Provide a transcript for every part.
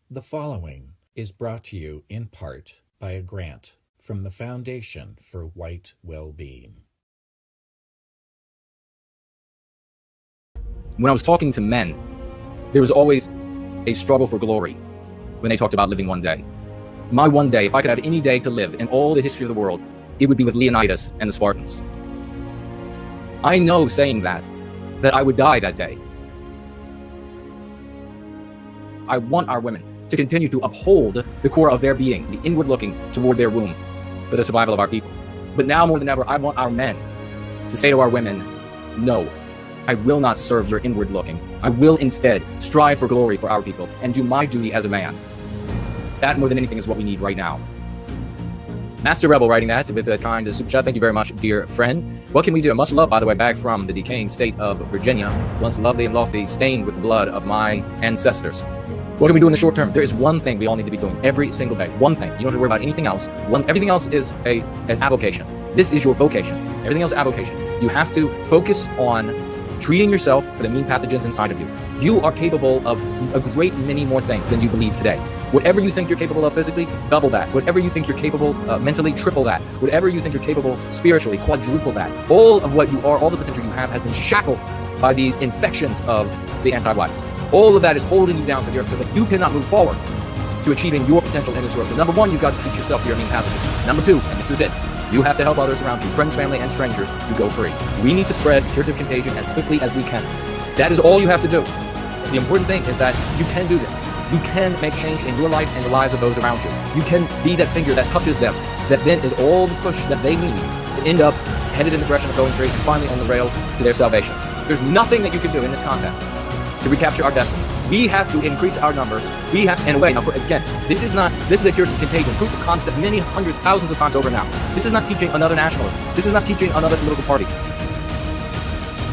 The following is brought to you in part by a grant from the Foundation for White Wellbeing. When I was talking to men, there was always a struggle for glory when they talked about living one day. My one day, if I could have any day to live in all the history of the world, it would be with Leonidas and the Spartans. I know saying that I would die that day. I want our women to continue to uphold the core of their being, the inward looking toward their womb for the survival of our people. But now more than ever, I want our men to say to our women, no, I will not serve your inward looking. I will instead strive for glory for our people and do my duty as a man. That more than anything is what we need right now. Master Rebel writing that with a kind super chat. Thank you very much, dear friend. What can we do? Much love, by the way, back from the decaying state of Virginia, once lovely and lofty, stained with the blood of my ancestors. What can we do in the short term? There is one thing we all need to be doing every single day. One thing. You don't have to worry about anything else. Everything else is an avocation. This is your vocation. Everything else is avocation. You have to focus on treating yourself for the mean pathogens inside of you. You are capable of a great many more things than you believe today. Whatever you think you're capable of physically, double that. Whatever you think you're capable mentally, triple that. Whatever you think you're capable spiritually, quadruple that. All of what you are, all the potential you have has been shackled by these infections of the anti-whites. All of that is holding you down to the earth so that you cannot move forward to achieving your potential in this world. So number one, you've got to treat yourself for your mean pathogens. Number two, and this is it, you have to help others around you, friends, family, and strangers, to go free. We need to spread curative contagion as quickly as we can. That is all you have to do. The important thing is that you can do this. You can make change in your life and the lives of those around you. You can be that finger that touches them, that then is all the push that they need to end up headed in the direction of going free and finally on the rails to their salvation. There's nothing that you can do in this context to recapture our destiny. We have to increase our numbers. We have, in a way, now again, this is a curative contagion, proof of concept many hundreds, thousands of times over now. This is not teaching another nationalism. This is not teaching another political party.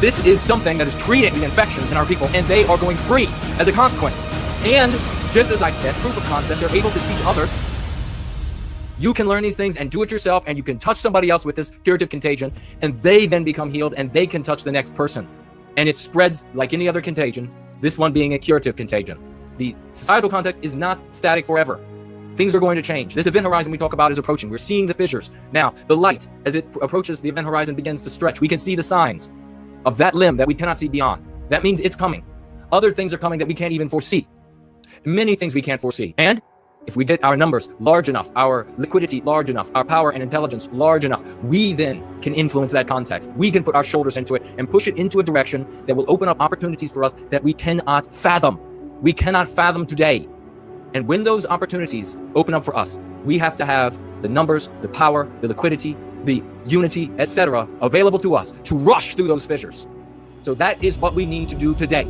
This is something that is treating the infections in our people, and they are going free as a consequence. And just as I said, proof of concept, they're able to teach others. You can learn these things and do it yourself, and you can touch somebody else with this curative contagion, and they then become healed, and they can touch the next person. And it spreads like any other contagion, this one being a curative contagion. The societal context is not static forever. Things are going to change. This event horizon we talk about is approaching. We're seeing the fissures. Now, the light, as it approaches the event horizon, begins to stretch. We can see the signs of that limb that we cannot see beyond. That means it's coming. Other things are coming that we can't even foresee. Many things we can't foresee. And if we get our numbers large enough, our liquidity large enough, our power and intelligence large enough, we then can influence that context. We can put our shoulders into it and push it into a direction that will open up opportunities for us that we cannot fathom. We cannot fathom today. And when those opportunities open up for us, we have to have the numbers, the power, the liquidity, the unity, etc. available to us to rush through those fissures. So that is what we need to do today.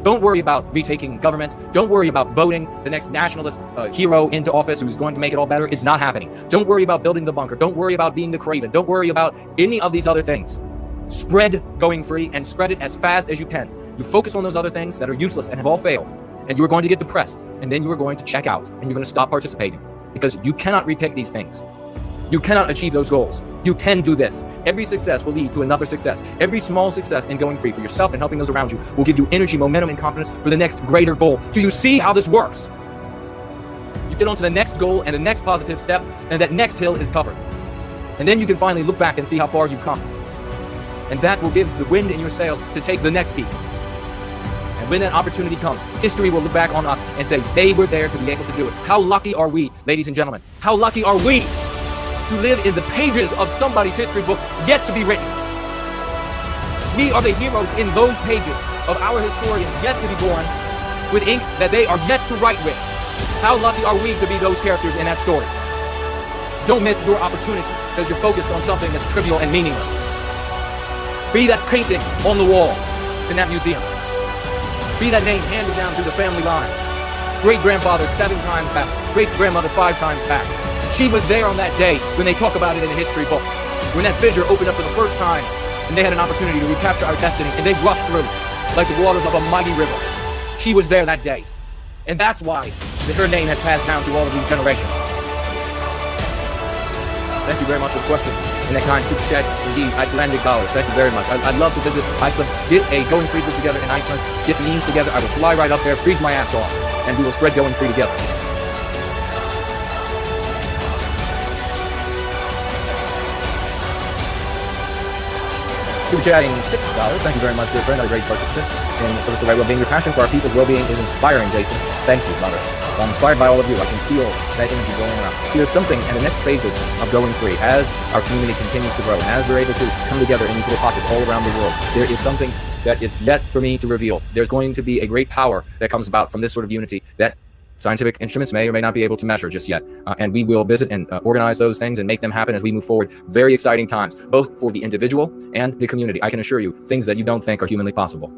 Don't worry about retaking governments. Don't worry about voting the next nationalist hero into office who's going to make it all better. It's not happening. Don't worry about building the bunker. Don't worry about being the craven. Don't worry about any of these other things. Spread going free and spread it as fast as you can. You focus on those other things that are useless and have all failed, and you are going to get depressed, and then you are going to check out, and you're going to stop participating because you cannot retake these things. You cannot achieve those goals. You can do this. Every success will lead to another success. Every small success in going free for yourself and helping those around you will give you energy, momentum, and confidence for the next greater goal. Do you see how this works? You get on to the next goal and the next positive step, and that next hill is covered. And then you can finally look back and see how far you've come. And that will give the wind in your sails to take the next peak. And when that opportunity comes, history will look back on us and say, they were there to be able to do it. How lucky are we, ladies and gentlemen? How lucky are we to live in the pages of somebody's history book yet to be written? We are the heroes in those pages of our historians yet to be born, with ink that they are yet to write with. How lucky are we to be those characters in that story? Don't miss your opportunity because you're focused on something that's trivial and meaningless. Be that painting on the wall in that museum. Be that name handed down through the family line. Great-grandfather 7 times back, great-grandmother 5 times back. She was there on that day when they talk about it in the history book. When that fissure opened up for the first time and they had an opportunity to recapture our destiny and they rushed through like the waters of a mighty river. She was there that day. And that's why her name has passed down through all of these generations. Thank you very much for the question. And that kind super chat, indeed, Icelandic dollars. Thank you very much. I'd love to visit Iceland, get a going free book together in Iceland, get memes together. I will fly right up there, freeze my ass off, and we will spread Going Free together. Super chatting $6. Thank you very much, dear friend. A great participant in the service of Wellbeing. Your passion for our people's well-being is inspiring, Jason. Thank you, brother. I'm inspired by all of you. I can feel that energy going around. There's something in the next phases of Going Free, as our community continues to grow, and as we're able to come together in these little pockets all around the world, there is something that is yet for me to reveal. There's going to be a great power that comes about from this sort of unity that scientific instruments may or may not be able to measure just yet. And we will visit and organize those things and make them happen as we move forward. Very exciting times, both for the individual and the community. I can assure you, things that you don't think are humanly possible.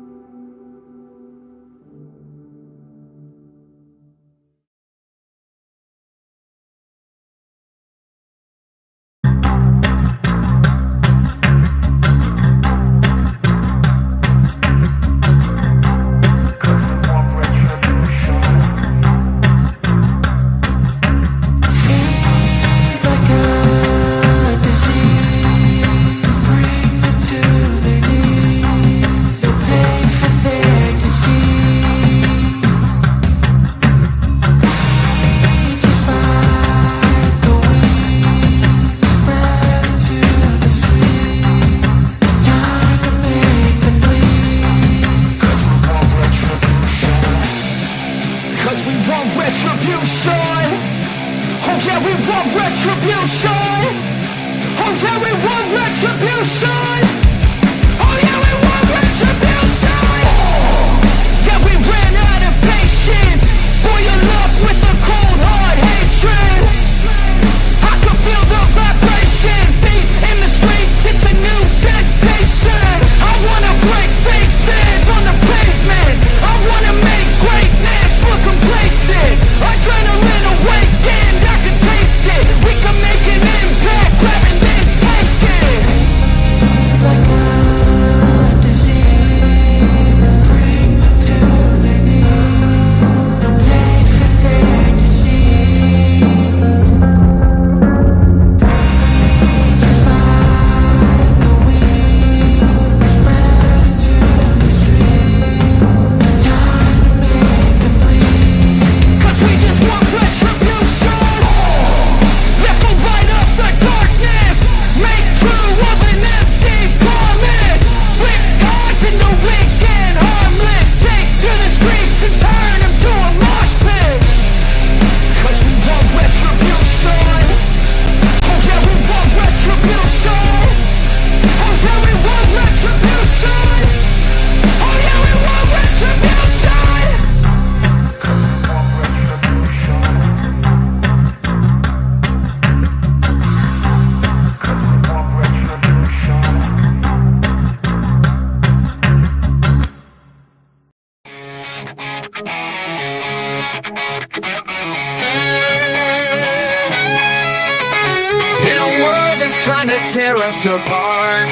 Tear us apart.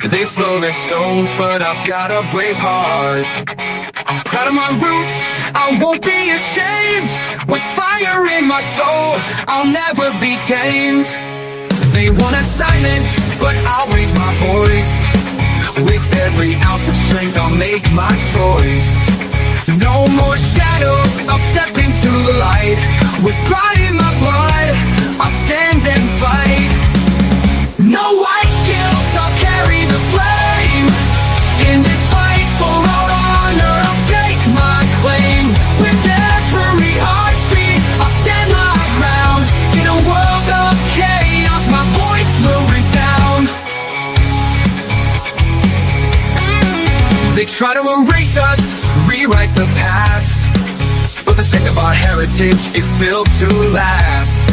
They throw their stones, but I've got a brave heart. I'm proud of my roots, I won't be ashamed. With fire in my soul, I'll never be tamed. They want us silent, but I'll raise my voice. With every ounce of strength, I'll make my choice. No more shadow, I'll step into the light. With pride in my blood, I'll stand and fight. No white guilt, I'll carry the flame. In this fight for our honor, I'll stake my claim. With every heartbeat, I'll stand my ground. In a world of chaos, my voice will resound. They try to erase us, rewrite the past, but the strength of our heritage is built to last.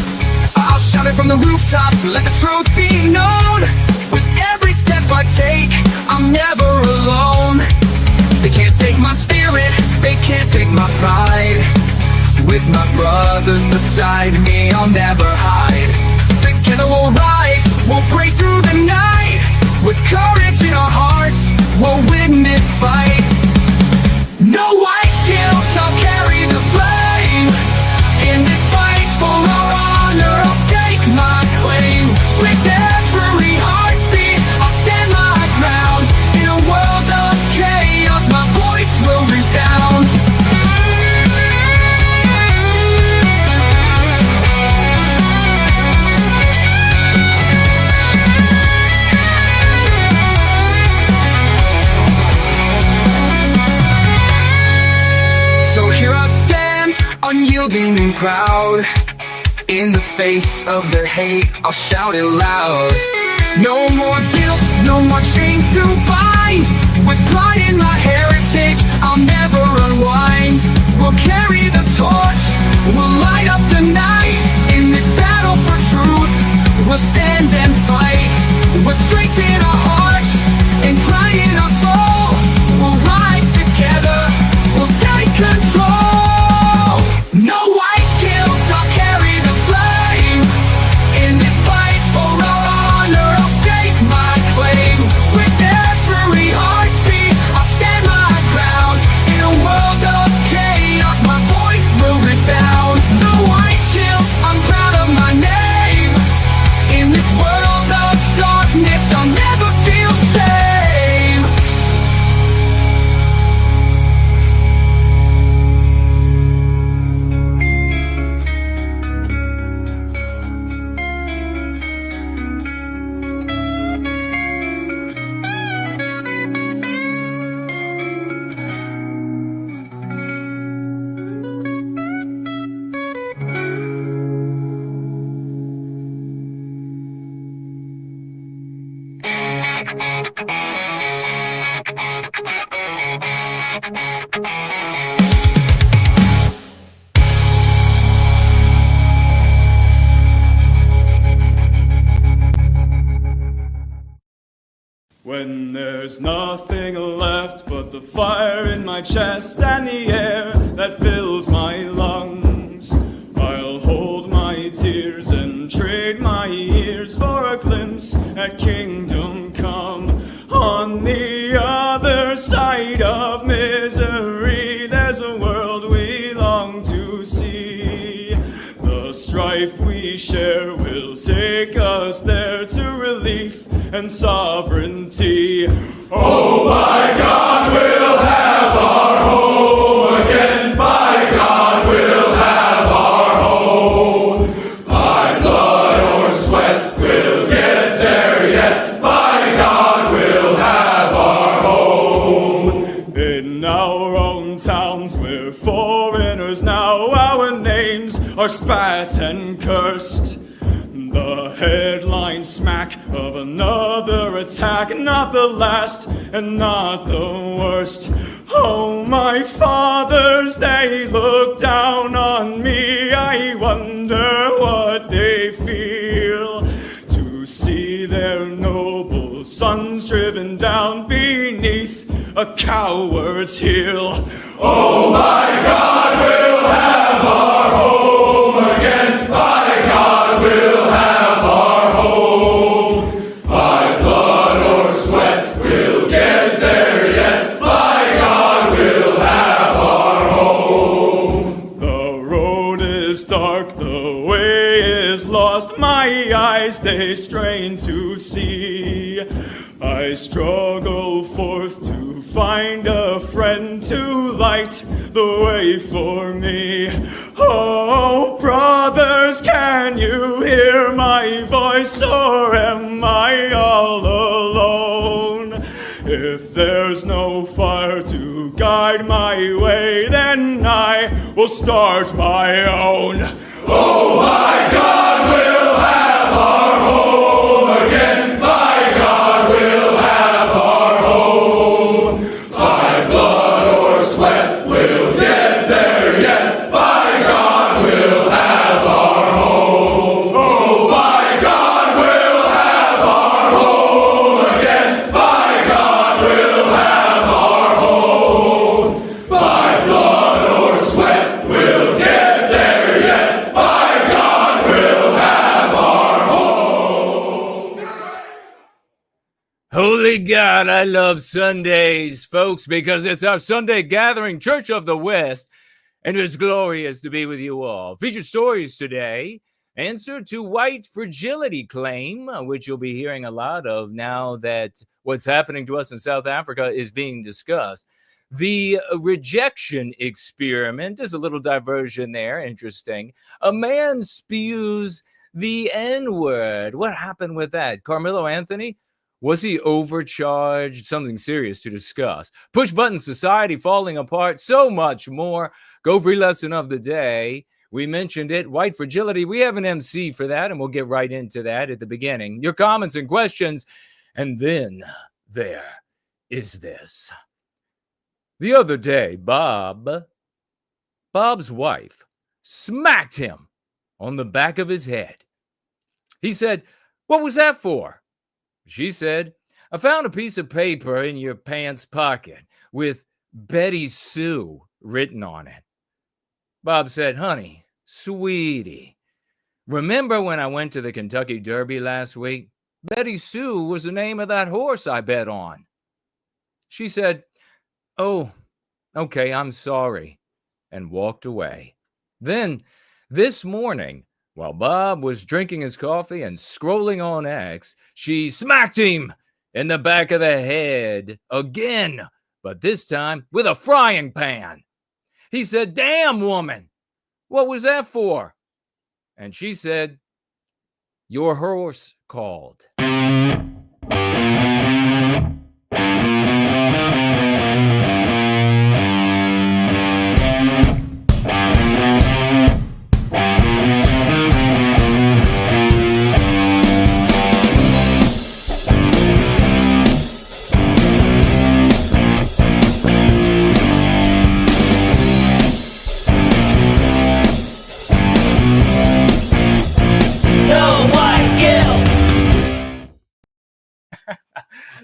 I'll shout it from the rooftops, let the truth be known. With every step I take, I'm never alone. They can't take my spirit, they can't take my pride. With my brothers beside me, I'll never hide. Together we'll rise, we'll break through the night. With courage in our hearts, we'll win this fight. No white guilt, I'll carry the flame. In this fight for our honor, I'll stake my claim. With every heartbeat, I'll stand my ground. In a world of chaos, my voice will resound. unyielding and proud. In the face of their hate, I'll shout it loud. No more guilt, no more chains to bind. With pride in my heritage, I'll never unwind. We'll carry the torch, we'll light up the night. In this battle for truth, we'll stand and fight. With strength in our hearts and pride in our soul, we'll rise together, we'll take control. No white guilt, I'll carry the flame. In this fight for our honor, I'll stake my claim. With every heartbeat, I'll stand my ground. In a world of chaos, my voice will resound. No white guilt, I'm proud of my name. In this world of darkness, I'll never feel shame. When there's nothing left but the fire in my chest and the air that fills my lungs, I'll hold my tears and trade my ears for a glimpse at kingdom come. On the other side of misery, there's a world we long to see. The strife we share will take us there to relief and sovereignty. Oh my God, we'll have our home again. By God, we'll have our home. By blood or sweat, we'll get there yet. By God, we'll have our home. In our own towns, we're foreigners now. Our names are spat and cursed. The headline smack of another attack, not the last and not the worst. Oh, my fathers, they look down on me. I wonder what they feel to see their noble sons driven down beneath a coward's heel. Oh, my God, we'll have our home again. By God, we'll have our home. By blood or sweat, we'll get there yet. By God, we'll have our home. The road is dark, the way is lost. My eyes, they strain to see. I struggle forth to find a friend to light the way for me. Oh, brothers, can you hear my voice, or am I all alone? If there's no fire to guide my way, then I will start my own. Oh, my God, we'll have our home again. By God, we'll have our home. By blood or sweat, we'll get there yet. By God, we'll have our home. Oh, by God, we'll have our home again. By God, we'll have our home. By blood or sweat, we'll get there yet. By God, we'll have our home. Holy God, I love Sundays, folks, because it's our Sunday gathering, Church of the West, and it's glorious to be with you all. Featured stories today: answer to white fragility claim, which you'll be hearing a lot of now that what's happening to us in South Africa is being discussed. The rejection experiment is a little diversion there, interesting. A man spews the N-word. What happened with that? Karmelo Anthony? Was he overcharged? Something serious to discuss. Push button society falling apart. So much more. Go free lesson of the day. We mentioned it, white fragility. We have an MC for that, and we'll get right into that at the beginning. Your comments and questions, and then there is this. The other day, Bob's wife smacked him on the back of his head. He said, "What was that for?" She said, "I found a piece of paper in your pants pocket with Betty Sue written on it." Bob said, "Honey, sweetie, remember when I went to the Kentucky Derby last week? Betty Sue was the name of that horse I bet on." She said, "Oh, okay, I'm sorry," and walked away. Then, this morning, while Bob was drinking his coffee and scrolling on X, she smacked him in the back of the head again, but this time with a frying pan. He said, "Damn, woman, what was that for?" And she said, "Your horse called."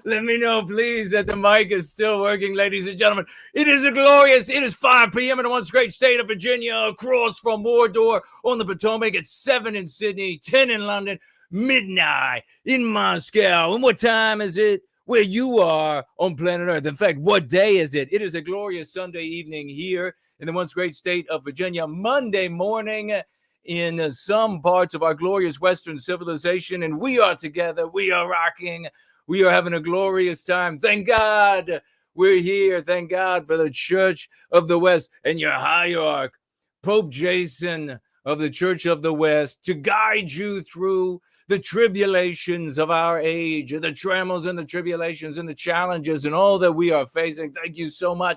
Let me know, please, that the mic is still working, ladies and gentlemen. It is 5 p.m. in the once great state of Virginia, across from Mordor on the Potomac. It's 7 in Sydney, 10 in London, midnight in Moscow. And what time is it where you are on planet Earth? In fact, what day is it? It is a glorious Sunday evening here in the once great state of Virginia, Monday morning in some parts of our glorious Western civilization. And we are together. We are rocking. We are having a glorious time. Thank God we're here. Thank God for the Church of the West and your hierarch, Pope Jason of the Church of the West, to guide you through the tribulations of our age, the trammels and the tribulations and the challenges and all that we are facing. Thank you so much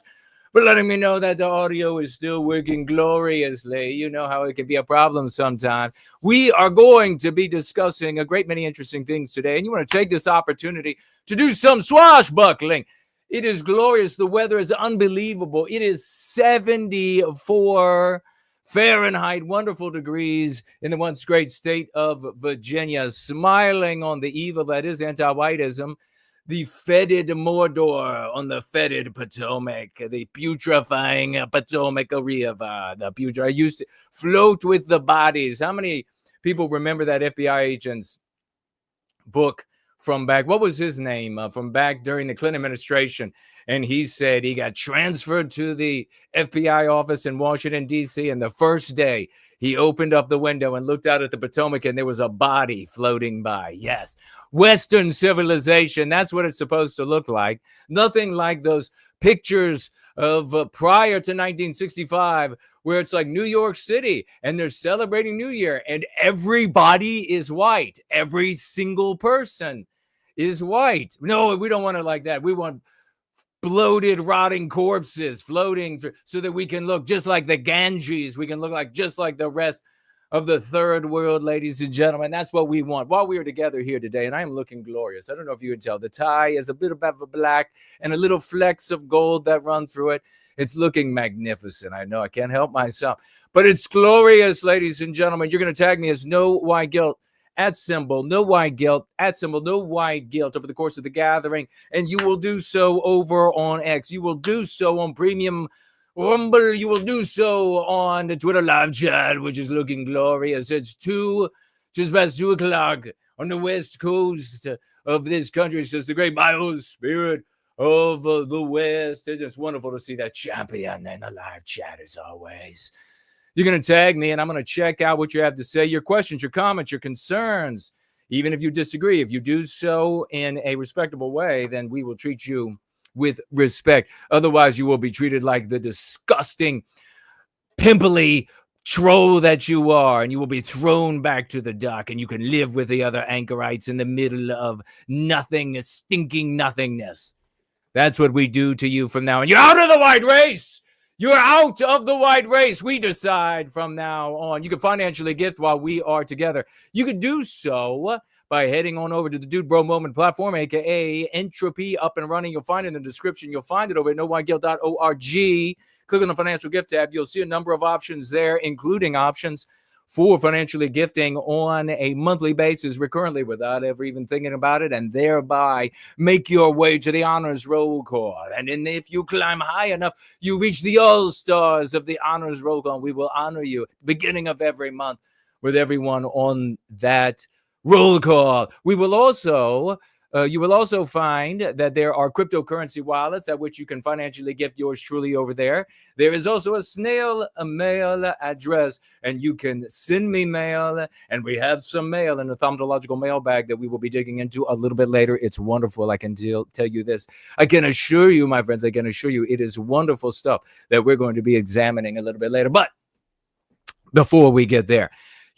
for letting me know that the audio is still working gloriously. You know how it can be a problem sometimes. We are going to be discussing a great many interesting things today, and you want to take this opportunity to do some swashbuckling. It is glorious. The weather is unbelievable. It is 74 Fahrenheit, wonderful degrees in the once great state of Virginia, smiling on the evil that is anti-whiteism. The fetid Mordor on the fetid Potomac, the putrefying Potomac River, the putrid. I used to float with the bodies. How many people remember that FBI agent's book from back? What was his name? From back during the Clinton administration. And he said he got transferred to the FBI office in Washington, D.C. And the first day he opened up the window and looked out at the Potomac and there was a body floating by. Yes. Western civilization. That's what it's supposed to look like. Nothing like those pictures of prior to 1965 where it's like New York City and they're celebrating New Year and everybody is white. Every single person is white. No, we don't want it like that. We want bloated, rotting corpses floating so that we can look just like the Ganges. We can look like just like the rest of the third world, ladies and gentlemen. That's what we want. While we are together here today, and I am looking glorious. I don't know if you can tell. The tie is a bit of a black and a little flecks of gold that run through it. It's looking magnificent. I know I can't help myself, but it's glorious, ladies and gentlemen. You're going to tag me as No White Guilt @ No White Guilt @ No White Guilt over the course of the gathering, and you will do so over on X. You will do so on Premium Rumble. You will do so on the Twitter live chat, which is looking glorious. It's just past 2 o'clock on the west coast of this country. It says the great biospirit of the West. It's wonderful to see that champion in the live chat as always. You're going to tag me, and I'm going to check out what you have to say, your questions, your comments, your concerns, even if you disagree. If you do so in a respectable way, then we will treat you with respect. Otherwise, you will be treated like the disgusting, pimply troll that you are, and you will be thrown back to the dock, and you can live with the other anchorites in the middle of nothing, stinking nothingness. That's what we do to you from now on. You're out of the white race. You're out of the white race. We decide from now on. You can financially gift while we are together. You can do so by heading on over to the Dude Bro Moment platform, aka Entropy, up and running. You'll find it in the description. You'll find it over at nowhyguilt.org. Click on the financial gift tab. You'll see a number of options there, including options for financially gifting on a monthly basis recurrently without ever even thinking about it, and thereby make your way to the honors roll call. And then if you climb high enough, you reach the all-stars of the honors roll call. We will honor you at the beginning of every month with everyone on that roll call. We will also you will also find that there are cryptocurrency wallets at which you can financially gift yours truly over there. There is also a snail mail address, and you can send me mail. And we have some mail in the thaumatological mailbag that we will be digging into a little bit later. It's wonderful. I can tell you this. I can assure you, my friends, I can assure you it is wonderful stuff that we're going to be examining a little bit later. But before we get there,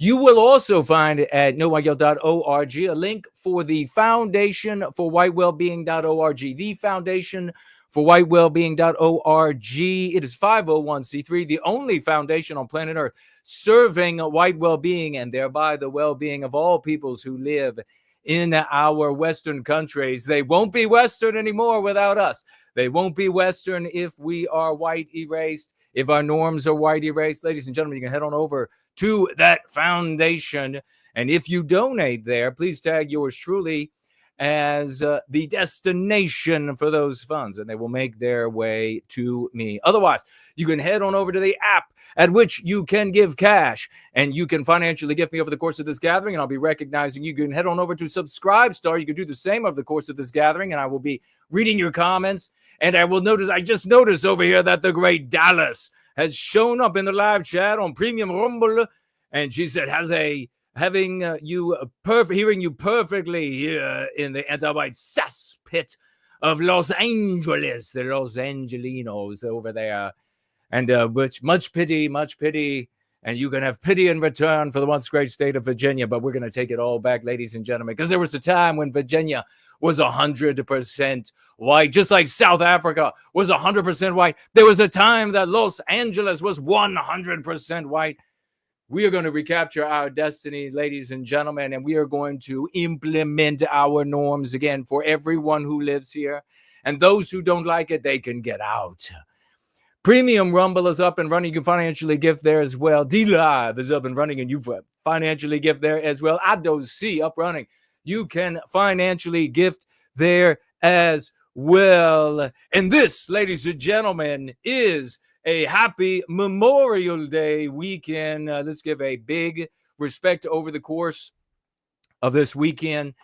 you will also find at nowhyguilt.org a link for the Foundation for White Wellbeing.org. The Foundation for White Wellbeing.org. It is 501c3, the only foundation on planet Earth serving white well-being and thereby the well-being of all peoples who live in our Western countries. They won't be Western anymore without us. They won't be Western if we are white erased, if our norms are white erased. Ladies and gentlemen, you can head on over to that foundation. And if you donate there, please tag yours truly as the destination for those funds, and they will make their way to me. Otherwise, you can head on over to the app at which you can give cash, and you can financially gift me over the course of this gathering, and I'll be recognizing you. You can head on over to Subscribestar. You can do the same over the course of this gathering, and I will be reading your comments. And I just noticed over here that the great Dallas has shown up in the live chat on Premium Rumble, and she said, hearing you perfectly here in the anti-white cesspit of Los Angeles, the Los Angelinos over there, and which much pity, and you can have pity in return for the once great state of Virginia. But we're going to take it all back, ladies and gentlemen, because there was a time when Virginia was 100% white, just like South Africa was 100% white. There was a time that Los Angeles was 100% white. We are going to recapture our destiny, ladies and gentlemen, and we are going to implement our norms again for everyone who lives here. And those who don't like it, they can get out. Premium Rumble is up and running. You can financially gift there as well. D-Live is up and running, and you financially gift there as well. I2C up running. You can financially gift there as well. And this, ladies and gentlemen, is a happy Memorial Day weekend. Let's give a big respect over the course of this weekend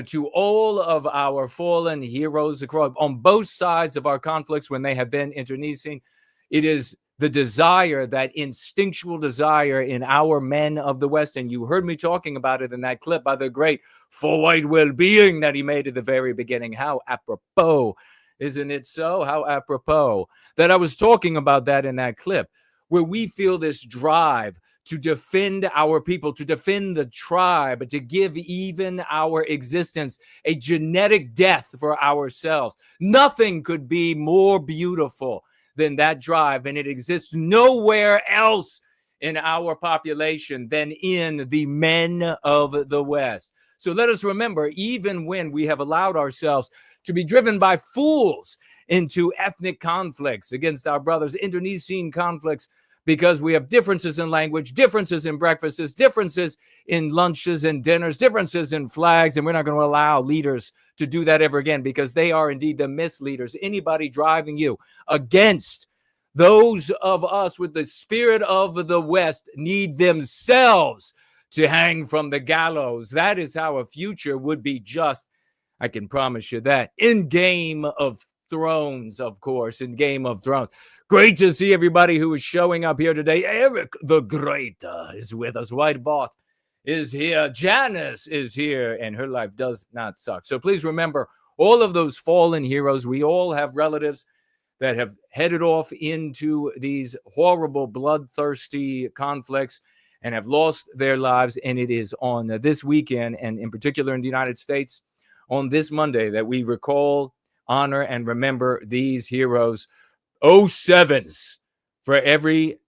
to all of our fallen heroes across on both sides of our conflicts when they have been internecine. It is the desire, that instinctual desire in our men of the West, and you heard me talking about it in that clip by the great For White Well-Being that he made at the very beginning. How apropos. Isn't it so? How apropos that I was talking about that in that clip, where we feel this drive to defend our people, to defend the tribe, to give even our existence a genetic death for ourselves. Nothing could be more beautiful than that drive, and it exists nowhere else in our population than in the men of the West. So let us remember, even when we have allowed ourselves to be driven by fools into ethnic conflicts against our brothers, internecine conflicts, because we have differences in language, differences in breakfasts, differences in lunches and dinners, differences in flags, and we're not going to allow leaders to do that ever again, because they are indeed the misleaders. Anybody driving you against those of us with the spirit of the West need themselves to hang from the gallows. That is how a future would be just. I can promise you that. In Game of Thrones, of course, in Game of Thrones. Great to see everybody who is showing up here today. Eric the Great is with us. Whitebot is here. Janice is here, and her life does not suck. So please remember all of those fallen heroes. We all have relatives that have headed off into these horrible, bloodthirsty conflicts and have lost their lives. And it is on this weekend, and in particular in the United States, on this Monday, that we recall, honor, and remember these heroes. 07s for every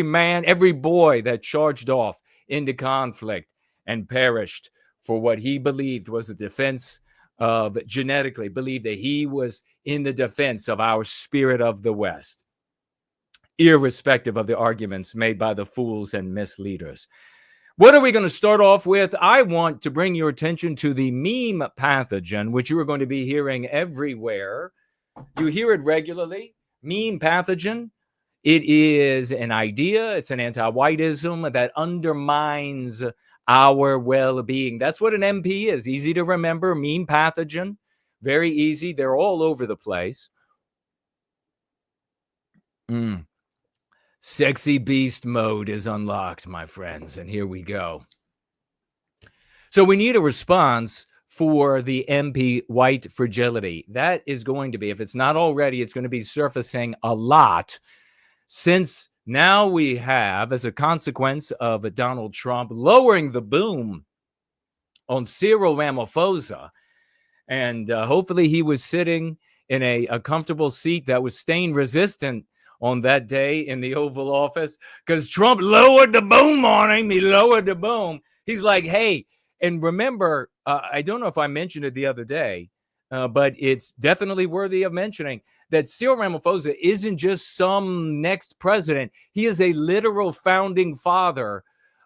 man, every boy that charged off into conflict and perished for what he believed was the defense of, genetically believed that he was in the defense of our spirit of the West, irrespective of the arguments made by the fools and misleaders. What are we going to start off with? I want to bring your attention to the meme pathogen, which you are going to be hearing everywhere. You hear it regularly. Meme pathogen. It is an idea. It's an anti-whiteism that undermines our well-being. That's what an MP is. Easy to remember. Meme pathogen. Very easy. They're all over the place. Sexy beast mode is unlocked, my friends. And here we go. So we need a response for the MP white fragility. That is going to be, if it's not already, it's going to be surfacing a lot, since now we have, as a consequence of Donald Trump lowering the boom on Cyril Ramaphosa, and hopefully he was sitting in a comfortable seat that was stain resistant on that day in the Oval Office, because Trump lowered the boom on him. He lowered the boom. He's like, hey, and remember, I don't know if I mentioned it the other day, but it's definitely worthy of mentioning that Cyril Ramaphosa isn't just some next president. He is a literal founding father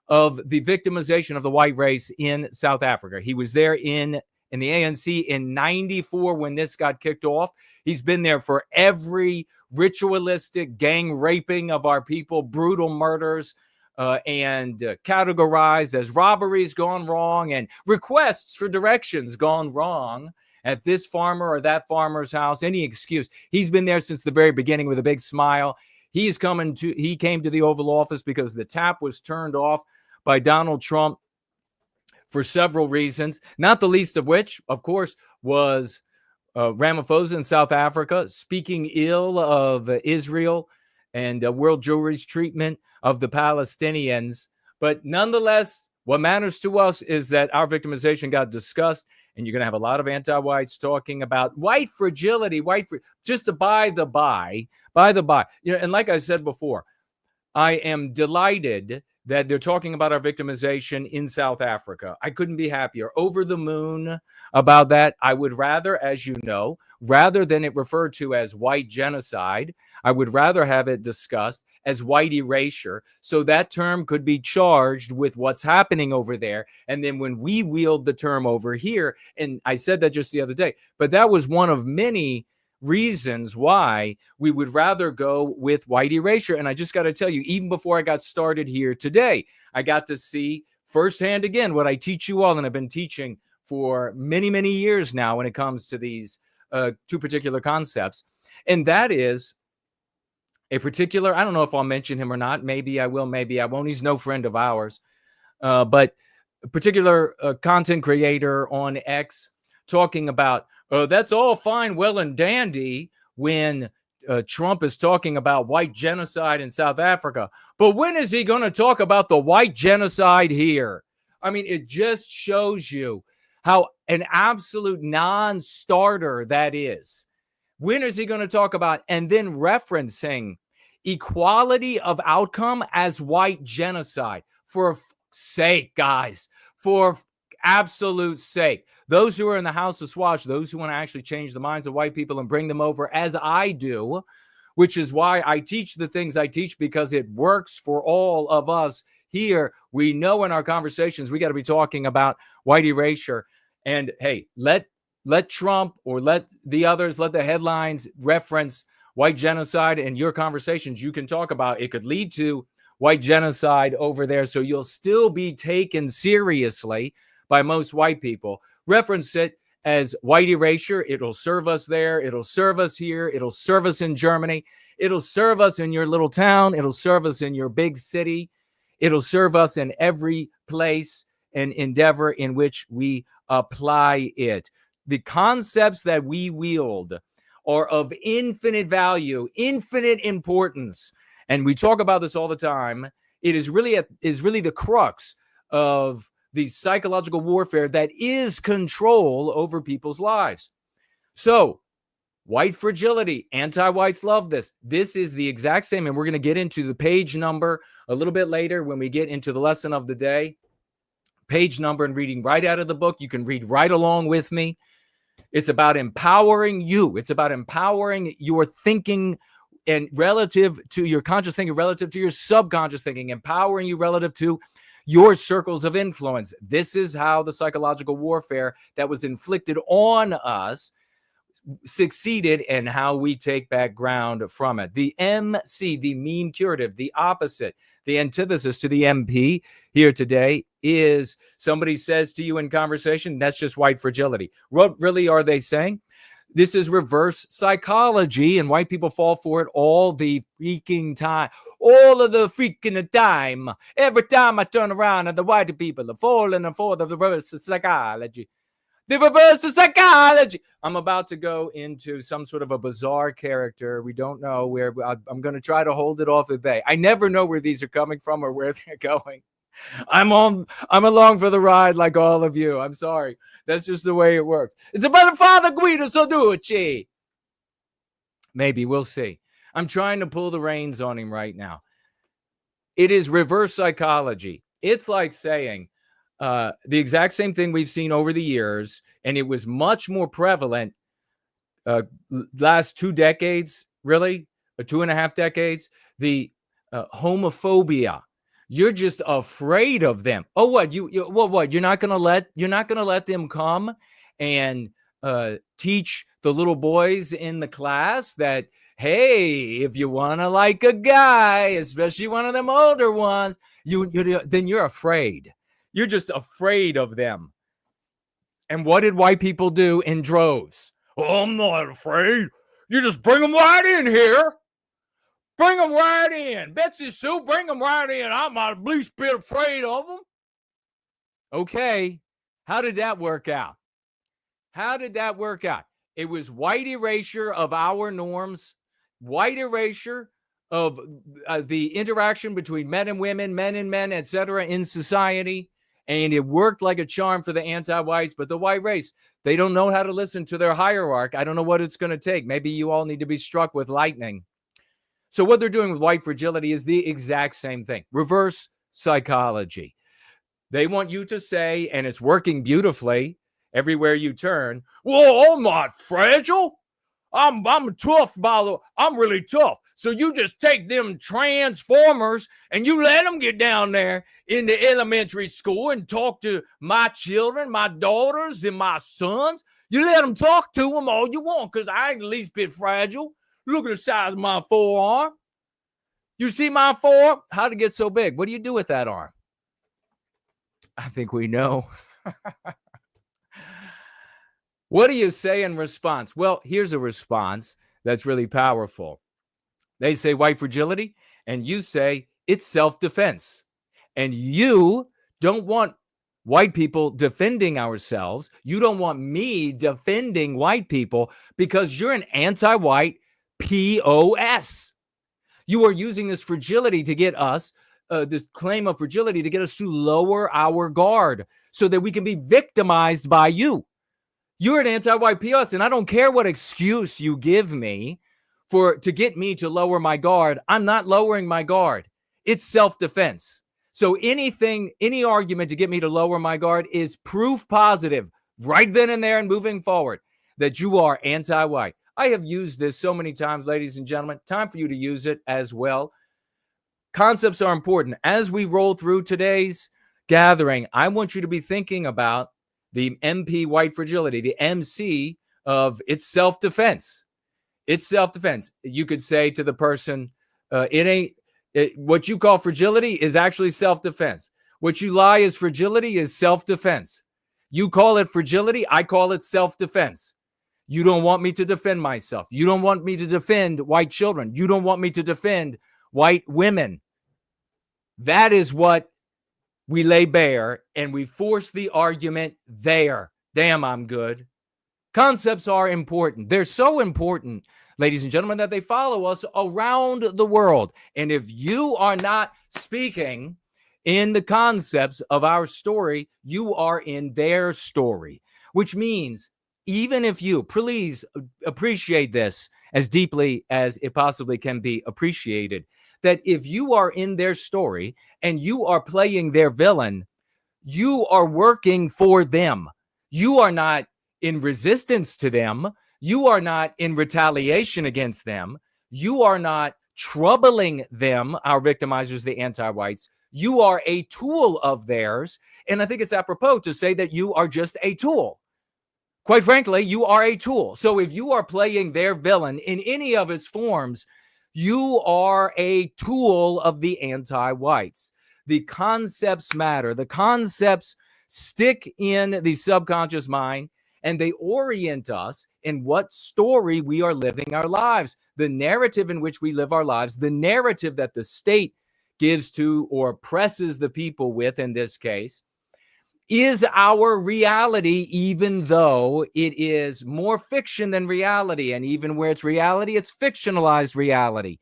of the victimization of the white race in South Africa. He was there in the ANC in 94 when this got kicked off. He's been there for every ritualistic gang raping of our people, brutal murders, and categorized as robberies gone wrong and requests for directions gone wrong at this farmer or that farmer's house, any excuse. He's been there since the very beginning with a big smile. He came to the Oval Office because the tap was turned off by Donald Trump for several reasons, not the least of which, of course, was Ramaphosa in South Africa speaking ill of Israel and world Jewry's treatment of the Palestinians. But nonetheless, what matters to us is that our victimization got discussed, and you're going to have a lot of anti-whites talking about white fragility, just to by the by. You know, and like I said before, I am delighted that they're talking about our victimization in South Africa. I couldn't be happier. Over the moon about that. I would rather, as you know, rather than it referred to as white genocide, I would rather have it discussed as white erasure, so that term could be charged with what's happening over there. And then when we wield the term over here, and I said that just the other day, but that was one of many reasons why we would rather go with white erasure. And I just got to tell you, even before I got started here today, I got to see firsthand again what I teach you all, and I've been teaching for many, many years now when it comes to these two particular concepts. And that is a particular, I don't know if I'll mention him or not. Maybe I will, maybe I won't. He's no friend of ours. But a particular content creator on X talking about, that's all fine, well, and dandy when Trump is talking about white genocide in South Africa. But when is he going to talk about the white genocide here? I mean, it just shows you how an absolute non-starter that is. When is he going to talk about, and then referencing equality of outcome as white genocide? For sake, guys, for absolute sake. Those who are in the House of Swash, those who want to actually change the minds of white people and bring them over, as I do, which is why I teach the things I teach, because it works for all of us here. We know in our conversations, we got to be talking about white erasure. And hey, let Trump or let the others, let the headlines reference white genocide in your conversations. You can talk about it could lead to white genocide over there. So you'll still be taken seriously by most white people. Reference it as white erasure. It'll serve us there. It'll serve us here. It'll serve us in Germany. It'll serve us in your little town. It'll serve us in your big city. It'll serve us in every place and endeavor in which we apply it. The concepts that we wield are of infinite value, infinite importance. And we talk about this all the time. It is really the crux of the psychological warfare that is control over people's lives. So White fragility. Anti-whites love this. This is the exact same. And we're going to get into the page number a little bit later when we get into the lesson of the day. Page number and reading right out of the book. You can read right along with me. It's about empowering you. It's about empowering your thinking and relative to your conscious thinking, relative to your subconscious thinking, empowering you relative to your circles of influence. This is how the psychological warfare that was inflicted on us succeeded, and how we take back ground from it. The MC, the mean curative, the opposite, the antithesis to the MP here today is somebody says to you in conversation, that's just white fragility. What really are they saying? This is reverse psychology, and white people fall for it all the freaking time. All of the freaking time. Every time I turn around and the white people are falling for the reverse psychology. The reverse of psychology. I'm about to go into some sort of a bizarre character. We don't know where. I'm going to try to hold it off at bay. I never know where these are coming from or where they're going. I'm along for the ride like all of you. I'm sorry. That's just the way it works. It's about Father Guido Soducci. Maybe. We'll see. I'm trying to pull the reins on him right now. It is reverse psychology. It's like saying, the exact same thing we've seen over the years, and it was much more prevalent last 2 decades, really, or 2.5 decades. The homophobia. You're just afraid of them. Oh, what what? You're not gonna let them come and teach the little boys in the class that, hey, if you want to like a guy, especially one of them older ones, then you're afraid. You're just afraid of them. And what did white people do in droves? Oh, I'm not afraid. You just bring them right in here. Bring them right in. Betsy Sue, bring them right in. I'm not the least bit afraid of them. Okay. How did that work out? It was white erasure of our norms, white erasure of the interaction between men and women, men and men, etc. in society. And it worked like a charm for the anti-whites, but the white race, they don't know how to listen to their hierarchy. I don't know what it's going to take. Maybe you all need to be struck with lightning. So what they're doing with white fragility is the exact same thing. Reverse psychology. They want you to say, and it's working beautifully everywhere you turn, well, I'm not fragile. I'm tough, I'm really tough. So you just take them transformers and you let them get down there in the elementary school and talk to my children, my daughters, and my sons. You let them talk to them all you want, because I ain't the least bit fragile. Look at the size of my forearm. You see my forearm? How'd it get so big? What do you do with that arm? I think we know. What do you say in response? Well, here's a response that's really powerful. They say white fragility, and you say it's self-defense. And you don't want white people defending ourselves. You don't want me defending white people because you're an anti-white POS. You are using this fragility to get us, this claim of fragility to get us to lower our guard so that we can be victimized by you. You're an anti-white POS, and I don't care what excuse you give me to get me to lower my guard. I'm not lowering my guard. It's self-defense. So any argument to get me to lower my guard is proof positive right then and there and moving forward that you are anti-white. I have used this so many times, ladies and gentlemen. Time for you to use it as well. Concepts are important. As we roll through today's gathering, I want you to be thinking about the MP white fragility, the MC of it's self-defense. It's self-defense. You could say to the person, what you call fragility is actually self-defense. What you lie is fragility is self-defense. You call it fragility, I call it self-defense. You don't want me to defend myself. You don't want me to defend white children. You don't want me to defend white women. That is what we lay bare, and we force the argument there. Damn, I'm good. Concepts are important. They're so important, ladies and gentlemen, that they follow us around the world. And if you are not speaking in the concepts of our story, you are in their story, which means even if you, please appreciate this as deeply as it possibly can be appreciated, that if you are in their story and you are playing their villain, you are working for them. You are not in resistance to them. You are not in retaliation against them. You are not troubling them, our victimizers, the anti-whites. You are a tool of theirs. And I think it's apropos to say that you are just a tool. Quite frankly, you are a tool. So if you are playing their villain in any of its forms, you are a tool of the anti-whites. The concepts matter. The concepts stick in the subconscious mind, and they orient us in what story we are living our lives, the narrative in which we live our lives, the narrative that the state gives to or oppresses the people with, in this case, is our reality, even though it is more fiction than reality. And even where it's reality, it's fictionalized reality.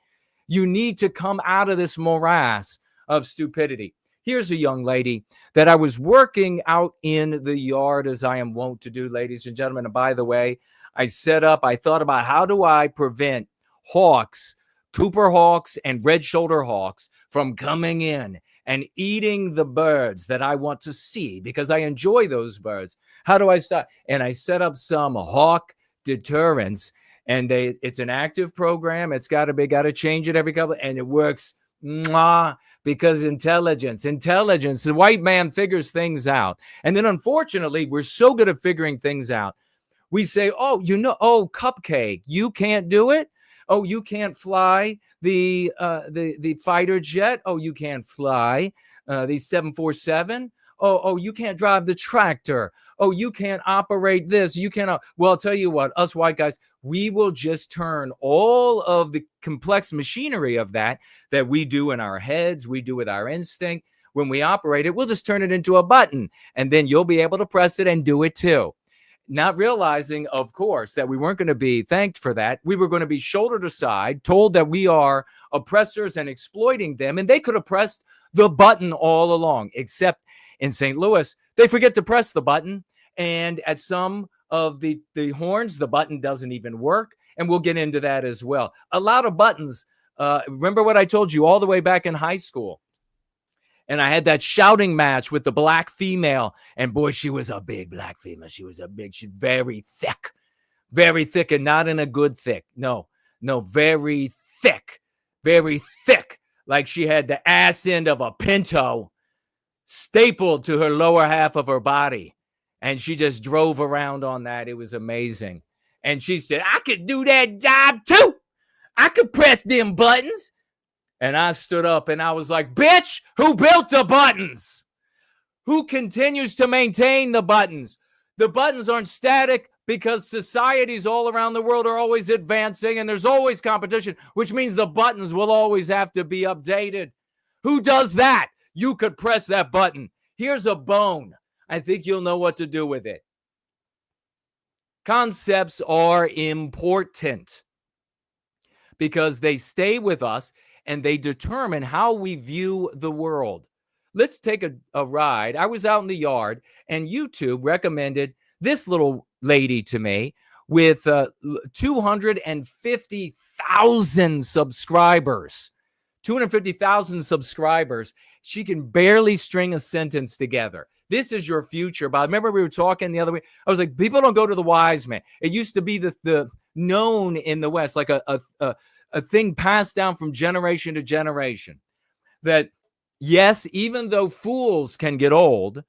You need to come out of this morass of stupidity. Here's a young lady that I was working out in the yard, as I am wont to do, ladies and gentlemen. And by the way, I thought about how do I prevent hawks, Cooper hawks and red-shoulder hawks from coming in and eating the birds that I want to see because I enjoy those birds. How do I stop? And I set up some hawk deterrents, and it's an active program. It's got to change it every couple, and it works. Because intelligence, the white man figures things out. And then unfortunately, we're so good at figuring things out. We say, Cupcake, you can't do it. Oh, you can't fly the fighter jet. Oh, you can't fly the 747. Oh, you can't drive the tractor. Oh, you can't operate this. You cannot. Well, I'll tell you what, us white guys, we will just turn all of the complex machinery of that we do in our heads, we do with our instinct. When we operate it, we'll just turn it into a button, and then you'll be able to press it and do it too. Not realizing, of course, that we weren't going to be thanked for that. We were going to be shouldered aside, told that we are oppressors and exploiting them, and they could have pressed the button all along, except in St. Louis, they forget to press the button, and at some of the horns, the button doesn't even work, and we'll get into that as well. A lot of buttons. Remember what I told you all the way back in high school? And I had that shouting match with the black female. And boy, she was a big black female. She's very thick, and not in a good thick. No, very thick. Like she had the ass end of a Pinto stapled to her lower half of her body. And she just drove around on that. It was amazing. And she said, I could do that job too. I could press them buttons. And I stood up and I was like, bitch, who built the buttons? Who continues to maintain the buttons? The buttons aren't static because societies all around the world are always advancing and there's always competition, which means the buttons will always have to be updated. Who does that? You could press that button. Here's a bone. I think you'll know what to do with it. Concepts are important because they stay with us and they determine how we view the world. Let's take a ride. I was out in the yard, and YouTube recommended this little lady to me with 250,000 subscribers. 250,000 subscribers. She can barely string a sentence together. This is your future. But I remember we were talking the other week. I was like, people don't go to the wise man. It used to be the known in the West, like a thing passed down from generation to generation, that yes, even though fools can get old,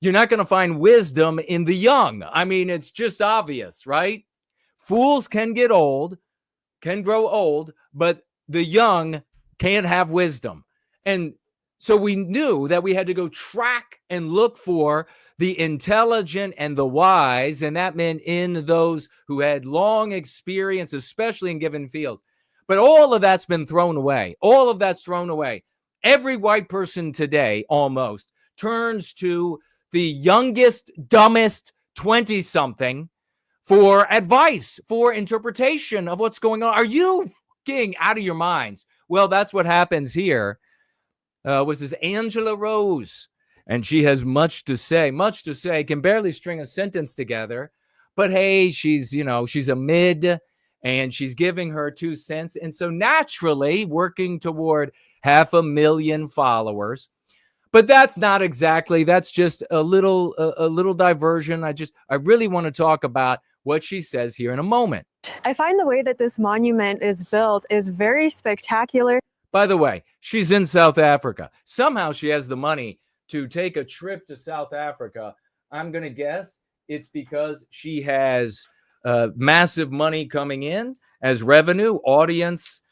you're not going to find wisdom in the young. I mean, it's just obvious, right? Fools can get old, can grow old, but the young can't have wisdom. And so we knew that we had to go track and look for the intelligent and the wise, and that meant in those who had long experience, especially in given fields. But all of that's been thrown away. All of that's thrown away. Every white person today almost turns to the youngest, dumbest 20-something for advice, for interpretation of what's going on. Are you getting out of your minds? Well, that's what happens here. Was this Angela Rose? And she has much to say, can barely string a sentence together. But hey, she's a mid, and she's giving her 2 cents. And so naturally working toward 500,000 followers. But that's not exactly, that's just a little diversion. I really want to talk about what she says here in a moment. I find the way that this monument is built is very spectacular. By the way, she's in South Africa. Somehow she has the money to take a trip to South Africa. I'm going to guess it's because she has massive money coming in as revenue, audience,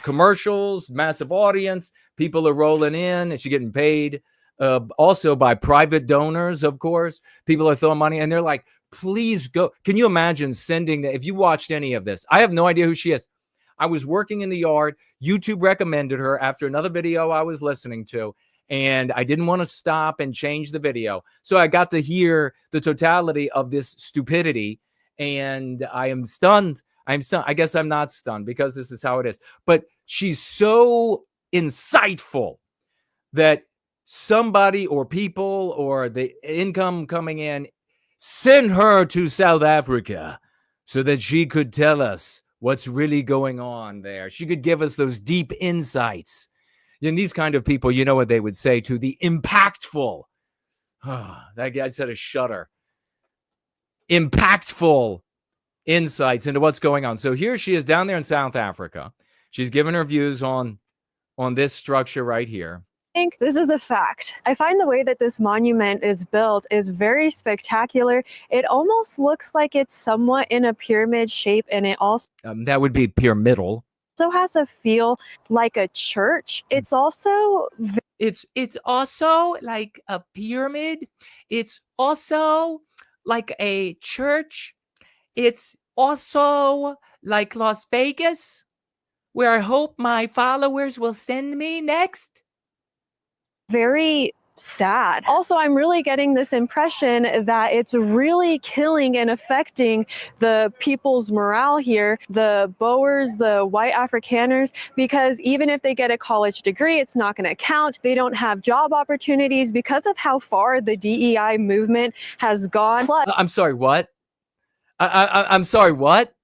commercials, massive audience. People are rolling in and she's getting paid also by private donors, of course. People are throwing money and they're like, please go. Can you imagine sending that? If you watched any of this, I have no idea who she is. I was working in the yard. YouTube recommended her after another video I was listening to, and I didn't want to stop and change the video. So I got to hear the totality of this stupidity, and I am stunned. I'm stunned. I guess I'm not stunned because this is how it is. But she's so insightful that somebody or people or the income coming in sent her to South Africa so that she could tell us what's really going on there. She could give us those deep insights. And these kind of people, you know what they would say to the impactful. That guy said a shudder. Impactful insights into what's going on. So here she is down there in South Africa. She's given her views on this structure right here. I think this is a fact. I find the way that this monument is built is very spectacular. It almost looks like it's somewhat in a pyramid shape, and it also That would be pyramidal. has a feel like a church. It's also It's also like a pyramid. It's also like a church. It's also like Las Vegas, where I hope my followers will send me next. very sad. Also, I'm really getting this impression that it's really killing and affecting the people's morale here, the Boers, the white Afrikaners, because even if they get a college degree, it's not going to count. They don't have job opportunities because of how far the DEI movement has gone. Plus, I'm sorry, what? I'm sorry, what?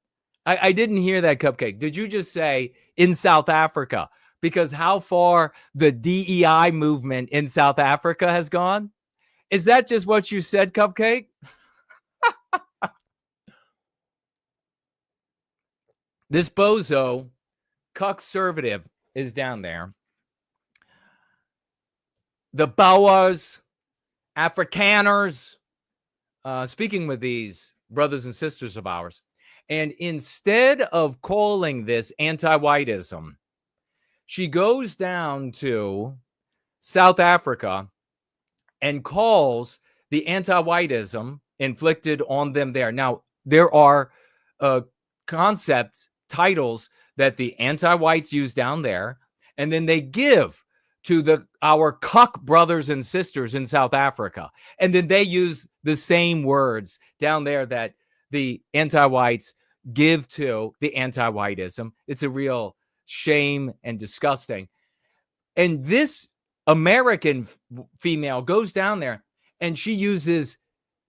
I didn't hear that, Cupcake. Did you just say in South Africa? Because how far the DEI movement in South Africa has gone? Is that just what you said, Cupcake? This bozo, conservative, is down there. The Boers, Afrikaners, speaking with these brothers and sisters of ours. And instead of calling this anti-whiteism, she goes down to South Africa and calls the anti-whiteism inflicted on them there. Now, there are concept titles that the anti-whites use down there, and then they give to our cuck brothers and sisters in South Africa. And then they use the same words down there that the anti-whites give to the anti-whiteism. It's a real shame and disgusting. And this American female goes down there and she uses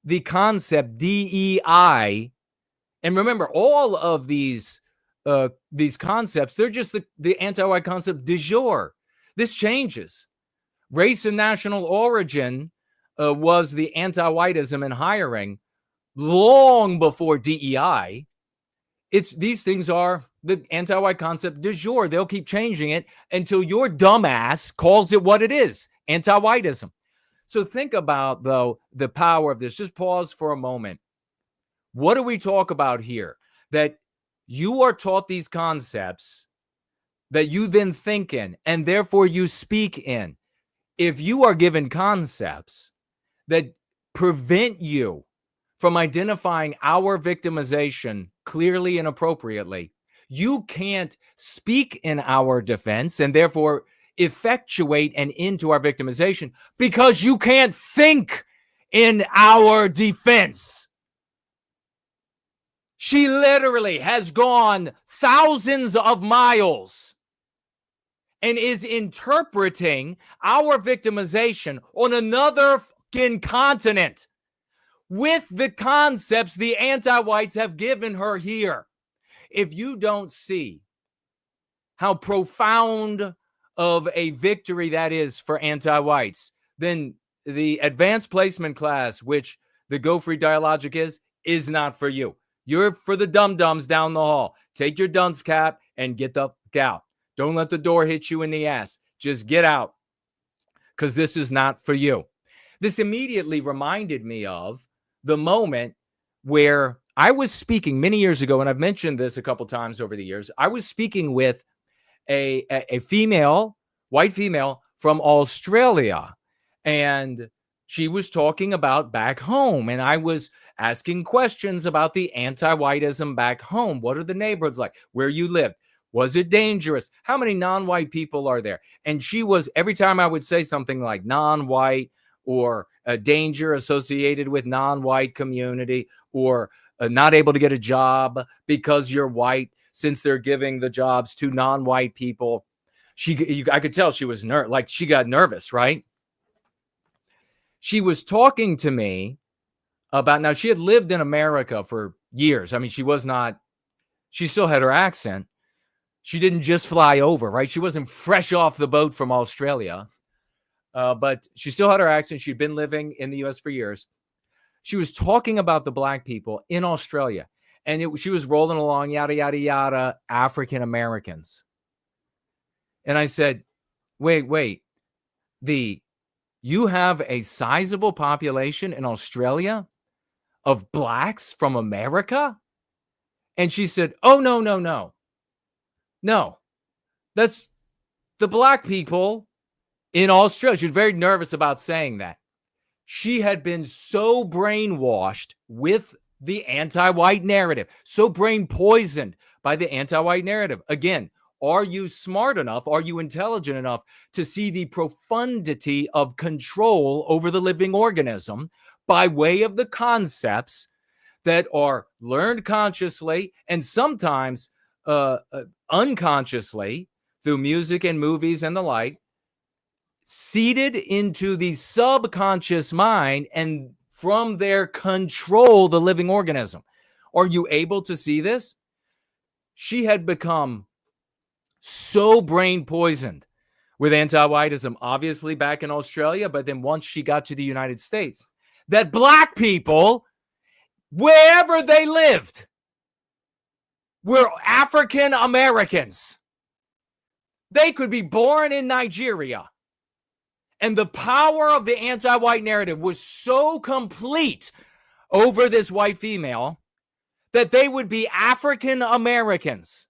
the concept DEI. And remember, all of these concepts, they're just the anti-white concept du jour. This changes. Race and national origin was the anti-whiteism in hiring long before DEI. These things are the anti-white concept du jour. They'll keep changing it until your dumbass calls it what it is, anti-whiteism. So think about, though, the power of this. Just pause for a moment. What do we talk about here? That you are taught these concepts that you then think in, and therefore you speak in. If you are given concepts that prevent you from identifying our victimization clearly and appropriately, you can't speak in our defense and therefore effectuate an end to our victimization because you can't think in our defense. She literally has gone thousands of miles and is interpreting our victimization on another fucking continent. with the concepts the anti-whites have given her here. If you don't see how profound of a victory that is for anti-whites, then the advanced placement class, which the Go Free Dialogic is not for you. You're for the dum-dums down the hall. Take your dunce cap and get the fuck out. Don't let the door hit you in the ass. Just get out, because this is not for you. This immediately reminded me of the moment where I was speaking many years ago, and I've mentioned this a couple times over the years. I was speaking with a female, white female from Australia, and she was talking about back home, and I was asking questions about the anti-whiteism back home. What are the neighborhoods like? Where you lived? Was it dangerous? How many non-white people are there? And she was, every time I would say something like non-white or a danger associated with non-white community, or not able to get a job because you're white, since they're giving the jobs to non-white people, I could tell she was like she got nervous, right? She was talking to me about, now she had lived in America for years. I mean, she still had her accent. She didn't just fly over, right? She wasn't fresh off the boat from Australia, but she still had her accent. She'd been living in the U.S. for years. She was talking about the black people in Australia, and she was rolling along, yada, yada, yada, African Americans. And I said, wait, you have a sizable population in Australia of blacks from America? And she said, oh, no. No, that's the black people in Australia. She was very nervous about saying that. She had been so brainwashed with the anti-white narrative, so brain poisoned by the anti-white narrative. Again, are you smart enough? Are you intelligent enough to see the profundity of control over the living organism by way of the concepts that are learned consciously and sometimes unconsciously through music and movies and the like, seeded into the subconscious mind, and from there control the living organism? Are you able to see this? She had become so brain poisoned with anti-whiteism, obviously back in Australia, but then once she got to the United States, that black people, wherever they lived, were African Americans. They could be born in Nigeria. And the power of the anti-white narrative was so complete over this white female that they would be African Americans.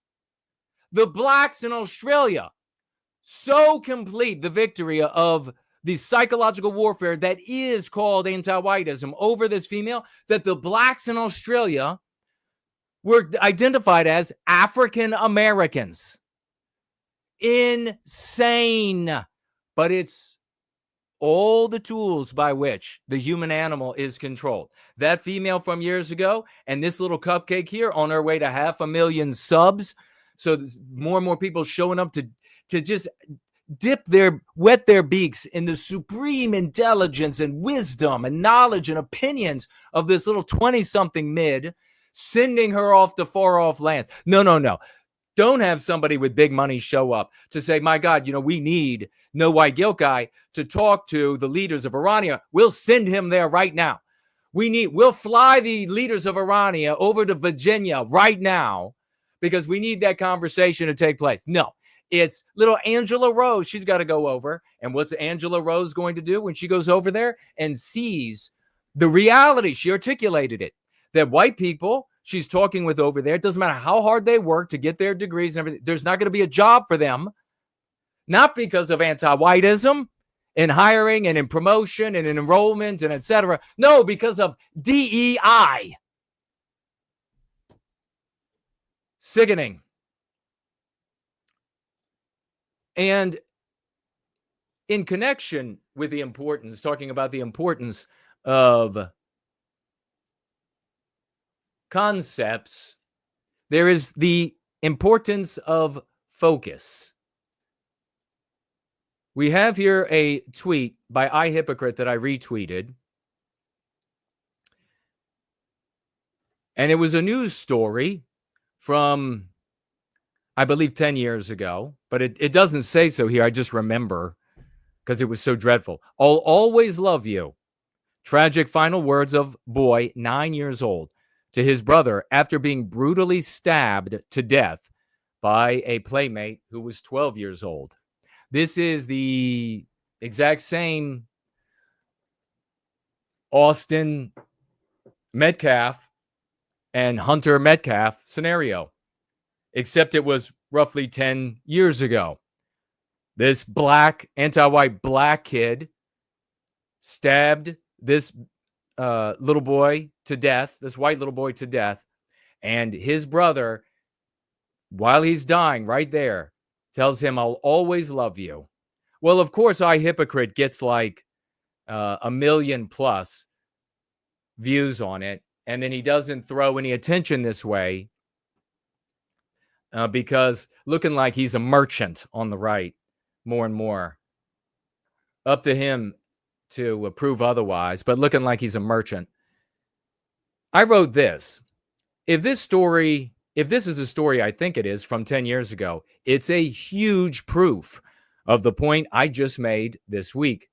The blacks in Australia, so complete the victory of the psychological warfare that is called anti-whiteism over this female, that the blacks in Australia were identified as African Americans. Insane. But it's all the tools by which the human animal is controlled. That female from years ago and this little cupcake here on her way to 500,000 subs. So more and more people showing up to just wet their beaks in the supreme intelligence and wisdom and knowledge and opinions of this little 20-something mid, sending her off to far off lands. No. Don't have somebody with big money show up to say, my God, we need No White Guilt Guy to talk to the leaders of Irania. We'll send him there right now. We'll fly the leaders of Irania over to Virginia right now because we need that conversation to take place. No, it's little Angela Rose. She's got to go over. And what's Angela Rose going to do when she goes over there and sees the reality? She articulated it, that white people she's talking with over there, it doesn't matter how hard they work to get their degrees and everything, there's not going to be a job for them, not because of anti-whiteism in hiring and in promotion and in enrollment and etc. No, because of DEI. Sickening. And in connection with the importance, talking about the importance of concepts, there is the importance of focus. We have here a tweet by Hypocrite that I retweeted. And it was a news story from, I believe, 10 years ago, but it doesn't say so here. I just remember because it was so dreadful. I'll always love you. Tragic final words of boy 9 years old to his brother after being brutally stabbed to death by a playmate who was 12 years old. This is the exact same Austin Metcalf and Hunter Metcalf scenario, except it was roughly 10 years ago. This black, anti-white black kid stabbed this little boy to death, this white little boy to death, and his brother, while he's dying right there, tells him, I'll always love you. Well, of course, Hypocrite gets like 1 million plus views on it, and then he doesn't throw any attention this way because looking like he's a merchant on the right more and more. Up to him to prove otherwise, but looking like he's a merchant. I wrote this. If this is a story I think it is from 10 years ago, it's a huge proof of the point I just made this week.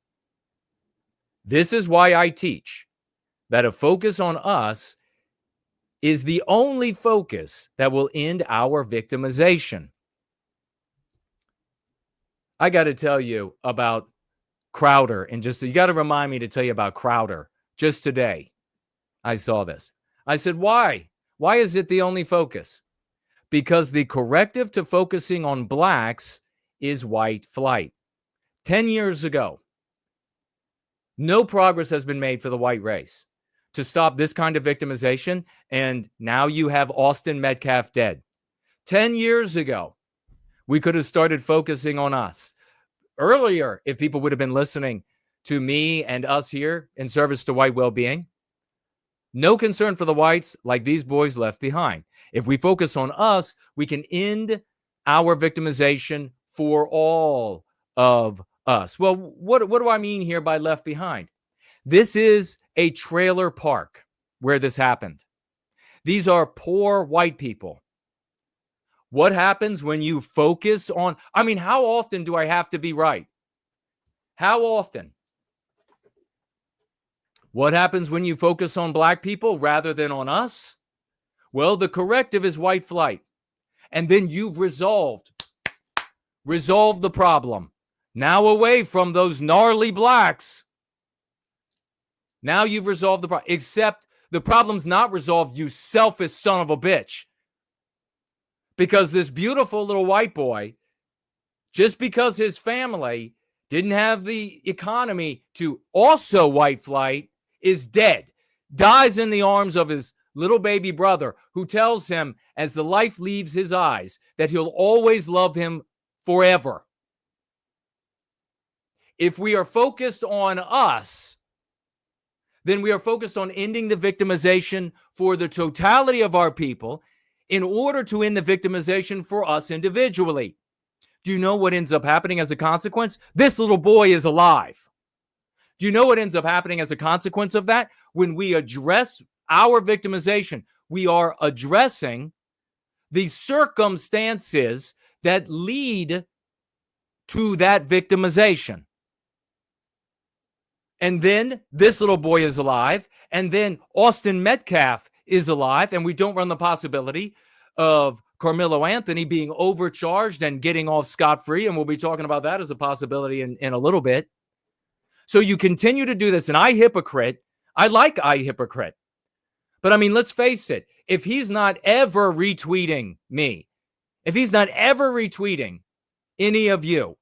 This is why I teach that a focus on us is the only focus that will end our victimization. I got to tell you about Crowder, and you got to remind me to tell you about Crowder. Just today, I saw this. I said, why? Why is it the only focus? Because the corrective to focusing on blacks is white flight. 10 years ago, no progress has been made for the white race to stop this kind of victimization, and now you have Austin Metcalf dead. 10 years ago, we could have started focusing on us. Earlier, if people would have been listening to me and us here in service to white well-being, no concern for the whites like these boys left behind. If we focus on us, we can end our victimization for all of us. Well, what do I mean here by left behind? This is a trailer park where this happened. These are poor white people. What happens when you focus on, how often do I have to be right? How often? What happens when you focus on black people rather than on us? Well, the corrective is white flight. And then you've resolved the problem. Now away from those gnarly blacks. Now you've resolved the problem. Except the problem's not resolved, you selfish son of a bitch. Because this beautiful little white boy, just because his family didn't have the economy to also white flight, is dead. Dies in the arms of his little baby brother, who tells him as the life leaves his eyes that he'll always love him forever. If we are focused on us, then we are focused on ending the victimization for the totality of our people in order to end the victimization for us individually. Do you know what ends up happening as a consequence? This little boy is alive. Do you know what ends up happening as a consequence of that? When we address our victimization, we are addressing the circumstances that lead to that victimization. And then this little boy is alive, and then Austin Metcalf is alive, and we don't run the possibility of Karmelo Anthony being overcharged and getting off scot-free, and we'll be talking about that as a possibility in a little bit. So you continue to do this, and I like Hypocrite. But let's face it, if he's not ever retweeting me, if he's not ever retweeting any of you,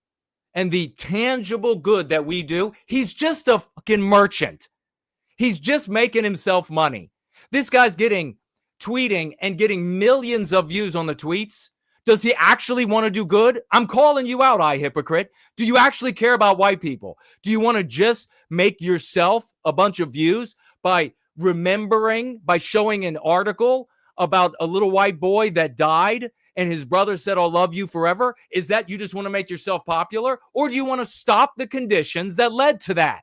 and the tangible good that we do, he's just a fucking merchant. He's just making himself money. This guy's tweeting and getting millions of views on the tweets. Does he actually want to do good? I'm calling you out, Hypocrite. Do you actually care about white people? Do you want to just make yourself a bunch of views by showing an article about a little white boy that died and his brother said, I'll love you forever? Is that you just want to make yourself popular? Or do you want to stop the conditions that led to that?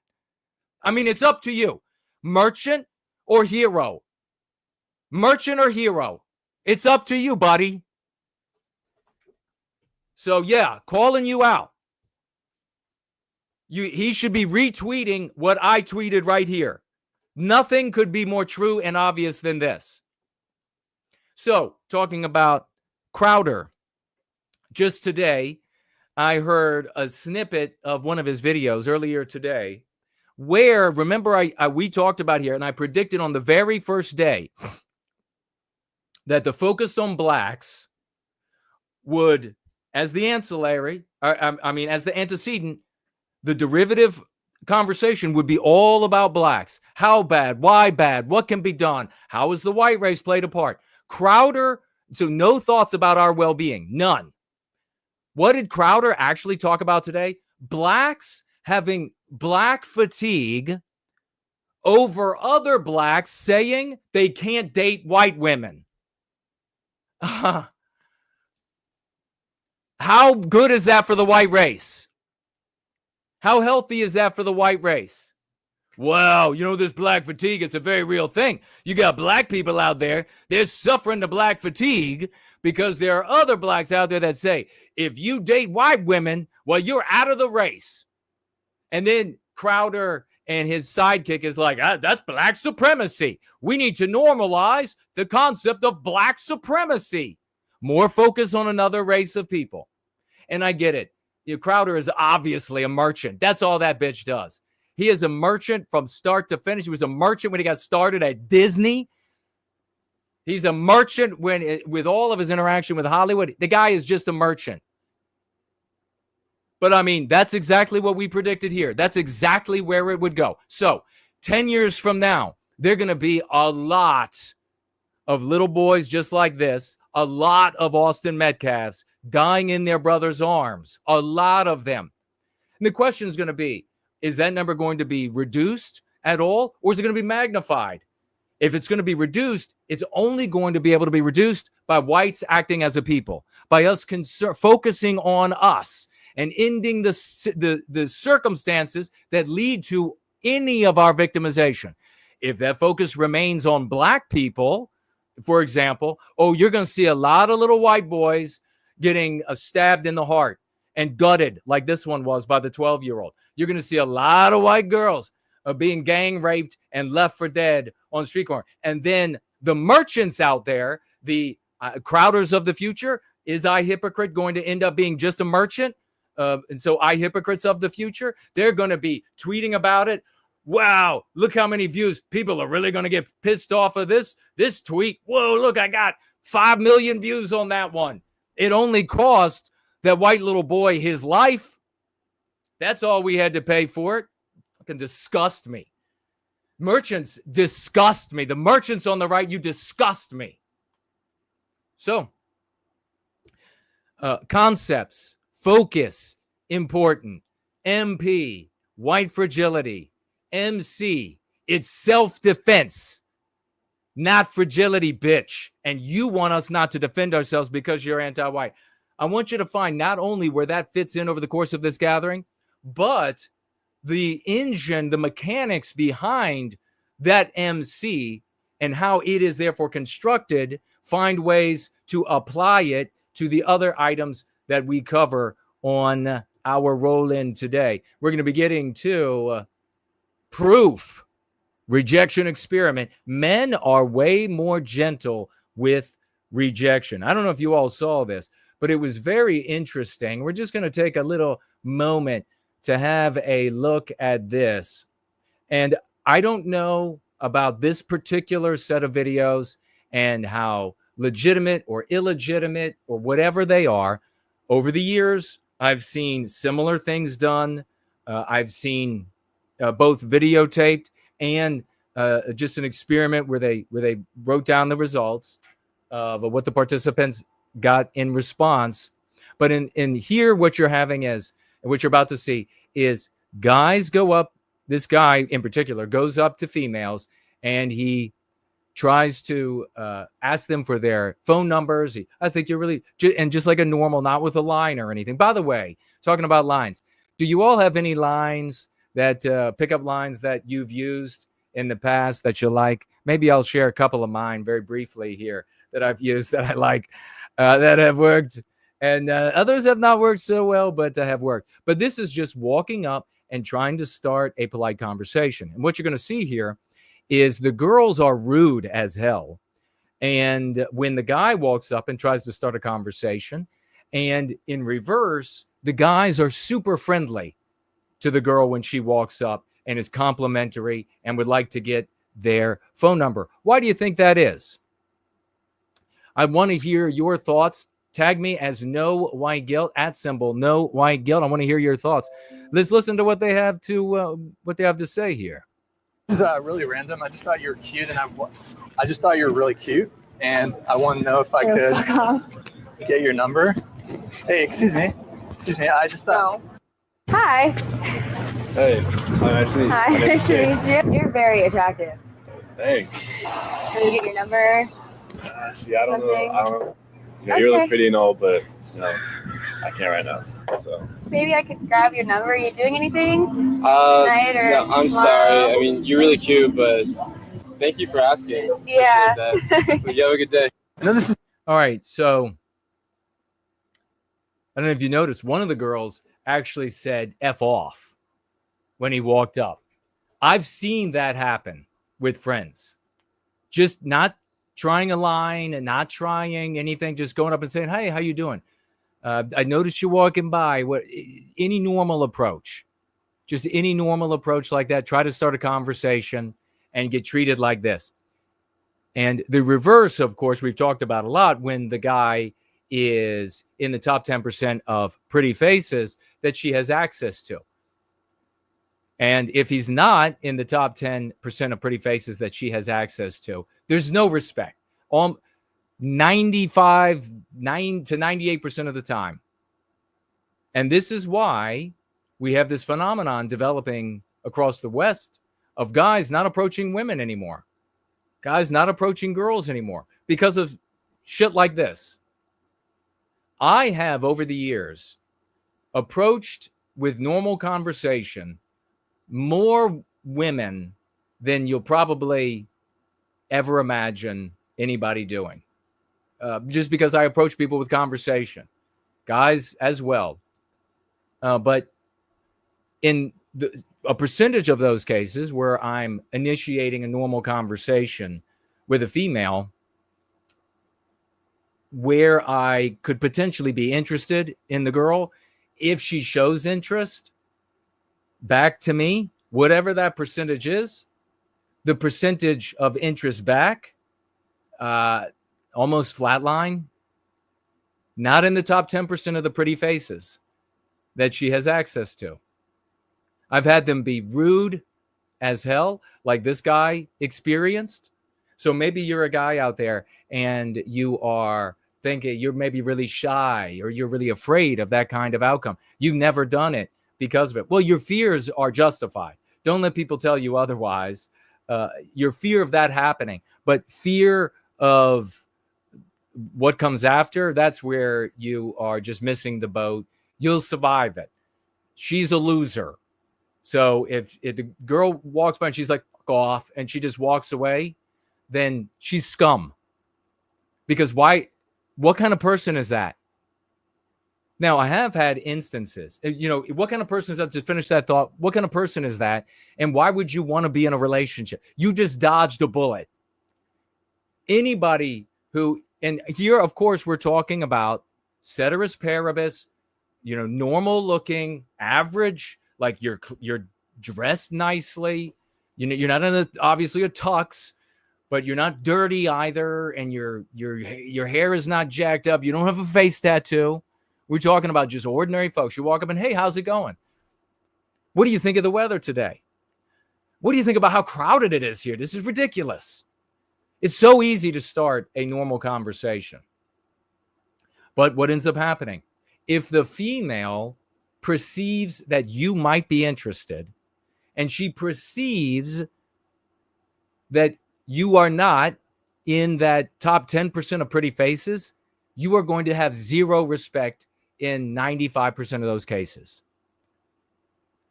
It's up to you. Merchant or hero? Merchant or hero? It's up to you, buddy. So yeah, calling you out. He should be retweeting what I tweeted right here. Nothing could be more true and obvious than this. So, talking about Crowder, just today, I heard a snippet of one of his videos earlier today where, remember, we talked about here, and I predicted on the very first day that the focus on blacks would, as the ancillary, as the antecedent, the derivative conversation would be all about blacks. How bad? Why bad? What can be done? How has the white race played a part? Crowder, so no thoughts about our well-being. None. What did Crowder actually talk about today? Blacks having black fatigue over other blacks saying they can't date white women. How good is that for the white race? How healthy is that for the white race? Wow, this black fatigue, it's a very real thing. You got black people out there, they're suffering the black fatigue because there are other blacks out there that say, if you date white women, well, you're out of the race. And then Crowder and his sidekick is like, that's black supremacy. We need to normalize the concept of black supremacy. More focus on another race of people. And I get it. Crowder is obviously a merchant. That's all that bitch does. He is a merchant from start to finish. He was a merchant when he got started at Disney. He's a merchant with all of his interaction with Hollywood. The guy is just a merchant. But I mean, that's exactly what we predicted here. That's exactly where it would go. So 10 years from now, there are going to be a lot of little boys just like this, a lot of Austin Metcalfs dying in their brother's arms, a lot of them. And the question is going to be, is that number going to be reduced at all, or is it going to be magnified? If it's going to be reduced, it's only going to be able to be reduced by whites acting as a people, by us focusing on us and ending the circumstances that lead to any of our victimization. If that focus remains on black people, for example, you're going to see a lot of little white boys getting stabbed in the heart and gutted like this one was by the 12-year-old. You're going to see a lot of white girls being gang raped and left for dead on the street corner. And then the merchants out there, the Crowders of the future, is I Hypocrite going to end up being just a merchant? And so I Hypocrites of the future, they're going to be tweeting about it. Wow, look how many views. People are really going to get pissed off of this tweet. Whoa, look, I got 5 million views on that one. It only cost that white little boy his life. That's all we had to pay for it. Fucking disgust me. Merchants disgust me. The merchants on the right, you disgust me. So, concepts, focus, important. MP, white fragility. MC, it's self-defense, not fragility, bitch. And you want us not to defend ourselves because you're anti-white. I want you to find not only where that fits in over the course of this gathering, but the engine, the mechanics behind that MC and how it is therefore constructed, find ways to apply it to the other items that we cover on our roll-in today. We're going to be getting to proof, rejection experiment. Men are way more gentle with rejection. I don't know if you all saw this, but it was very interesting. We're just going to take a little moment to have a look at this. And I don't know about this particular set of videos and how legitimate or illegitimate or whatever they are. Over the years, I've seen similar things done. I've seen both videotaped and just an experiment where they wrote down the results of what the participants got in response. But in here, what you're having is, what you're about to see is guys go up. This guy in particular goes up to females and he tries to ask them for their phone numbers. I think you're really, and just like a normal, not with a line or anything. By the way, talking about lines, do you all have any lines that pickup lines that you've used in the past that you like? Maybe I'll share a couple of mine very briefly here that I've used that I like, that have worked. And others have not worked so well, but have worked. But this is just walking up and trying to start a polite conversation. And what you're going to see here is the girls are rude as hell. And when the guy walks up and tries to start a conversation, and in reverse, the guys are super friendly to the girl when she walks up and is complimentary and would like to get their phone number. Why do you think that is? I want to hear your thoughts. Tag me as No White Guilt, @symbol No White Guilt. I want to hear your thoughts. Let's listen to what they have to say here. This is really random. I just thought you were cute, and I just thought you were really cute, and I want to know if I could get your number. Hey, excuse me. I just thought. No. Hi. Hey, nice to meet you. Hi, nice to meet you. You're very attractive. Thanks. Can we get your number? See, I don't Something? know. You know, you look pretty and all, but I can't right now. So Maybe I could grab your number. Are you doing anything tonight or no, I'm tomorrow? sorry. I mean, you're really cute, but thank you for asking. Yeah. Appreciate that. You have a good day. No, this is All right, so I don't know if you noticed, one of the girls actually said F off when he walked up. I've seen that happen with friends. Just not trying a line and not trying anything, just going up and saying, hey, how you doing? I noticed you walking by. Any normal approach. Just any normal approach like that. Try to start a conversation and get treated like this. And the reverse, of course, we've talked about a lot when the guy is in the top 10% of pretty faces that she has access to. And if he's not in the top 10% of pretty faces that she has access to, there's no respect. 9 to 98% of the time. And this is why we have this phenomenon developing across the West of guys not approaching women anymore. Guys not approaching girls anymore because of shit like this. I have, over the years, approached with normal conversation more women than you'll probably ever imagine anybody doing. Just because I approach people with conversation. Guys as well. But in a percentage of those cases where I'm initiating a normal conversation with a female, where I could potentially be interested in the girl, if she shows interest back to me, whatever that percentage is, the percentage of interest back, almost flatline, not in the top 10% of the pretty faces that she has access to. I've had them be rude as hell, like this guy experienced. So maybe you're a guy out there and you are thinking you're maybe really shy or you're really afraid of that kind of outcome. You've never done it because of it. Well, your fears are justified. Don't let people tell you otherwise. Your fear of that happening, but fear of what comes after, that's where you are just missing the boat. You'll survive it. She's a loser. So if the girl walks by and she's like, fuck off, and she just walks away, then she's scum. Because why? What kind of person is that? Now, I have had instances, what kind of person is that? To finish that thought, what kind of person is that? And why would you want to be in a relationship? You just dodged a bullet. Anybody who, and here, of course, we're talking about ceteris paribus, normal looking, average, like you're dressed nicely. You're not in obviously a tux, but you're not dirty either. And your hair is not jacked up. You don't have a face tattoo. We're talking about just ordinary folks. You walk up and, hey, how's it going? What do you think of the weather today? What do you think about how crowded it is here? This is ridiculous. It's so easy to start a normal conversation. But what ends up happening? If the female perceives that you might be interested and she perceives that you are not in that top 10% of pretty faces, you are going to have zero respect in 95% of those cases.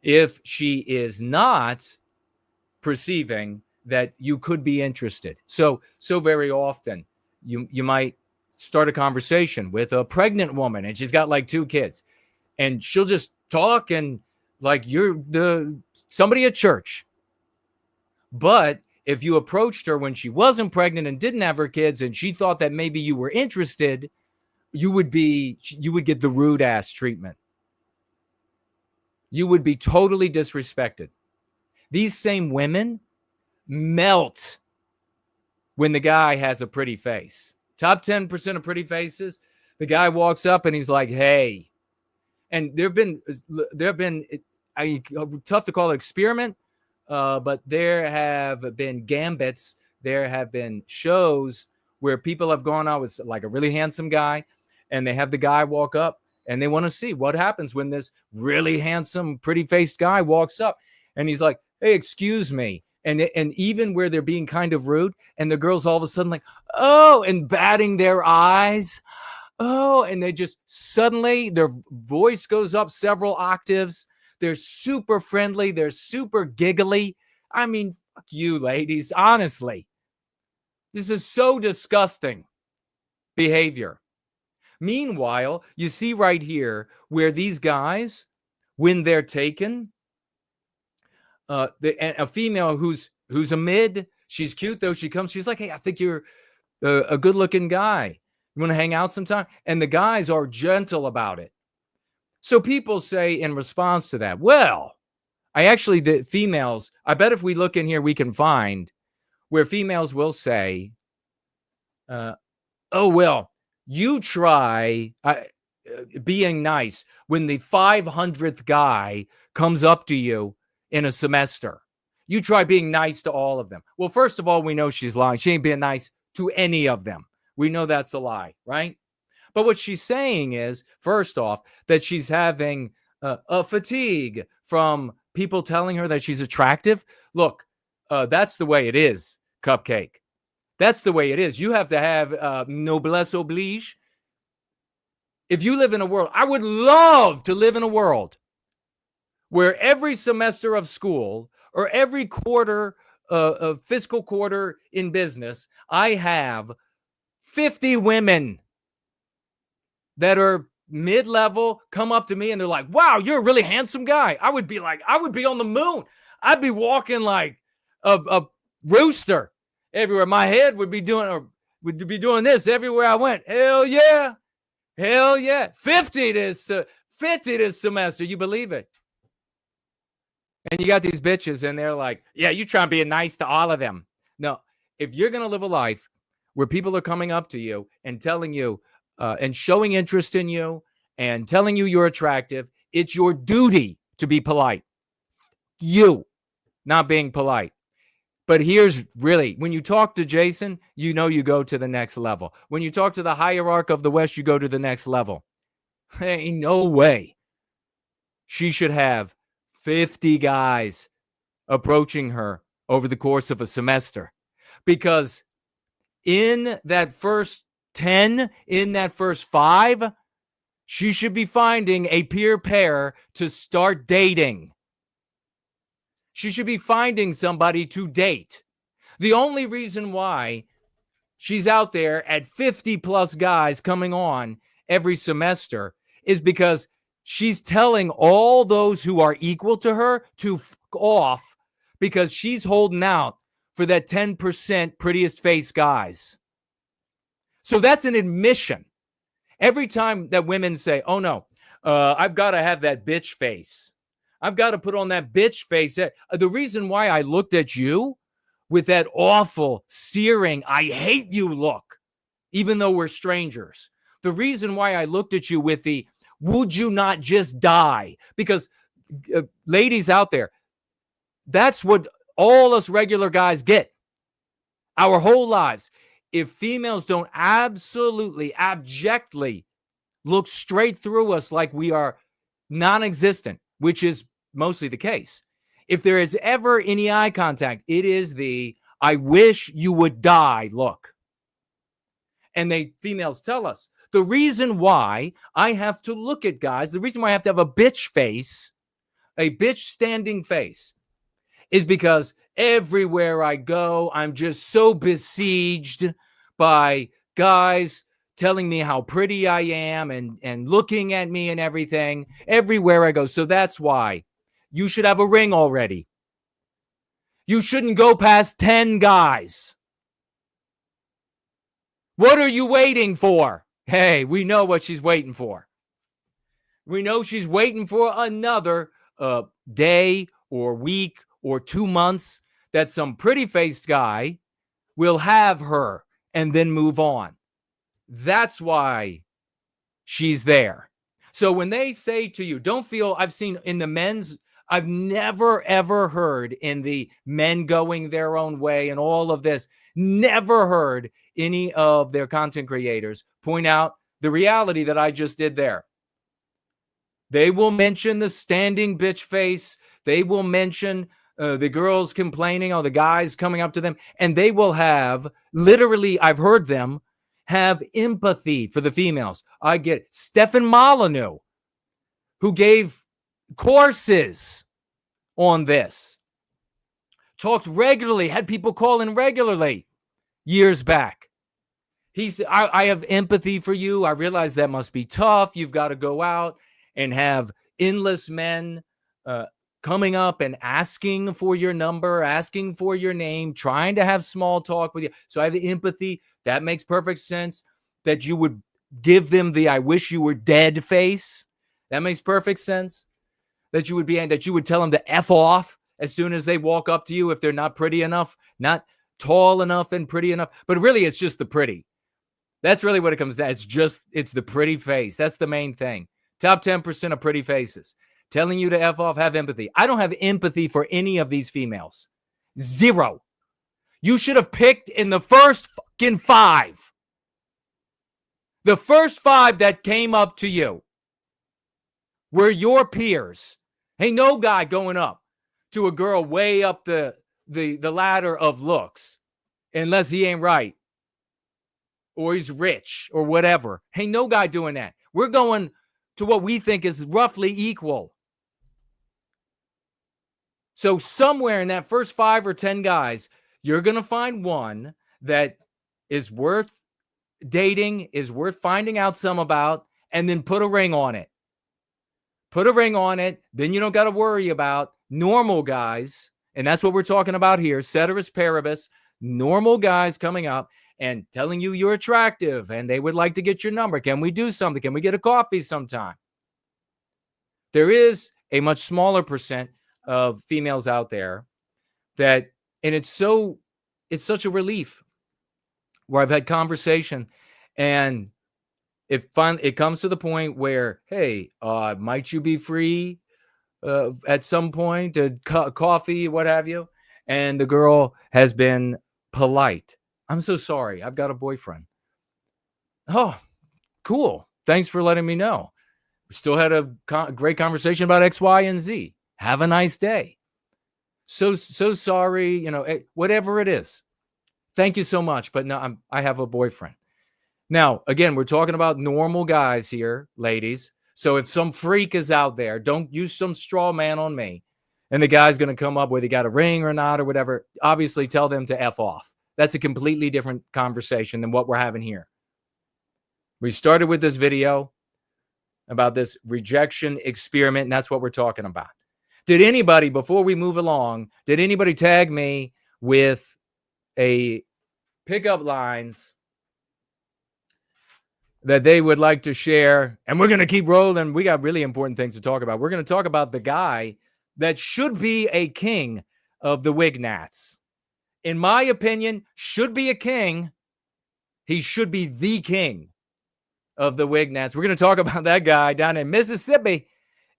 If she is not perceiving that you could be interested. So very often you might start a conversation with a pregnant woman and she's got like 2 kids, and she'll just talk and like you're somebody at church. But if you approached her when she wasn't pregnant and didn't have her kids and she thought that maybe you were interested, you would get the rude ass treatment. You would be totally disrespected. These same women melt when the guy has a pretty face. Top 10% of pretty faces, the guy walks up and he's like, hey. And there have been tough to call it experiment, but there have been gambits. There have been shows where people have gone out with like a really handsome guy, and they have the guy walk up and they want to see what happens when this really handsome, pretty-faced guy walks up and he's like, hey, excuse me. And even where they're being kind of rude, and the girls all of a sudden like, oh, and batting their eyes. Oh, and they just suddenly their voice goes up several octaves. They're super friendly. They're super giggly. I mean, fuck you, ladies. Honestly, this is so disgusting behavior. Meanwhile, you see right here where these guys, when they're taken, a female who's a mid, she's cute though. She's like, hey, I think you're a good-looking guy. You want to hang out sometime? And the guys are gentle about it. So people say in response to that, well, the females, I bet if we look in here, we can find where females will say, oh, well, you try being nice when the 500th guy comes up to you in a semester. You try being nice to all of them. Well, first of all, we know she's lying. She ain't being nice to any of them. We know that's a lie, right? But what she's saying is, first off, that she's having a fatigue from people telling her that she's attractive. Look, that's the way it is, Cupcake. That's the way it is. You have to have noblesse oblige. If you live in a world, I would love to live in a world where every semester of school or every quarter of fiscal quarter in business, I have 50 women that are mid-level come up to me and they're like, wow, you're a really handsome guy. I would be on the moon. I'd be walking like a rooster everywhere. My head would be doing this everywhere I went. Hell yeah. Hell yeah. 50 this semester. You believe it? And you got these bitches and they're like, yeah, you trying to be nice to all of them. No, if you're going to live a life where people are coming up to you and telling you and showing interest in you and telling you you're attractive, it's your duty to be polite. You not being polite. But here's really, when you talk to Jason, you know you go to the next level. When you talk to the hierarch of the West, you go to the next level. Ain't no way she should have 50 guys approaching her over the course of a semester. Because in that first 10, in that first 5, she should be finding a peer pair to start dating. She should be finding somebody to date. The only reason why she's out there at 50 plus guys coming on every semester is because she's telling all those who are equal to her to f off because she's holding out for that 10% prettiest face guys. So that's an admission. Every time that women say, oh no, I've got to have that bitch face. I've got to put on that bitch face. The reason why I looked at you with that awful, searing, I hate you look, even though we're strangers. The reason why I looked at you with the, would you not just die? Because ladies out there, that's what all us regular guys get our whole lives. If females don't absolutely, abjectly look straight through us like we are non-existent, which is mostly the case. If there is ever any eye contact, it is the, I wish you would die look. And females tell us, the reason why I have to look at guys, the reason why I have to have a bitch face, a bitch standing face, is because Everywhere I go, I'm just so besieged by guys telling me how pretty I am and looking at me and everything everywhere I go. So that's why you should have a ring already. You shouldn't go past 10 guys. What are you waiting for? Hey, we know what she's waiting for. We know she's waiting for another day or week or 2 months that some pretty-faced guy will have her and then move on. That's why she's there. So when they say to you, don't feel, I've seen in the men's, I've never, ever heard in the men going their own way and all of this, never heard any of their content creators point out the reality that I just did there. They will mention the standing bitch face. They will mention the girls complaining or the guys coming up to them. And they will have, literally, I've heard them have empathy for the females. I get Stefan Molyneux, who gave courses on this, talked regularly, had people call in regularly years back. He said, I have empathy for you. I realize that must be tough. You've got to go out and have endless men coming up and asking for your number, asking for your name, trying to have small talk with you. So I have empathy. That makes perfect sense that you would give them the I wish you were dead face. That makes perfect sense. That you would tell them to F off as soon as they walk up to you if they're not pretty enough, not tall enough and pretty enough. But really, it's just the pretty. That's really what it comes down. It's the pretty face. That's the main thing. Top 10% of pretty faces. Telling you to F off, have empathy. I don't have empathy for any of these females. Zero. You should have picked in the first fucking 5. The first 5 that came up to you were your peers. Ain't no guy going up to a girl way up the ladder of looks unless he ain't right or he's rich or whatever. Ain't no guy doing that. We're going to what we think is roughly equal. So somewhere in that first 5 or 10 guys, you're going to find one that is worth dating, is worth finding out some about, and then put a ring on it. Put a ring on it. Then you don't got to worry about normal guys. And that's what we're talking about here. Ceteris paribus, normal guys coming up and telling you you're attractive and they would like to get your number. Can we do something? Can we get a coffee sometime? There is a much smaller percent of females out there that, and it's such a relief where I've had conversation and it comes to the point where, hey, might you be free at some point to coffee, what have you? And the girl has been polite. I'm so sorry. I've got a boyfriend. Oh, cool. Thanks for letting me know. We still had a great conversation about X, Y, and Z. Have a nice day. So sorry, whatever it is. Thank you so much, but no, I have a boyfriend. Now, again, we're talking about normal guys here, ladies. So if some freak is out there, don't use some straw man on me. And the guy's going to come up whether he got a ring or not or whatever. Obviously, tell them to F off. That's a completely different conversation than what we're having here. We started with this video about this rejection experiment, and that's what we're talking about. Did anybody, before we move along, tag me with a pickup lines that they would like to share? And we're going to keep rolling. We got really important things to talk about. We're going to talk about the guy that should be a king of the Wignats. In my opinion, should be a king. He should be the king of the Wignats. We're going to talk about that guy down in Mississippi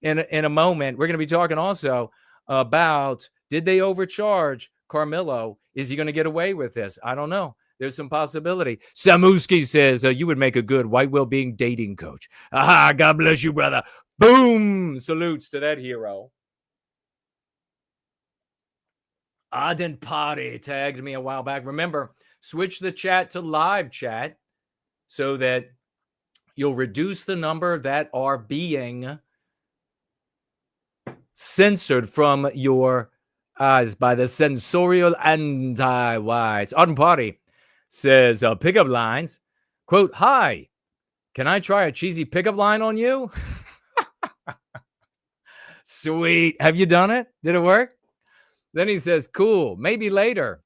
in a moment. We're going to be talking also about, did they overcharge Karmelo? Is he going to get away with this? I don't know. There's some possibility. Samuski says, you would make a good white well-being dating coach. Aha, God bless you, brother. Boom! Salutes to that hero. Aden Party tagged me a while back. Remember, switch the chat to live chat so that you'll reduce the number that are being censored from your by the sensorial anti-whites. Autumn Party says, pickup lines, quote, "Hi, can I try a cheesy pickup line on you?" Sweet. Have you done it? Did it work? Then he says, "Cool, maybe later."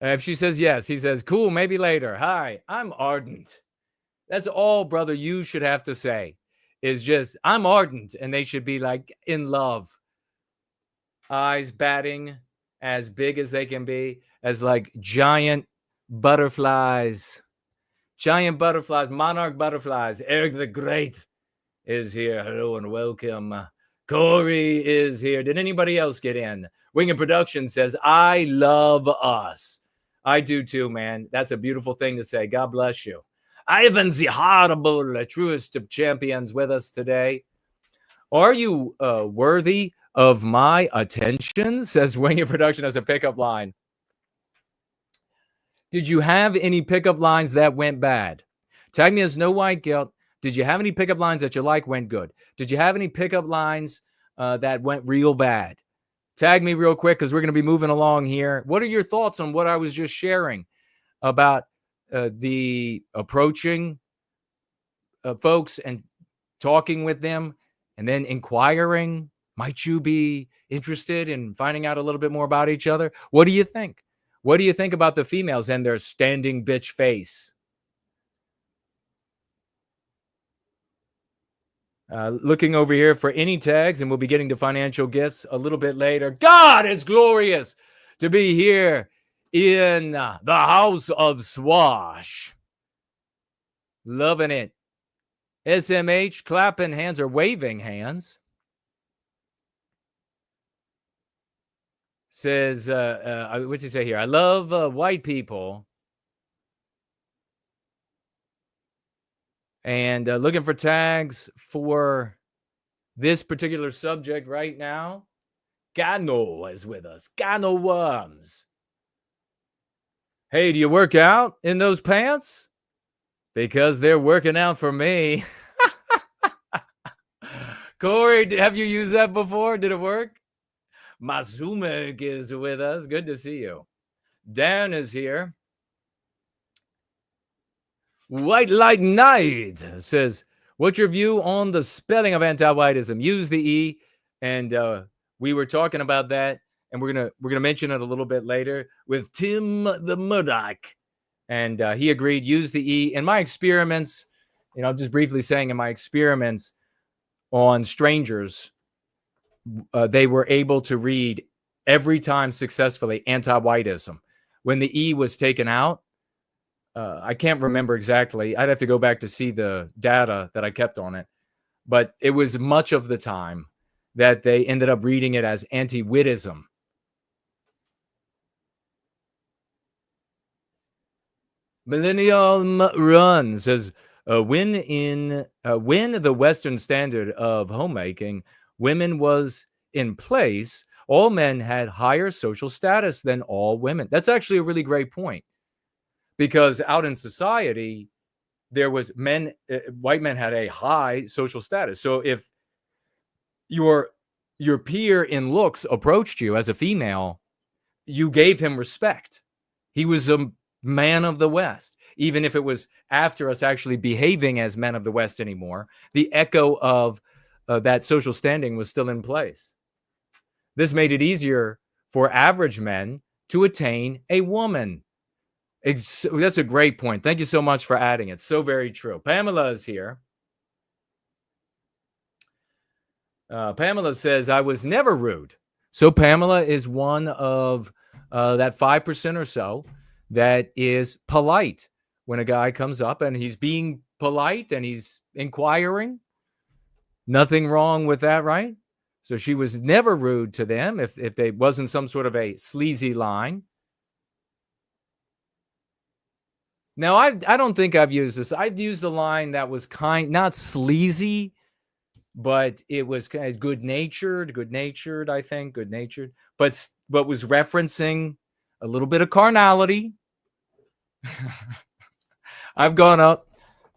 If she says yes, he says, "Cool, maybe later. Hi, I'm ardent." That's all, brother, you should have to say is just, "I'm ardent," and they should be like in love. Eyes batting as big as they can be, as like giant butterflies. Giant butterflies, monarch butterflies. Eric the Great is here. Hello and welcome. Corey is here. Did anybody else get in? Wing of Production says, "I love us." I do too, man. That's a beautiful thing to say. God bless you. Ivan the Horrible, truest of champions, with us today. Are you worthy of my attention? Says Wing of Production as a pickup line. Did you have any pickup lines that went bad? Tag me as No White Guilt. Did you have any pickup lines that you like went good? Did you have any pickup lines that went real bad? Tag me real quick because we're going to be moving along here. What are your thoughts on what I was just sharing about the approaching folks and talking with them and then inquiring? Might you be interested in finding out a little bit more about each other? What do you think? What do you think about the females and their standing bitch face? Looking over here for any tags, and we'll be getting to financial gifts a little bit later. God, it's glorious to be here in the house of Swash. Loving it. SMH, clapping hands or waving hands. Says, what's he say here? "I love white people." And looking for tags for this particular subject right now. Gano is with us. Gano Worms. "Hey, do you work out in those pants?" Because they're working out for me. Corey, have you used that before? Did it work? Mazumek is with us. Good to see you. Dan is here. White Light Knight says, "What's your view on the spelling of anti-whiteism? Use the E." And we were talking about that, and we're gonna mention it a little bit later with Tim the Murdoch, and he agreed. Use the E. In my experiments, just briefly saying, in my experiments on strangers, they were able to read every time successfully anti-whiteism. When the E was taken out, I can't remember exactly. I'd have to go back to see the data that I kept on it. But it was much of the time that they ended up reading it as anti-whitism. Millennium Run says, when the Western standard of homemaking women was in place, all men had higher social status than all women. That's actually a really great point. Because out in society, there was white men had a high social status. So if your peer in looks approached you as a female, you gave him respect. He was a man of the West. Even if it was after us actually behaving as men of the West anymore, the echo of that social standing was still in place. This made it easier for average men to attain a woman. That's a great point. Thank you so much for adding it. So very true. Pamela is here. Pamela says, "I was never rude." So Pamela is one of that 5% or so that is polite when a guy comes up and he's being polite and he's inquiring. Nothing wrong with that, right? So she was never rude to them if they wasn't some sort of a sleazy line. Now, I don't think I've used this. I've used a line that was not sleazy, but it was kind of good-natured, I think, good-natured, but was referencing a little bit of carnality. I've gone up,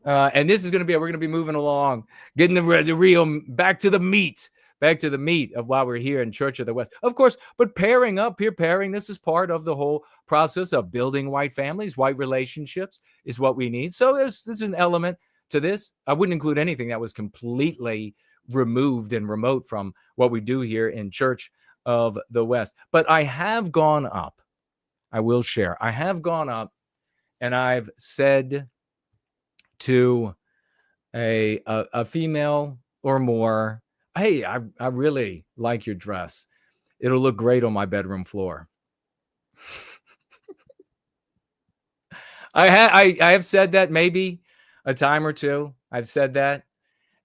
and this is going to be, we're going to be moving along, getting the real, back to the meat, back to the meat of why we're here in Church of the West. Of course, but pairing up, peer pairing, this is part of the whole process of building white families, white relationships is what we need. So there's an element to this. I wouldn't include anything that was completely removed and remote from what we do here in Church of the West. But I have gone up. I will share. I have gone up and I've said to a female or more, hey, I really like your dress. It'll look great on my bedroom floor. I have said that maybe a time or two. I've said that.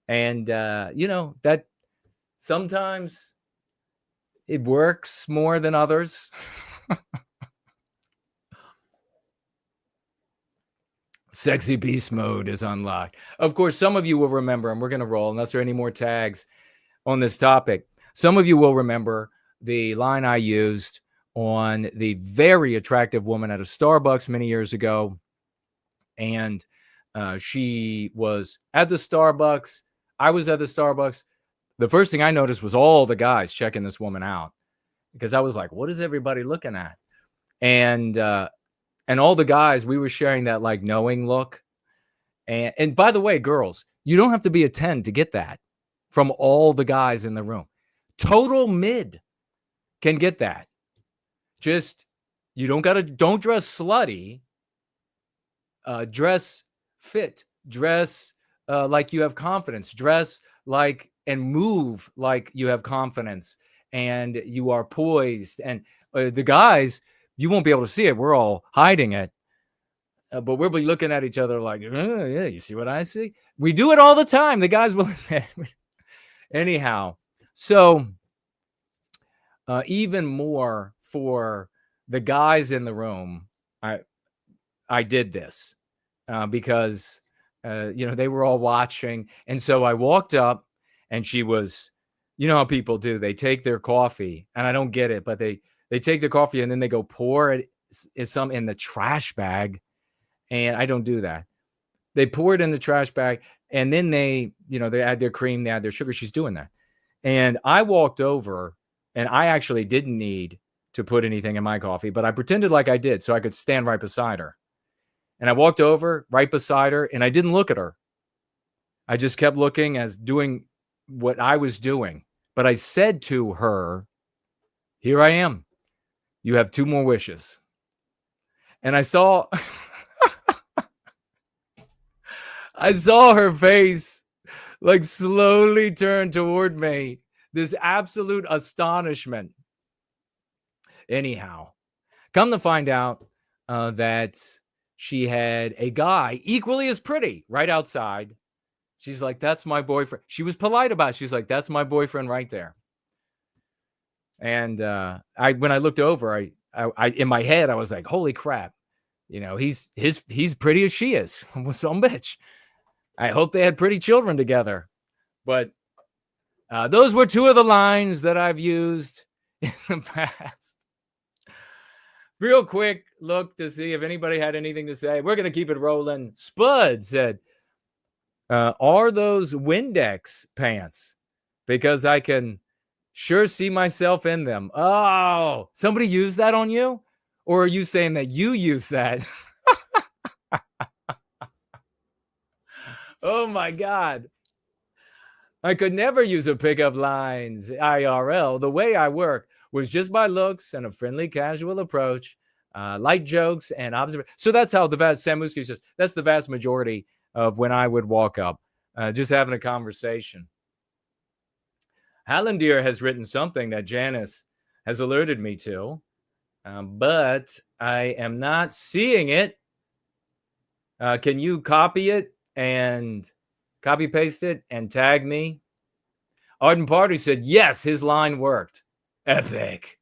And, that sometimes it works more than others. Sexy beast mode is unlocked. Of course, some of you will remember, and we're going to roll unless there are any more tags on this topic. Some of you will remember the line I used on the very attractive woman at a Starbucks many years ago. And she was at the Starbucks. I was at the Starbucks. The first thing I noticed was all the guys checking this woman out because I was like, what is everybody looking at? And all the guys, we were sharing that like knowing look. And by the way, girls, you don't have to be a 10 to get that from all the guys in the room. Total mid can get that. Just, don't dress slutty. Dress fit. Dress like you have confidence. Dress like and move like you have confidence and you are poised. And the guys, you won't be able to see it. We're all hiding it. But we'll be looking at each other like, oh, yeah, you see what I see? We do it all the time. The guys will. Anyhow, so even more for the guys in the room, I did this because, they were all watching. And so I walked up and she was, you know how people do. They take their coffee, and I don't get it, but they take their coffee and then they go pour it some in the trash bag. And I don't do that. They pour it in the trash bag and then they add their cream, they add their sugar. She's doing that. And I walked over and I actually didn't need to put anything in my coffee, but I pretended like I did so I could stand right beside her. And I walked over right beside her and I didn't look at her. I just kept looking as doing what I was doing. But I said to her, here I am. You have 2 more wishes. And I saw her face like slowly turn toward me. This absolute astonishment. Anyhow, come to find out that she had a guy equally as pretty right outside. She's like, that's my boyfriend. She was polite about it. She's like, that's my boyfriend right there. And when I looked over, I in my head, I was like, holy crap. He's pretty as she is. Some bitch. I hope they had pretty children together. But those were 2 of the lines that I've used in the past. Real quick look to see if anybody had anything to say. We're going to keep it rolling. Spud said, are those Windex pants? Because I can sure see myself in them. Oh, somebody used that on you? Or are you saying that you use that? Oh my God. I could never use a pickup lines IRL. The way I work was just by looks and a friendly, casual approach, light jokes and observation. So that's how Sam Muskie says, that's the vast majority of when I would walk up, just having a conversation. Hallandier has written something that Janice has alerted me to, but I am not seeing it. Can you copy it and copy paste it and tag me? Arden Party said, yes, his line worked. Epic.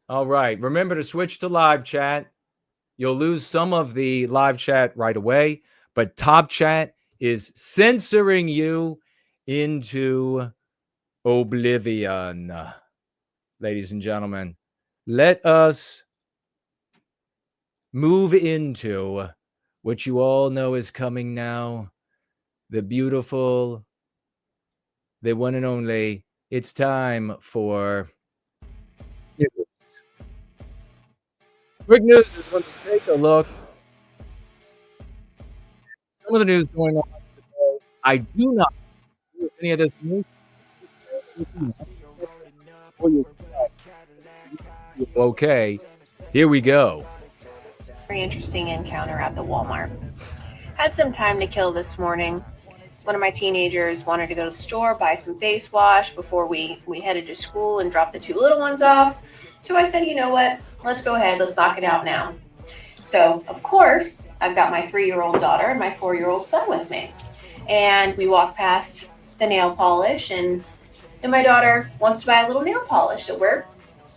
All right. Remember to switch to live chat. You'll lose some of the live chat right away, but top chat is censoring you into oblivion. Ladies and gentlemen, let us move into what you all know is coming now. The beautiful, the one and only. It's time for news. Quick news is going to take a look. Some of the news going on today. I do not know any of this news. Okay, here we go. Very interesting encounter at the Walmart. Had some time to kill this morning. One of my teenagers wanted to go to the store, buy some face wash before we headed to school and drop the two little ones off. So I said, you know what? Let's go ahead. Let's knock it out now. So, of course, I've got my 3-year-old daughter and my 4-year-old son with me. And we walk past the nail polish, and my daughter wants to buy a little nail polish. So we're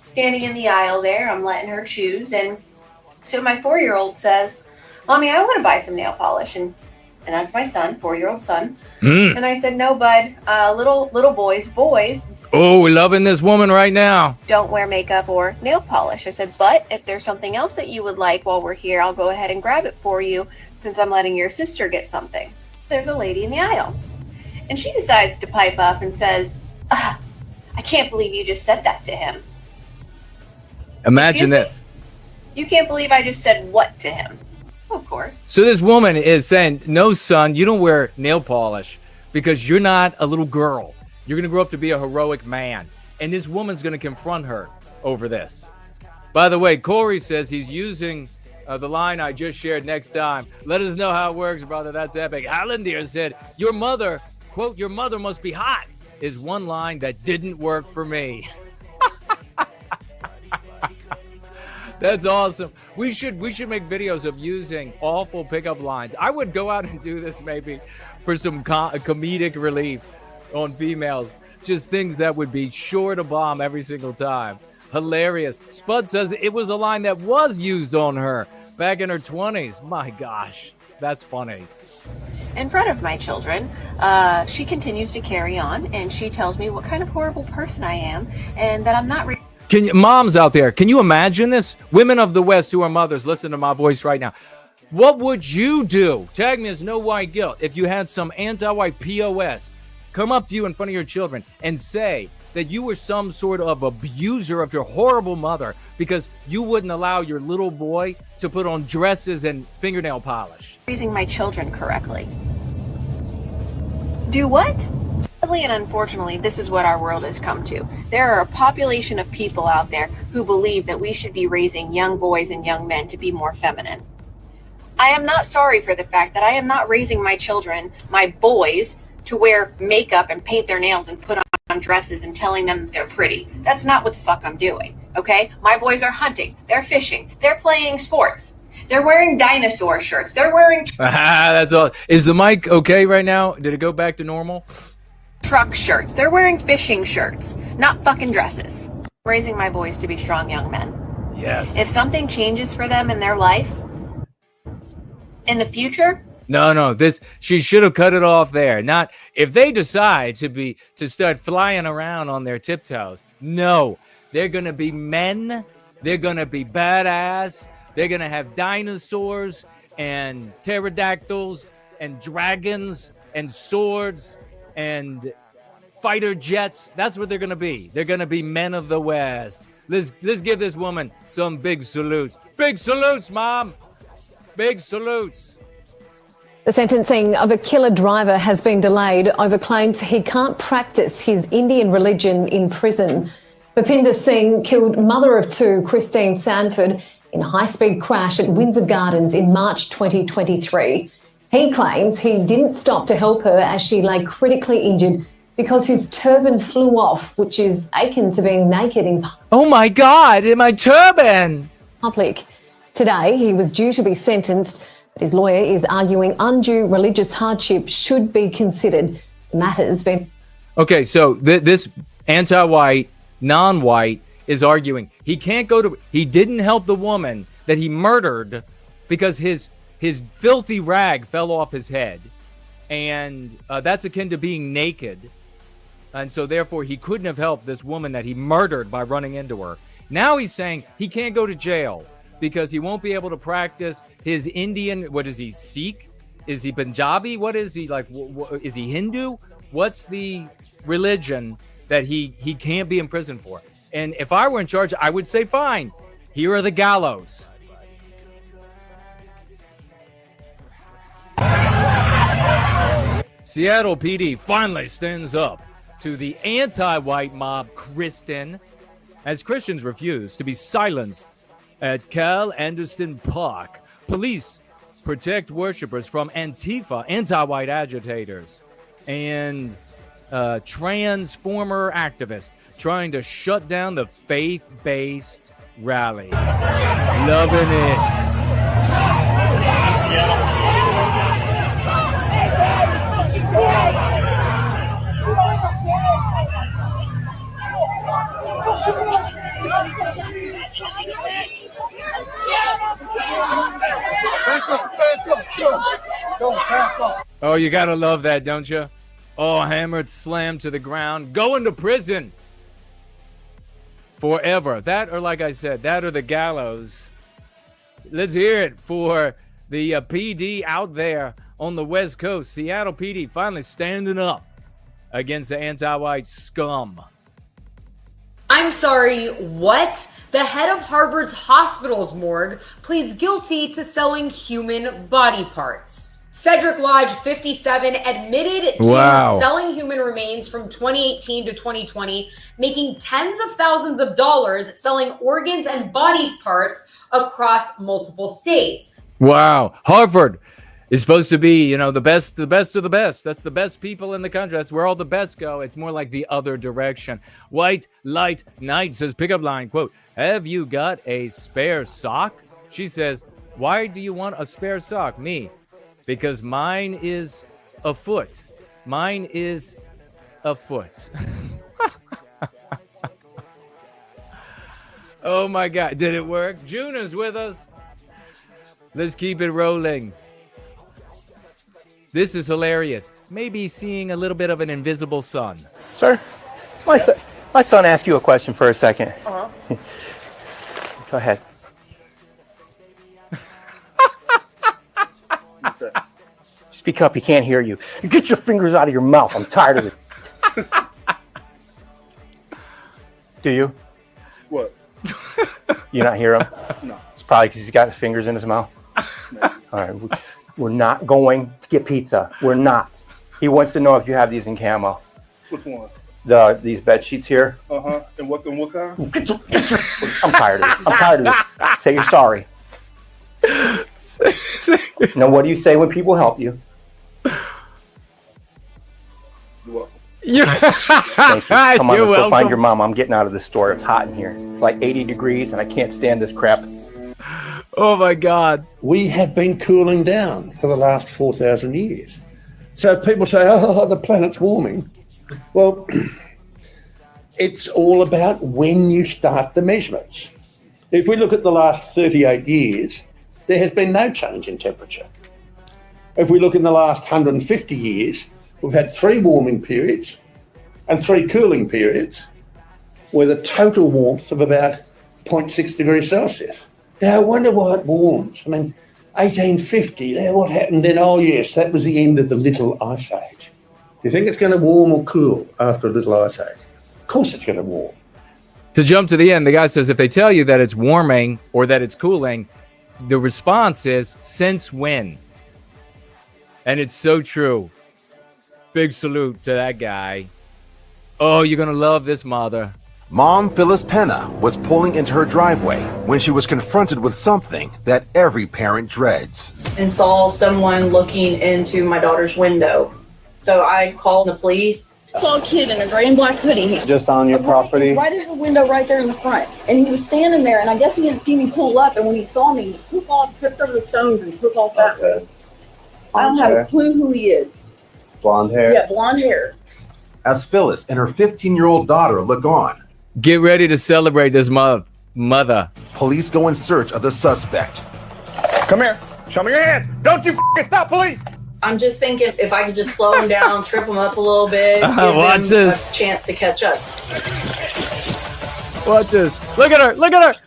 standing in the aisle there. I'm letting her choose. And so my 4-year-old says, Mommy, I want to buy some nail polish. And that's my son, 4-year-old son. And I said, no, bud, little boys Oh, we're loving this woman right now. don't wear makeup or nail polish. I said, but if there's something else that you would like while we're here, I'll go ahead and grab it for you since I'm letting your sister get something. There's a lady in the aisle. And she decides to pipe up and says, I can't believe you just said that to him. Imagine Excuse me? this. You can't believe I just said what to him? Of course. So this woman is saying, no, son, you don't wear nail polish because you're not a little girl. You're going to grow up to be a heroic man. And this woman's going to confront her over this. By the way, Corey says he's using the line I just shared next time. Let us know how it works, brother. That's epic. Alandir said, your mother, quote, your mother must be hot, is one line that didn't work for me. That's awesome. We should make videos of using awful pickup lines. I would go out and do this maybe for some comedic relief on females. Just things that would be sure to bomb every single time. Hilarious. Spud says it was a line that was used on her back in her 20s. My gosh, that's funny. In front of my children, she continues to carry on, and she tells me what kind of horrible person I am and that I'm not Moms out there, can you imagine this? Women of the West who are mothers, listen to my voice right now. What would you do? Tag me as No White Guilt if you had some anti-white POS come up to you in front of your children and say that you were some sort of abuser of your horrible mother because you wouldn't allow your little boy to put on dresses and fingernail polish. raising my children correctly. Do what? Sadly and unfortunately, this is what our world has come to. There are a population of people out there who believe that we should be raising young boys and young men to be more feminine. I am not sorry for the fact that I am not raising my children, my boys, to wear makeup and paint their nails and put on dresses and telling them that they're pretty. That's not what the fuck I'm doing, okay? My boys are hunting, they're fishing, they're playing sports, they're wearing dinosaur shirts, they're wearing That's all. Is the mic okay right now? Did it go back to normal? truck shirts, they're wearing fishing shirts, not fucking dresses. Raising my boys to be strong young men. Yes. If something changes for them in their life, in the future, No, she should have cut it off there. Not if they decide to start flying around on their tiptoes. No, they're gonna be men. They're gonna be badass. They're gonna have dinosaurs and pterodactyls and dragons and swords and fighter jets. That's what they're gonna be. They're gonna be men of the West. Let's give this woman some big salutes. Big salutes, Mom. Big salutes. The sentencing of a killer driver has been delayed over claims he can't practice his Indian religion in prison. Bhupinder Singh killed mother of two, Christine Sanford, in a high-speed crash at Windsor Gardens in March 2023. He claims he didn't stop to help her as she lay critically injured because his turban flew off, which is akin to being naked in Oh my God, in my turban! public. Today, he was due to be sentenced, but his lawyer is arguing undue religious hardship should be considered. The matter's been... Okay, so this anti-white, non-white is arguing he can't go to... He didn't help the woman that he murdered because his filthy rag fell off his head. And that's akin to being naked. And so therefore he couldn't have helped this woman that he murdered by running into her. Now he's saying he can't go to jail because he won't be able to practice his Indian. What is he, Sikh? Is he Punjabi? What is he like? Is he Hindu? What's the religion that he can't be in prison for? And if I were in charge, I would say, fine, here are the gallows. Seattle PD finally stands up to the anti-white mob Kristen, as Christians refuse to be silenced at Cal Anderson Park. Police protect worshipers from Antifa, anti-white agitators, and transformer activists trying to shut down the faith-based rally. Loving it. Oh, you gotta love that, don't you? Oh, hammered, slammed to the ground, going to prison forever. That, or like I said, that or the gallows. Let's hear it for the PD out there on the West Coast. Seattle PD finally standing up against the anti-white scum. I'm sorry, what? The head of Harvard's hospital's morgue pleads guilty to selling human body parts. Cedric Lodge, 57, admitted to selling human remains from 2018 to 2020, making tens of thousands of dollars selling organs and body parts across multiple states. Wow. Harvard is supposed to be, the best of the best. That's the best people in the country. That's where all the best go. It's more like the other direction. White Light Knight says, pickup line, quote, "Have you got a spare sock?" She says, "Why do you want a spare sock?" Me, "Because mine is a foot. Mine is a foot." Oh my God. Did it work? June is with us. Let's keep it rolling. This is hilarious. Maybe seeing a little bit of an invisible sun. Sir, my son asked you a question for a second. Uh-huh. Go ahead. Speak up, he can't hear you. Get your fingers out of your mouth. I'm tired of it. Do you? What? You not hear him? No. It's probably because he's got his fingers in his mouth. No. All right. We're not going to get pizza. We're not. He wants to know if you have these in camo. Which one? These bed sheets here. Uh-huh. And what kind? I'm tired of this. I'm tired of this. Say you're sorry. Now, what do you say when people help you? You're welcome. Thank you. Come on, You're let's go welcome. find your mom. I'm getting out of the store. It's hot in here. It's like 80 degrees, and I can't stand this crap. Oh my God. We have been cooling down for the last 4,000 years. So if people say, oh, the planet's warming, well, it's all about when you start the measurements. If we look at the last 38 years, there has been no change in temperature. If we look in the last 150 years, we've had 3 warming periods and 3 cooling periods with a total warmth of about 0.6 degrees Celsius. Now, I wonder why it warms. I mean, 1850, now what happened then? Oh, yes, that was the end of the Little Ice Age. Do you think it's going to warm or cool after a Little Ice Age? Of course it's going to warm. To jump to the end, the guy says if they tell you that it's warming or that it's cooling, the response is, since when? And it's so true. Big salute to that guy. Oh, you're going to love this mother. Mom Phyllis Penna was pulling into her driveway when she was confronted with something that every parent dreads. And saw someone looking into my daughter's window. So I called the police. Saw a kid in a gray and black hoodie. Just on your property? Right in the window right there in the front. And he was standing there, and I guess he didn't see me pull up, and when he saw me, he took off, tripped over the stones, and took off that way. I don't have a clue who he is. Blonde hair? Yeah, blonde hair. As Phyllis and her 15-year-old daughter look on, get ready to celebrate this mother. Police go in search of the suspect. Come here. Show me your hands. Don't you stop, police. I'm just thinking if I could just slow him down, trip him up a little bit, give Watch him this. a chance to catch up. Watch this. Look at her. Look at her.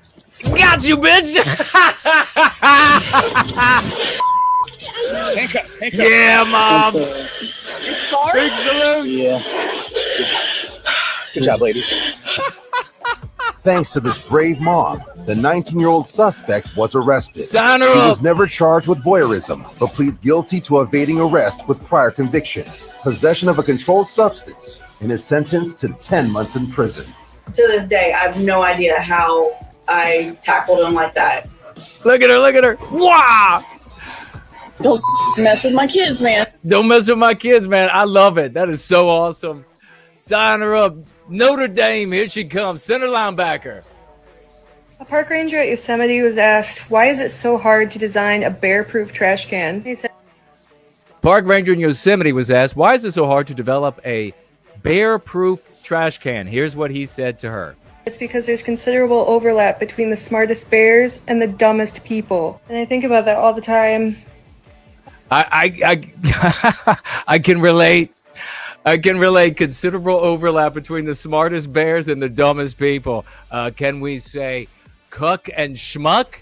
Got you, bitch. Yeah, Mom. Big salute. Yeah. Good job, ladies. Thanks to this brave mom, the 19-year-old suspect was arrested. Sign her He up. was never charged with voyeurism, but pleads guilty to evading arrest with prior conviction, possession of a controlled substance, and is sentenced to 10 months in prison. To this day, I have no idea how I tackled him like that. Look at her. Look at her. Wow. Don't mess with my kids, man. Don't mess with my kids, man. I love it. That is so awesome. Sign her up. Notre Dame, here she comes. Center linebacker. A park ranger at Yosemite was asked, why is it so hard to design a bear-proof trash can? He said, Park ranger in Yosemite was asked, why is it so hard to develop a bear-proof trash can? Here's what he said to her. it's because there's considerable overlap between the smartest bears and the dumbest people. And I think about that all the time. I can relate. I can relate. Considerable overlap between the smartest bears and the dumbest people. Can we say cuck and schmuck?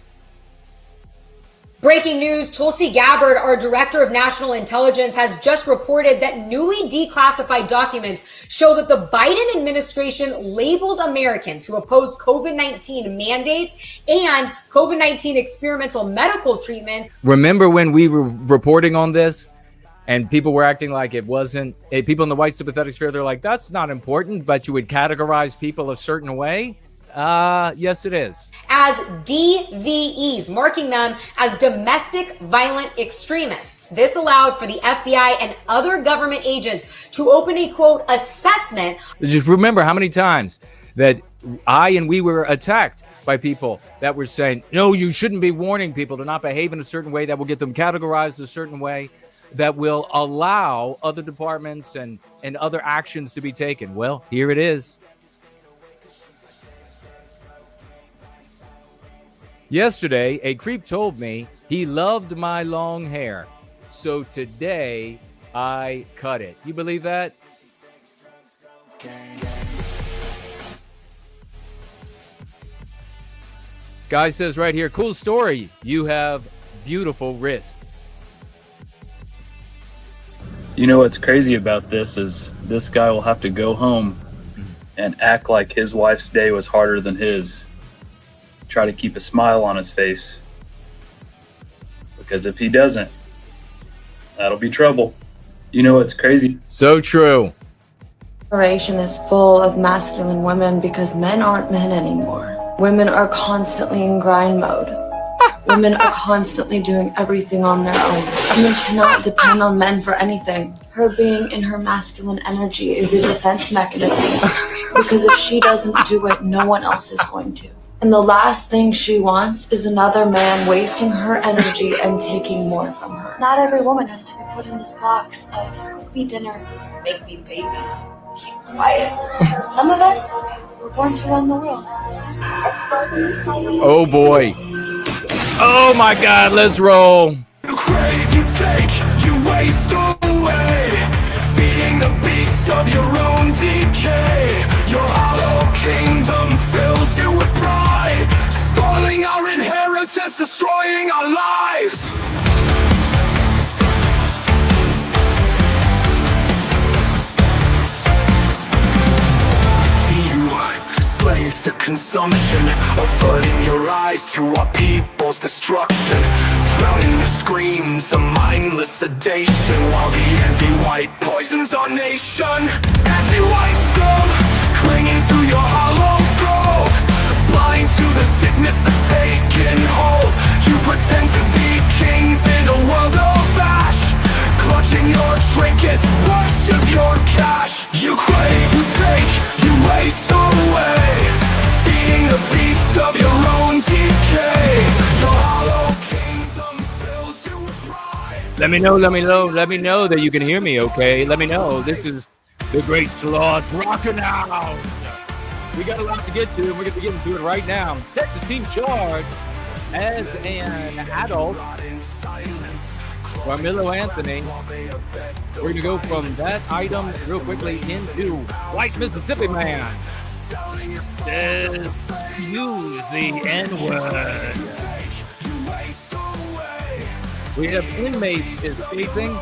Breaking news, Tulsi Gabbard, our Director of National Intelligence, has just reported that newly declassified documents show that the Biden administration labeled Americans who oppose COVID-19 mandates and COVID-19 experimental medical treatments. Remember when we were reporting on this and people were acting like it wasn't, people in the white sympathetic sphere, they're like, that's not important, but you would categorize people a certain way? Yes, it is. As DVEs, marking them as domestic violent extremists. This allowed for the FBI and other government agents to open a, quote, assessment. Just remember how many times that we were attacked by people that were saying, no, you shouldn't be warning people to not behave in a certain way that will get them categorized a certain way that will allow other departments and other actions to be taken. Well, here it is. Yesterday, a creep told me he loved my long hair, so today I cut it. You believe that? Guy says right here, cool story. You have beautiful wrists. You know what's crazy about this is this guy will have to go home and act like his wife's day was harder than his. Try to keep a smile on his face, because if he doesn't, that'll be trouble. You know what's crazy? So true. Generation is full of masculine women because men aren't men anymore. Women are constantly in grind mode. Women are constantly doing everything on their own. Women cannot depend on men for anything. Her being in her masculine energy is a defense mechanism, because if she doesn't do it, no one else is going to. And the last thing she wants is another man wasting her energy and taking more from her. Not every woman has to be put in this box of cook me dinner, make me babies, keep quiet. Some of us were born to run the world. Oh boy. Oh my God, let's roll. You crave, you take, you waste away, feeding the beast of your own decay. Your hollow kingdom fills you with pride, spoiling our inheritance, destroying our lives. Slave to consumption, averting your eyes to our people's destruction, drowning your screams, a mindless sedation, while the anti-white poisons our nation. Anti-white scum, clinging to your hollow gold, blind to the sickness that's taken hold. You pretend to be kings in a world of ash, clutching your trinkets, worship your cash. You crave, you take, you waste away, feeding the beast of your own decay. Your hollow kingdom fills you with pride. Let me know that you can hear me, okay? Let me know. This is the Great Slots rocking out. We got a lot to get to, and we're going to get into it right now. Texas team charged as an adult. Karmelo Anthony. We're going to go from that item real quickly into White Mississippi Man. Use the N-word. We have inmates escaping,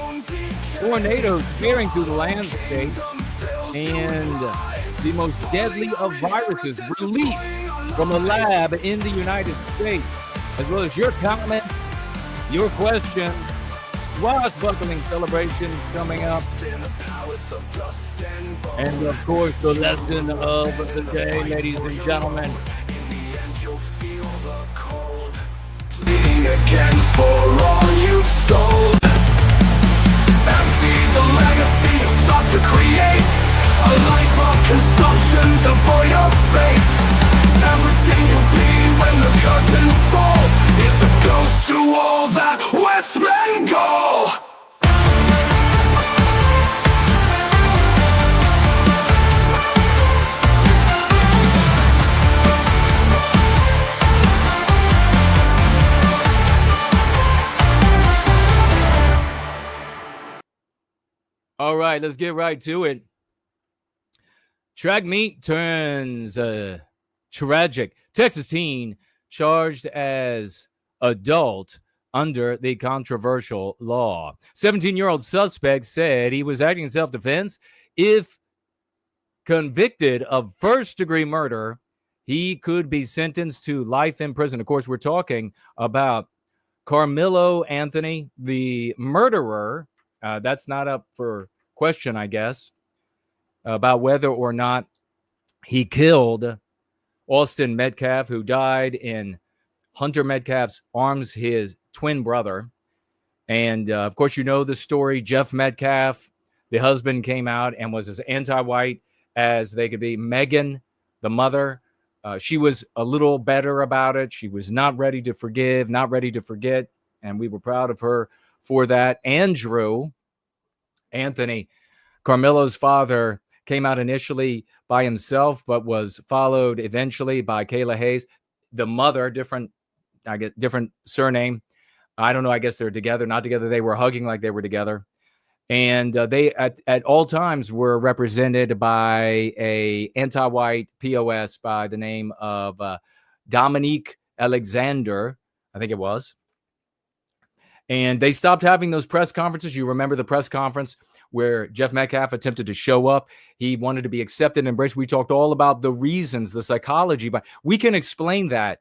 tornadoes tearing through the landscape, and the most deadly of viruses released from a lab in the United States, as well as your comment, your question, swashbuckling celebration coming up, and of course the lesson of the day, ladies and gentlemen. Bleeding again for all you sold. Empty the legacy you sought to create, a life of consumption devoid of fate. Everything you'll be when the curtain falls is a ghost to all that West Bengal. All right, let's get right to it. Track meet turns tragic. Texas teen charged as adult under the controversial law. 17-year-old suspect said he was acting in self-defense. If convicted of first-degree murder, he could be sentenced to life in prison. Of course, we're talking about Karmelo Anthony, the murderer. That's not up for question, I guess, about whether or not he killed Austin Metcalf, who died in Hunter Metcalf's arms, his twin brother. And, of course, you know the story. Jeff Metcalf, the husband, came out and was as anti-white as they could be. Megan, the mother, she was a little better about it. She was not ready to forgive, not ready to forget, and we were proud of her for that. Andrew Anthony, Karmelo's father, came out initially by himself, but was followed eventually by Kayla Hayes. The mother, different surname. I don't know. I guess they're together, not together. They were hugging like they were together. And they, at all times, were represented by a anti-white POS by the name of Dominique Alexander, I think it was. And they stopped having those press conferences. You remember the press conference where Jeff Metcalf attempted to show up. He wanted to be accepted and embraced. We talked all about the reasons, the psychology, but we can explain that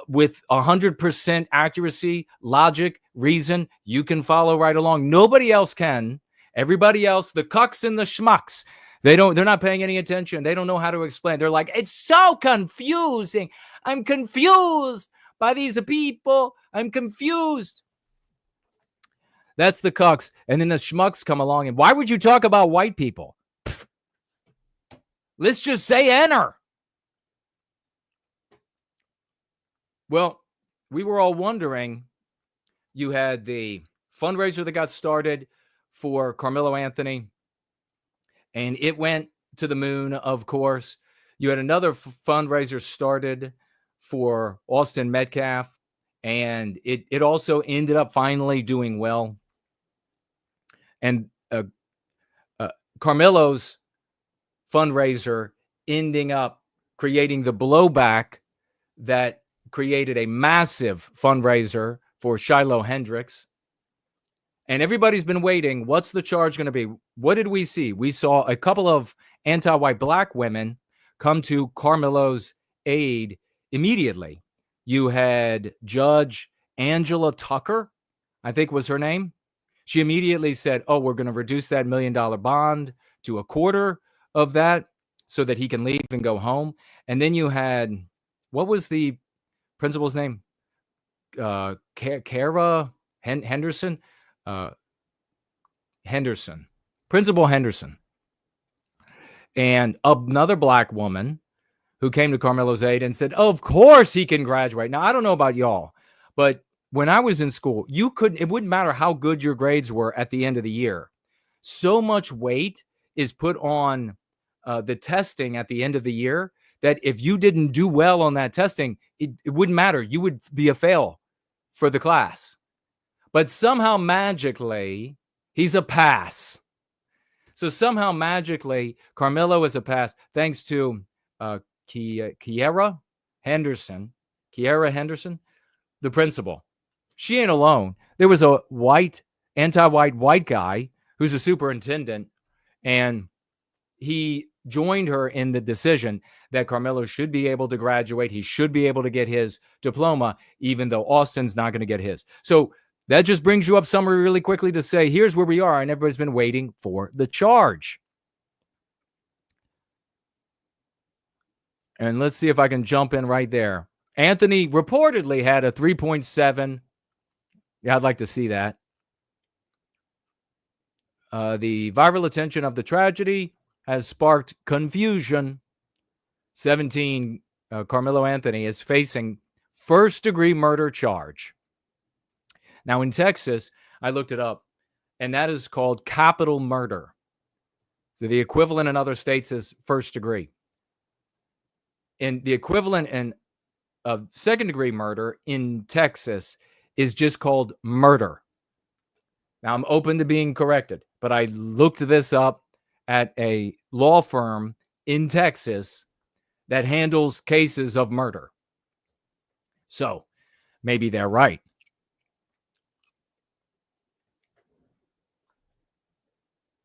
with 100% accuracy, logic, reason. You can follow right along. Nobody else can. Everybody else, the cucks and the schmucks, they're not paying any attention. They don't know how to explain. They're like, it's so confusing. I'm confused by these people. I'm confused. That's the cucks. And then the schmucks come along. And why would you talk about white people? Pfft. Let's just say enter. Well, we were all wondering. You had the fundraiser that got started for Karmelo Anthony, and it went to the moon, of course. You had another fundraiser started for Austin Metcalf, and it also ended up finally doing well. And Karmelo's fundraiser ending up creating the blowback that created a massive fundraiser for Shiloh Hendricks. And everybody's been waiting. What's the charge going to be? What did we see? We saw a couple of anti-white black women come to Karmelo's aid immediately. You had Judge Angela Tucker, I think was her name. She immediately said, oh, we're going to reduce that $1 million bond to a quarter of that so that he can leave and go home. And then you had, what was the principal's name? Kara Henderson? Principal Henderson. And another black woman who came to Karmelo's aid and said, oh, of course he can graduate. Now, I don't know about y'all, but when I was in school, it wouldn't matter how good your grades were at the end of the year. So much weight is put on the testing at the end of the year that if you didn't do well on that testing, it wouldn't matter. You would be a fail for the class. But somehow magically, he's a pass. So somehow magically, Karmelo is a pass thanks to Kiera Henderson, the principal. She ain't alone. There was a anti-white white guy who's a superintendent, and he joined her in the decision that Karmelo should be able to graduate. He should be able to get his diploma, even though Austin's not going to get his. So that just brings you up summary really quickly to say, here's where we are, and everybody's been waiting for the charge. And let's see if I can jump in right there. Anthony reportedly had a 3.7. Yeah, I'd like to see that. The viral attention of the tragedy has sparked confusion. 17, Karmelo Anthony is facing first-degree murder charge. Now, in Texas, I looked it up, and that is called capital murder. So the equivalent in other states is first degree. And the equivalent of second-degree murder in Texas is just called murder. Now, I'm open to being corrected, but I looked this up at a law firm in Texas that handles cases of murder. So maybe they're right.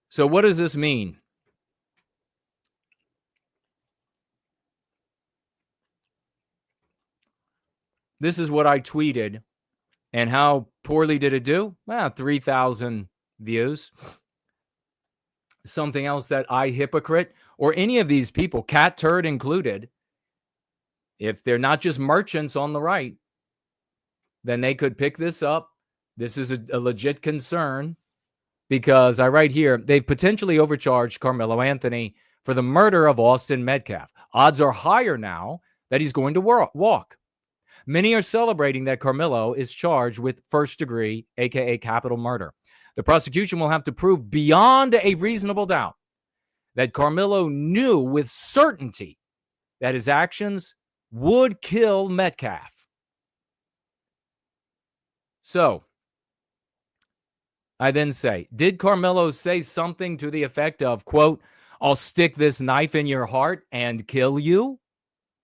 So what does this mean? This is what I tweeted. And how poorly did it do? Well, 3,000 views. Something else that Hypocrite or any of these people, Cat Turd included, if they're not just merchants on the right, then they could pick this up. This is a legit concern because I write here, they've potentially overcharged Karmelo Anthony for the murder of Austin Metcalf. Odds are higher now that he's going to walk. Many are celebrating that Karmelo is charged with first degree, aka capital murder. The prosecution will have to prove beyond a reasonable doubt that Karmelo knew with certainty that his actions would kill Metcalf. So, I then say, did Karmelo say something to the effect of, quote, "I'll stick this knife in your heart and kill you,"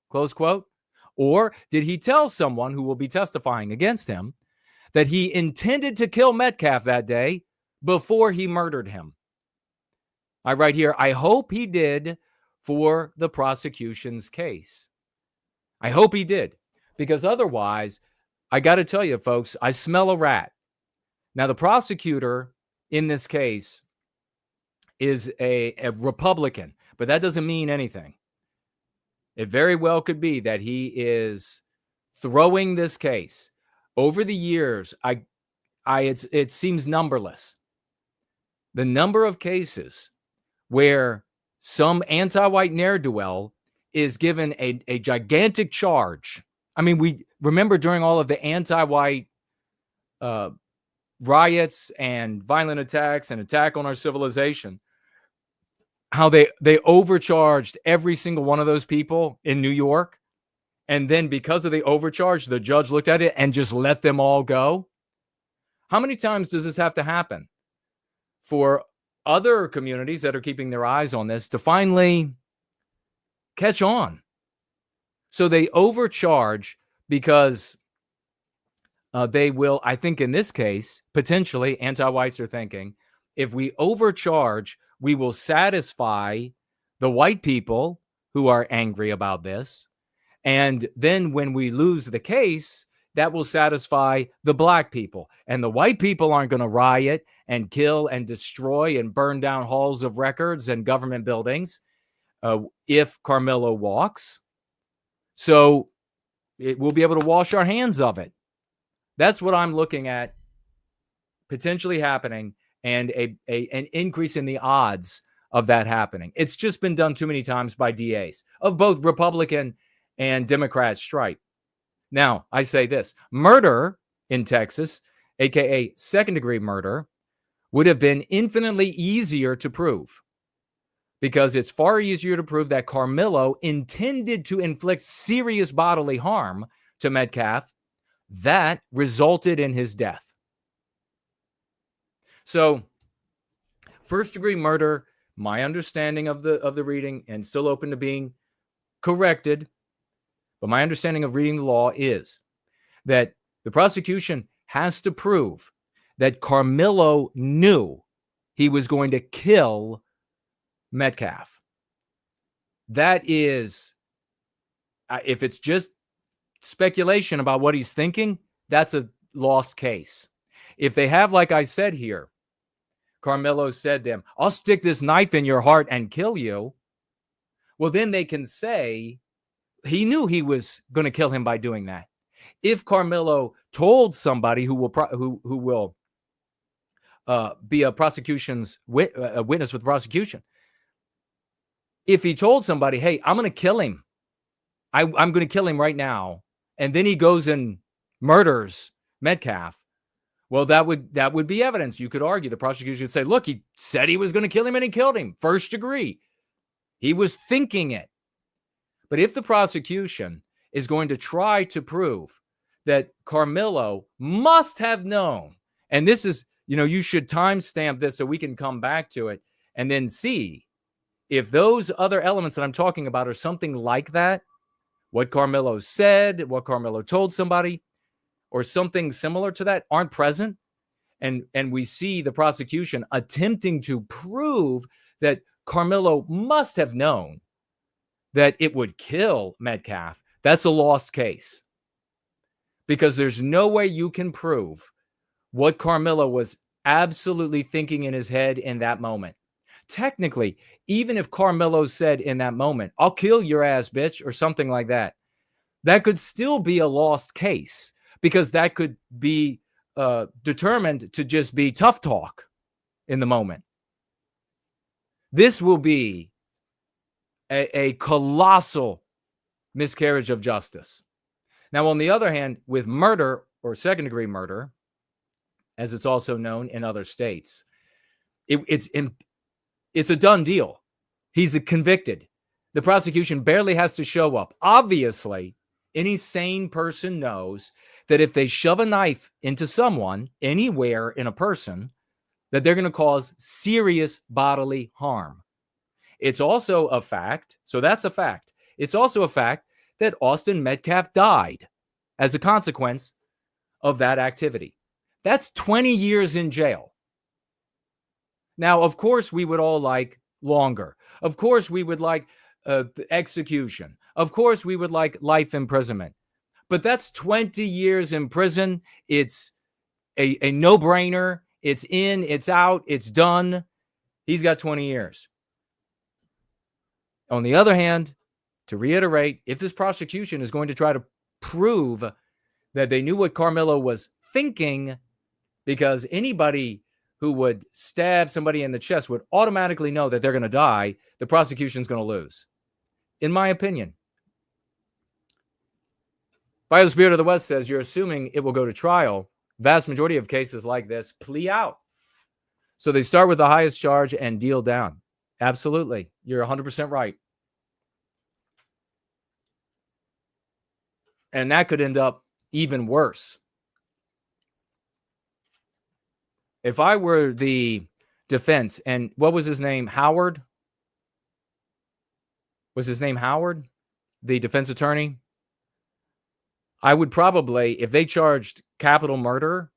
close quote? Or did he tell someone who will be testifying against him that he intended to kill Metcalf that day before he murdered him? I write here, I hope he did for the prosecution's case. I hope he did, because otherwise, I got to tell you, folks, I smell a rat. Now, the prosecutor in this case is a Republican, but that doesn't mean anything. It very well could be that he is throwing this case. Over the years, it seems numberless. The number of cases where some anti-white ne'er-do-well is given a gigantic charge. I mean, we remember during all of the anti-white riots and violent attacks and attack on our civilization, how they overcharged every single one of those people in New York. And then because of the overcharge, the judge looked at it and just let them all go. How many times does this have to happen for other communities that are keeping their eyes on this to finally catch on? So they overcharge because they will, I think in this case, potentially anti-whites are thinking, if we overcharge, we will satisfy the white people who are angry about this. And then when we lose the case, that will satisfy the black people. And the white people aren't going to riot and kill and destroy and burn down halls of records and government buildings if Karmelo walks. So we'll be able to wash our hands of it. That's what I'm looking at potentially happening, and an increase in the odds of that happening. It's just been done too many times by DAs of both Republican and Democrat stripe. Now, I say this, murder in Texas, aka second-degree murder, would have been infinitely easier to prove because it's far easier to prove that Karmelo intended to inflict serious bodily harm to Metcalf that resulted in his death. So, first-degree murder my understanding of the reading, and still open to being corrected, but my understanding of reading the law is that the prosecution has to prove that Karmelo knew he was going to kill Metcalf. That is, if it's just speculation about what he's thinking, that's a lost case. If they have, like I said here, Karmelo said to him, I'll stick this knife in your heart and kill you. Well, then they can say he knew he was going to kill him by doing that. If Karmelo told somebody who will be a prosecution's a witness with the prosecution, if he told somebody, hey, I'm going to kill him, I'm going to kill him right now, and then he goes and murders Metcalf, well, that would be evidence. You could argue, the prosecution could say, look, he said he was going to kill him and he killed him. First degree. He was thinking it. But if the prosecution is going to try to prove that Karmelo must have known, and this is, you should timestamp this so we can come back to it and then see if those other elements that I'm talking about are something like that, what Karmelo said, what Karmelo told somebody, or something similar to that aren't present, and we see the prosecution attempting to prove that Karmelo must have known that it would kill Metcalf, that's a lost case. Because there's no way you can prove what Karmelo was absolutely thinking in his head in that moment. Technically, even if Karmelo said in that moment, I'll kill your ass, bitch, or something like that, that could still be a lost case, because that could be determined to just be tough talk in the moment. This will be a colossal miscarriage of justice. Now, on the other hand, with murder or second-degree murder, as it's also known in other states, it's a done deal. He's convicted. The prosecution barely has to show up. Obviously, any sane person knows that if they shove a knife into someone, anywhere in a person, that they're going to cause serious bodily harm. It's also a fact, so that's a fact. It's also a fact that Austin Metcalf died as a consequence of that activity. That's 20 years in jail. Now, of course, we would all like longer. Of course, we would like execution. Of course, we would like life imprisonment. But that's 20 years in prison. It's a no-brainer. It's in, it's out, it's done. He's got 20 years. On the other hand, to reiterate, if this prosecution is going to try to prove that they knew what Karmelo was thinking, because anybody who would stab somebody in the chest would automatically know that they're going to die, the prosecution's going to lose, in my opinion. By the Spirit of the West says, you're assuming it will go to trial. Vast majority of cases like this plea out. So they start with the highest charge and deal down. Absolutely. You're 100% right. And that could end up even worse. If I were the defense, and what was his name? Howard? Was his name Howard? The defense attorney? I would probably, if they charged capital murder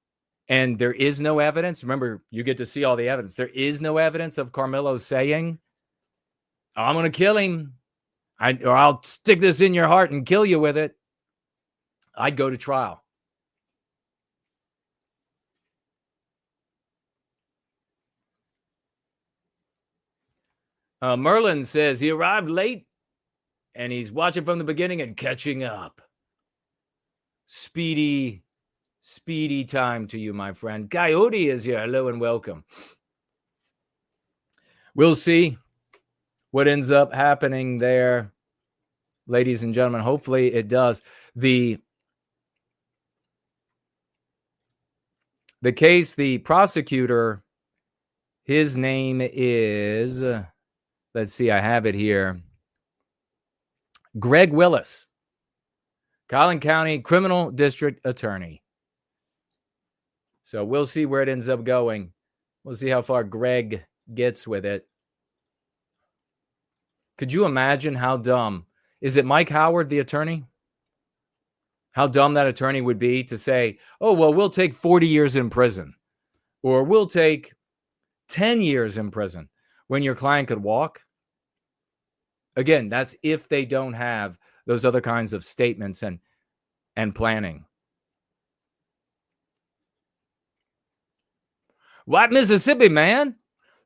and there is no evidence, remember, you get to see all the evidence. There is no evidence of Karmelo saying, I'm going to kill him, or I'll stick this in your heart and kill you with it. I'd go to trial. Merlin says he arrived late and he's watching from the beginning and catching up. Speedy time to you, my friend. Coyote is here. Hello and welcome. We'll see what ends up happening there, ladies and gentlemen. Hopefully it does. The case, the prosecutor, his name is, let's see, I have it here. Greg Willis, Collin County Criminal District Attorney. So we'll see where it ends up going. We'll see how far Greg gets with it. Could you imagine how dumb? Is it Mike Howard, the attorney? How dumb that attorney would be to say, oh, well, we'll take 40 years in prison, or we'll take 10 years in prison when your client could walk. Again, that's if they don't have those other kinds of statements and planning. White Mississippi man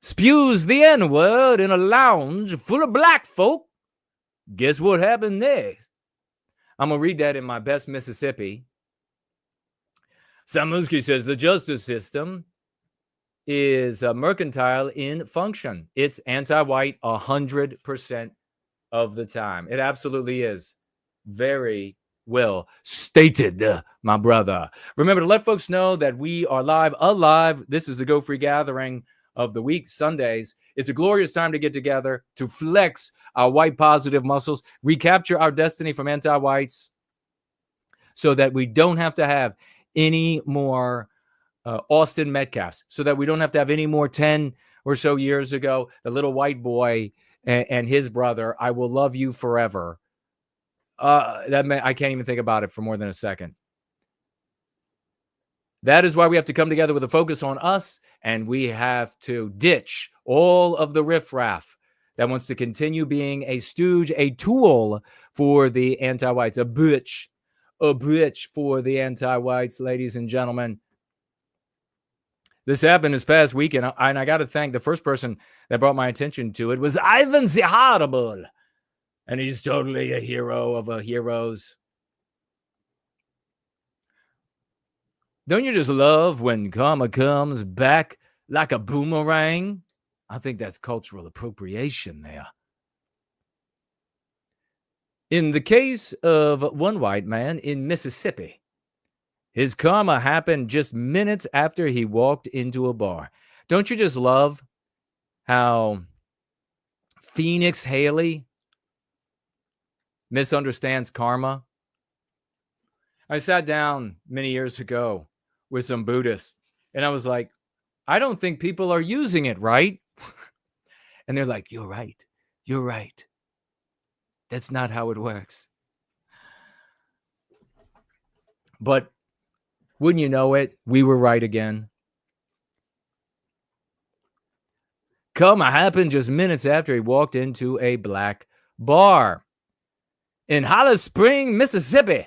spews the N-word in a lounge full of black folk. Guess what happened next? I'm going to read that in my best Mississippi. Samuski says the justice system is mercantile in function. It's anti-white 100% of the time. It absolutely is. Very well stated, my brother. Remember to let folks know that we are alive. This is the Go Free Gathering of the week, Sundays. It's a glorious time to get together, to flex our white positive muscles, recapture our destiny from anti-whites so that we don't have to have any more Austin Metcalfs, so that we don't have to have any more 10 or so years ago, the little white boy and his brother, I will love you forever. I can't even think about it for more than a second. That is why we have to come together with a focus on us, and we have to ditch all of the riffraff that wants to continue being a stooge, a tool for the anti-whites, a bitch for the anti-whites, ladies and gentlemen. This happened this past weekend, and I got to thank the first person that brought my attention to it was Ivan the Horrible, and he's totally a hero of heroes. Don't you just love when karma comes back like a boomerang? I think that's cultural appropriation there. In the case of one white man in Mississippi, his karma happened just minutes after he walked into a bar. Don't you just love how Phoenix Haley misunderstands karma? I sat down many years ago with some Buddhists, and I was like, I don't think people are using it right. And they're like, you're right. You're right. That's not how it works. But wouldn't you know it, we were right again. Karma happened just minutes after he walked into a black bar in Holly Springs, Mississippi.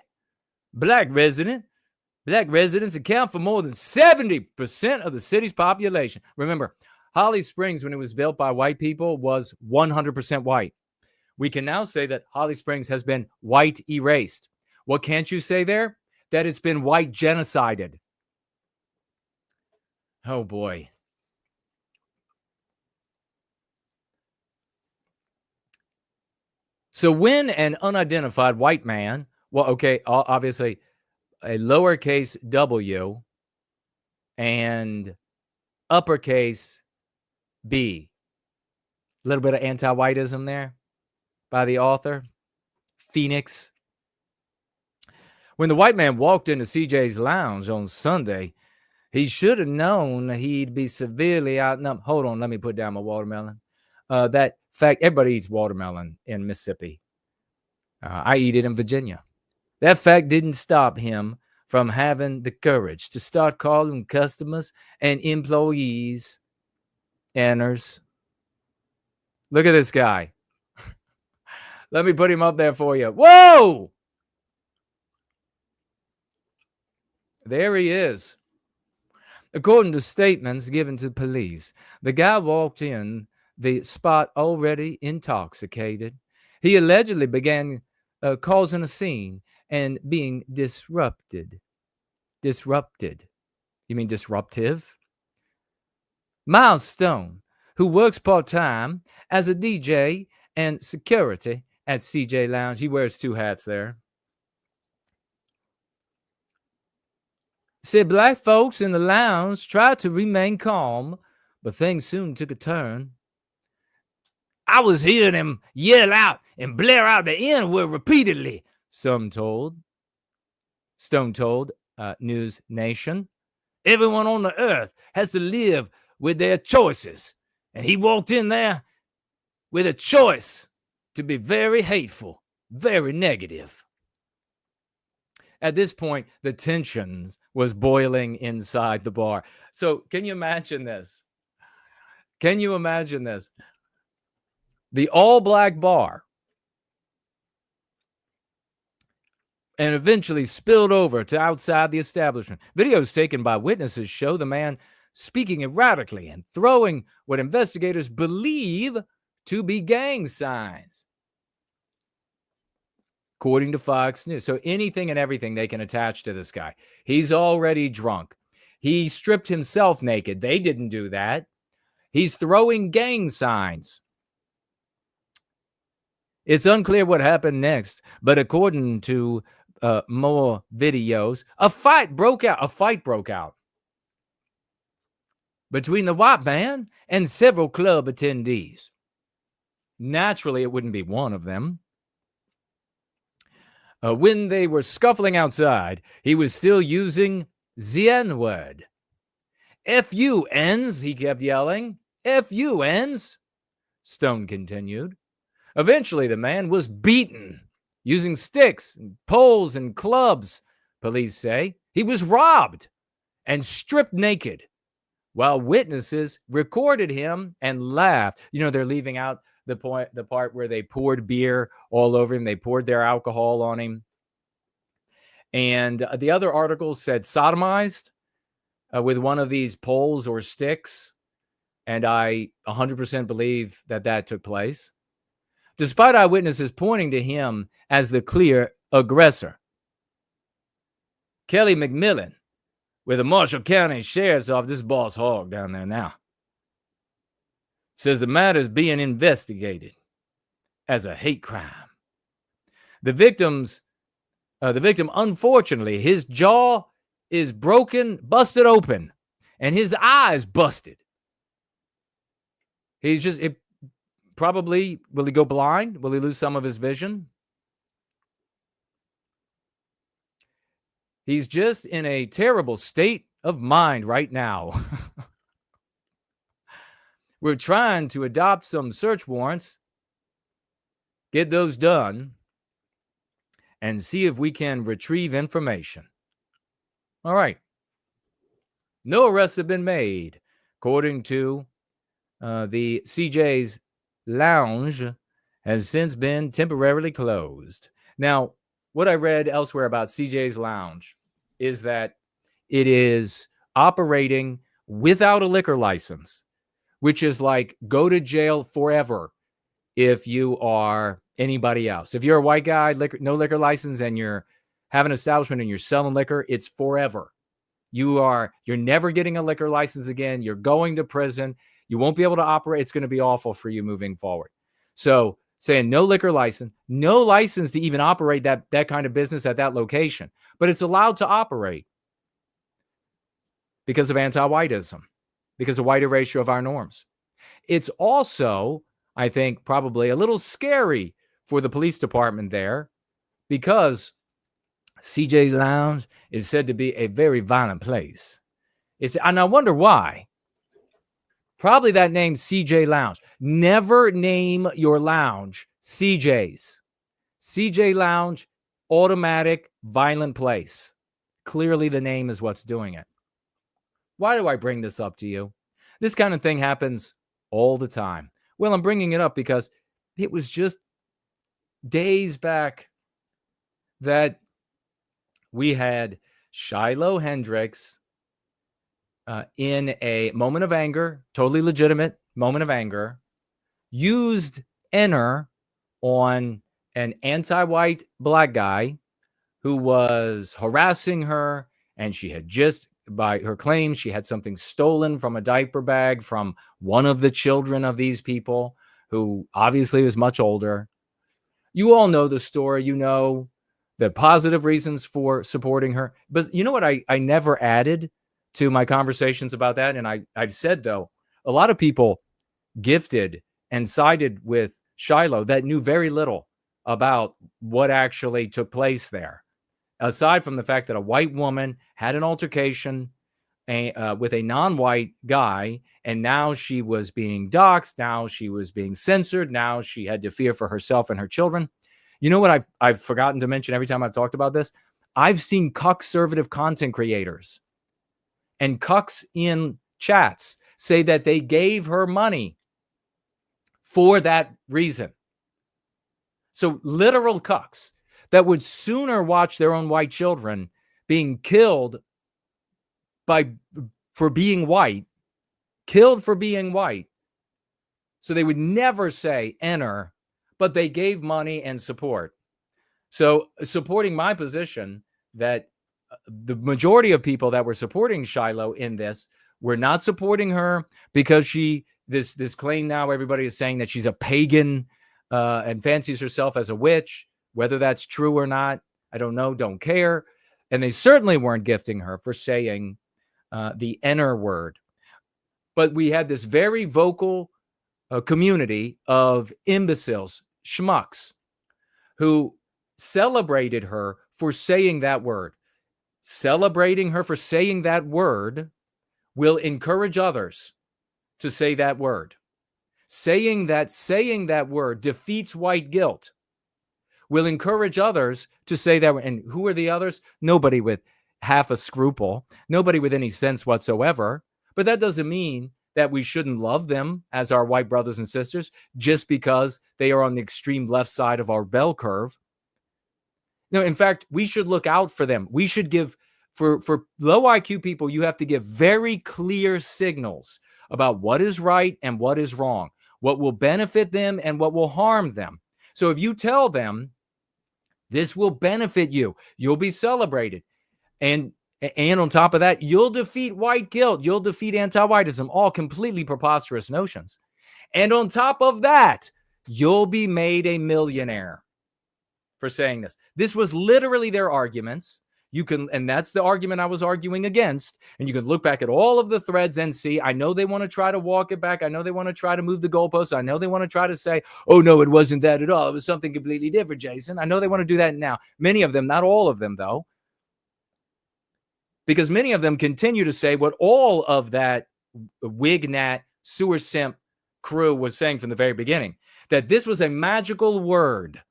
Black residents account for more than 70% of the city's population. Remember, Holly Springs, when it was built by white people, was 100% white. We can now say that Holly Springs has been white erased. What can't you say there? That it's been white genocided. Oh boy. So when an unidentified white man, well, okay, obviously a lowercase w and uppercase b, a little bit of anti-whiteism there by the author, Phoenix. When the white man walked into CJ's lounge on Sunday, he should have known he'd be severely outnumbered. Hold on, let me put down my watermelon. That fact, everybody eats watermelon in Mississippi. I eat it in Virginia. That fact didn't stop him from having the courage to start calling customers and employees Anners. Look at this guy. Let me put him up there for you. Whoa! There he is. According to statements given to police, the guy walked in the spot already intoxicated. He allegedly began causing a scene and being disrupted. Disrupted. You mean disruptive? Miles Stone, who works part-time as a DJ and security at CJ Lounge. He wears two hats there. Said black folks in the lounge tried to remain calm, but things soon took a turn. I was hearing him yell out and blare out the N-word repeatedly, Stone told News Nation. Everyone on the earth has to live with their choices, and he walked in there with a choice to be very hateful, very negative. At this point, the tensions was boiling inside the bar. So can you imagine this? Can you imagine this? The all-black bar, and eventually spilled over to outside the establishment. Videos taken by witnesses show the man speaking erratically and throwing what investigators believe to be gang signs, according to Fox News. So anything and everything they can attach to this guy. He's already drunk. He stripped himself naked. They didn't do that. He's throwing gang signs. It's unclear what happened next, but according to more videos, a fight broke out between the white man and several club attendees. Naturally, it wouldn't be one of them. When they were scuffling outside, he was still using the N-word. F you, N's, he kept yelling. F you, N's, Stone continued. Eventually, the man was beaten using sticks, and poles, and clubs, police say. He was robbed and stripped naked while witnesses recorded him and laughed. You know, they're leaving out the part where they poured beer all over him. They poured their alcohol on him. And the other article said sodomized with one of these poles or sticks. And I 100% believe that took place, despite eyewitnesses pointing to him as the clear aggressor. Kelly McMillan with the Marshall County Sheriff's Office, this boss hog down there now, says the matter is being investigated as a hate crime. The victim, unfortunately, his jaw is broken, busted open, and his eyes busted. He's just, probably, will he go blind? Will he lose some of his vision? He's just in a terrible state of mind right now. We're trying to adopt some search warrants, get those done, and see if we can retrieve information. All right. No arrests have been made, according to the CJ's Lounge has since been temporarily closed. Now, what I read elsewhere about CJ's Lounge is that it is operating without a liquor license, which is like go to jail forever if you are anybody else. If you're a white guy, no liquor license, and you have an establishment and you're selling liquor, it's forever. You're never getting a liquor license again. You're going to prison. You won't be able to operate. It's going to be awful for you moving forward. So saying no liquor license, no license to even operate that kind of business at that location, but it's allowed to operate because of anti-whiteism, because of white erasure of our norms. It's also, I think, probably a little scary for the police department there because CJ's Lounge is said to be a very violent place. And I wonder why. Probably that name, CJ Lounge. Never name your lounge CJ's. CJ Lounge, automatic, violent place. Clearly the name is what's doing it. Why do I bring this up to you? This kind of thing happens all the time. Well, I'm bringing it up because it was just days back that we had Shiloh Hendricks in a moment of anger, totally legitimate moment of anger, used Enter on an anti-white black guy who was harassing her, and she had just, by her claims, she had something stolen from a diaper bag from one of the children of these people who obviously was much older. You all know the story. You know the positive reasons for supporting her. But you know what I never added to my conversations about that? And I've said, though, a lot of people gifted and sided with Shiloh that knew very little about what actually took place there, aside from the fact that a white woman had an altercation with a non-white guy, and now she was being doxxed. Now she was being censored. Now she had to fear for herself and her children. You know what I've forgotten to mention every time I've talked about this? I've seen cuck-servative content creators and cucks in chats say that they gave her money for that reason. So literal cucks that would sooner watch their own white children being killed for being white, so they would never say enter, but they gave money and support. So supporting my position that the majority of people that were supporting Shiloh in this were not supporting her because this claim now everybody is saying that she's a pagan and fancies herself as a witch. Whether that's true or not, I don't know, don't care. And they certainly weren't gifting her for saying the enter word. But we had this very vocal community of imbeciles, schmucks, who celebrated her for saying that word. Celebrating her for saying that word will encourage others to say that word. Saying that word defeats white guilt will encourage others to say that. And who are the others? Nobody with half a scruple, nobody with any sense whatsoever. But that doesn't mean that we shouldn't love them as our white brothers and sisters just because they are on the extreme left side of our bell curve. No, in fact, we should look out for them. We should give, for low IQ people, you have to give very clear signals about what is right and what is wrong, what will benefit them and what will harm them. So if you tell them this will benefit you, you'll be celebrated. And on top of that, you'll defeat white guilt. You'll defeat anti-whiteism, all completely preposterous notions. And on top of that, you'll be made a millionaire for saying this. This was literally their arguments. And that's the argument I was arguing against. And you can look back at all of the threads and see, I know they want to try to walk it back. I know they want to try to move the goalposts. I know they want to try to say, oh, no, it wasn't that at all. It was something completely different, Jason. I know they want to do that now. Many of them, not all of them, though. Because many of them continue to say what all of that Wignat sewer simp crew was saying from the very beginning, that this was a magical word,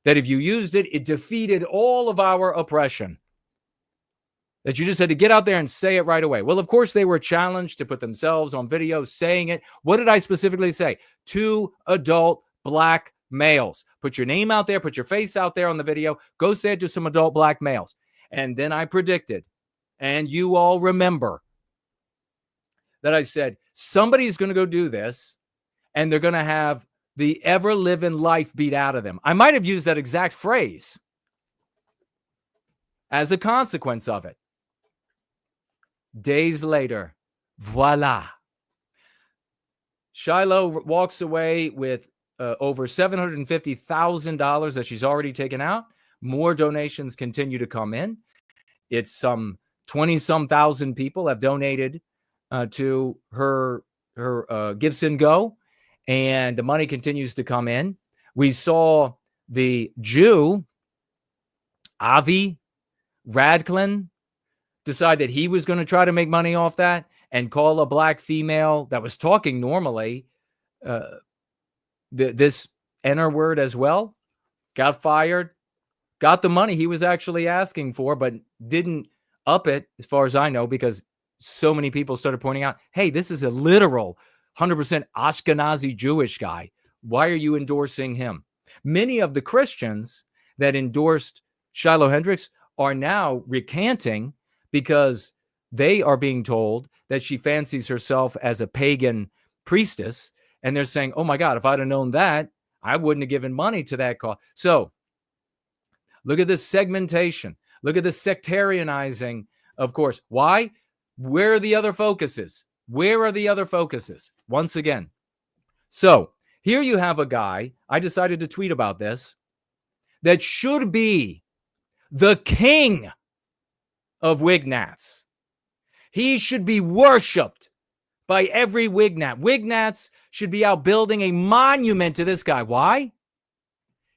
that if you used it, it defeated all of our oppression, that you just had to get out there and say it right away. Well, of course, they were challenged to put themselves on video saying it. What did I specifically say? 2 adult black males. Put your name out there, put your face out there on the video, go say it to some adult black males. And then I predicted, and you all remember, that I said, somebody's going to go do this, and they're going to have the ever-living life beat out of them. I might have used that exact phrase as a consequence of it. Days later, voila. Shiloh walks away with over $750,000 that she's already taken out. More donations continue to come in. It's some 20-some thousand people have donated to her Gives and Go, and the money continues to come in. We saw the Jew, Avi Radklin, decide that he was going to try to make money off that and call a black female that was talking normally this N word as well. Got fired, got the money he was actually asking for, but didn't up it, as far as I know, because so many people started pointing out, hey, this is a literal 100% Ashkenazi Jewish guy. Why are you endorsing him? Many of the Christians that endorsed Shiloh Hendricks are now recanting because they are being told that she fancies herself as a pagan priestess. And they're saying, oh my God, if I'd have known that, I wouldn't have given money to that cause. So look at this segmentation. Look at the sectarianizing, of course. Why? Where are the other focuses? Where are the other focuses? Once again. So here you have a guy, I decided to tweet about this, that should be the king of Wignats. He should be worshipped by every Wignat. Wignats should be out building a monument to this guy. Why?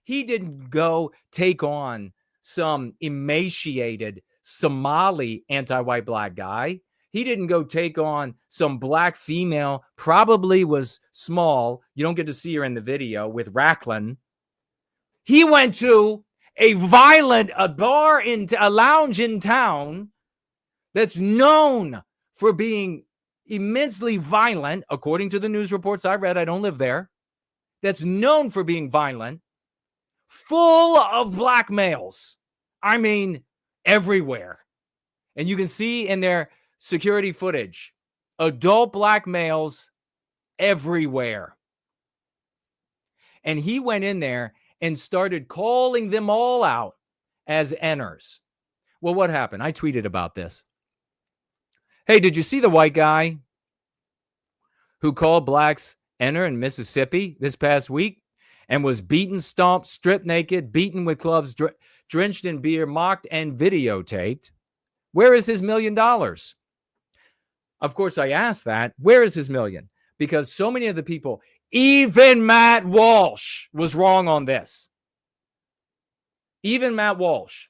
He didn't go take on some emaciated Somali anti-white black guy. He didn't go take on some black female, probably was small. You don't get to see her in the video with Racklin. He went to a lounge in town that's known for being immensely violent, according to the news reports I read. I don't live there. That's known for being violent, full of black males. I mean, everywhere. And you can see in their security footage, adult black males everywhere. And he went in there and started calling them all out as Ners. Well, what happened? I tweeted about this. Hey, did you see the white guy who called blacks Nner in Mississippi this past week and was beaten, stomped, stripped naked, beaten with clubs, drenched in beer, mocked, and videotaped? Where is his $1 million? Of course, I asked that. Where is his million? Because so many of the people, even Matt Walsh, was wrong on this. Even Matt Walsh.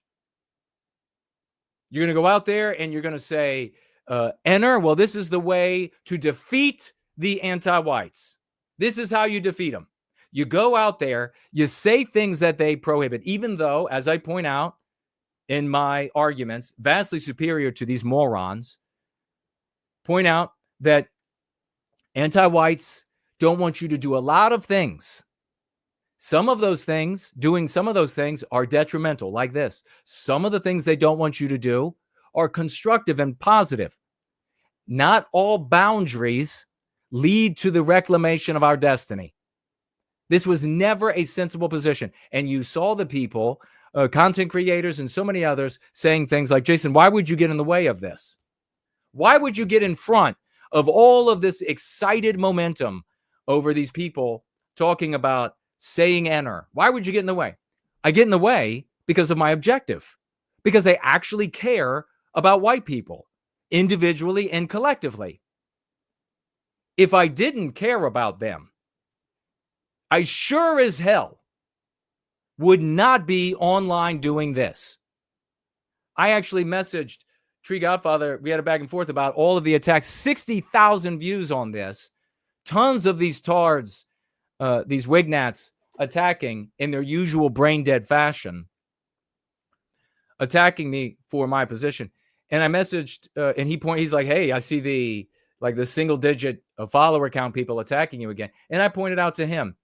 You're going to go out there and you're going to say, Nner, well, this is the way to defeat the anti-whites. This is how you defeat them. You go out there, you say things that they prohibit, even though, as I point out in my arguments, vastly superior to these morons, point out that anti-whites don't want you to do a lot of things. Some of those things, doing some of those things are detrimental, like this. Some of the things they don't want you to do are constructive and positive. Not all boundaries lead to the reclamation of our destiny. This was never a sensible position. And you saw the people, content creators and so many others, saying things like, Jason, why would you get in the way of this? Why would you get in front of all of this excited momentum over these people talking about saying Nner? Why would you get in the way? I get in the way because of my objective, because I actually care about white people individually and collectively. If I didn't care about them, I sure as hell would not be online doing this. I actually messaged Tree Godfather. We had a back and forth about all of the attacks. 60,000 views on this. Tons of these tards, these wignats, attacking in their usual brain dead fashion, attacking me for my position. And I messaged, and he's like, hey, I see the single digit follower count people attacking you again. And I pointed out to him,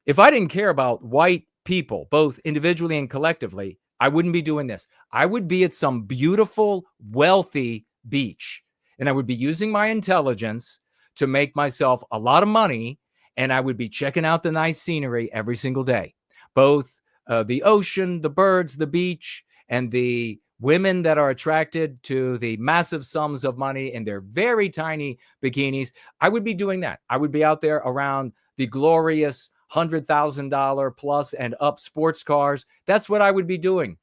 if I didn't care about white people, both individually and collectively, I wouldn't be doing this. I would be at some beautiful, wealthy beach, and I would be using my intelligence to make myself a lot of money, and I would be checking out the nice scenery every single day, both the ocean, the birds, the beach, and the women that are attracted to the massive sums of money in their very tiny bikinis. I would be doing that. I would be out there around the glorious $100,000 plus and up sports cars. That's what I would be doing.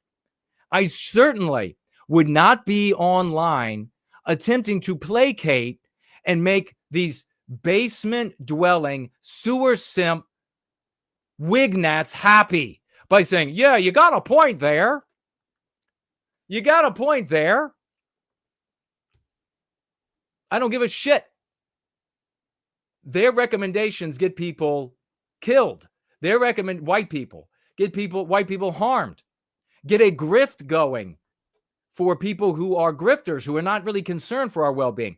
I certainly would not be online attempting to placate and make these basement dwelling sewer simp wignats happy by saying, yeah, you got a point there. You got a point there. I don't give a shit. Their recommendations get people killed. They recommend white people harmed. Get a grift going for people who are grifters, who are not really concerned for our well-being.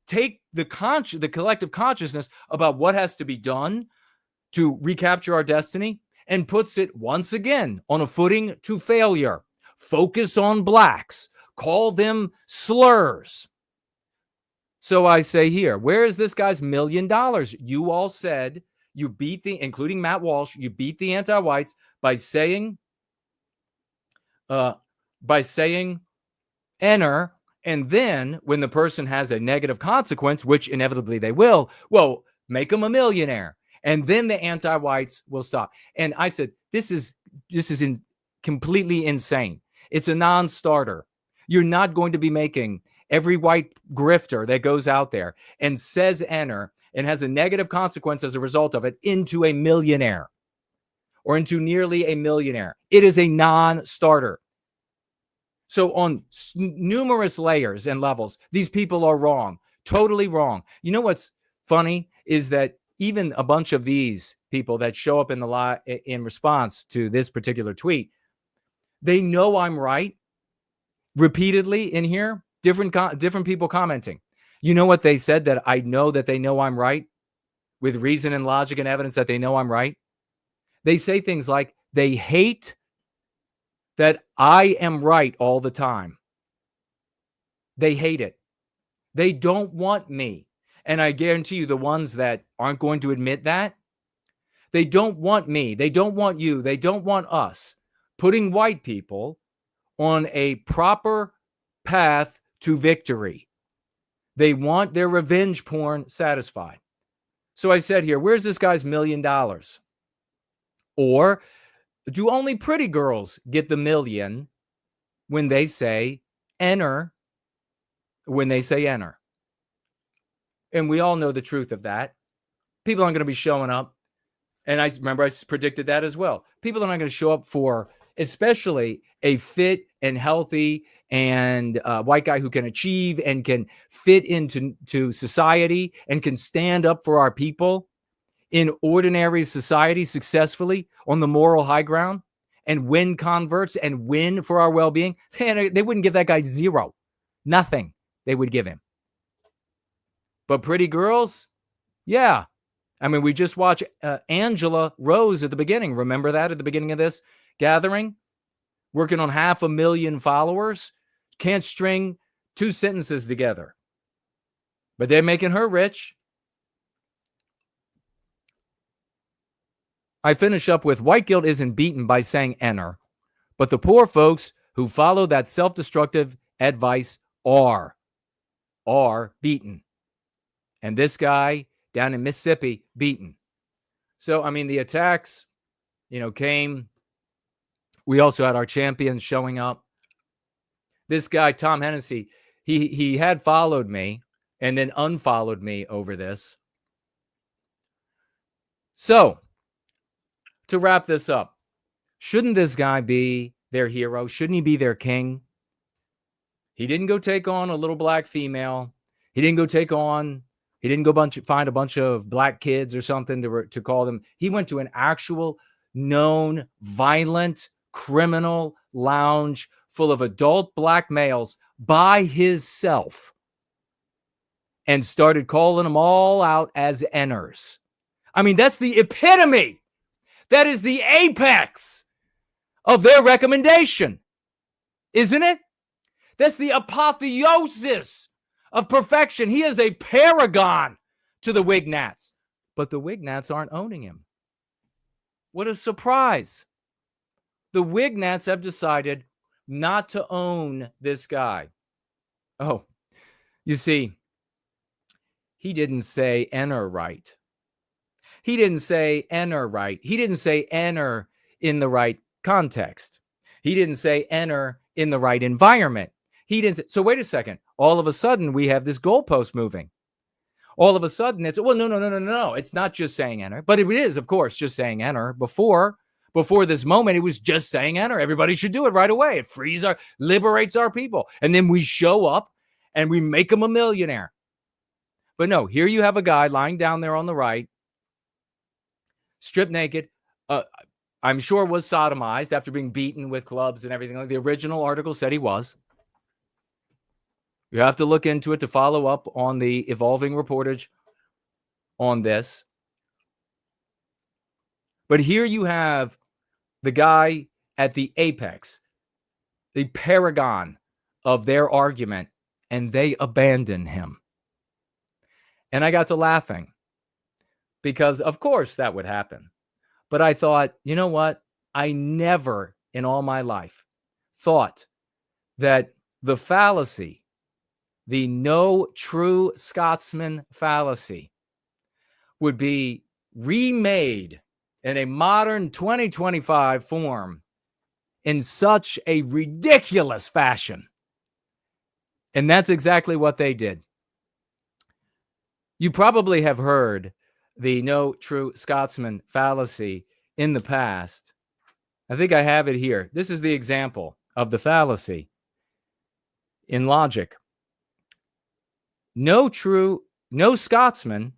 Take the collective consciousness about what has to be done to recapture our destiny and puts it once again on a footing to failure. Focus on blacks. Call them slurs. So I say here, where is this guy's $1 million? You all said you beat including Matt Walsh, you beat the anti-whites by saying Nner, and then when the person has a negative consequence, which inevitably they will, well, make them a millionaire, and then the anti-whites will stop. And I said, this is completely insane. It's a non-starter. You're not going to be making every white grifter that goes out there and says Nner and has a negative consequence as a result of it into a millionaire or into nearly a millionaire. It is a non-starter. So on numerous layers and levels, these people are wrong, totally wrong. You know what's funny is that even a bunch of these people that show up in response to this particular tweet, they know I'm right repeatedly in here, different people commenting. You know what they said, that I know that they know I'm right with reason and logic and evidence that they know I'm right? They say things like they hate that I am right all the time. They hate it. They don't want me. And I guarantee you the ones that aren't going to admit that, they don't want me. They don't want you. They don't want us putting white people on a proper path to victory. They want their revenge porn satisfied. So I said here, where's this guy's $1 million? Or do only pretty girls get the million when they say enter? When they say enter. And we all know the truth of that. People aren't going to be showing up. And I remember I predicted that as well. People are not going to show up for, especially a fit and healthy and white guy who can achieve and can fit into society and can stand up for our people in ordinary society successfully on the moral high ground and win converts and win for our well-being. They wouldn't give that guy zero. Nothing they would give him. But pretty girls, yeah. I mean, we just watched Angela Rose at the beginning. Remember that at the beginning of this gathering? Working on 500,000 followers. Can't string 2 sentences together. But they're making her rich. I finish up with white guilt isn't beaten by saying enter. But the poor folks who follow that self-destructive advice are beaten. And this guy down in Mississippi, beaten. So, I mean, the attacks, came. We also had our champions showing up. This guy, Tom Hennessy, he had followed me and then unfollowed me over this. So, to wrap this up, shouldn't this guy be their hero? Shouldn't he be their king? He didn't go take on a little black female. He didn't go find a bunch of black kids or something to call them. He went to an actual known violent criminal lounge full of adult black males by himself and started calling them all out as enters. I mean, that's the epitome. That is the apex of their recommendation, isn't it? That's the apotheosis of perfection. He is a paragon to the Wignats, but the Wignats aren't owning him. What a surprise. The Wignats have decided not to own this guy. Oh, you see, he didn't say enter right. He didn't say enter right. He didn't say enter in the right context. He didn't say enter in the right environment. He didn't say, so wait a second. All of a sudden, we have this goalpost moving. All of a sudden, it's, well, no. It's not just saying enter, but it is, of course, just saying enter. Before this moment, it was just saying enter. Everybody should do it right away. It liberates our people. And then we show up and we make him a millionaire. But no, here you have a guy lying down there on the right, stripped naked, I'm sure was sodomized after being beaten with clubs and everything. Like the original article said he was. You have to look into it to follow up on the evolving reportage on this. But here you have the guy at the apex, the paragon of their argument, and they abandon him. And I got to laughing because, of course, that would happen. But I thought, you know what? I never in all my life thought that the fallacy, the no true Scotsman fallacy, would be remade in a modern 2025 form in such a ridiculous fashion. And that's exactly what they did. You probably have heard the no true Scotsman fallacy in the past. I think I have it here. This is the example of the fallacy. in logic. No Scotsman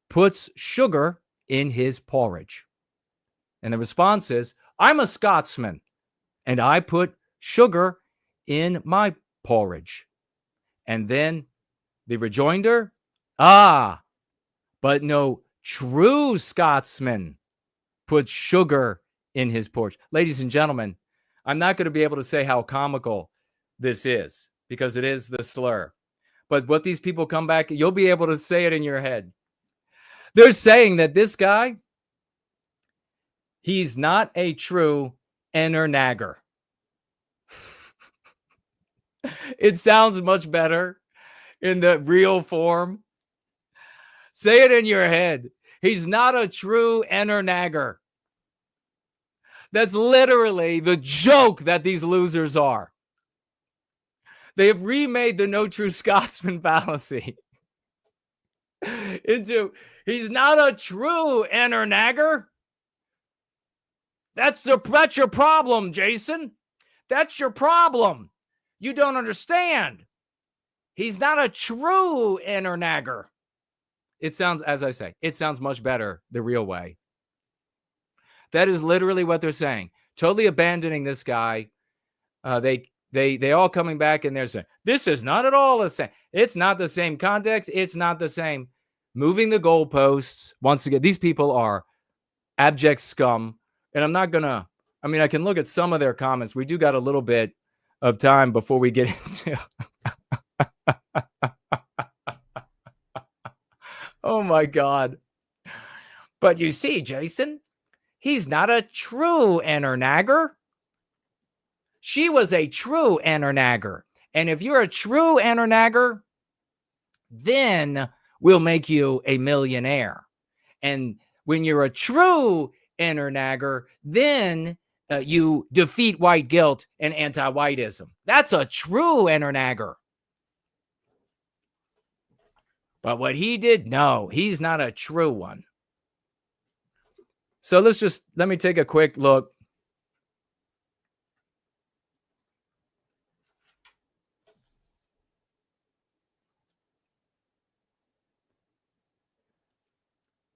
puts sugar in his porridge. And the response is, I'm a Scotsman, and I put sugar in my porridge. And then the rejoinder, but no true Scotsman puts sugar in his porridge. Ladies and gentlemen, I'm not going to be able to say how comical this is because it is the slur. But what these people come back, you'll be able to say it in your head. They're saying that this guy, he's not a true nagger. It sounds much better in the real form. Say it in your head. He's not a true nagger. That's literally the joke that these losers are. They have remade the no true Scotsman fallacy into he's not a true nagger. That's your problem, Jason. That's your problem. You don't understand. He's not a true nagger. It sounds, as I say, it sounds much better the real way. That is literally what they're saying. Totally abandoning this guy. They all coming back and they're saying, this is not at all the same. It's not the same context. It's not the same. Moving the goalposts. Once again, these people are abject scum. And I'm not going to, I can look at some of their comments. We do got a little bit of time before we get into. Oh my God. But you see, Jason, he's not a true nagger. She was a true nagger. And if you're a true nagger, then we'll make you a millionaire. And when you're a true nagger, then you defeat white guilt and anti-whiteism. That's a true nagger. But what he did, no, he's not a true one. So let me take a quick look.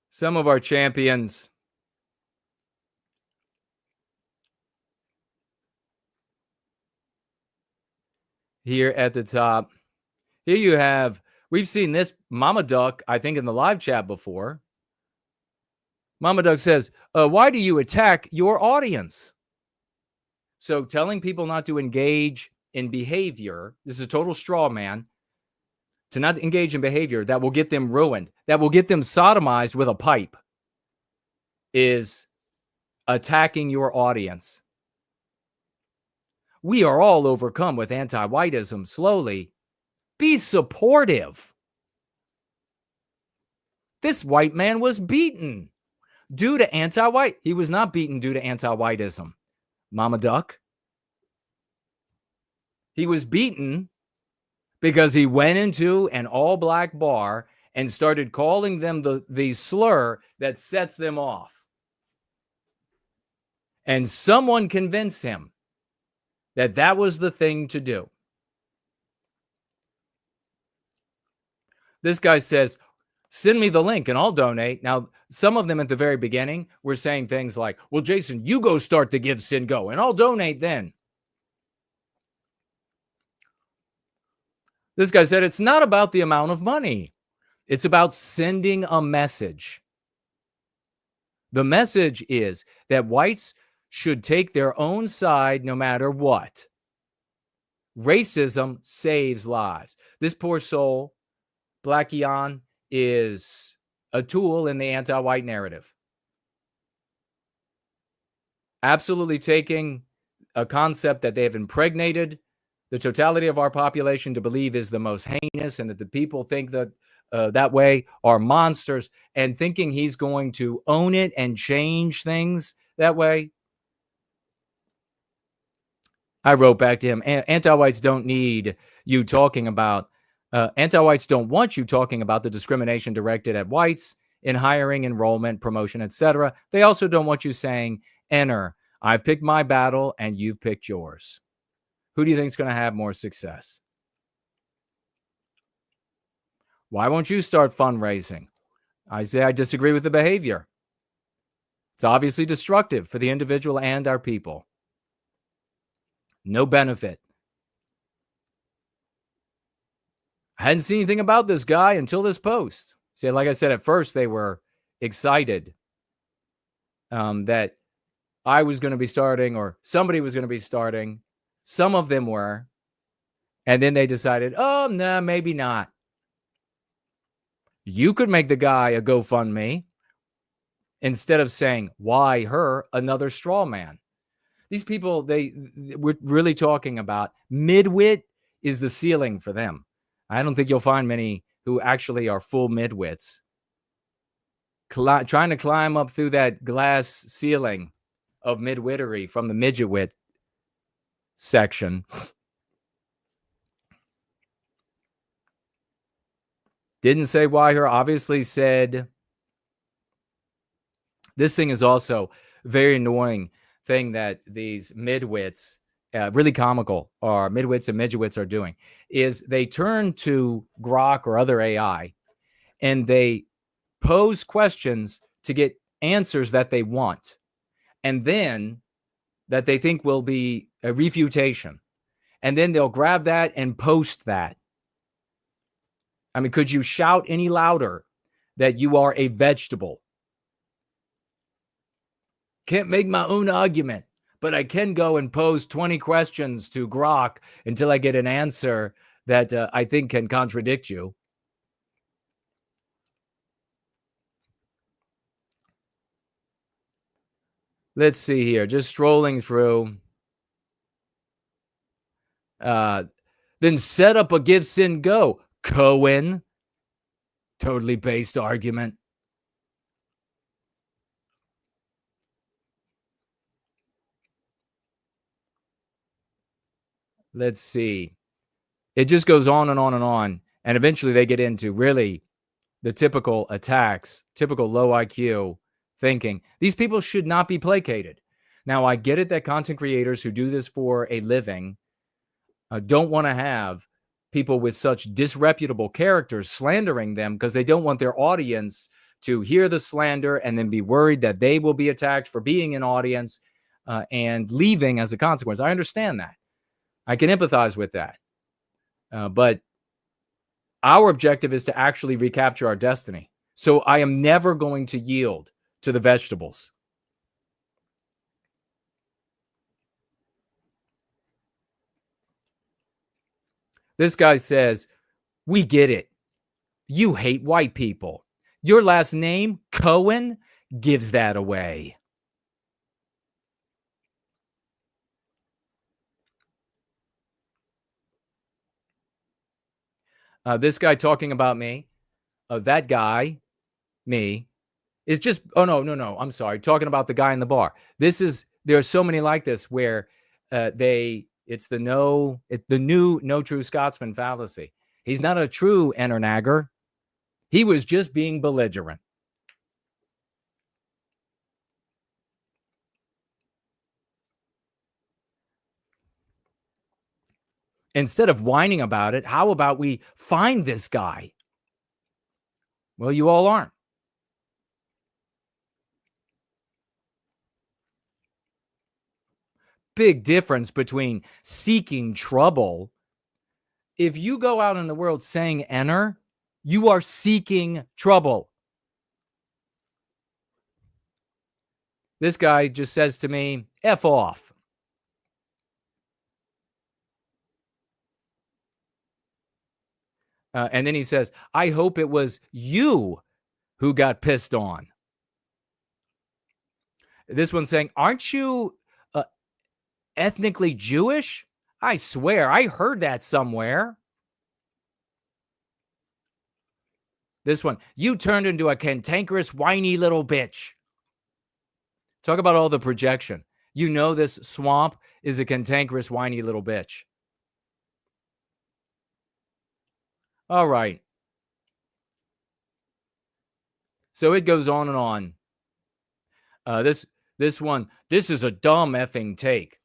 Some of our champions. Here at the top. Here you have, we've seen this Mama Duck, I think, in the live chat before. Mama Duck says, why do you attack your audience? So telling people not to engage in behavior, this is a total straw man, to not engage in behavior that will get them ruined, that will get them sodomized with a pipe, is attacking your audience. We are all overcome with anti-whiteism slowly. Be supportive. This white man was beaten due to anti-white. He was not beaten due to anti-whiteism. Mama Duck. He was beaten because he went into an all-black bar and started calling them the slur that sets them off. And someone convinced him that that was the thing to do. This guy says, send me the link and I'll donate. Now, some of them at the very beginning were saying things like, well, Jason, you go start the Give, Send, Go, and I'll donate then. This guy said, it's not about the amount of money. It's about sending a message. The message is that whites should take their own side no matter what. Racism saves lives. This poor soul, Black Eon, is a tool in the anti-white narrative. Absolutely taking a concept that they have impregnated the totality of our population to believe is the most heinous, and that the people think that that way are monsters, and thinking he's going to own it and change things that way. I wrote back to him, anti-whites don't need you talking about, anti-whites don't want you talking about the discrimination directed at whites in hiring, enrollment, promotion, etc. They also don't want you saying, enter, I've picked my battle and you've picked yours. Who do you think is going to have more success? Why won't you start fundraising? I say I disagree with the behavior. It's obviously destructive for the individual and our people. No benefit. I hadn't seen anything about this guy until this post. See, like I said, at first they were excited that I was going to be starting or somebody was going to be starting. Some of them were. And then they decided, oh, no, maybe not. You could make the guy a GoFundMe instead of saying, why her, another straw man. These people, we're really talking about midwit is the ceiling for them. I don't think you'll find many who actually are full midwits. Trying to climb up through that glass ceiling of midwittery from the midgetwit section. Didn't say why her, obviously said. This thing is also very annoying thing that these midwits, really comical, or midwits and midgetwits are doing, is they turn to Grok or other AI and they pose questions to get answers that they want, and then that they think will be a refutation. And then they'll grab that and post that. I mean, could you shout any louder that you are a vegetable? Can't make my own argument, but I can go and pose 20 questions to Grok until I get an answer that I think can contradict you. Let's see here. Just strolling through. Then set up a give, sin, go. Cohen. Totally based argument. Let's see. It just goes on and on and on. And eventually they get into really the typical attacks, typical low IQ thinking. These people should not be placated. Now, I get it that content creators who do this for a living don't want to have people with such disreputable characters slandering them because they don't want their audience to hear the slander and then be worried that they will be attacked for being an audience and leaving as a consequence. I understand that. I can empathize with that. But our objective is to actually recapture our destiny. So I am never going to yield to the vegetables. This guy says, we get it. You hate white people. Your last name, Cohen, gives that away. This guy talking about me, that guy, me, is just, oh, no, I'm sorry. Talking about the guy in the bar. There are so many like this where it's the new no true Scotsman fallacy. He's not a true Ennernagger. He was just being belligerent. Instead of whining about it, how about we find this guy? Well, you all aren't. Big difference between seeking trouble. If you go out in the world saying Enner, you are seeking trouble. This guy just says to me, F off. And then he says, I hope it was you who got pissed on. This one's saying, aren't you ethnically Jewish? I swear, I heard that somewhere. This one, you turned into a cantankerous, whiny little bitch. Talk about all the projection. You know this swamp is a cantankerous, whiny little bitch. All right. So it goes on and on. This one, this is a dumb effing take.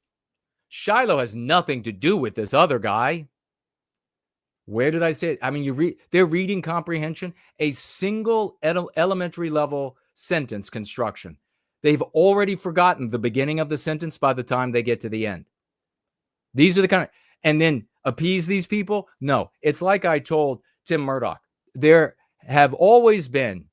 Shiloh has nothing to do with this other guy. Where did I say it? I mean, their reading comprehension, a single elementary level sentence construction. They've already forgotten the beginning of the sentence by the time they get to the end. These are the kind of, and then appease these people? No, it's like I told Tim Murdoch. There have always been,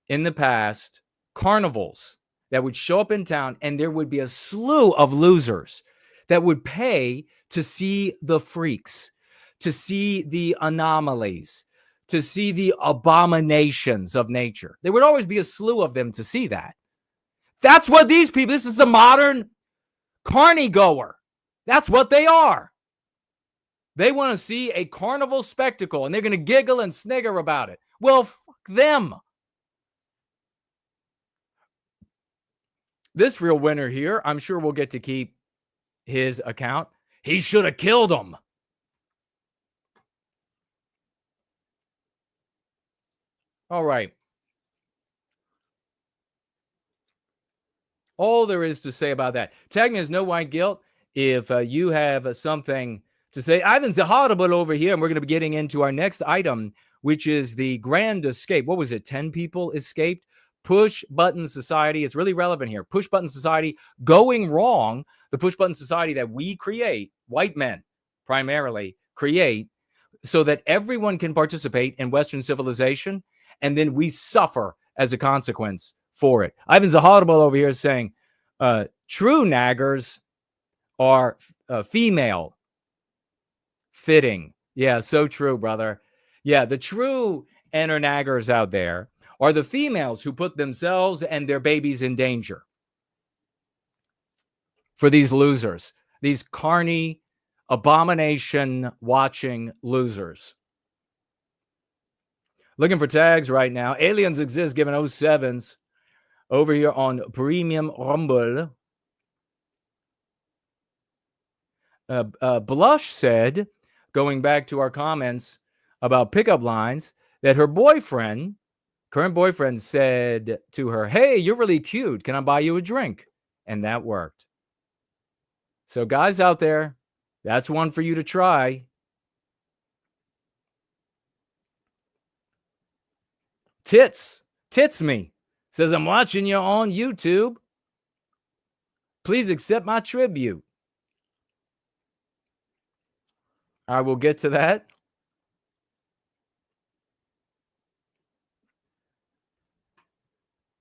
in the past, carnivals that would show up in town, and there would be a slew of losers that would pay to see the freaks, to see the anomalies, to see the abominations of nature. There would always be a slew of them to see that. That's what these people, this is the modern carny goer. That's what they are. They want to see a carnival spectacle, and they're going to giggle and snigger about it. Well, fuck them. This real winner here, I'm sure we'll get to keep his account. He should have killed him. All right. All there is to say about that. Tag me as No White Guilt if you have something to say. Ivan's horrible over here, and we're going to be getting into our next item, which is the grand escape. What was it? 10 people escaped? Push Button Society. It's really relevant here. Push Button Society going wrong. The Push Button Society that we create, white men primarily create, so that everyone can participate in Western civilization, and then we suffer as a consequence for it. Ivan Zaharable over here is saying true naggers are female fitting. Yeah, so true, brother. Yeah, the true inner naggers out there are the females who put themselves and their babies in danger for these losers, these carny, abomination-watching losers. Looking for tags right now. Aliens Exist giving 07s over here on Premium Rumble. Blush said, going back to our comments about pickup lines, that her boyfriend, current boyfriend, said to her, "Hey, you're really cute. Can I buy you a drink?" And that worked. So guys out there, that's one for you to try. Tits me says, "I'm watching you on YouTube. Please accept my tribute." I will get to that.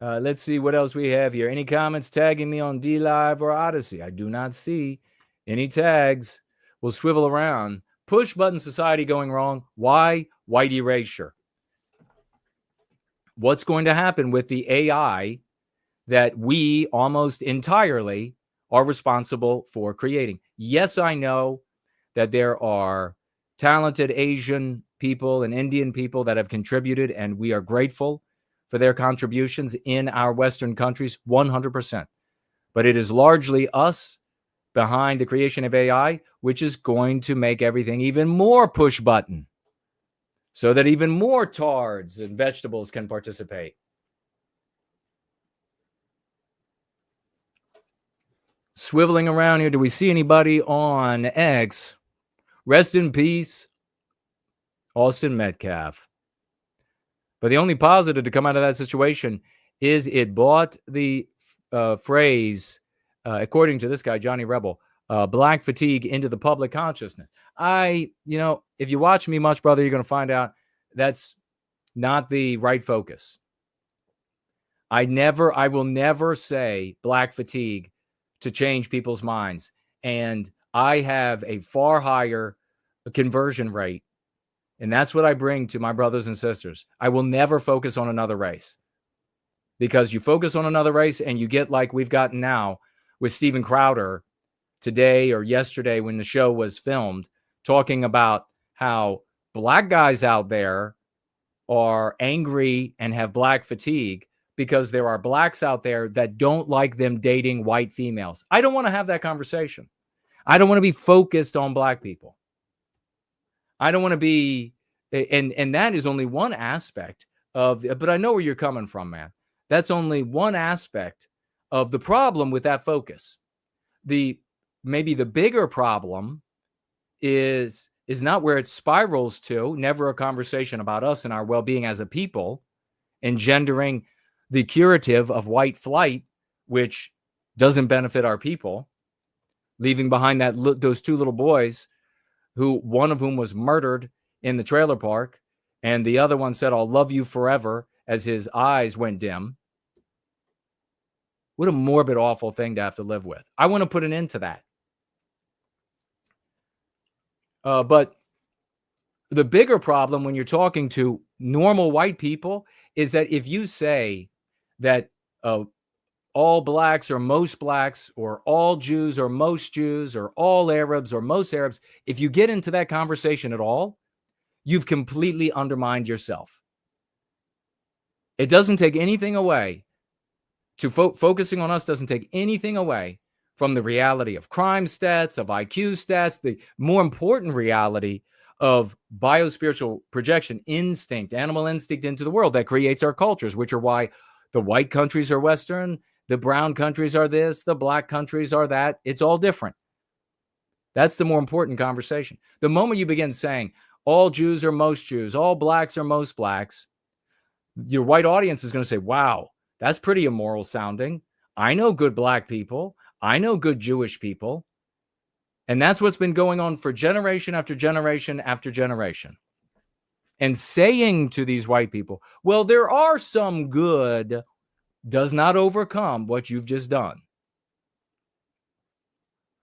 Let's see what else we have here. Any comments tagging me on DLive or Odyssey? I do not see any tags. We'll swivel around. Push Button Society going wrong. Why? White erasure. What's going to happen with the AI that we almost entirely are responsible for creating? Yes, I know that there are talented Asian people and Indian people that have contributed, and we are grateful for their contributions in our Western countries, 100%. But it is largely us behind the creation of AI, which is going to make everything even more push button, so that even more tards and vegetables can participate. Swiveling around here, do we see anybody on X? Rest in peace, Austin Metcalf. But the only positive to come out of that situation is it brought the phrase, according to this guy, Johnny Rebel, black fatigue into the public consciousness. If you watch me much, brother, you're going to find out that's not the right focus. I will never say black fatigue to change people's minds. And I have a far higher conversion rate. And that's what I bring to my brothers and sisters. I will never focus on another race, because you focus on another race and you get like we've gotten now with Steven Crowder today or yesterday when the show was filmed, talking about how black guys out there are angry and have black fatigue because there are blacks out there that don't like them dating white females. I don't want to have that conversation. I don't want to be focused on black people. I don't want to be, and that is only one aspect of, but I know where you're coming from, man. That's only one aspect of the problem with that focus. Maybe the bigger problem is is not where it spirals to, never a conversation about us and our well-being as a people, engendering the curative of white flight, which doesn't benefit our people, leaving behind those two little boys, who one of whom was murdered in the trailer park, and the other one said, "I'll love you forever," as his eyes went dim. What a morbid, awful thing to have to live with. I want to put an end to that. But the bigger problem when you're talking to normal white people is that if you say that all blacks or most blacks or all Jews or most Jews or all Arabs or most Arabs, if you get into that conversation at all, you've completely undermined yourself. It doesn't take anything away. Focusing on us doesn't take anything away from the reality of crime stats, of IQ stats, the more important reality of biospiritual projection, instinct, animal instinct into the world that creates our cultures, which are why the white countries are Western, the brown countries are this, the black countries are that. It's all different. That's the more important conversation. The moment you begin saying all Jews are most Jews, all blacks are most blacks, your white audience is going to say, wow, that's pretty immoral sounding. I know good black people. I know good Jewish people. And that's what's been going on for generation after generation after generation. And saying to these white people, well, there are some good, does not overcome what you've just done.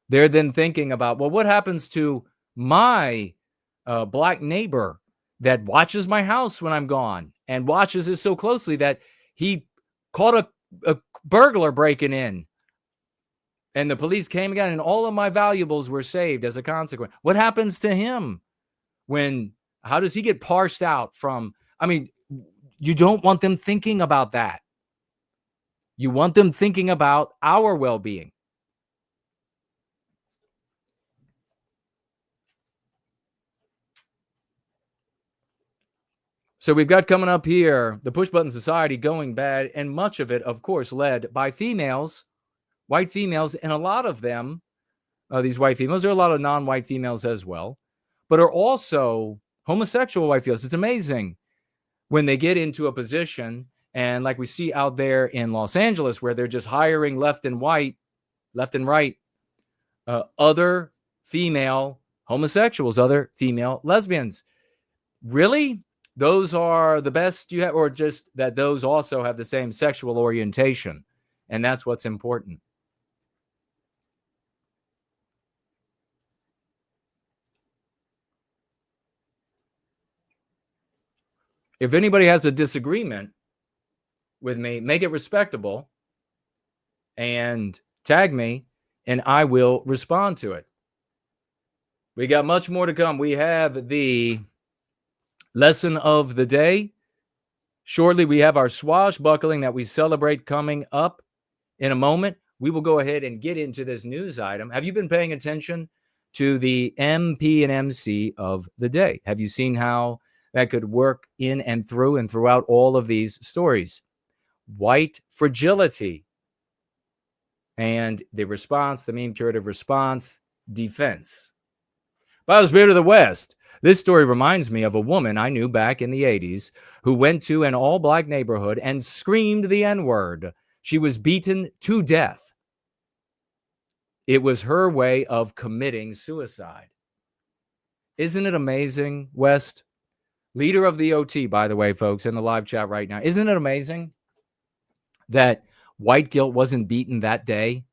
They're then thinking about, well, what happens to my black neighbor that watches my house when I'm gone and watches it so closely that he caught a burglar breaking in and the police came again and all of my valuables were saved as a consequence. What happens to him how does he get parsed out from, you don't want them thinking about that. You want them thinking about our well-being. So we've got coming up here, the push button society going bad, and much of it, of course, led by females, white females, and a lot of them, these white females, there are a lot of non-white females as well, but are also homosexual white females. It's amazing when they get into a position, and like we see out there in Los Angeles, where they're just hiring left and right, other female homosexuals, other female lesbians. Really? Those are the best you have, or just that those also have the same sexual orientation. And that's what's important. If anybody has a disagreement with me, make it respectable and tag me, and I will respond to it. We got much more to come. We have the lesson of the day. Shortly, we have our swashbuckling that we celebrate coming up in a moment. We will go ahead and get into this news item. Have you been paying attention to the MP and MC of the day? Have you seen how that could work in and through and throughout all of these stories? White fragility and the response, the meme curative response, defense. Biospirit of the West. This story reminds me of a woman I knew back in the 80s who went to an all-black neighborhood and screamed the N-word. She was beaten to death. It was her way of committing suicide. Isn't it amazing, West? Leader of the OT, by the way, folks, in the live chat right now. Isn't it amazing that white guilt wasn't beaten that day?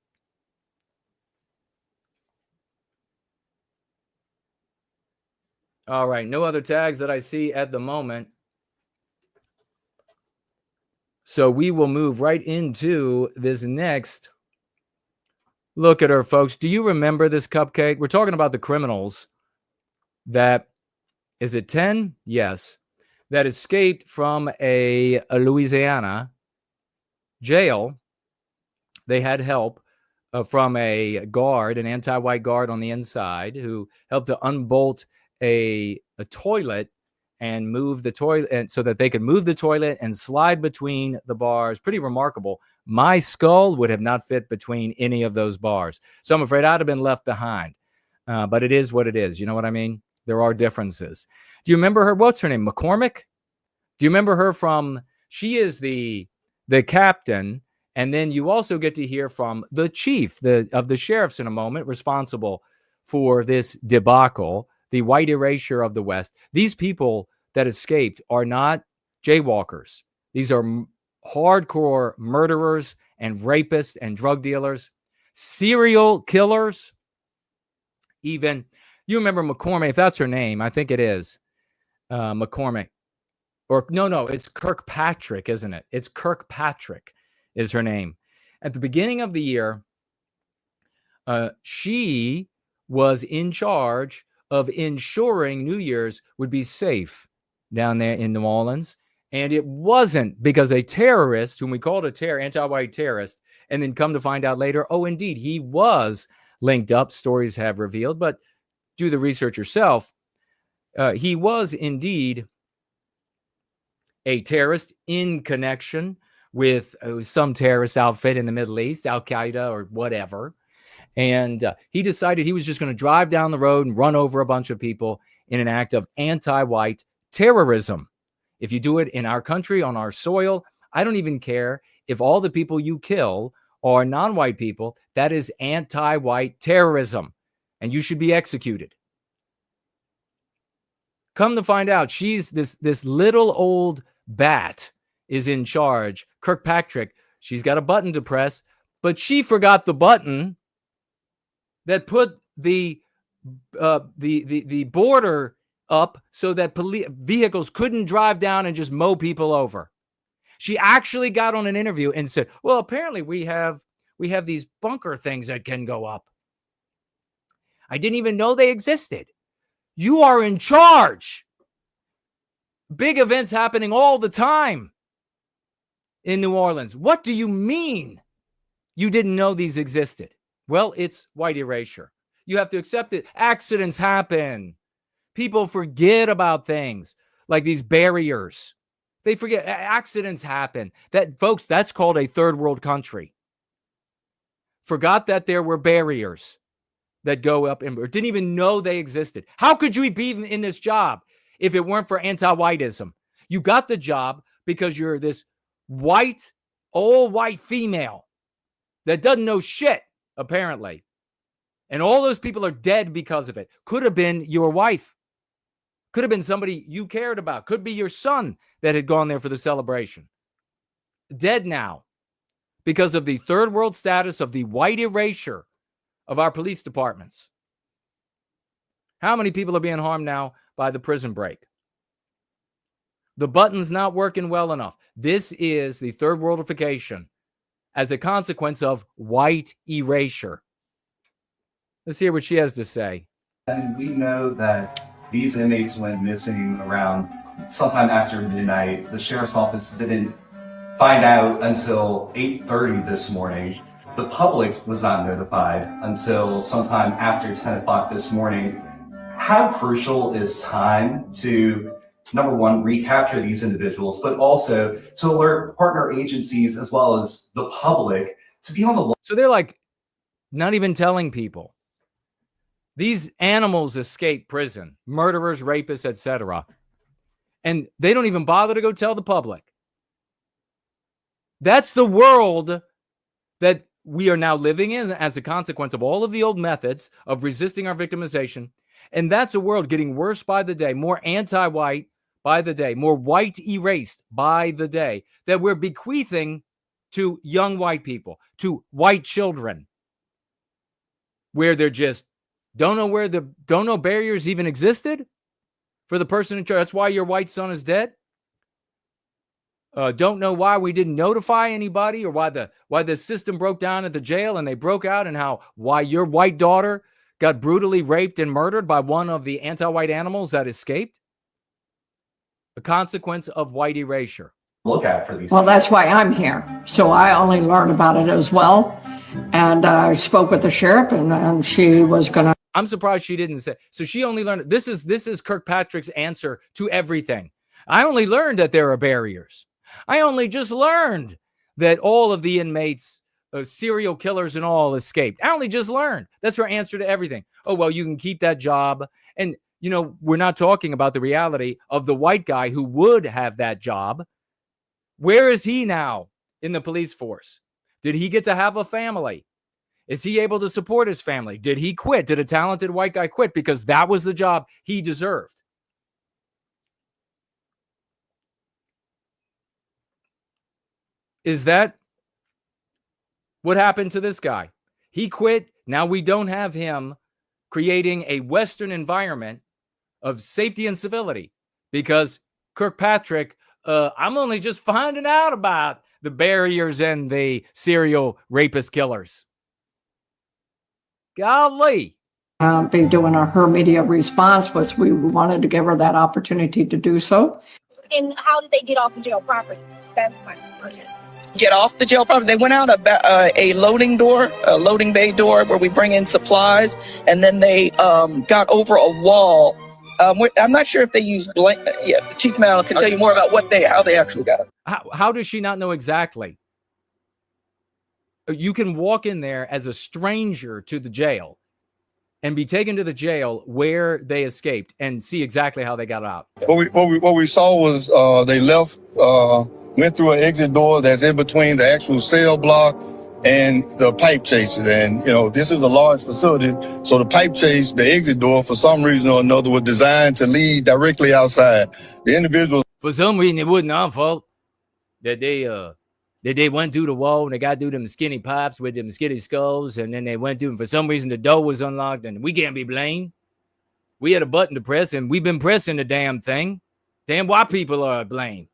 All right, no other tags that I see at the moment. So we will move right into this next look at her, folks. Do you remember this cupcake? We're talking about the criminals that, is it 10? Yes. That escaped from a Louisiana jail. They had help from a guard, an anti-white guard on the inside, who helped to unbolt a toilet and move the toilet, and so that they could move the toilet and slide between the bars. Pretty remarkable. My skull would have not fit between any of those bars. So I'm afraid I'd have been left behind. But it is what it is. You know what I mean? There are differences. Do you remember her? What's her name? McCormick? Do you remember her from, she is the captain, and then you also get to hear from the chief of the sheriffs in a moment, responsible for this debacle, the white erasure of the West. These people that escaped are not jaywalkers. These are hardcore murderers and rapists and drug dealers, serial killers. Even, you remember McCormick, if that's her name, I think it is McCormick. Or no, it's Kirkpatrick, isn't it? It's Kirkpatrick is her name. At the beginning of the year, she was in charge of ensuring New Year's would be safe down there in New Orleans. And it wasn't because a terrorist, whom we called a anti-white terrorist, and then come to find out later, oh, indeed, he was linked up, stories have revealed, but do the research yourself. He was indeed a terrorist in connection with some terrorist outfit in the Middle East, Al-Qaeda or whatever. And he decided he was just going to drive down the road and run over a bunch of people in an act of anti-white terrorism. If you do it in our country, on our soil, I don't even care if all the people you kill are non-white people. That is anti-white terrorism, and you should be executed. Come to find out, she's this little old bat is in charge. Kirkpatrick, she's got a button to press, but she forgot the button that put the border up so that vehicles couldn't drive down and just mow people over. She actually got on an interview and said, well, apparently we have these bunker things that can go up. I didn't even know they existed. You are in charge. Big events happening all the time in New Orleans. What do you mean you didn't know these existed? Well, it's white erasure. You have to accept it. Accidents happen. People forget about things like these barriers. They forget accidents happen. That, folks, that's called a third world country. Forgot that there were barriers that go up and didn't even know they existed. How could you be in this job if it weren't for anti-whiteism? You got the job because you're this white, old white female that doesn't know shit, apparently. And all those people are dead because of it. Could have been your wife. Could have been somebody you cared about. Could be your son that had gone there for the celebration. Dead now because of the third world status of the white erasure of our police departments. How many people are being harmed now by the prison break? The button's not working well enough. This is the third worldification as a consequence of white erasure. Let's hear what she has to say. And we know that these inmates went missing around sometime after midnight. The sheriff's office didn't find out until 8:30 this morning. The public was not notified until sometime after 10 o'clock this morning. How crucial is time to, number one, recapture these individuals, but also to alert partner agencies as well as the public to be on the... So they're like not even telling people. These animals escape prison, murderers, rapists, etc. And they don't even bother to go tell the public. That's the world that we are now living in as a consequence of all of the old methods of resisting our victimization. And that's a world getting worse by the day, more anti-white by the day, more white erased by the day, that we're bequeathing to young white people, to white children, where they're just don't know barriers even existed for the person in charge. That's why your white son is dead. Don't know why we didn't notify anybody, or why the system broke down at the jail and they broke out, and why your white daughter got brutally raped and murdered by one of the anti-white animals that escaped. A consequence of white erasure. Look at for these. Well, that's why I'm here. So I only learned about it as well. And I spoke with the sheriff, and she was going to. I'm surprised she didn't say. So she only learned. This is Kirkpatrick's answer to everything. I only learned that there are barriers. I only just learned that all of the inmates, serial killers and all, escaped. I only just learned. That's her answer to everything. Oh, well, you can keep that job. And you know, we're not talking about the reality of the white guy who would have that job. Where is he now in the police force? Did he get to have a family? Is he able to support his family? Did he quit? Did a talented white guy quit because that was the job he deserved? Is that what happened to this guy? He quit. Now we don't have him creating a Western environment of safety and civility because Kirkpatrick, I'm only just finding out about the barriers and the serial rapist killers. Golly. Be doing her media response was we wanted to give her that opportunity to do so. And how did they get off the jail property? That's my question. Get off the jail property. They went out a loading bay door where we bring in supplies, and then they got over a wall. I'm not sure if they used Chief Mal can tell you more about how they actually got it. How does she not know exactly? You can walk in there as a stranger to the jail and be taken to the jail where they escaped and see exactly how they got out. What we saw was they left, went through an exit door that's in between the actual cell block and the pipe chases. And, you know, this is a large facility. So the pipe chase, the exit door, for some reason or another, was designed to lead directly outside. The individuals. For some reason, it wasn't our fault that they went through the wall and they got through them skinny pipes with them skinny skulls. And then they went through, and for some reason, the door was unlocked and we can't be blamed. We had a button to press and we've been pressing the damn thing. Damn white people are blamed.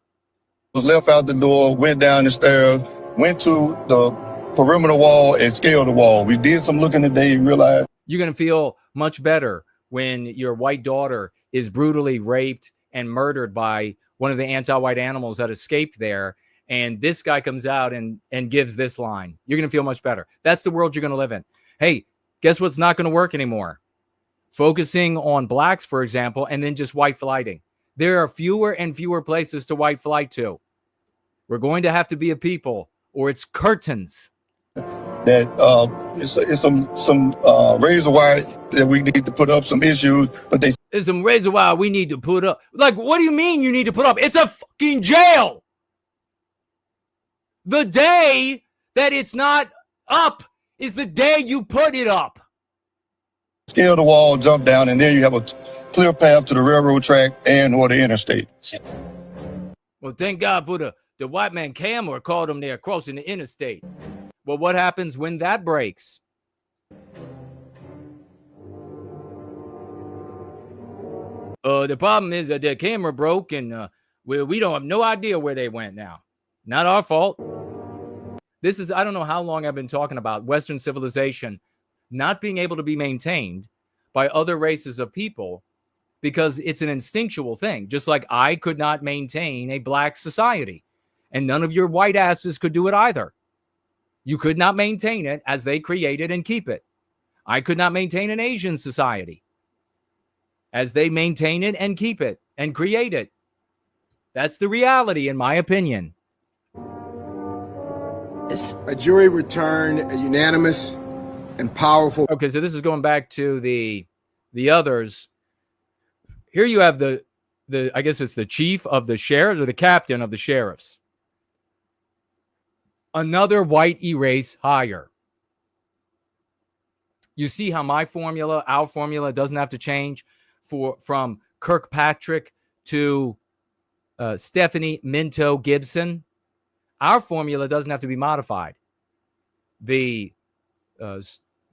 Left out the door, went down the stairs, went to the perimeter wall and scaled the wall. We did some looking today and realized. You're going to feel much better when your white daughter is brutally raped and murdered by one of the anti-white animals that escaped there. And this guy comes out and gives this line. You're going to feel much better. That's the world you're going to live in. Hey, guess what's not going to work anymore? Focusing on blacks, for example, and then just white flighting. There are fewer and fewer places to white flight to. We're going to have to be a people, or it's curtains. That it's some razor wire that we need to put up, some issues, but there's some razor wire we need to put up. Like, what do you mean you need to put up? It's a fucking jail. The day that it's not up is the day you put it up. Scale the wall, jump down, and there you have a clear path to the railroad track and or the interstate. Well, thank God for the white man camera caught them there crossing the interstate. Well, what happens when that breaks? The problem is that the camera broke and we don't have no idea where they went now. Not our fault. This is, I don't know how long I've been talking about Western civilization not being able to be maintained by other races of people because it's an instinctual thing. Just like I could not maintain a black society and none of your white asses could do it either. You could not maintain it as they created and keep it. I could not maintain an Asian society as they maintain it and keep it and create it. That's the reality, in my opinion. A jury returned a unanimous and powerful. Okay, so this is going back to the others. Here you have the I guess it's the chief of the sheriffs or the captain of the sheriffs. Another white erase hire. You see how our formula doesn't have to change from Kirkpatrick to Stephanie Minto Gibson. Our formula doesn't have to be modified. The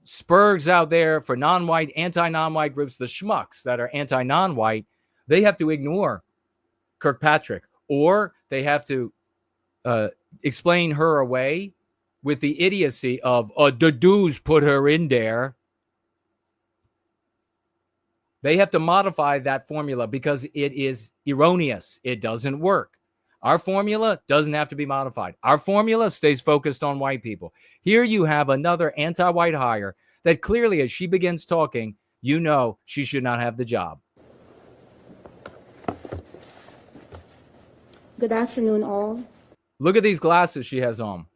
spurgs out there for non-white, anti-non-white groups, the schmucks that are anti-non-white, they have to ignore Kirkpatrick, or they have to explain her away with the idiocy of the dudes put her in there. They have to modify that formula because it is erroneous. It doesn't work. Our formula doesn't have to be modified. Our formula stays focused on white people. Here you have another anti-white hire that clearly, as she begins talking, you know she should not have the job. Good afternoon, all. Look at these glasses she has on.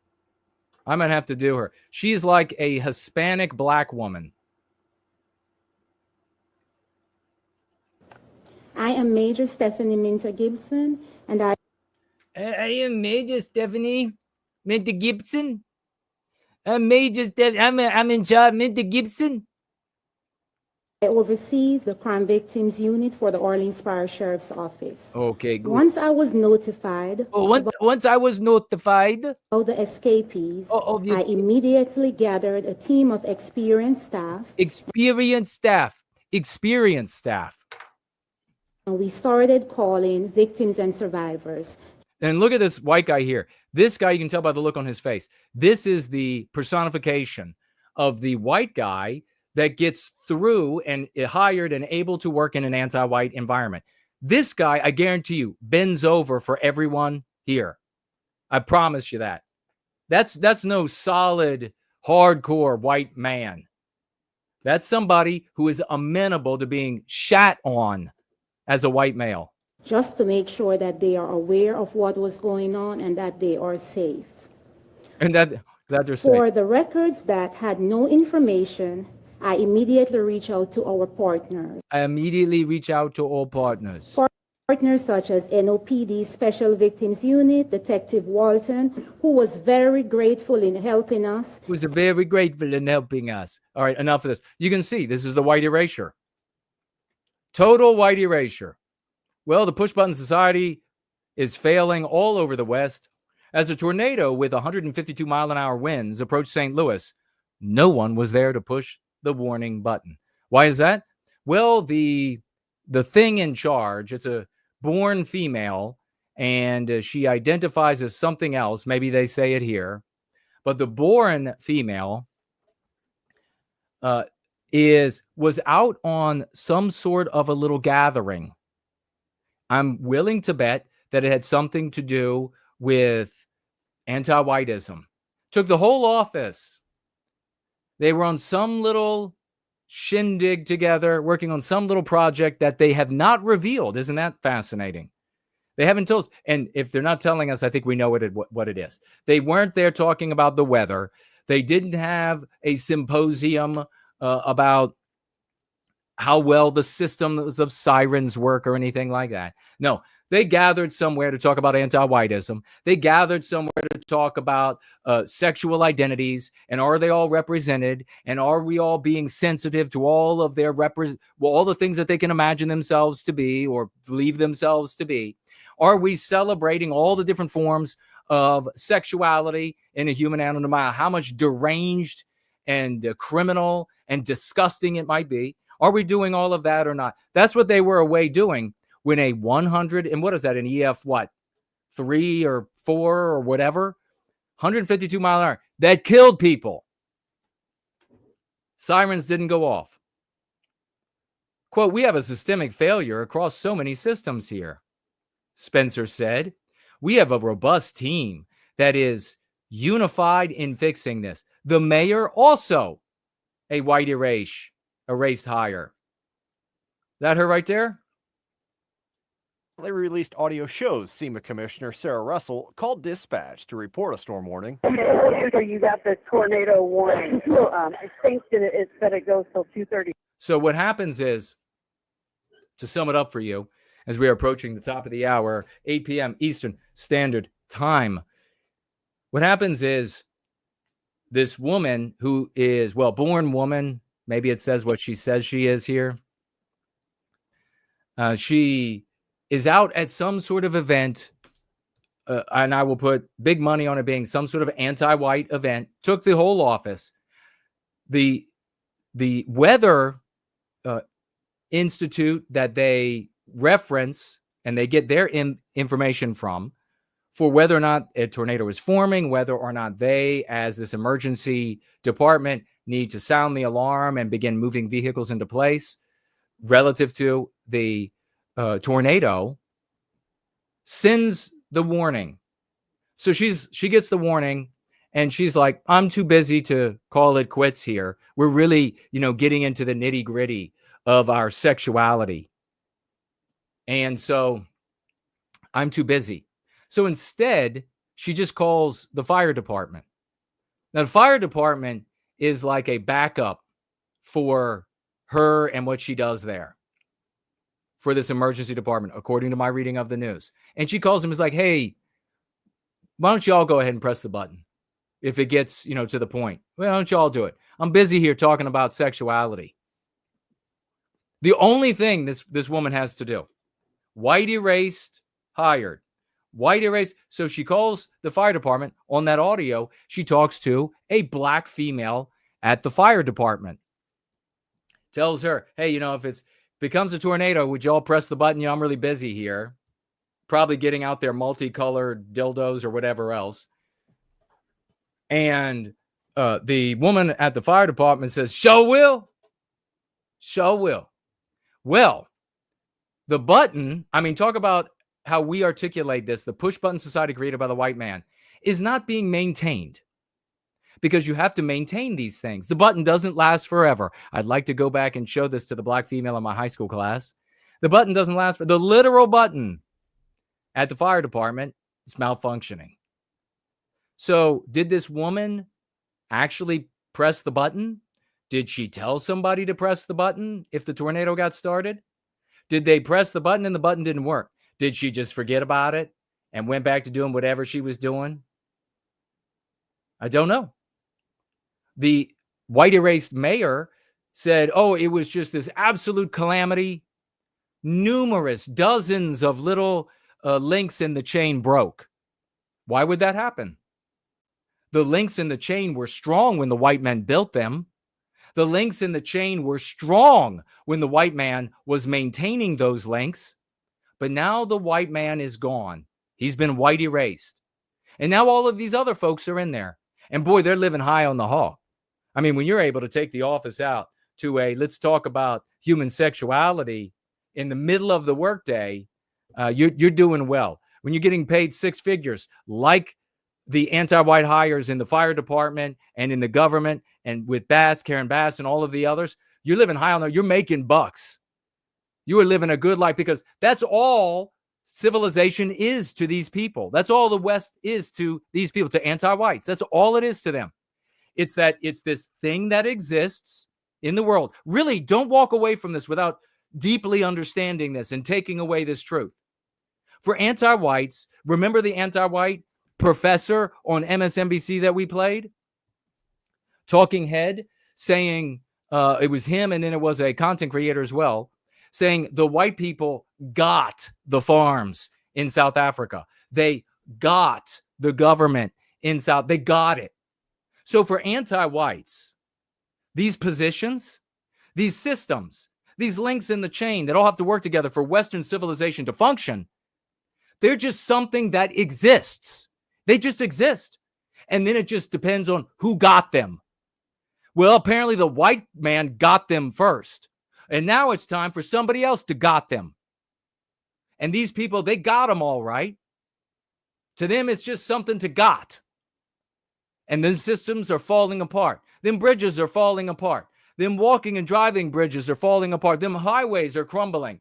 I might have to do her. She's like a Hispanic black woman. I am Major Stephanie Minter Gibson, and I am Major Stephanie Minter Gibson. I'm in charge, Minter Gibson. oversees the crime victims unit for the Orleans Parish Sheriff's Office. Okay, good. Once I was notified. Once I was notified of the escapees, I immediately gathered a team of experienced staff. Experienced staff. And we started calling victims and survivors. And look at this white guy here. This guy, you can tell by the look on his face. This is the personification of the white guy that gets through and hired and able to work in an anti-white environment. This guy, I guarantee you, bends over for everyone here. I promise you that. That's no solid, hardcore white man. That's somebody who is amenable to being shat on as a white male. Just to make sure that they are aware of what was going on and that they are safe. And that they're safe. For the records that had no information, I immediately reach out to our partners. Partners such as NOPD Special Victims Unit, Detective Walton, who was very grateful in helping us. All right, enough of this. You can see this is the white erasure. Total white erasure. Well, the push-button society is failing all over the West. As a tornado with 152-mile-an-hour winds approached St. Louis, no one was there to push the warning button. Why is that? Well, the thing in charge, it's a born female, and she identifies as something else. Maybe they say it here. But the born female was out on some sort of a little gathering. I'm willing to bet that it had something to do with anti-whiteism. Took the whole office. They were on some little shindig together, working on some little project that they have not revealed. Isn't that fascinating? They haven't told us. And if they're not telling us, I think we know what it is. They weren't there talking about the weather. They didn't have a symposium about how well the systems of sirens work or anything like that. No, they gathered somewhere to talk about anti-whiteism. They gathered somewhere to talk about sexual identities, and are they all represented? And are we all being sensitive to all of their all the things that they can imagine themselves to be or believe themselves to be? Are we celebrating all the different forms of sexuality in a human animal, no matter how much deranged and criminal and disgusting it might be? Are we doing all of that or not? That's what they were away doing when a 100, and what is that, an EF, 3 or 4 or whatever? 152 mile an hour. That killed people. Sirens didn't go off. Quote, we have a systemic failure across so many systems here, Spencer said. We have a robust team that is unified in fixing this. The mayor also a white erased hire. That her right there? They released audio shows SEMA Commissioner Sarah Russell called dispatch to report a storm warning. You got the tornado warning. I think that it goes till 2:30. So what happens is, to sum it up for you, as we are approaching the top of the hour, 8 p.m. Eastern Standard Time, what happens is this woman who is, born woman, maybe it says what she says she is here. She is out at some sort of event, and I will put big money on it being some sort of anti-white event, took the whole office. The Weather Institute that they reference and they get their information from for whether or not a tornado is forming, whether or not they, as this emergency department, need to sound the alarm and begin moving vehicles into place relative to the tornado, sends the warning. So she gets the warning and she's like, I'm too busy to call it quits here. We're really, getting into the nitty gritty of our sexuality. And so I'm too busy. So instead, she just calls the fire department. Now, the fire department is like a backup for her and what she does there. for this emergency department, according to my reading of the news. And she calls him, is like, hey, why don't you all go ahead and press the button if it gets, to the point? Well, why don't you all do it? I'm busy here talking about sexuality. The only thing this woman has to do, white erased, hired. White erased. So she calls the fire department. On that audio, she talks to a black female at the fire department. Tells her, hey, if it becomes a tornado, would y'all press the button? I'm really busy here. Probably getting out their multicolored dildos or whatever else. And the woman at the fire department says, "Sure will. Sure will." Well, the button, talk about how we articulate this. The push button society created by the white man is not being maintained, because you have to maintain these things. The button doesn't last forever. I'd like to go back and show this to the black female in my high school class. The button doesn't last for the literal button at the fire department is malfunctioning. So did this woman actually press the button? Did she tell somebody to press the button if the tornado got started? Did they press the button and the button didn't work? Did she just forget about it and went back to doing whatever she was doing? I don't know. The white erased mayor said, oh, it was just this absolute calamity. Numerous dozens of little links in the chain broke. Why would that happen? The links in the chain were strong when the white men built them. The links in the chain were strong when the white man was maintaining those links. But now the white man is gone. He's been white erased. And now all of these other folks are in there. And boy, they're living high on the hog. When you're able to take the office out to let's talk about human sexuality in the middle of the workday, you're doing well. When you're getting paid six figures, like the anti-white hires in the fire department and in the government and with Karen Bass and all of the others, you're living high on there. You're making bucks. You are living a good life, because that's all civilization is to these people. That's all the West is to these people, to anti-whites. That's all it is to them. It's this thing that exists in the world. Really, don't walk away from this without deeply understanding this and taking away this truth. For anti-whites, remember the anti-white professor on MSNBC that we played? Talking head, saying it was him, and then it was a content creator as well, saying the white people got the farms in South Africa. They got the government in South. They got it. So for anti-whites, these positions, these systems, these links in the chain that all have to work together for Western civilization to function, they're just something that exists. They just exist. And then it just depends on who got them. Well, apparently the white man got them first. And now it's time for somebody else to got them. And these people, they got them all right. To them, it's just something to got. And then systems are falling apart. Then bridges are falling apart. Them walking and driving bridges are falling apart. Them highways are crumbling.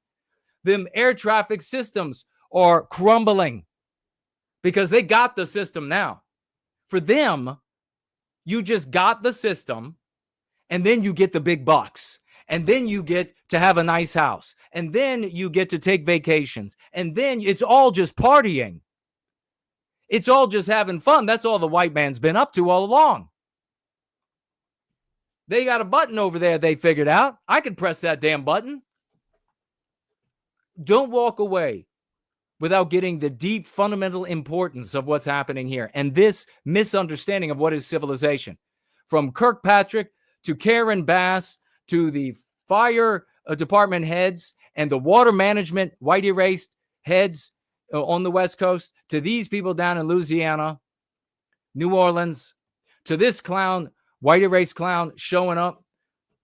Them air traffic systems are crumbling because they got the system now. For them, you just got the system, and then you get the big bucks. And then you get to have a nice house. And then you get to take vacations. And then it's all just partying. It's all just having fun. That's all the white man's been up to all along. They got a button over there they figured out. I could press that damn button. Don't walk away without getting the deep fundamental importance of what's happening here and this misunderstanding of what is civilization. From Kirkpatrick to Karen Bass to the fire department heads and the water management white erased heads on the West Coast, to these people down in Louisiana, New Orleans, to this clown, white erased clown, showing up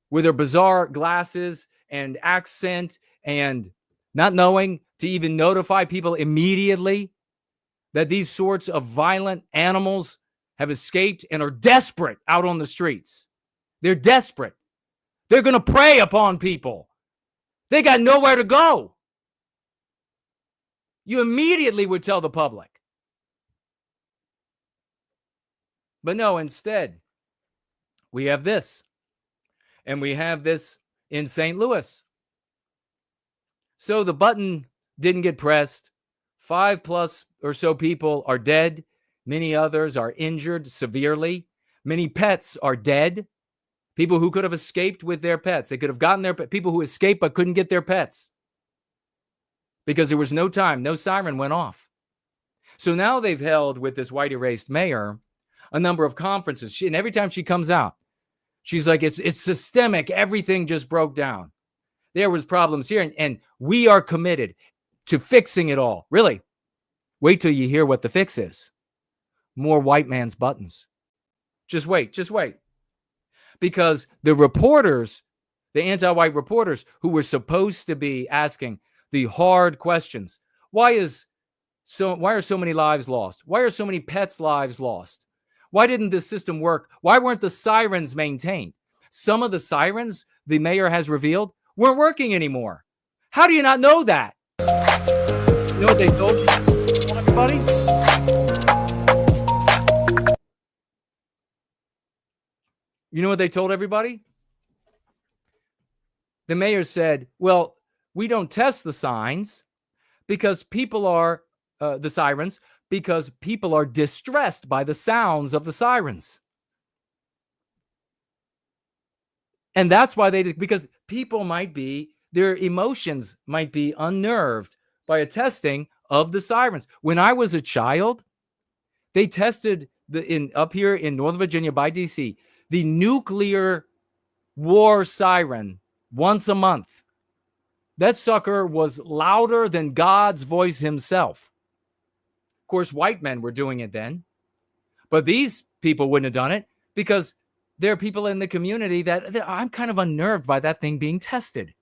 with her bizarre glasses and accent and not knowing to even notify people immediately that these sorts of violent animals have escaped and are desperate out on the streets. They're desperate. They're going to prey upon people. They got nowhere to go. You immediately would tell the public. But no, instead, we have this. And we have this in St. Louis. So the button didn't get pressed. 5+ or so people are dead. Many others are injured severely. Many pets are dead. People who could have escaped with their pets. They could have gotten their people who escaped but couldn't get their pets because there was no time. No siren went off. So now they've held with this white erased mayor a number of conferences. And every time she comes out, she's like, it's systemic. Everything just broke down. There was problems here, and we are committed to fixing it all. Really? Wait till you hear what the fix is. More white man's buttons. Just wait. Because the reporters, the anti-white reporters who were supposed to be asking the hard questions, why are so many lives lost? Why are so many pets' lives lost? Why didn't this system work? Why weren't the sirens maintained? Some of the sirens the mayor has revealed weren't working anymore. How do you not know that? You know what they told everybody? You know what they told everybody? The mayor said, well, we don't test the signs because people are, the sirens, because people are distressed by the sounds of the sirens. And that's why because people might be, their emotions might be unnerved by a testing of the sirens. When I was a child, they tested up here in Northern Virginia by DC, the nuclear war siren once a month. That sucker was louder than God's voice himself. Of course, white men were doing it then, but these people wouldn't have done it because there are people in the community that I'm kind of unnerved by that thing being tested.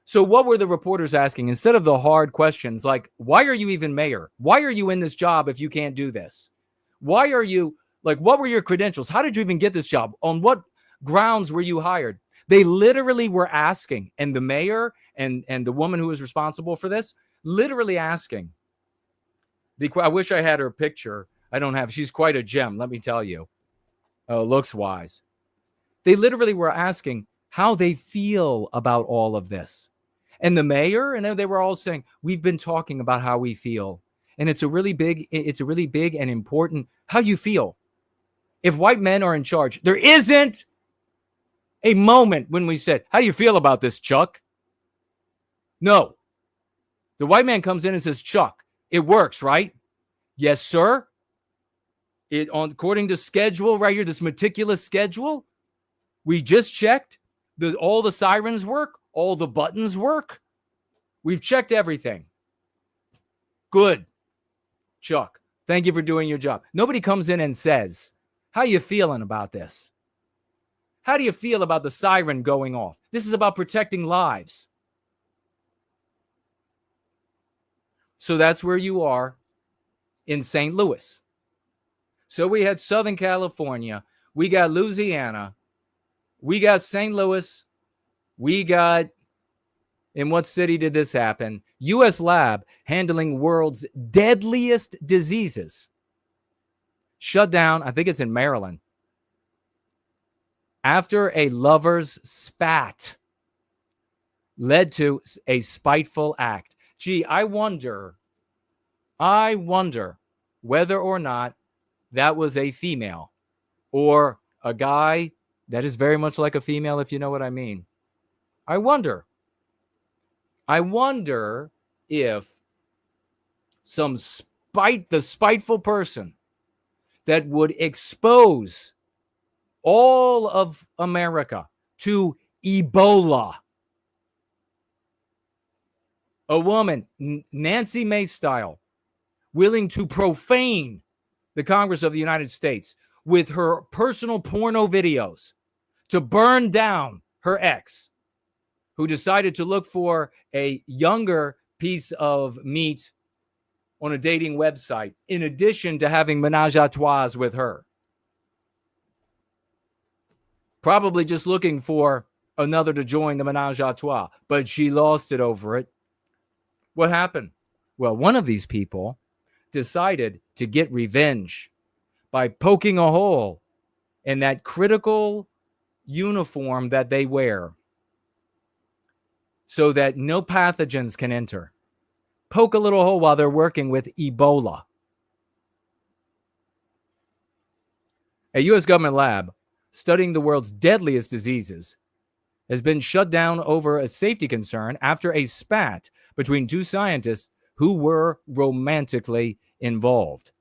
So what were the reporters asking? Instead of the hard questions like, why are you even mayor? Why are you in this job if you can't do this? Why are you, what were your credentials? How did you even get this job? On what grounds were you hired? They literally were asking, and the mayor and the woman who was responsible for this, literally asking. I wish I had her picture. I don't have. She's quite a gem, let me tell you. Looks wise. They literally were asking how they feel about all of this. And the mayor, and they were all saying, we've been talking about how we feel. And it's a really big and important how you feel. If white men are in charge, there isn't a moment when we said, how do you feel about this, Chuck? No. The white man comes in and says, Chuck, it works, right? Yes, sir. According to schedule right here, this meticulous schedule, we just checked. All the sirens work. All the buttons work. We've checked everything. Good. Chuck, thank you for doing your job. Nobody comes in and says, how are you feeling about this? How do you feel about the siren going off? This is about protecting lives. So that's where you are in St. Louis. So we had Southern California. We got Louisiana. We got St. Louis. We got, in what city did this happen? U.S. lab handling world's deadliest diseases. Shut down, I think it's in Maryland. After a lover's spat led to a spiteful act. Gee, I wonder whether or not that was a female or a guy that is very much like a female, if you know what I mean. I wonder if the spiteful person that would expose all of America to Ebola. A woman, Nancy Mace style, willing to profane the Congress of the United States with her personal porno videos to burn down her ex, who decided to look for a younger piece of meat on a dating website, in addition to having menage a trois with her. Probably just looking for another to join the menage a trois, but she lost it over it. What happened? Well, one of these people decided to get revenge by poking a hole in that critical uniform that they wear. so that no pathogens can enter. Poke a little hole while they're working with Ebola. A U.S. government lab studying the world's deadliest diseases has been shut down over a safety concern after a spat between two scientists who were romantically involved.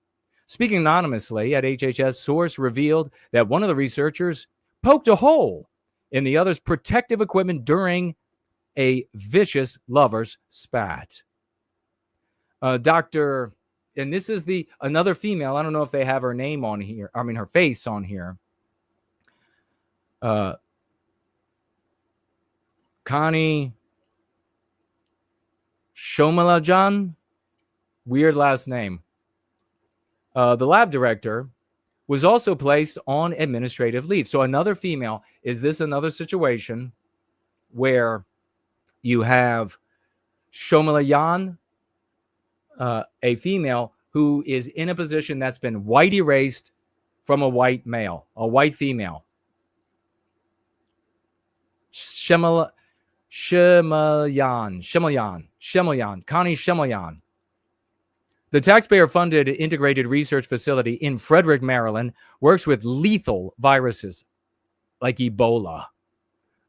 Speaking anonymously at HHS, source revealed that one of the researchers poked a hole in the other's protective equipment during a vicious lover's spat. Dr. And this is another female. I don't know if they have her name on here. I mean, her face on here. Connie Shomalajan. Weird last name. The lab director was also placed on administrative leave. So another female. Is this another situation where you have Shomalayan, a female who is in a position that's been white erased from a white male, a white female? Shemalayan, Connie Shemalayan. The taxpayer-funded integrated research facility in Frederick, Maryland, works with lethal viruses like Ebola.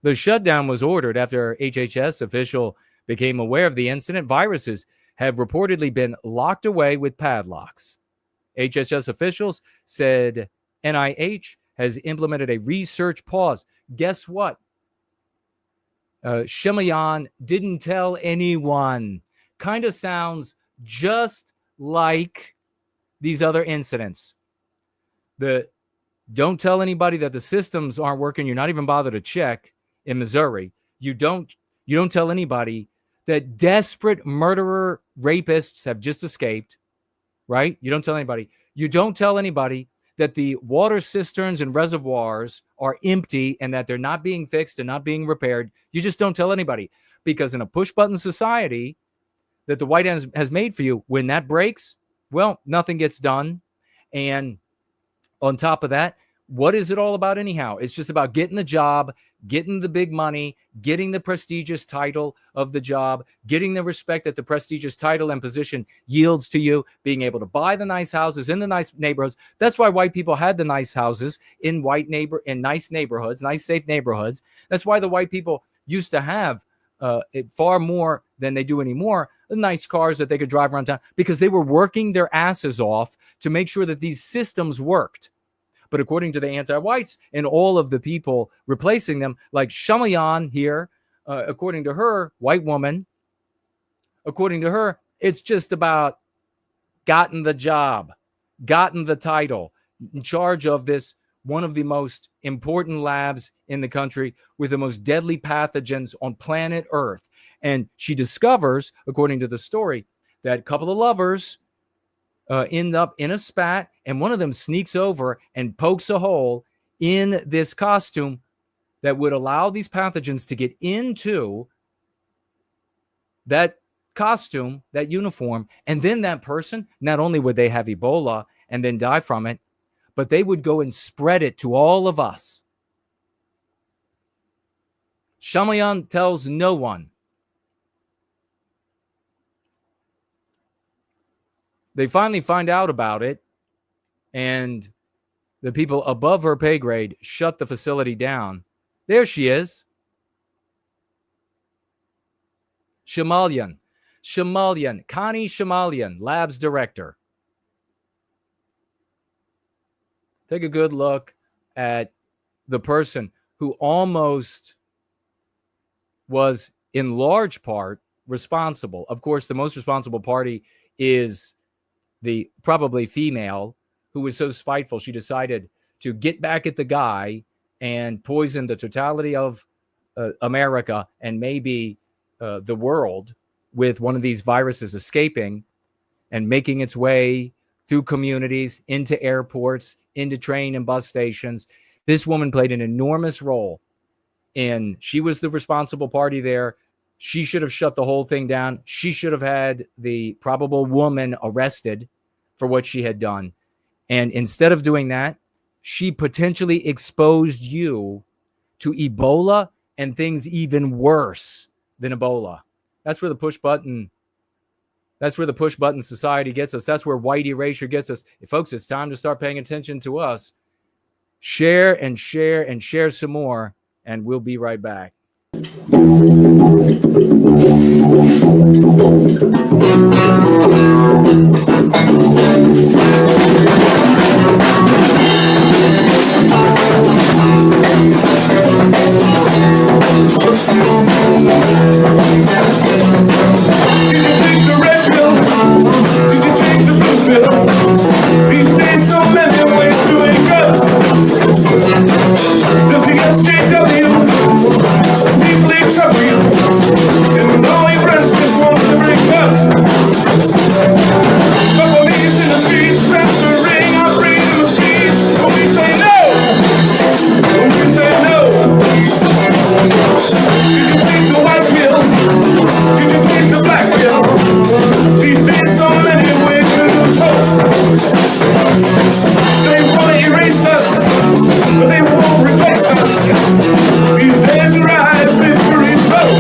The shutdown was ordered after HHS official became aware of the incident. Viruses have reportedly been locked away with padlocks. HHS officials said NIH has implemented a research pause. Guess what? Shemayan didn't tell anyone. Kind of sounds just like these other incidents. Don't tell anybody that the systems aren't working. You're not even bothered to check in Missouri. You don't tell anybody that desperate murderer rapists have just escaped, right? You don't tell anybody. You don't tell anybody that the water cisterns and reservoirs are empty and that they're not being fixed and not being repaired. You just don't tell anybody, because in a push-button society that the White House has made for you, when that breaks, well, nothing gets done. And on top of that, what is it all about anyhow? It's just about getting the job, getting the big money, getting the prestigious title of the job, getting the respect that the prestigious title and position yields to you, being able to buy the nice houses in the nice neighborhoods. That's why white people had the nice houses in nice neighborhoods, nice, safe neighborhoods. That's why the white people used to have far more than they do anymore, the nice cars that they could drive around town, because they were working their asses off to make sure that these systems worked. But according to the anti-whites and all of the people replacing them, like Shamayan here, according to her, white woman, according to her, it's just about gotten the job, gotten the title, in charge of this, one of the most important labs in the country with the most deadly pathogens on planet Earth. And she discovers, according to the story, that a couple of lovers end up in a spat, and one of them sneaks over and pokes a hole in this costume that would allow these pathogens to get into that costume, that uniform. And then that person, not only would they have Ebola and then die from it, but they would go and spread it to all of us. Shamayan tells no one. They finally find out about it, and the people above her pay grade shut the facility down. There she is. Connie Shemalian, labs director. Take a good look at the person who almost was in large part responsible. Of course, the most responsible party is the probably female who was so spiteful she decided to get back at the guy and poison the totality of America and maybe the world with one of these viruses escaping and making its way through communities, into airports, into train and bus stations. This woman played an enormous role, and she was the responsible party there. She should have shut the whole thing down. She should have had the probable woman arrested for what she had done. And instead of doing that, she potentially exposed you to Ebola and things even worse than Ebola. That's where the push button society gets us. That's where white erasure gets us. Folks, it's time to start paying attention to us. Share and share and share some more, and we'll be right back. These days, so many ways to wake up. Does he get straight up you? Deeply trouble you? And all your friends just want to break up. But police in the streets censoring our freedom of speech. When we say no, when we say no. Did you take the white pill? Did you take the black pill? These days, so many ways to lose hope. They want to erase us, but they won't replace us. These days rise with victory's hope.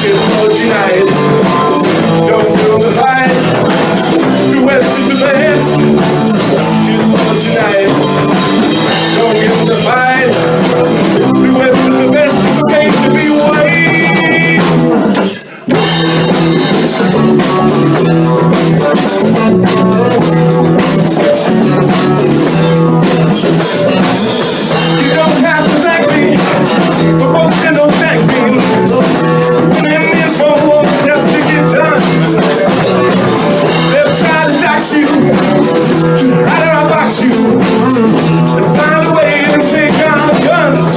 Shitloads unite, don't build a fight. The West is the best. Shitloads unite, don't build a fight. The West is the best. It's okay to be white. You don't have to thank me, but folks can don't thank me. When info wants us to get done, they'll try to dox you, try to outbox you, and find a way to take our guns.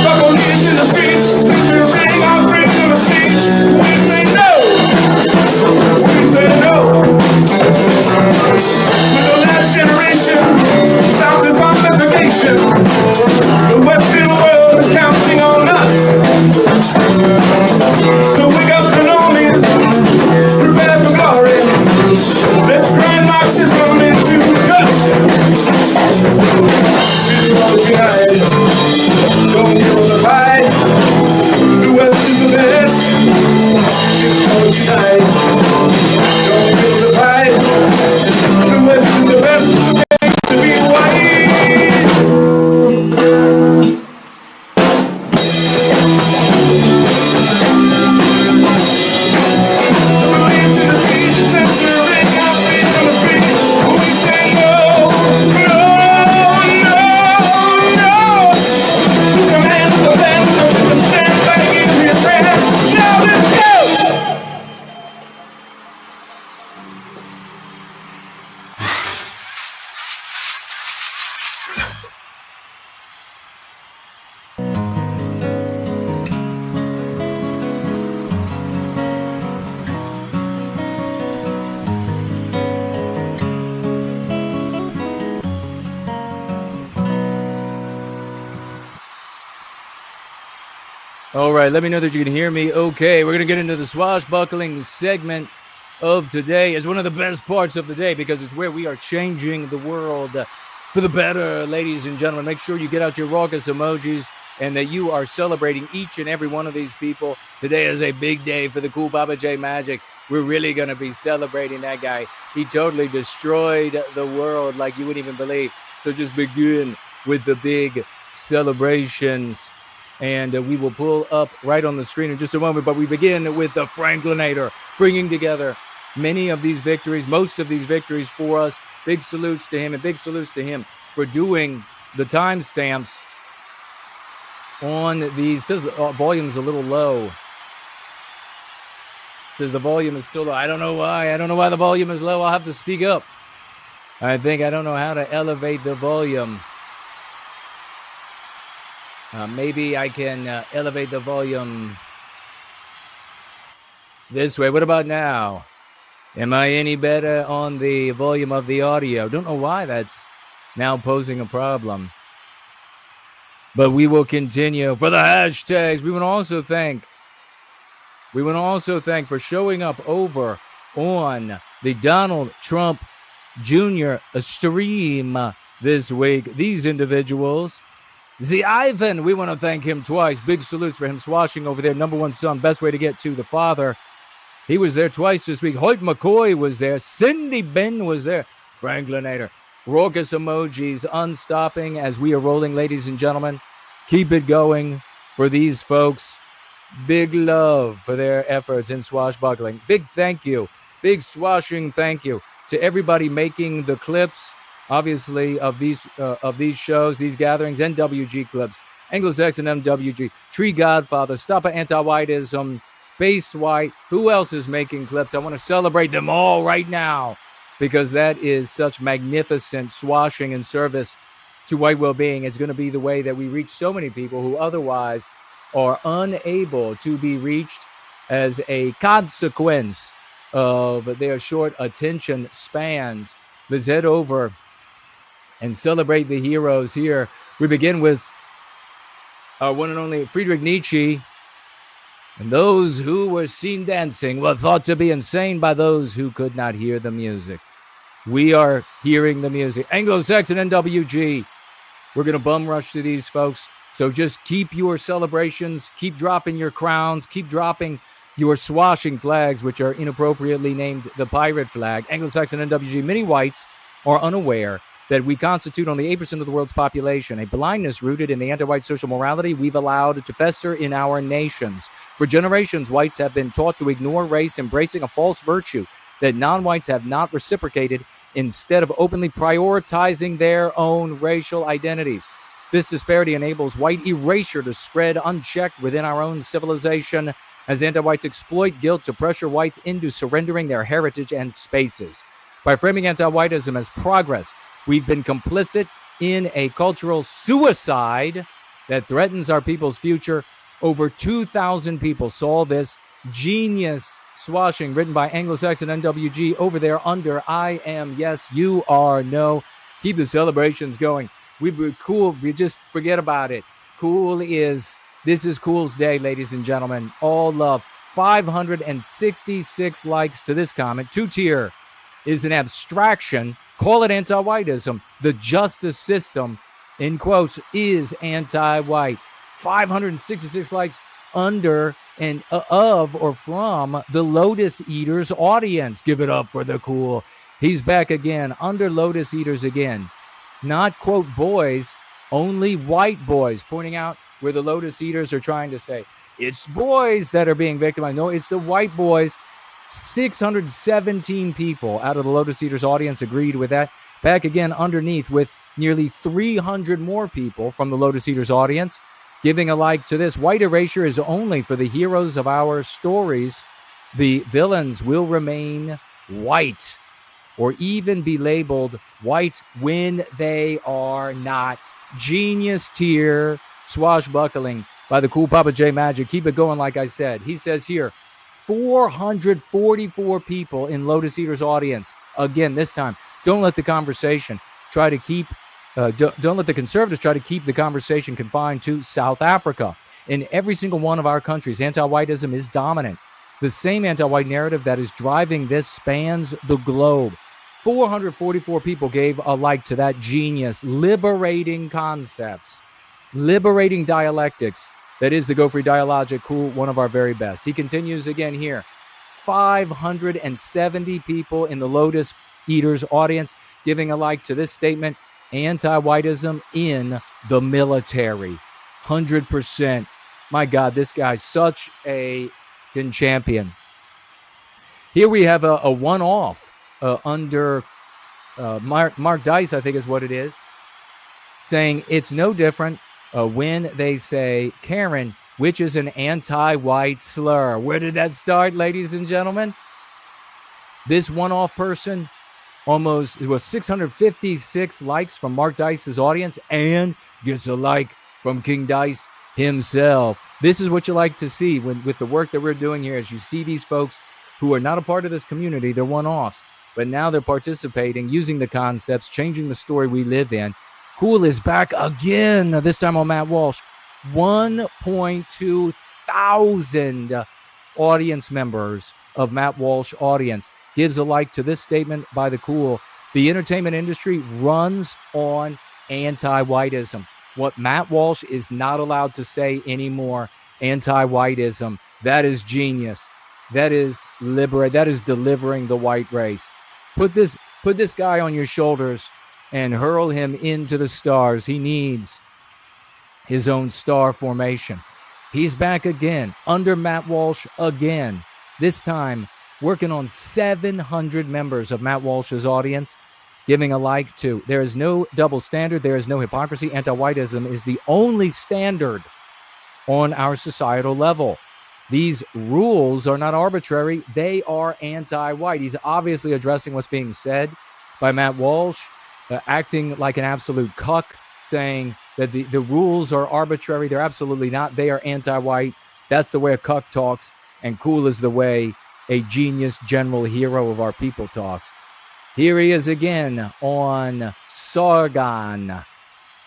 But police in the streets, censoring our freedom of speech. We say no, we say no. With the last generation, stop this modification. The Western world is counting on us. So wake up the normies, prepare for glory. Let's grind Marxism into dust. Shitloads unite, don't kill the fight. The West is the best. Shitloads unite, don't kill the fight. The West is the best. To be white. Police in the streets censoring our freedom of speech. We say no, no, no, no. Command the band to stand back in his hand. Now let's go. All right, let me know that you can hear me. Okay, we're going to get into the swashbuckling segment of today. It's one of the best parts of the day because it's where we are changing the world for the better, ladies and gentlemen. Make sure you get out your raucous emojis and that you are celebrating each and every one of these people. Today is a big day for the Cool Papa J Magic. We're really going to be celebrating that guy. He totally destroyed the world like you wouldn't even believe. So just begin with the big celebrations. And we will pull up right on the screen in just a moment. But we begin with the Franklinator, bringing together many of these victories, most of these victories for us. Big salutes to him, and big salutes to him for doing the timestamps on these. Says the volume's a little low. Says the volume is still low. I don't know why. I don't know why the volume is low. I'll have to speak up. I don't know how to elevate the volume. Maybe I can elevate the volume this way. What about now? Am I any better on the volume of the audio? Don't know why that's now posing a problem. But we will continue for the hashtags. We want to also thank for showing up over on the Donald Trump Jr. stream this week. These individuals The Ivan, we want to thank him twice. Big salutes for him swashing over there. Number one son, best way to get to the father. He was there twice this week. Hoyt McCoy was there. Cindy Ben was there. Franklinator. Raucous emojis unstopping as we are rolling, ladies and gentlemen. Keep it going for these folks. Big love for their efforts in swashbuckling. Big thank you. Big swashing thank you to everybody making the clips, obviously, of these shows, these gatherings, NWG clips. Anglo-Saxon MWG, Tree Godfather, Stop Anti-Whiteism, Based White. Who else is making clips? I want to celebrate them all right now because that is such magnificent swashing and service to white well-being. It's going to be the way that we reach so many people who otherwise are unable to be reached as a consequence of their short attention spans. Let's head over and celebrate the heroes here. We begin with our one and only Friedrich Nietzsche. And those who were seen dancing were thought to be insane by those who could not hear the music. We are hearing the music. Anglo-Saxon NWG. We're going to bum rush to these folks. So just keep your celebrations, keep dropping your crowns, keep dropping your swashing flags, which are inappropriately named the pirate flag. Anglo-Saxon NWG. Many whites are unaware that we constitute only 8% of the world's population, a blindness rooted in the anti-white social morality we've allowed to fester in our nations. For generations, whites have been taught to ignore race, embracing a false virtue that non-whites have not reciprocated instead of openly prioritizing their own racial identities. This disparity enables white erasure to spread unchecked within our own civilization as anti-whites exploit guilt to pressure whites into surrendering their heritage and spaces. By framing anti-whiteism as progress, we've been complicit in a cultural suicide that threatens our people's future. Over 2,000 people saw this genius swashing written by Anglo-Saxon NWG over there under I am, yes, you are, no. Keep the celebrations going. We be cool. We just forget about it. This is Cool's Day, ladies and gentlemen. All love. 566 likes to this comment. Two-tier is an abstraction. Call it anti-whiteism. The justice system, in quotes, is anti-white. 566 likes under and of or from the Lotus Eaters audience. Give it up for the Cool. He's back again, under Lotus Eaters again. Not, quote, boys, only white boys, pointing out where the Lotus Eaters are trying to say it's boys that are being victimized. No, it's the white boys. 617 people out of the Lotus Eaters audience agreed with that. Back again underneath with nearly 300 more people from the Lotus Eaters audience giving a like to this. White erasure is only for the heroes of our stories. The villains will remain white or even be labeled white when they are not. Genius tier swashbuckling by the Cool Papa J Magic. Keep it going, like I said. He says here, 444 people in Lotus Eaters audience. Again, this time, don't let the conversation try to keep, don't let the conservatives try to keep the conversation confined to South Africa. In every single one of our countries, anti-whiteism is dominant. The same anti-white narrative that is driving this spans the globe. 444 people gave a like to that genius, liberating concepts, liberating dialectics. That is the Go Free Dialogic. Cool, one of our very best. He continues again here. 570 people in the Lotus Eaters audience giving a like to this statement, anti-whiteism in the military. 100%. My God, this guy's such a champion. Here we have a one-off under Mark Dice, I think is what it is, saying it's no different when they say Karen, which is an anti-white slur. Where did that start, ladies and gentlemen? This one-off person, it was 656 likes from Mark Dice's audience and gets a like from King Dice himself. This is what you like to see with the work that we're doing here, as you see these folks who are not a part of this community. They're one-offs, but now they're participating, using the concepts, changing the story we live in. Cool is back again, this time on Matt Walsh. 1.2 thousand audience members of Matt Walsh audience gives a like to this statement by the Cool. The entertainment industry runs on anti-whiteism. what Matt Walsh is not allowed to say anymore. Anti-whiteism. That is genius. That is liberate. That is delivering the white race. Put this guy on your shoulders and hurl him into the stars. He needs his own star formation. He's back again under Matt Walsh again. This time working on 700 members of Matt Walsh's audience, giving a like to. There is no double standard. There is no hypocrisy. Anti-whiteism is the only standard on our societal level. These rules are not arbitrary. They are anti-white. He's obviously addressing what's being said by Matt Walsh, acting like an absolute cuck, saying that the rules are arbitrary. They're absolutely not. They are anti-white. That's the way a cuck talks, and cool is the way a genius general hero of our people talks. Here he is again on Sargon.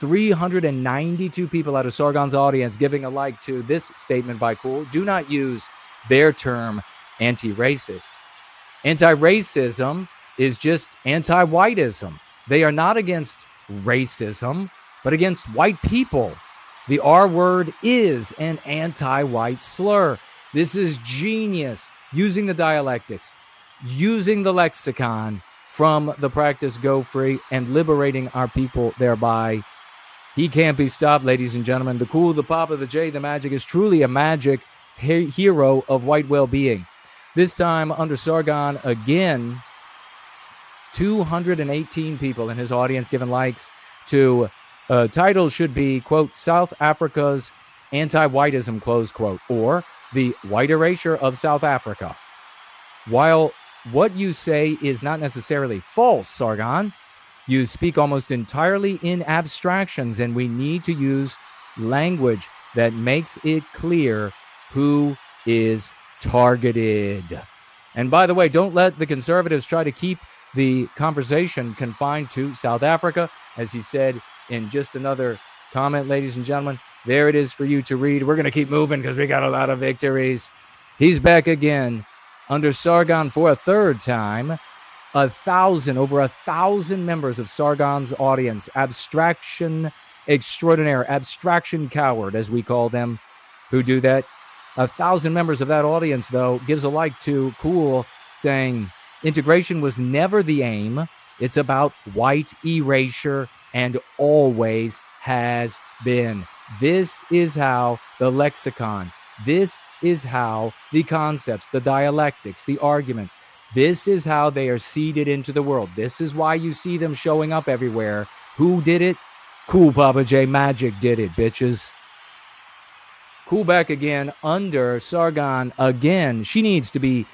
392 people out of Sargon's audience giving a like to this statement by Cool. Do not use their term anti-racist. Anti-racism is just anti-whiteism. They are not against racism, but against white people. The R word is an anti-white slur. This is genius. Using the dialectics, using the lexicon from the practice Go Free, and liberating our people thereby. He can't be stopped, ladies and gentlemen. The Cool, the Papa, the J, the Magic is truly a magic hero of white well-being. This time under Sargon again, 218 people in his audience giving likes to title should be, quote, South Africa's anti-whiteism, close quote, or the white erasure of South Africa. While what you say is not necessarily false, Sargon, you speak almost entirely in abstractions, and we need to use language that makes it clear who is targeted. And by the way, don't let the conservatives try to keep the conversation confined to South Africa. As he said in just another comment, ladies and gentlemen, there it is for you to read. We're going to keep moving because we got a lot of victories. He's back again under Sargon for a third time. Over 1,000 members of Sargon's audience, abstraction extraordinaire, abstraction coward, as we call them, who do that. 1,000 members of that audience, though, gives a like to Cool, saying integration was never the aim. It's about white erasure and always has been. This is how the lexicon, this is how the concepts, the dialectics, the arguments, this is how they are seeded into the world. This is why you see them showing up everywhere. Who did it? Cool Papa J Magic did it, bitches. Cool back again under Sargon again. She needs to be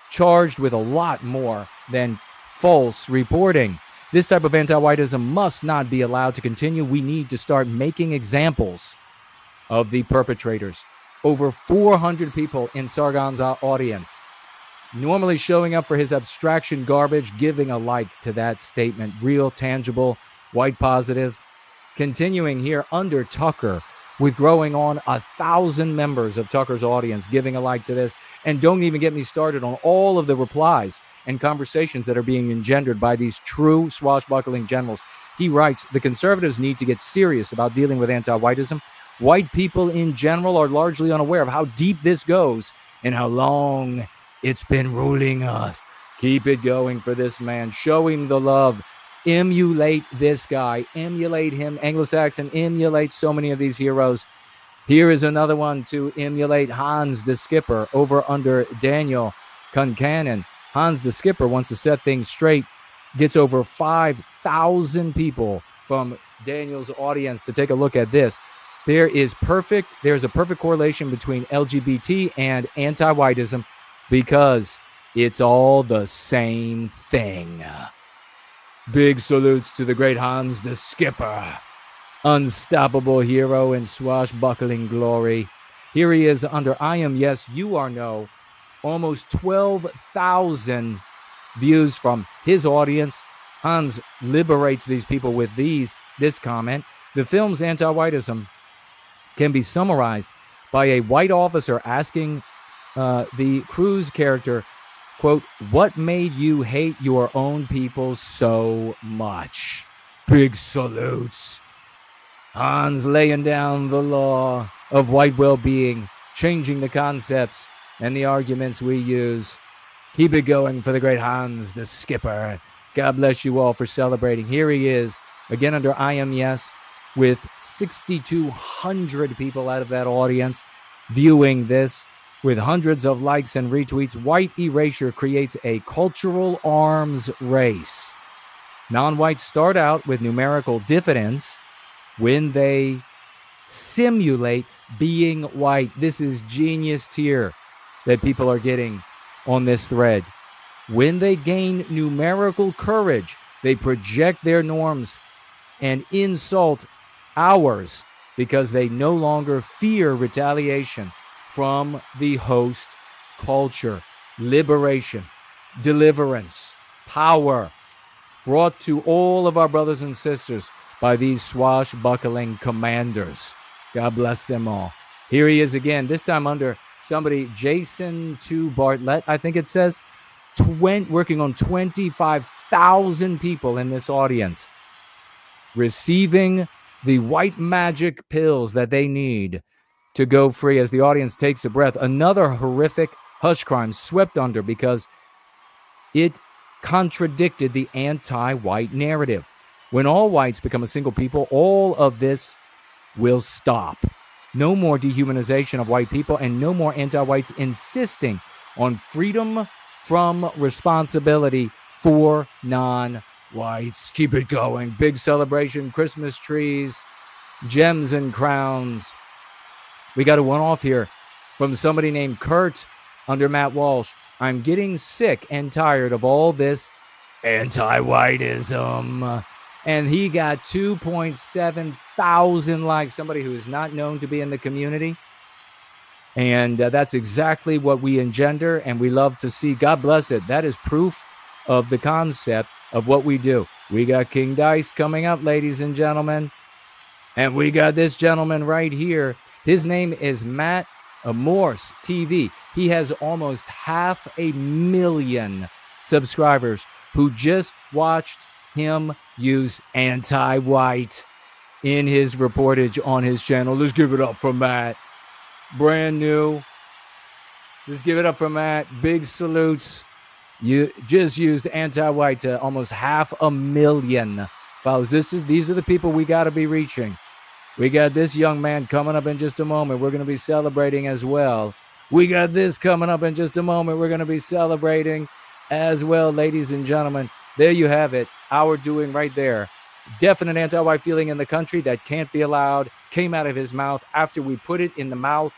charged with a lot more than false reporting. This type of anti-whiteism must not be allowed to continue. We need to start making examples of the perpetrators. Over 400 people in Sargon's audience, normally showing up for his abstraction garbage, giving a like to that statement. Real, tangible, white positive. Continuing here under Tucker, with growing on 1,000 members of Tucker's audience giving a like to this. And don't even get me started on all of the replies and conversations that are being engendered by these true swashbuckling generals. He writes, the conservatives need to get serious about dealing with anti-whiteism. White people in general are largely unaware of how deep this goes and how long it's been ruling us. Keep it going for this man. Show him the love. Emulate this guy. Emulate him. Anglo-Saxon, emulate so many of these heroes. Here is another one to emulate. Hans the Skipper over under Daniel Kunkanen. Hans the Skipper wants to set things straight. Gets over 5,000 people from Daniel's audience to take a look at this. There's a perfect correlation between LGBT and anti-whiteism because it's all the same thing. Big salutes to the great Hans the Skipper. Unstoppable hero in swashbuckling glory. Here he is under I Am Yes, You Are No. Almost 12,000 views from his audience. Hans liberates these people with this comment. The film's anti-whiteism can be summarized by a white officer asking the Cruz character, quote, what made you hate your own people so much? Big salutes. Hans laying down the law of white well-being, changing the concepts and the arguments we use. Keep it going for the great Hans, the skipper. God bless you all for celebrating. Here he is, again under IMS, with 6,200 people out of that audience viewing this, with hundreds of likes and retweets. White erasure creates a cultural arms race. Non-whites start out with numerical diffidence when they simulate being white. This is genius tier that people are getting on this thread. When they gain numerical courage, they project their norms and insult ours because they no longer fear retaliation from the host culture. Liberation, deliverance, power brought to all of our brothers and sisters by these swashbuckling commanders. God bless them all. Here he is again, this time under somebody, Jason 2 Bartlett, I think it says, working on 25,000 people in this audience, receiving the white magic pills that they need to go free. As the audience takes a breath, another horrific hush crime swept under because it contradicted the anti-white narrative. When all whites become a single people, all of this will stop. No more dehumanization of white people and no more anti-whites insisting on freedom from responsibility for non-whites. Keep it going. Big celebration, Christmas trees, gems and crowns. We got a one-off here from somebody named Kurt under Matt Walsh. I'm getting sick and tired of all this anti-whiteism. And he got 2.7 thousand likes, somebody who is not known to be in the community. And that's exactly what we engender and we love to see. God bless it. That is proof of the concept of what we do. We got King Dice coming up, ladies and gentlemen. And we got this gentleman right here. His name is Matt Morse TV. He has almost 500,000 subscribers who just watched him use anti-white in his reportage on his channel. Let's give it up for Matt. Brand new. Let's give it up for Matt. Big salutes. You just used anti-white to almost 500,000 followers. These are the people we got to be reaching. We got this young man coming up in just a moment. We're going to be celebrating as well. We got this coming up in just a moment. We're going to be celebrating as well, ladies and gentlemen. There you have it. Our doing right there. Definite anti-white feeling in the country that can't be allowed came out of his mouth after we put it in the mouth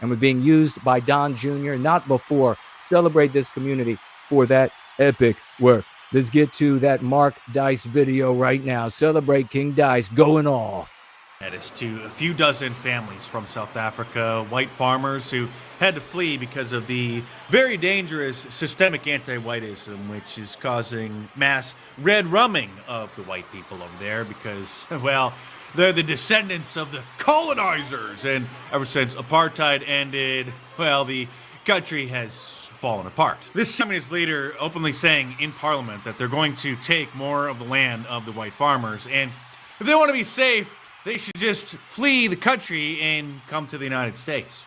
and was being used by Don Jr., not before. Celebrate this community for that epic work. Let's get to that Mark Dice video right now. Celebrate King Dice going off. That is to a few dozen families from South Africa, white farmers who had to flee because of the very dangerous systemic anti-whiteism, which is causing mass red rumming of the white people over there because, well, they're the descendants of the colonizers. And ever since apartheid ended, well, the country has fallen apart. This communist leader openly saying in Parliament that they're going to take more of the land of the white farmers. And if they want to be safe, they should just flee the country and come to the United States.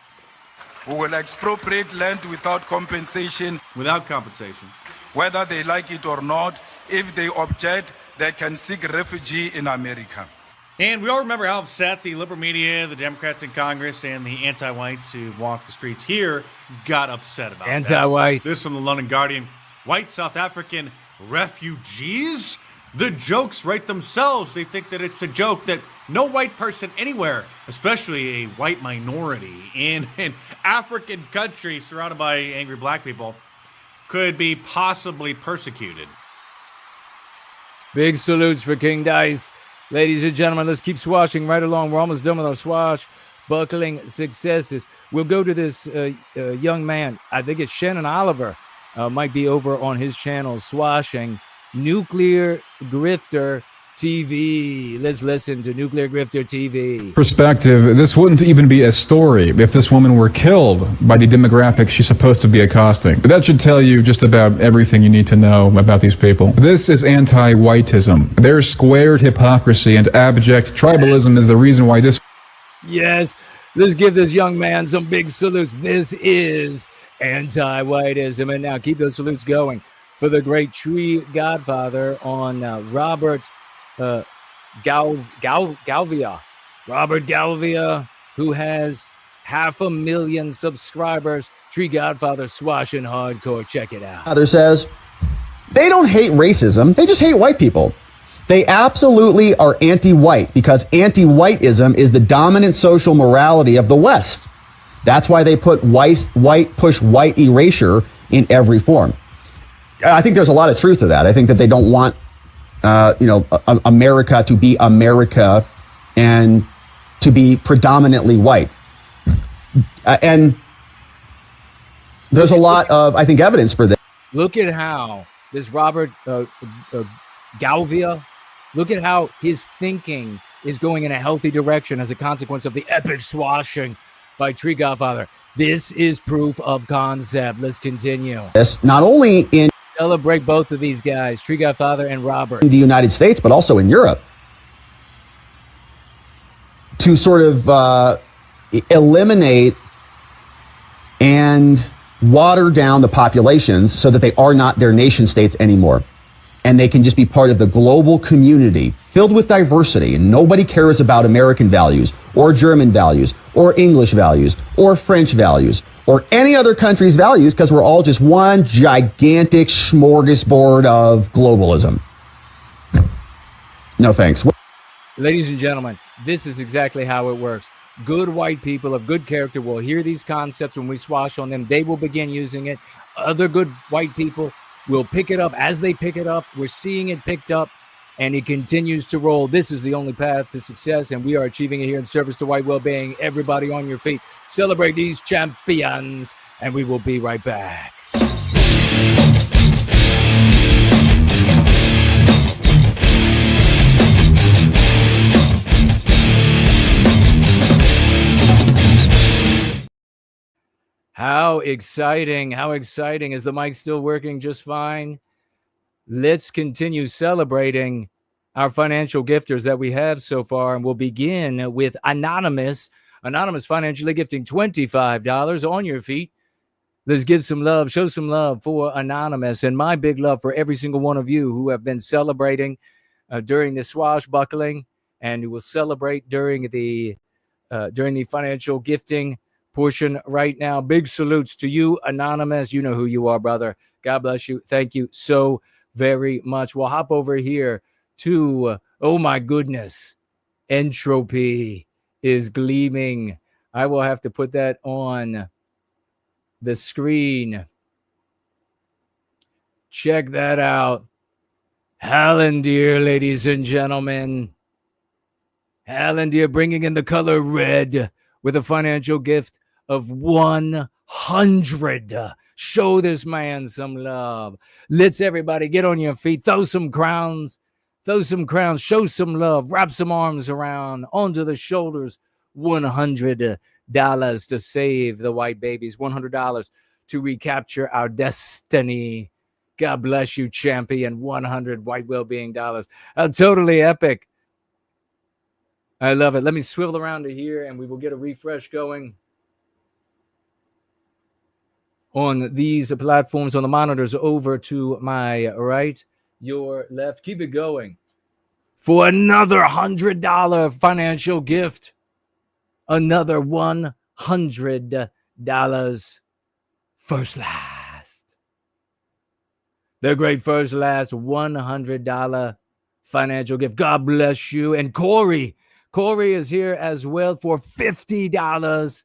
We will expropriate land without compensation. Without compensation. Whether they like it or not, if they object, they can seek refuge in America. And we all remember how upset the liberal media, the Democrats in Congress, and the anti-whites who walk the streets here got upset about anti-whites. This from the London Guardian. White South African refugees? The jokes write themselves. They think that it's a joke that no white person anywhere, especially a white minority in an African country surrounded by angry black people, could be possibly persecuted. Big salutes for King Dice. Ladies and gentlemen, let's keep swashing right along. We're almost done with our swashbuckling successes. We'll go to this young man. I think it's Shannon Oliver. Might be over on his channel, swashing. Nuclear grifter TV. Let's listen to Nuclear Grifter TV. Perspective, this wouldn't even be a story if this woman were killed by the demographic she's supposed to be accosting. That should tell you just about everything you need to know about these people. This is anti-whiteism. Their squared hypocrisy and abject tribalism is the reason why this... Yes, let's give this young man some big salutes. This is anti-whiteism. And now keep those salutes going for the great tree godfather on Robert Galvia. Robert Galvia, who has 500,000 subscribers. Tree Godfather swashing hardcore. Check it out. Father says they don't hate racism. They just hate white people. They absolutely are anti-white because anti-whiteism is the dominant social morality of the West. That's why they put push white erasure in every form. I think there's a lot of truth to that. I think that they don't want, America to be America and to be predominantly white. And there's a lot of, I think, evidence for this. Look at how this Robert Galvia, look at how his thinking is going in a healthy direction as a consequence of the epic swashing by Tree Godfather. This is proof of concept. Let's continue. This not only in celebrate both of these guys, Tree Godfather and Robert, in the United States, but also in Europe, to sort of eliminate and water down the populations so that they are not their nation states anymore. And they can just be part of the global community filled with diversity. And nobody cares about American values or German values or English values or French values or any other country's values because we're all just one gigantic smorgasbord of globalism. No thanks. Ladies and gentlemen, this is exactly how it works. Good white people of good character will hear these concepts when we swash on them. They will begin using it. Other good white people will pick it up. As they pick it up, we're seeing it picked up, and it continues to roll. This is the only path to success, and we are achieving it here in service to white well-being. Everybody on your feet. Celebrate these champions, and we will be right back. How exciting. How exciting. Is the mic still working just fine? Let's continue celebrating our financial gifters that we have so far. And we'll begin with Anonymous. Anonymous financially gifting $25 on your feet. Let's give some love, show some love for Anonymous. And my big love for every single one of you who have been celebrating during the swashbuckling and who will celebrate during the financial gifting portion right now. Big salutes to you, Anonymous. You know who you are, brother. God bless you. Thank you so very much. We'll hop over here to, oh my goodness, Entropy is gleaming. I will have to put that on the screen. Check that out. Hallandier, ladies and gentlemen. Hallandier bringing in the color red with a financial gift of 100. Show this man some love. Let's everybody get on your feet. Throw some crowns. Show some love. Wrap some arms around onto the shoulders. $100 to save the white babies. $100 to recapture our destiny. God bless you, champion. 100 white well-being dollars. Totally epic. I love it. Let me swivel around to here and we will get a refresh going on these platforms, on the monitors over to my right, your left. Keep it going for another $100 financial gift. Another $100. First Last. The great First Last $100 financial gift. God bless you. And Corey is here as well for $50.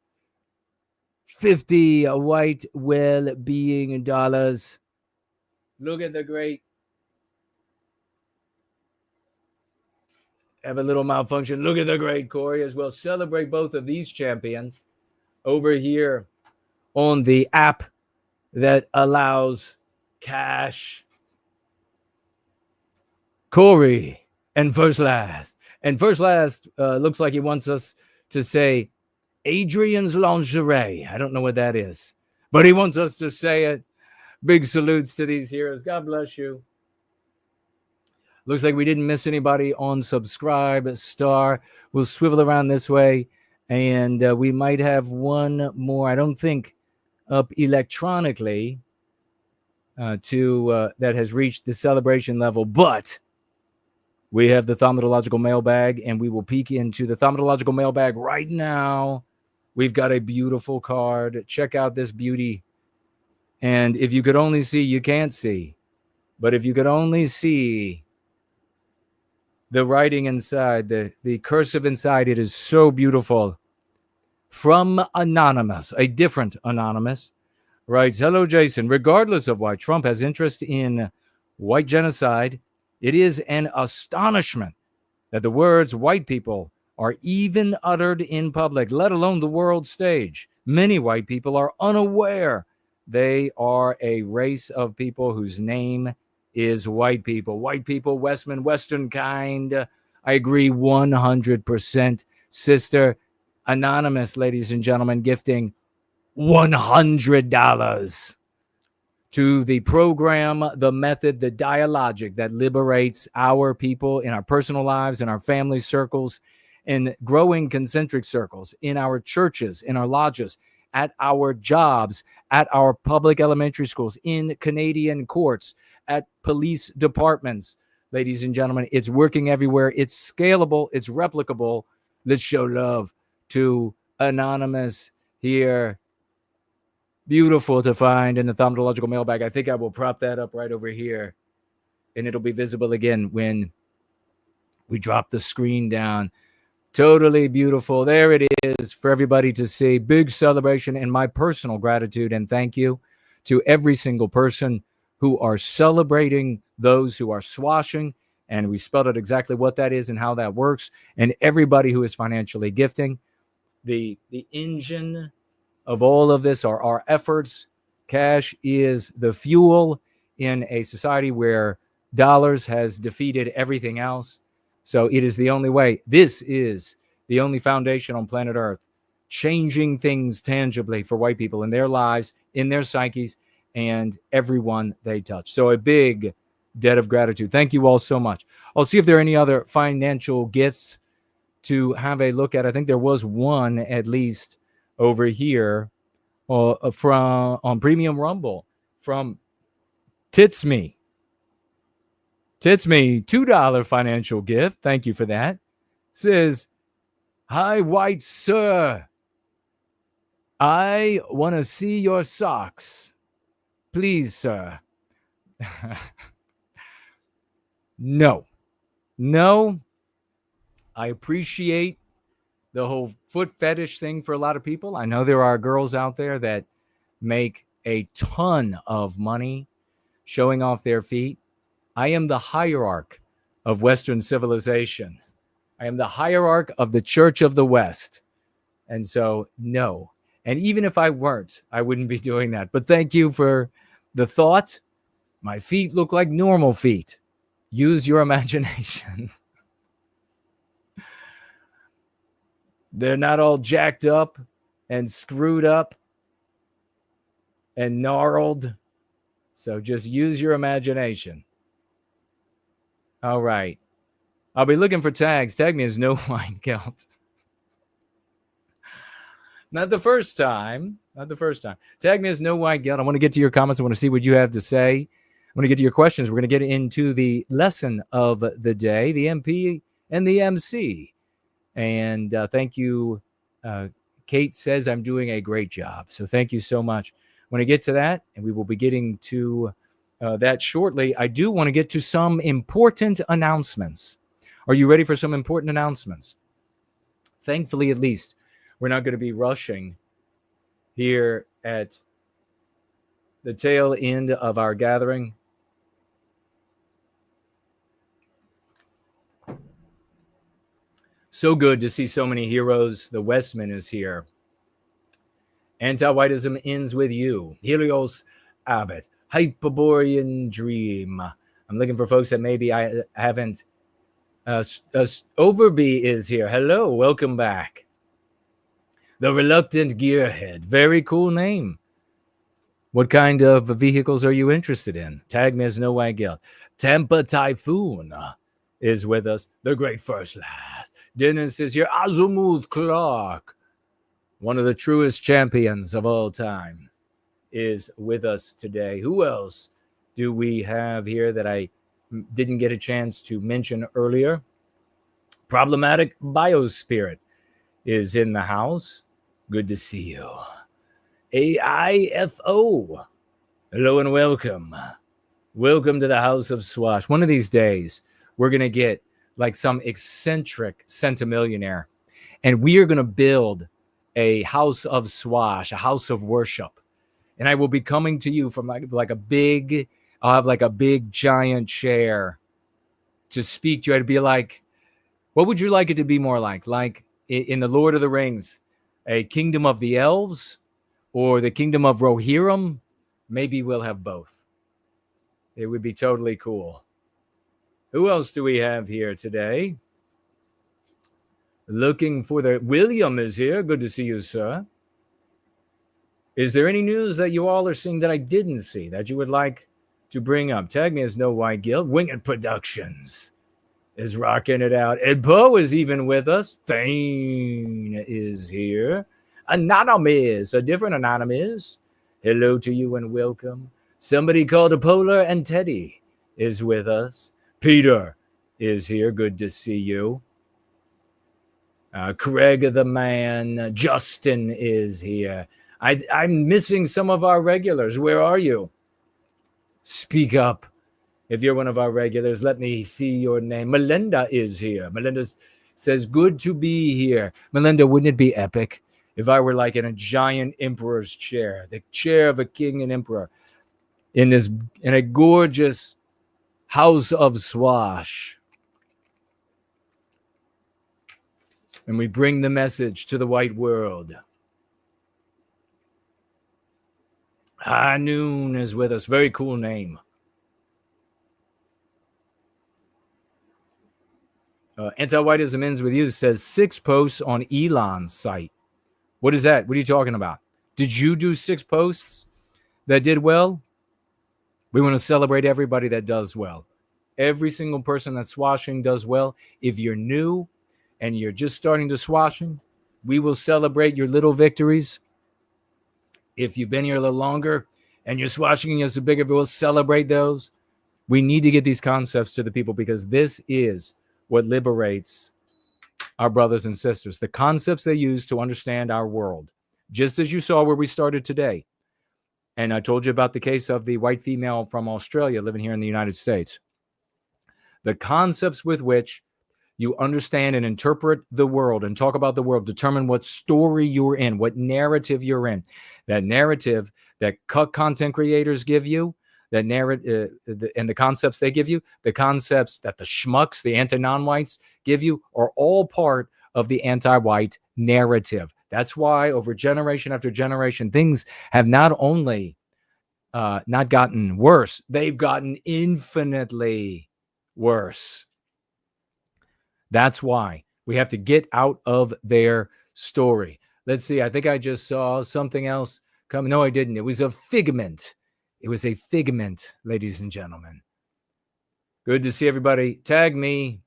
50 white well-being dollars. Look at the great. Have a little malfunction. Look at the great Corey as well. Celebrate both of these champions over here on the app that allows cash. Corey And first last. And first last looks like he wants us to say Adrian's lingerie. I don't know what that is, but he wants us to say it. Big salutes to these heroes. God bless you. Looks like we didn't miss anybody on subscribe star. We'll swivel around this way, and we might have one more. I don't think up electronically that has reached the celebration level, but we have the thaumatological mailbag, and we will peek into the thaumatological mailbag right now. We've got a beautiful card. Check out this beauty. And if you could only see, you can't see. But if you could only see the writing inside, the cursive inside, it is so beautiful. From Anonymous, a different Anonymous, writes, hello, Jason. Regardless of why Trump has interest in white genocide, it is an astonishment that the words white people are even uttered in public, let alone the world stage. Many white people are unaware they are a race of people whose name is white people. White people, Western kind. I agree 100%. Sister Anonymous, ladies and gentlemen, gifting $100 to the program, the method, the dialogic that liberates our people in our personal lives, in our family circles, in growing concentric circles, in our churches, in our lodges, at our jobs, at our public elementary schools, in Canadian courts, at police departments. Ladies and gentlemen, it's working everywhere. It's scalable. It's replicable. Let's show love to Anonymous here. Beautiful to find in the thaumatological mailbag. I think I will prop that up right over here, and it'll be visible again when we drop the screen down. Totally beautiful. There it is for everybody to see. Big celebration, and my personal gratitude and thank you to every single person who are celebrating those who are swashing. And we spelled out exactly what that is and how that works. And everybody who is financially gifting. The engine of all of this are our efforts. Cash is the fuel in a society where dollars has defeated everything else. So it is the only way. This is the only foundation on planet Earth, changing things tangibly for white people in their lives, in their psyches, and everyone they touch. So a big debt of gratitude. Thank you all so much. I'll see if there are any other financial gifts to have a look at. I think there was one at least over here from on Premium Rumble from Titsme. Titsme, $2 financial gift. Thank you for that. Says, hi, white sir. I want to see your socks. Please, sir. No. I appreciate the whole foot fetish thing for a lot of people. I know there are girls out there that make a ton of money showing off their feet. I am the hierarch of Western civilization. I am the hierarch of the Church of the West. And so, no. And even if I weren't, I wouldn't be doing that. But thank you for the thought. My feet look like normal feet. Use your imagination. They're not all jacked up and screwed up and gnarled. So just use your imagination. All right. I'll be looking for tags. Tag me as no white guilt. Not the first time. Tag me as no white guilt. I want to get to your comments. I want to see what you have to say. I want to get to your questions. We're going to get into the lesson of the day, the MP and the MC. And thank you. Kate says I'm doing a great job. So thank you so much. When I get to that, and we will be getting to that shortly, I do want to get to some important announcements. Are you ready for some important announcements? Thankfully, at least, we're not going to be rushing here at the tail end of our gathering. So good to see so many heroes. The Westman is here. Anti-whiteism ends with you. Helios Abbott. Hyperborean Dream. I'm looking for folks that maybe I haven't Overby is here. Hello, welcome back. The Reluctant Gearhead. Very cool name. What kind of vehicles are you interested in? Tag me as No White Guild. Tampa Typhoon is with us. The Great First Last. Dennis is here. Azimuth Clark, one of the truest champions of all time, is with us today. Who else do we have here that I didn't get a chance to mention earlier? Problematic Biospirit is in the house. Good to see you. AIFO. Hello and welcome. Welcome to the House of Swash. One of these days, we're going to get like some eccentric centimillionaire, and we are going to build a house of Swash, a house of worship. And I will be coming to you from like a big, I'll have like a big giant chair to speak to you. I'd be like, what would you like it to be more like? Like in the Lord of the Rings, a kingdom of the elves or the kingdom of Rohirrim? Maybe we'll have both. It would be totally cool. Who else do we have here today? Looking for the... William is here. Good to see you, sir. Is there any news that you all are seeing that I didn't see that you would like to bring up? Tag me as No White Guild. Winged Productions is rocking it out. Ed Poe is even with us. Thane is here. Anonymous, a different Anonymous. Hello to you and welcome. Somebody called a Polar and Teddy is with us. Peter is here. Good to see you. Craig the Man. Justin is here. I'm missing some of our regulars. Where are you? Speak up. If you're one of our regulars, let me see your name. Melinda is here. Melinda says, good to be here. Melinda, wouldn't it be epic if I were like in a giant emperor's chair, the chair of a king and emperor, in a gorgeous house of Swash? And we bring the message to the white world. High Noon is with us. Very cool name. Anti-Whiteism Ends With You says 6 posts on Elon's site. What is that? What are you talking about? Did you do 6 posts that did well? We want to celebrate everybody that does well. Every single person that's swashing does well. If you're new and you're just starting to swashing, we will celebrate your little victories. If you've been here a little longer and you're swashing and you're so bigger, we'll celebrate those. We need to get these concepts to the people because this is what liberates our brothers and sisters. The concepts they use to understand our world. Just as you saw where we started today. And I told you about the case of the white female from Australia living here in the United States. The concepts with which you understand and interpret the world and talk about the world, determine what story you're in, what narrative you're in. That narrative that content creators give you, that narrative and the concepts they give you, the concepts that the schmucks, the anti-non-whites give you, are all part of the anti-white narrative. That's why over generation after generation, things have not only not gotten worse, they've gotten infinitely worse. That's why we have to get out of their story. Let's see. I think I just saw something else come. No, I didn't. It was a figment. It was a figment, ladies and gentlemen. Good to see everybody. Tag me.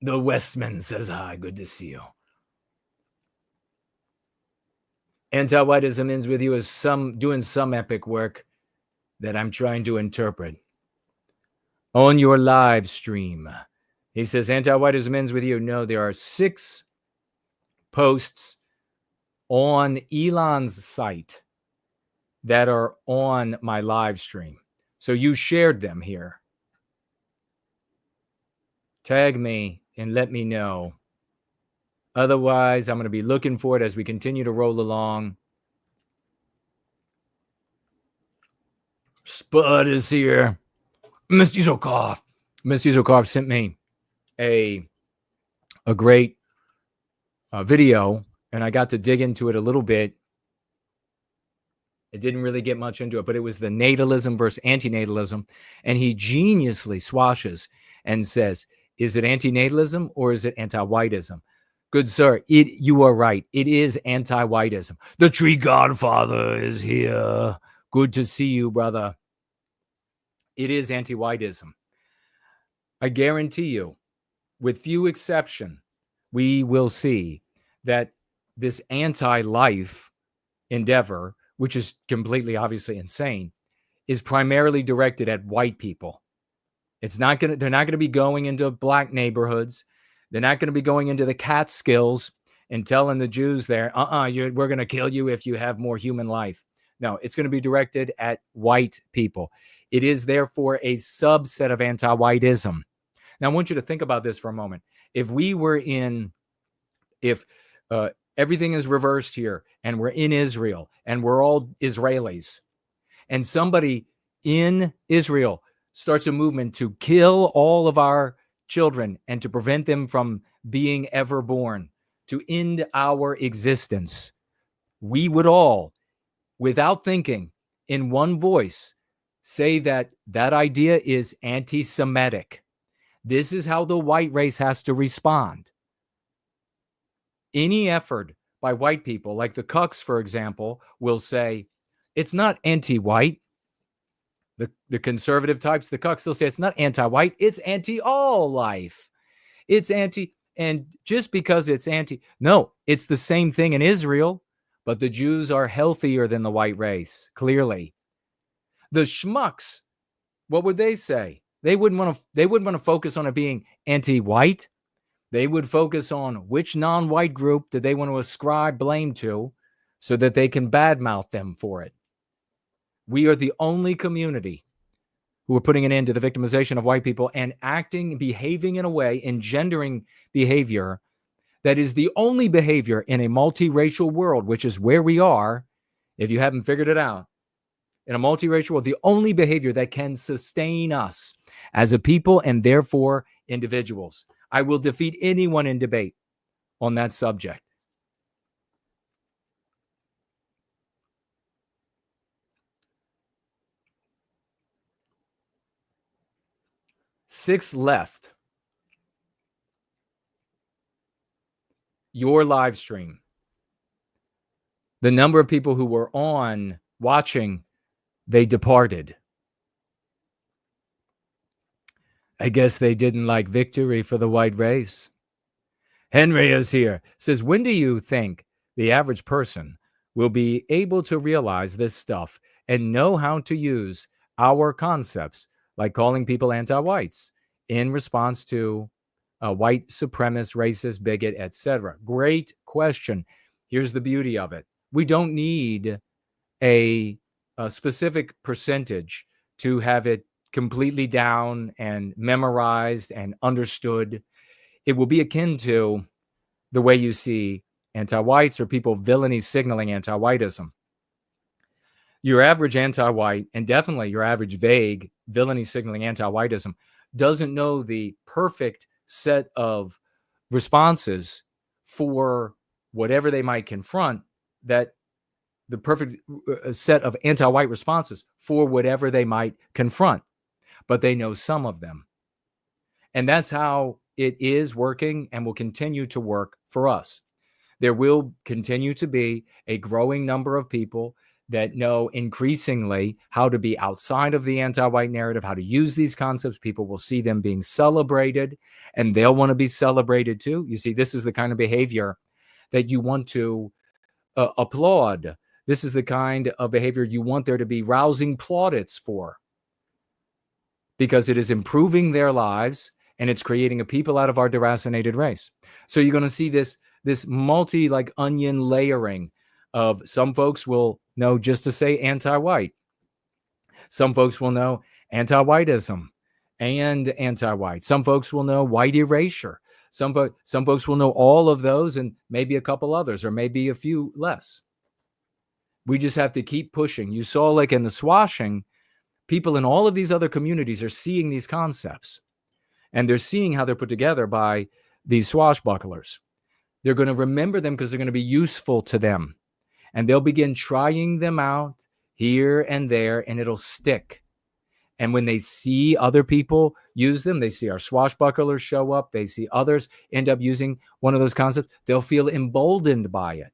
The Westman says hi. Good to see you. Anti-Whiteism Ends With You is doing some epic work that I'm trying to interpret. On your live stream, he says, Anti-Whiteism Ends With You. No, there are 6 posts on Elon's site that are on my live stream. So you shared them here. Tag me and let me know. Otherwise, I'm going to be looking for it as we continue to roll along. Spud is here. Misty Zokov. Misty Zokov sent me a great video, and I got to dig into it a little bit. It didn't really get much into it, but it was the natalism versus antinatalism, and he geniusly swashes and says, is it antinatalism or is it anti-whiteism? Good sir, you are right. It is anti-whiteism. The tree godfather is here. Good to see you, brother. It is anti-whiteism. I guarantee you, with few exception, we will see that this anti-life endeavor, which is completely obviously insane, is primarily directed at white people. They're not going to be going into black neighborhoods. They're not going to be going into the Catskills and telling the Jews there, we're going to kill you if you have more human life. No, it's going to be directed at white people. It is therefore a subset of anti-whiteism. Now, I want you to think about this for a moment. If everything is reversed here and we're in Israel and we're all Israelis, and somebody in Israel starts a movement to kill all of our children and to prevent them from being ever born, to end our existence, we would all, without thinking, in one voice, say that that idea is anti-Semitic. This is how the white race has to respond. Any effort by white people, like the cucks, for example, will say, it's not anti-white. The conservative types, the cucks, they'll say it's not anti-white, it's anti-all life. It's anti, and just because it's anti, no, it's the same thing in Israel, but the Jews are healthier than the white race, clearly. The schmucks, what would they say? They wouldn't want to focus on it being anti-white. They would focus on which non-white group do they want to ascribe blame to so that they can badmouth them for it. We are the only community who are putting an end to the victimization of white people and behaving in a way, engendering behavior that is the only behavior in a multiracial world, which is where we are, if you haven't figured it out. In a multiracial world, the only behavior that can sustain us as a people and therefore individuals. I will defeat anyone in debate on that subject. Six left. Your live stream. The number of people who were on watching, they departed. I guess they didn't like victory for the white race. Henry is here. Says, when do you think the average person will be able to realize this stuff and know how to use our concepts, like calling people anti-whites, in response to white supremacist, racist, bigot, etc.? Great question. Here's the beauty of it. We don't need a specific percentage to have it completely down and memorized and understood. It will be akin to the way you see anti-whites or people villainy signaling anti-whiteism. Your average anti-white, and definitely your average vague villainy signaling anti-whiteism, doesn't know the perfect set of responses for whatever they might confront, that the perfect set of anti-white responses for whatever they might confront, but they know some of them. And that's how it is working and will continue to work for us. There will continue to be a growing number of people that know increasingly how to be outside of the anti-white narrative, how to use these concepts. People will see them being celebrated, and they'll want to be celebrated too. You see, this is the kind of behavior that you want to applaud. This is the kind of behavior you want there to be rousing plaudits for, because it is improving their lives and it's creating a people out of our deracinated race. So you're going to see this multi, like onion layering of, some folks will know just to say anti-white. Some folks will know anti-whiteism and anti-white. Some folks will know white erasure. Some folks will know all of those and maybe a couple others, or maybe a few less. We just have to keep pushing. You saw, like in the swashing, people in all of these other communities are seeing these concepts, and they're seeing how they're put together by these swashbucklers. They're going to remember them because they're going to be useful to them, and they'll begin trying them out here and there, and it'll stick. And when they see other people use them, they see our swashbucklers show up, they see others end up using one of those concepts, they'll feel emboldened by it.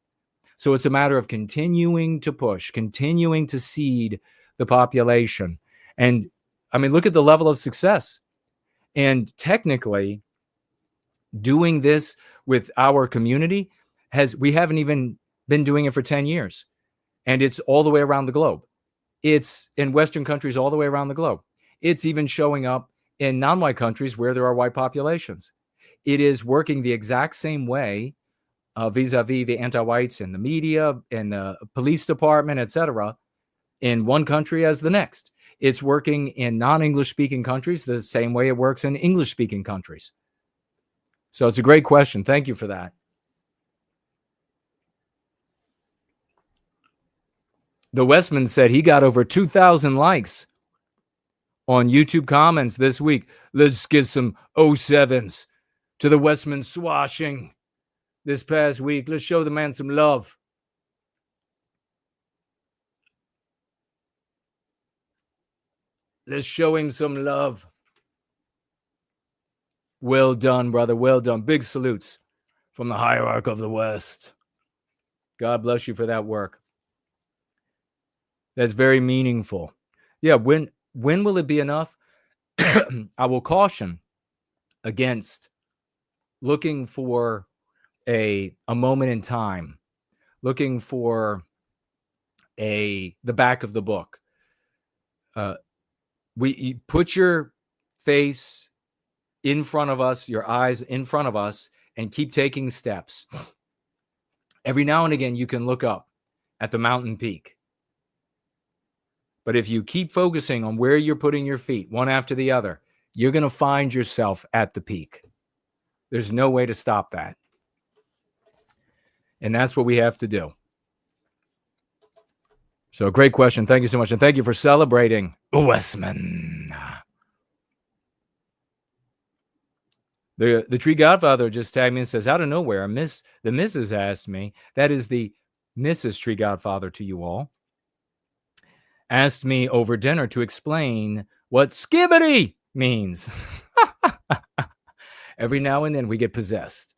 So it's a matter of continuing to push, continuing to seed the population. And I mean, look at the level of success. And technically, doing this with our community we haven't even been doing it for 10 years. And it's all the way around the globe. It's in Western countries all the way around the globe. It's even showing up in non-white countries where there are white populations. It is working the exact same way vis-a-vis the anti-whites and the media and the police department, etc., in one country as the next. It's working in non-English speaking countries the same way it works in English speaking countries. So it's a great question. Thank you for that. The Westman said he got over 2,000 likes on YouTube comments this week. Let's get some 07s to the Westman swashing this past week. Let's show the man some love. Let's show him some love. Well done, brother. Well done. Big salutes from the hierarch of the West. God bless you for that work. That's very meaningful. Yeah, when will it be enough? I will caution against looking for a moment in time, looking for the back of the book. You put your face in front of us, your eyes in front of us, and keep taking steps. Every now and again, you can look up at the mountain peak. But if you keep focusing on where you're putting your feet, one after the other, you're going to find yourself at the peak. There's no way to stop that. And that's what we have to do. So great question. Thank you so much. And thank you for celebrating Westman. The Tree Godfather just tagged me and says, out of nowhere, the missus asked me, that is the Mrs. Tree Godfather to you all, asked me over dinner to explain what skibbity means. Every now and then we get possessed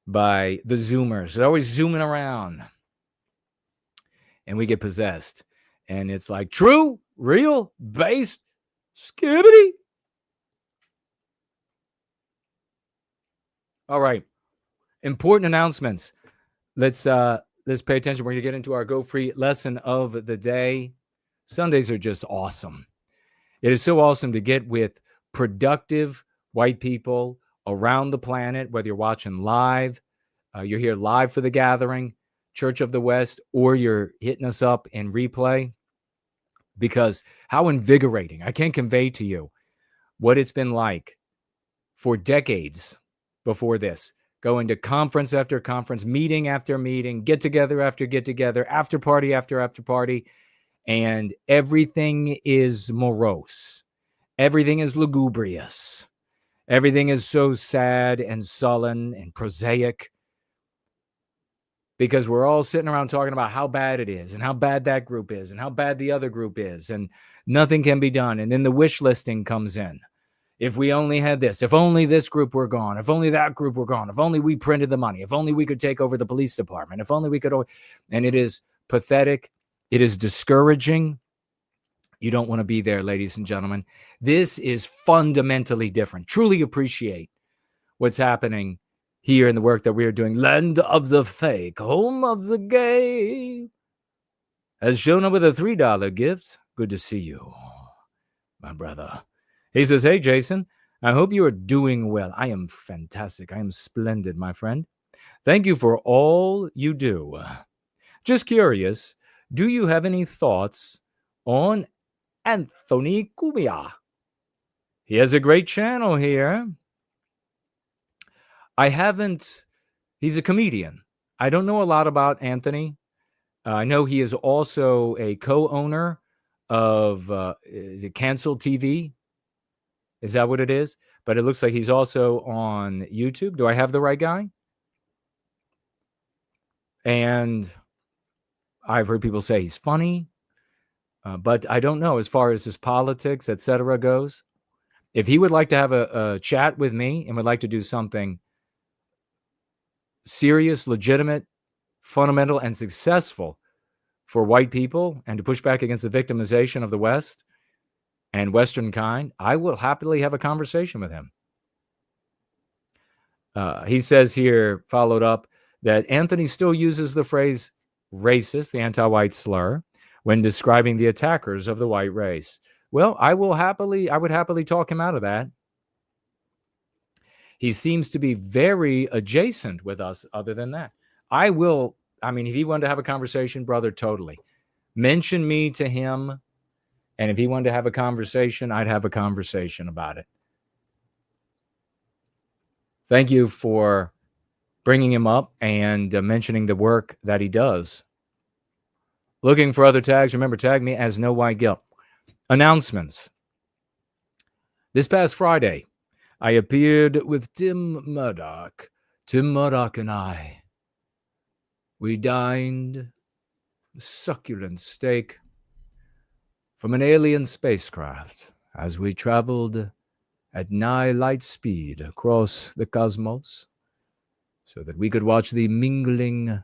by the Zoomers. They're always zooming around. And we get possessed. And it's like, true, real, based, skibbity. All right. Important announcements. Let's pay attention. We're going to get into our Go Free lesson of the day. Sundays are just awesome. It is so awesome to get with productive white people around the planet, whether you're watching live, you're here live for the gathering, Church of the West, or you're hitting us up in replay, because how invigorating. I can't convey to you what it's been like for decades before this. Going to conference after conference, meeting after meeting, get together after get together, after party after after party, and everything is morose. Everything is lugubrious. Everything is so sad and sullen and prosaic, because we're all sitting around talking about how bad it is and how bad that group is and how bad the other group is, and nothing can be done. And then the wish listing comes in. If we only had this, if only this group were gone, if only that group were gone, if only we printed the money, if only we could take over the police department, if only we could. And it is pathetic. It is discouraging. You don't want to be there, ladies and gentlemen. This is fundamentally different. Truly appreciate what's happening here in the work that we are doing. Land of the fake, home of the gay, has shown up with a $3 gift. Good to see you, my brother. He says, hey, Jason, I hope you are doing well. I am fantastic. I am splendid, my friend. Thank you for all you do. Just curious, do you have any thoughts on Anthony Cumia? He has a great channel here. I haven't. He's a comedian. I don't know a lot about Anthony. I know he is also a co-owner of, is it Cancel TV? Is that what it is? But it looks like he's also on YouTube. Do I have the right guy? And I've heard people say he's funny. But I don't know as far as his politics, etc. goes. If he would like to have a chat with me and would like to do something serious, legitimate, fundamental, and successful for white people and to push back against the victimization of the West and Western kind, I will happily have a conversation with him. He says here, followed up, that Anthony still uses the phrase racist, the anti-white slur, when describing the attackers of the white race. Well, I would happily talk him out of that. He seems to be very adjacent with us other than that. If he wanted to have a conversation, brother, totally. Mention me to him, and if he wanted to have a conversation, I'd have a conversation about it. Thank you for bringing him up and mentioning the work that he does. Looking for other tags, remember, tag me as No White Guilt. Announcements. This past Friday, I appeared with Tim Murdoch. Tim Murdoch and I. We dined a succulent steak from an alien spacecraft as we traveled at nigh light speed across the cosmos so that we could watch the mingling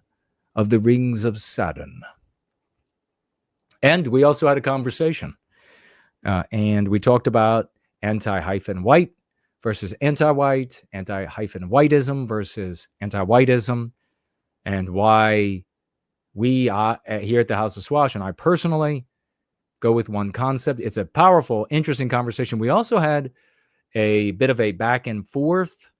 of the rings of Saturn. And we also had a conversation. And we talked about anti-white versus anti-white, anti-whiteism versus anti-whiteism, and why we here at the House of Swash, and I personally go with one concept. It's a powerful, interesting conversation. We also had a bit of a back and forth,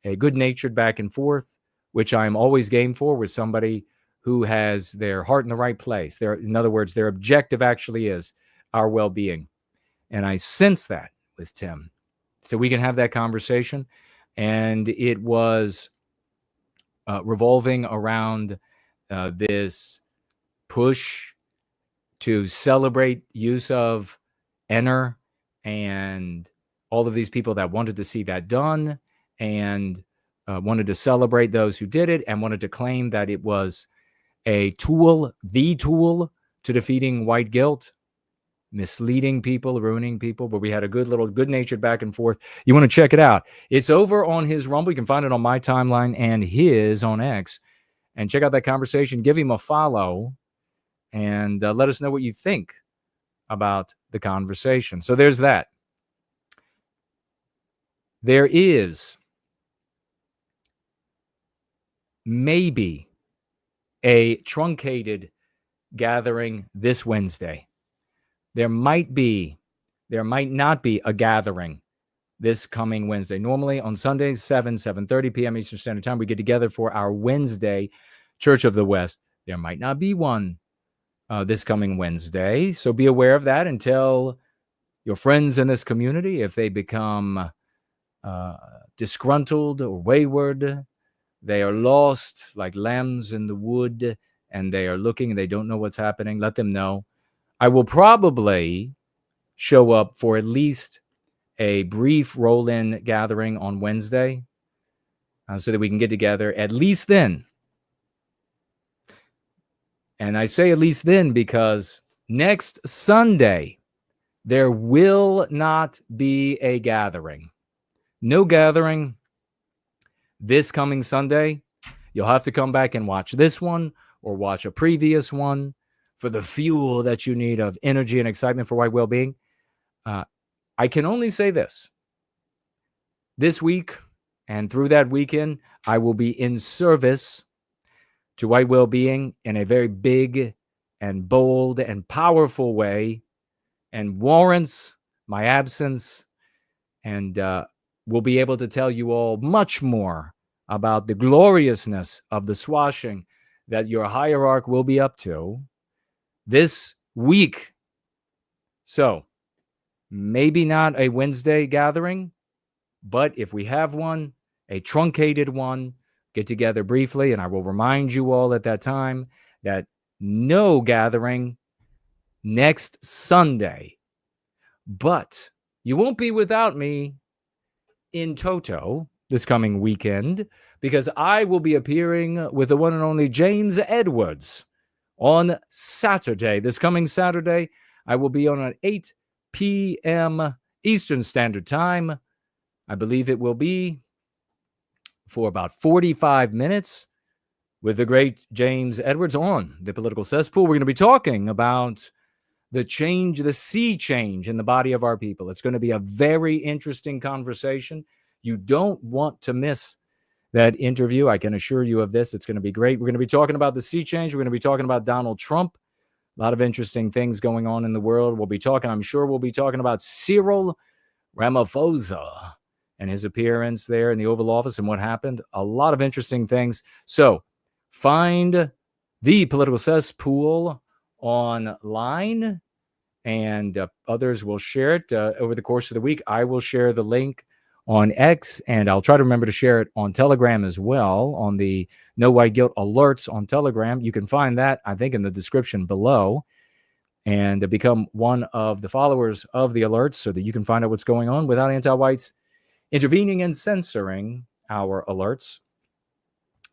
a good-natured back and forth, which I'm always game for, with somebody who has their heart in the right place. In other words, their objective actually is our well-being. And I sense that with Tim. So we can have that conversation. And it was revolving around this push to celebrate use of Enner and all of these people that wanted to see that done and wanted to celebrate those who did it and wanted to claim that it was a tool, the tool to defeating white guilt, misleading people, ruining people. But we had a good-natured back and forth. You want to check it out. It's over on his Rumble. You can find it on my timeline and his on X. And check out that conversation. Give him a follow and let us know what you think about the conversation. So there's that. There is maybe a truncated gathering this Wednesday. There might not be a gathering this coming Wednesday. Normally on Sundays, 7:30 p.m. Eastern Standard Time, we get together for our Wednesday Church of the West. There might not be one this coming Wednesday, so be aware of that and tell your friends in this community if they become disgruntled or wayward. They are lost like lambs in the wood, and they are looking and they don't know what's happening. Let them know. I will probably show up for at least a brief roll-in gathering on Wednesday so that we can get together at least then. And I say at least then because next Sunday, there will not be a gathering. No gathering this coming Sunday. You'll have to come back and watch this one or watch a previous one for the fuel that you need of energy and excitement for white well-being. I can only say this. This week and through that weekend, I will be in service to white well-being in a very big and bold and powerful way, and warrants my absence, and we'll be able to tell you all much more about the gloriousness of the swashing that your hierarch will be up to this week. So maybe not a Wednesday gathering, but if we have one, a truncated one, get together briefly, and I will remind you all at that time that no gathering next Sunday. But you won't be without me in toto this coming weekend, because I will be appearing with the one and only James Edwards on Saturday. This coming Saturday, I will be on at 8 p.m. Eastern Standard Time. I believe it will be for about 45 minutes with the great James Edwards on the Political Cesspool. We're going to be talking about the sea change in the body of our people. It's going to be a very interesting conversation. You don't want to miss that interview. I can assure you of this. It's going to be great. We're going to be talking about the sea change. We're going to be talking about Donald Trump. A lot of interesting things going on in the world. I'm sure we'll be talking about Cyril Ramaphosa and his appearance there in the Oval Office and what happened. A lot of interesting things. So find the Political Cesspool online, and others will share it over the course of the week. I will share the link on X, and I'll try to remember to share it on Telegram as well, on the No White Guilt alerts on Telegram. You can find that, I think, in the description below, and become one of the followers of the alerts so that you can find out what's going on without anti-whites intervening and censoring our alerts.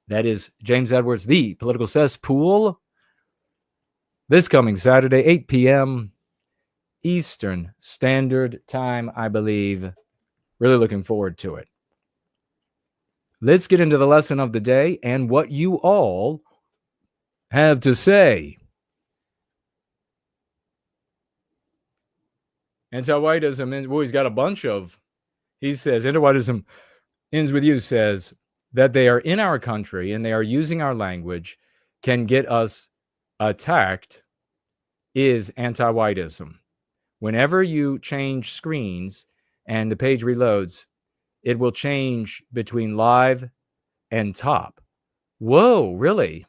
That is James Edwards, the Political Cesspool, this coming Saturday, 8 p.m. Eastern Standard Time, I believe. Really looking forward to it. Let's get into the lesson of the day and what you all have to say. Anti-whiteism, well, he's got a bunch of, he says, anti-whiteism ends with you, says that they are in our country and they are using our language, can get us attacked, is anti-whiteism. Whenever you change screens and the page reloads, it will change between live and top. Whoa, really?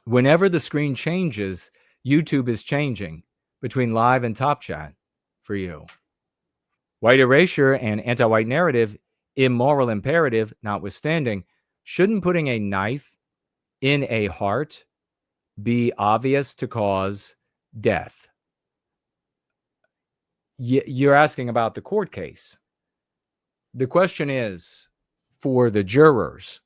Whenever the screen changes, YouTube is changing between live and top chat for you. White erasure and anti-white narrative, immoral imperative notwithstanding, shouldn't putting a knife in a heart be obvious to cause death? You're asking about the court case. The question is, for the jurors,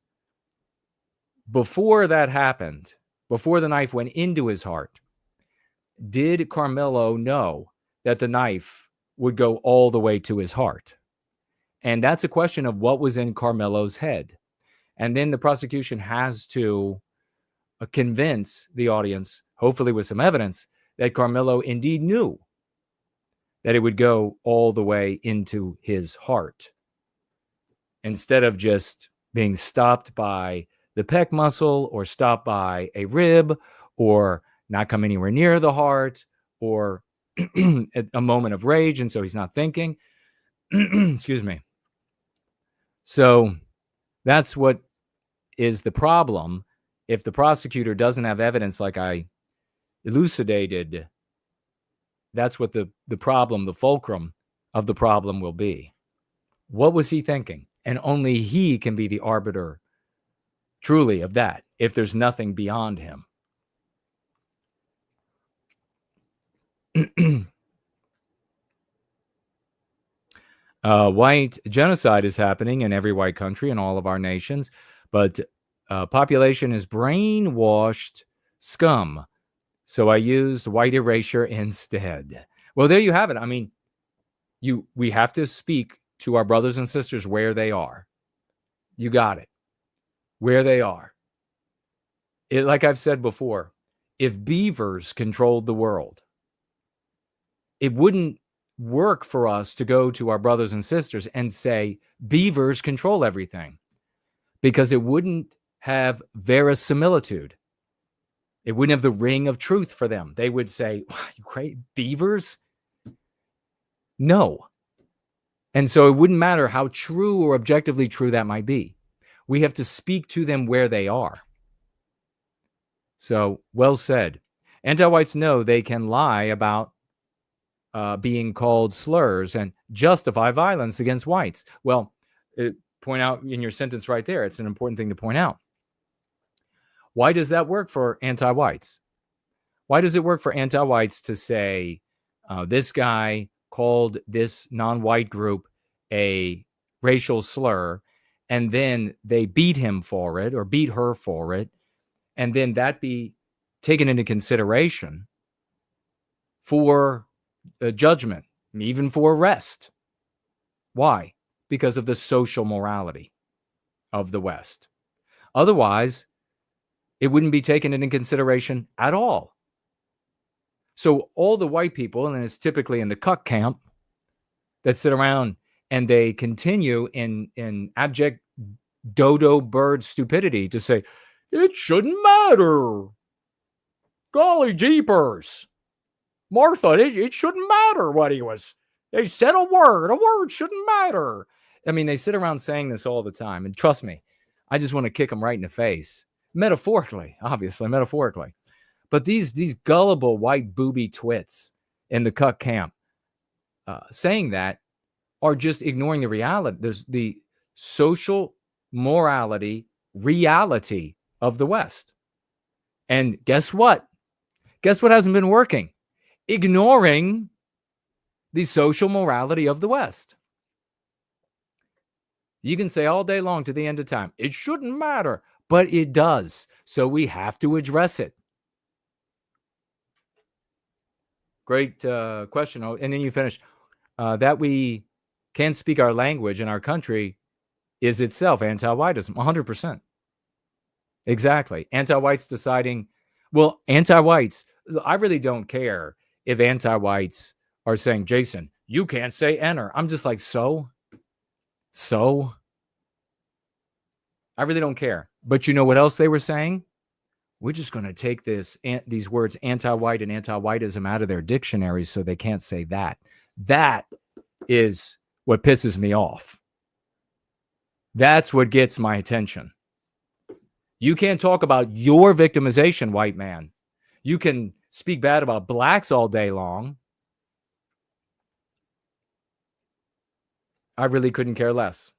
before that happened, before the knife went into his heart, did Karmelo know that the knife would go all the way to his heart? And that's a question of what was in Karmelo's head. And then the prosecution has to convince the audience, hopefully with some evidence, that Karmelo indeed knew that it would go all the way into his heart, instead of just being stopped by the pec muscle or stopped by a rib or not come anywhere near the heart or a moment of rage, and so he's not thinking. Excuse me. So that's what is the problem. If the prosecutor doesn't have evidence like I elucidated, that's what the problem, the fulcrum of the problem will be. What was he thinking? And only he can be the arbiter, truly, of that, if there's nothing beyond him. White genocide is happening in every white country in all of our nations, but population is brainwashed scum. So I used white erasure instead. Well, there you have it. I mean, we have to speak to our brothers and sisters where they are. You got it. Where they are. Like I've said before, if beavers controlled the world, it wouldn't work for us to go to our brothers and sisters and say, beavers control everything, because it wouldn't have verisimilitude. It wouldn't have the ring of truth for them. They would say, you crazy beavers? No. And so it wouldn't matter how true or objectively true that might be. We have to speak to them where they are. So, well said. Anti-whites know they can lie about being called slurs and justify violence against whites. Well, point out in your sentence right there, it's an important thing to point out. Why does that work for anti-whites? Why does it work for anti-whites to say, this guy called this non-white group a racial slur, and then they beat him for it or beat her for it, and then that be taken into consideration for judgment, even for arrest. Why? Because of the social morality of the West. Otherwise, it wouldn't be taken into consideration at all. So all the white people, and it's typically in the cuck camp, that sit around and they continue in abject dodo bird stupidity to say, it shouldn't matter. Golly jeepers. Martha, it shouldn't matter what he was. They said a word shouldn't matter. I mean, they sit around saying this all the time. And trust me, I just want to kick them right in the face. Metaphorically, obviously, metaphorically. But these gullible white booby twits in the cuck camp saying that are just ignoring the reality. There's the social morality reality of the West. And guess what? Guess what hasn't been working? Ignoring the social morality of the West. You can say all day long to the end of time, it shouldn't matter, but it does. So we have to address it. Great question. Oh, and then you finish. That we can't speak our language in our country is itself anti-whiteism. 100%. Exactly. Anti-whites deciding, well, anti-whites, I really don't care if anti-whites are saying, Jason, you can't say enter. I'm just like, so? I really don't care. But you know what else they were saying? We're just going to take these words anti-white and anti-whiteism out of their dictionaries so they can't say that. That is what pisses me off. That's what gets my attention. You can't talk about your victimization, white man. You can speak bad about blacks all day long. I really couldn't care less.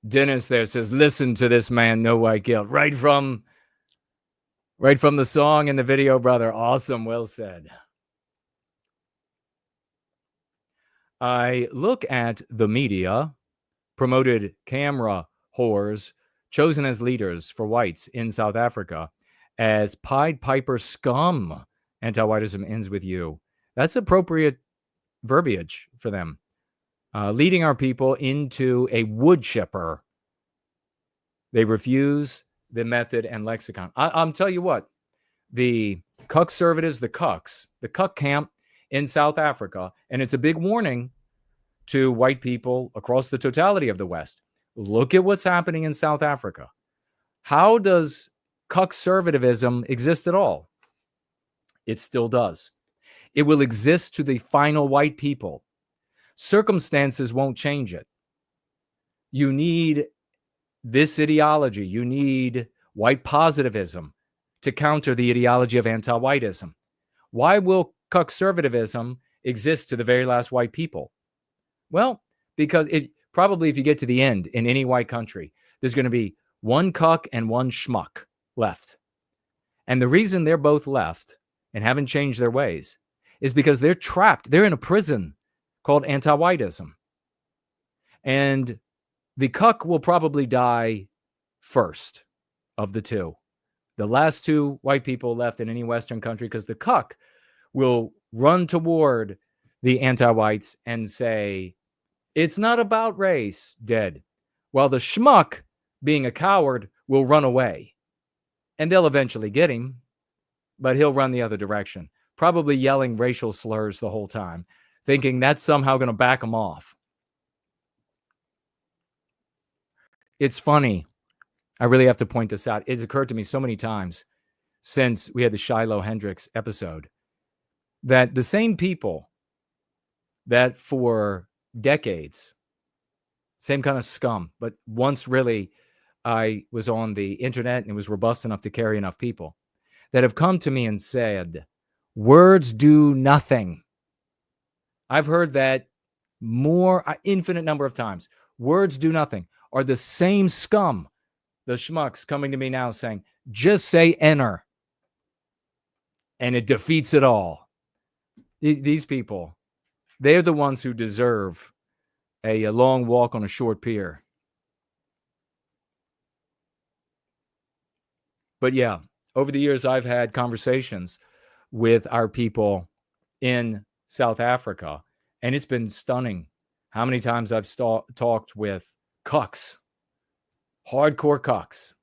Dennis there says, listen to this man, no white guilt. Right from the song and the video, brother. Awesome. Well said. I look at the media, promoted camera whores chosen as leaders for whites in South Africa as Pied Piper scum. Anti-whiteism ends with you. That's appropriate verbiage for them. Leading our people into a wood chipper. They refuse the method and lexicon. I'm tell you what, the cuck-servatives, the cuck camp in South Africa, and it's a big warning to white people across the totality of the West. Look at what's happening in South Africa. How does cuck-servativism exist at all? It still does. It will exist to the final white people. Circumstances won't change it. You need this ideology. You need white positivism to counter the ideology of anti-whiteism. Why will cuck-servativism exist to the very last white people? Well, because if you get to the end in any white country, there's going to be one cuck and one schmuck left. And the reason they're both left and haven't changed their ways is because they're trapped. They're in a prison called anti-whiteism. And the cuck will probably die first of the two. The last two white people left in any Western country, because the cuck will run toward the anti-whites and say, it's not about race, dead. While the schmuck, being a coward, will run away. And they'll eventually get him, but he'll run the other direction, probably yelling racial slurs the whole time, thinking that's somehow going to back him off. It's funny. I really have to point this out. It's occurred to me so many times since we had the Shiloh Hendricks episode that the same people that for decades, same kind of scum, but once really I was on the internet and it was robust enough to carry enough people that have come to me and said, words do nothing. I've heard that infinite number of times. Words do nothing. Are the same scum, the schmucks, coming to me now saying, just say enter. And it defeats it all. These people, they're the ones who deserve a long walk on a short pier. But yeah, over the years, I've had conversations with our people in South Africa, and it's been stunning how many times I've talked with cucks, hardcore cucks.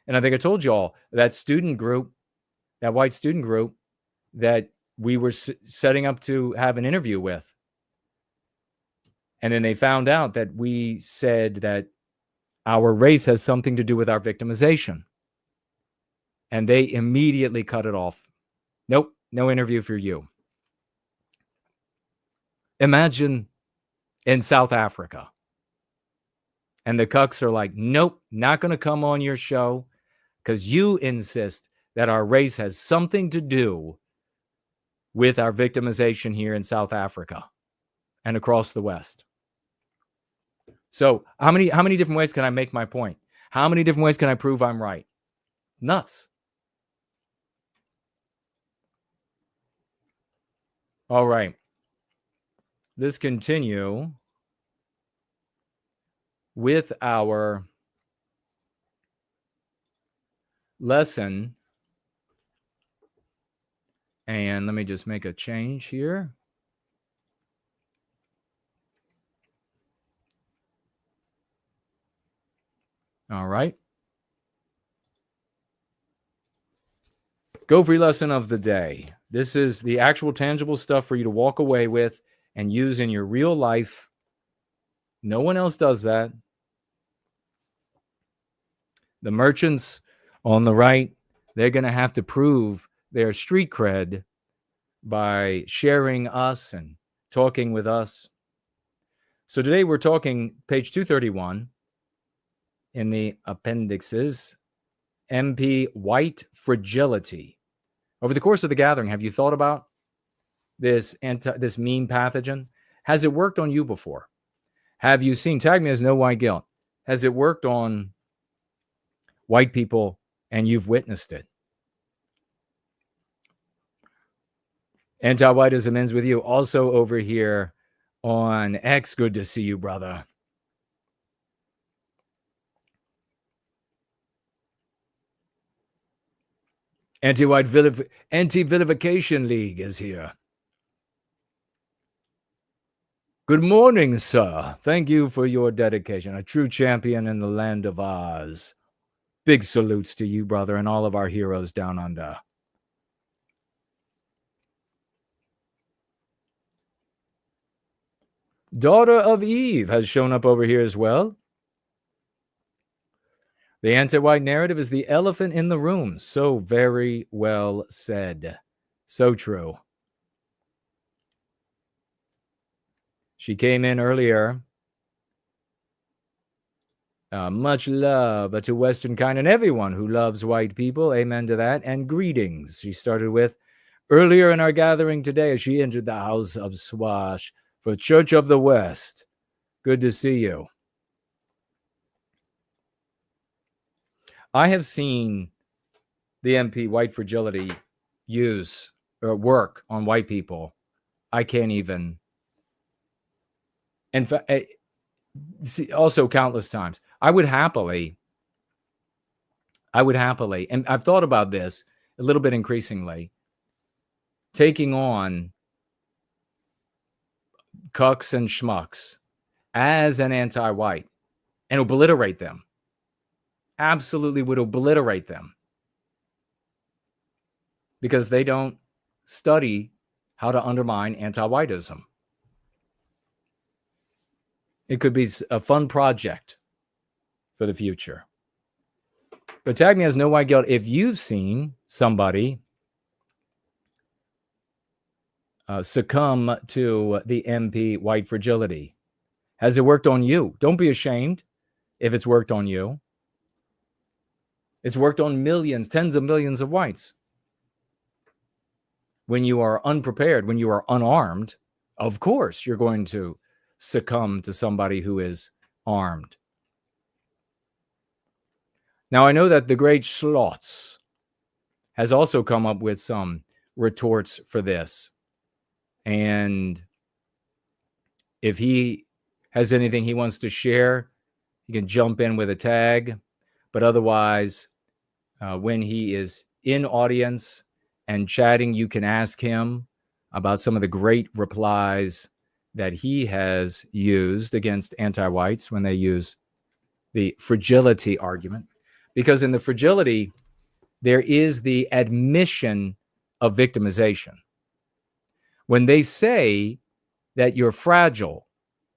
And I think I told you all that student group, that white student group that we were setting up to have an interview with. And then they found out that we said that our race has something to do with our victimization. And they immediately cut it off. Nope, no interview for you. Imagine in South Africa. And the cucks are like, nope, not going to come on your show because you insist that our race has something to do with our victimization here in South Africa and across the West. So how many different ways can I make my point? How many different ways can I prove I'm right? Nuts. All right. Let's continue with our lesson. And let me just make a change here. All right. Go free lesson of the day. This is the actual tangible stuff for you to walk away with and use in your real life. No one else does that. The merchants on the right, they're going to have to prove their street cred by sharing us and talking with us. So today we're talking page 231 in the appendixes, MP White Fragility. Over the course of the gathering, have you thought about this meme pathogen? Has it worked on you before? Have you seen, tag me as no white guilt, has it worked on white people and you've witnessed it? Anti-whiteism ends with you. Also over here on X, good to see you, brother. Anti-vilification League is here. Good morning, sir. Thank you for your dedication. A true champion in the land of Oz. Big salutes to you, brother, and all of our heroes down under. Daughter of Eve has shown up over here as well. The anti-white narrative is the elephant in the room. So very well said. So true. She came in earlier. Much love to Western kind and everyone who loves white people. Amen to that. And greetings. She started with earlier in our gathering today as she entered the house of Swash for Church of the West. Good to see you. I have seen the MP White Fragility use or work on white people. I can't even. In fact, also countless times. I would happily, and I've thought about this a little bit increasingly, taking on cucks and schmucks as an anti-white and obliterate them. Absolutely would obliterate them. Because they don't study how to undermine anti-whiteism. It could be a fun project for the future. But tag me as no white guilt if you've seen somebody succumb to the MP White Fragility. Has it worked on you? Don't be ashamed if it's worked on you. It's worked on millions, tens of millions of whites. When you are unprepared, when you are unarmed, of course you're going to succumb to somebody who is armed. Now, I know that the great Schlotz has also come up with some retorts for this. And if he has anything he wants to share, he can jump in with a tag. But otherwise, when he is in audience and chatting, you can ask him about some of the great replies that he has used against anti-whites when they use the fragility argument. Because in the fragility, there is the admission of victimization. When they say that you're fragile,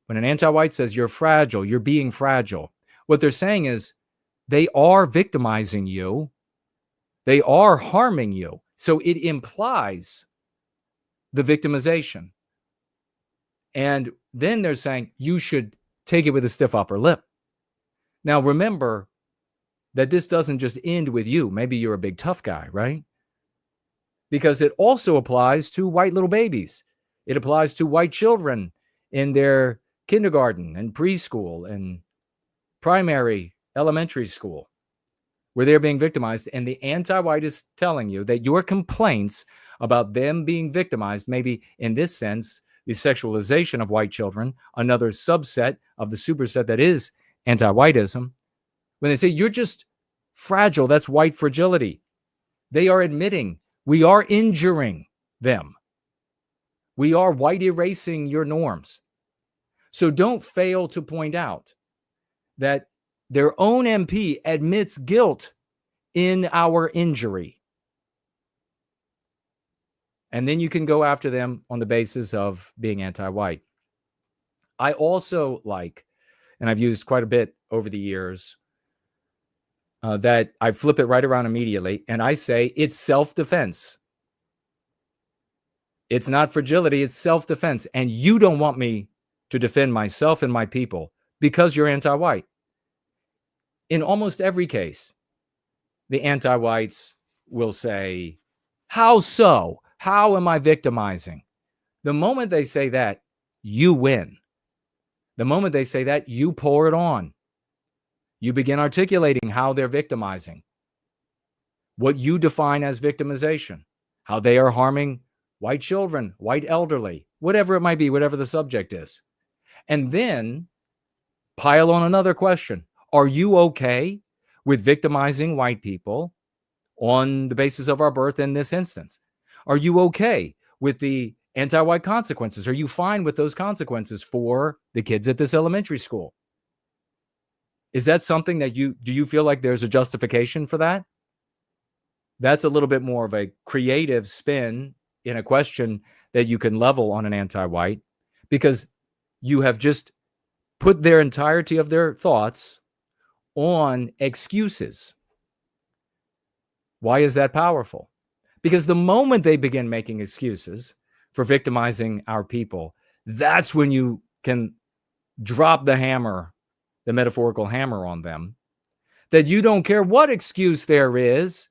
when an anti-white says you're fragile, you're being fragile, what they're saying is they are victimizing you. They are harming you. So it implies the victimization. And then they're saying you should take it with a stiff upper lip. Now, remember that this doesn't just end with you. Maybe you're a big tough guy, right? Because it also applies to white little babies. It applies to white children in their kindergarten and preschool and primary elementary school, where they're being victimized. And the anti-white is telling you that your complaints about them being victimized, maybe in this sense, the sexualization of white children, another subset of the superset that is anti-whiteism, when they say you're just fragile, that's white fragility. They are admitting we are injuring them. We are white erasing your norms. So don't fail to point out that their own MP admits guilt in our injury. And then you can go after them on the basis of being anti-white. I also like, and I've used quite a bit over the years, that I flip it right around immediately, and I say it's self-defense. It's not fragility, it's self-defense. And you don't want me to defend myself and my people because you're anti-white. In almost every case, the anti-whites will say, how so? How am I victimizing? The moment they say that, you win. The moment they say that, you pour it on. You begin articulating how they're victimizing, what you define as victimization, how they are harming white children, white elderly, whatever it might be, whatever the subject is. And then pile on another question. Are you okay with victimizing white people on the basis of our birth in this instance? Are you okay with the anti-white consequences? Are you fine with those consequences for the kids at this elementary school? Is that something that do you feel like there's a justification for that? That's a little bit more of a creative spin in a question that you can level on an anti-white, because you have just put their entirety of their thoughts on excuses. Why is that powerful? Because the moment they begin making excuses for victimizing our people, that's when you can drop the hammer, the metaphorical hammer on them, that you don't care what excuse there is.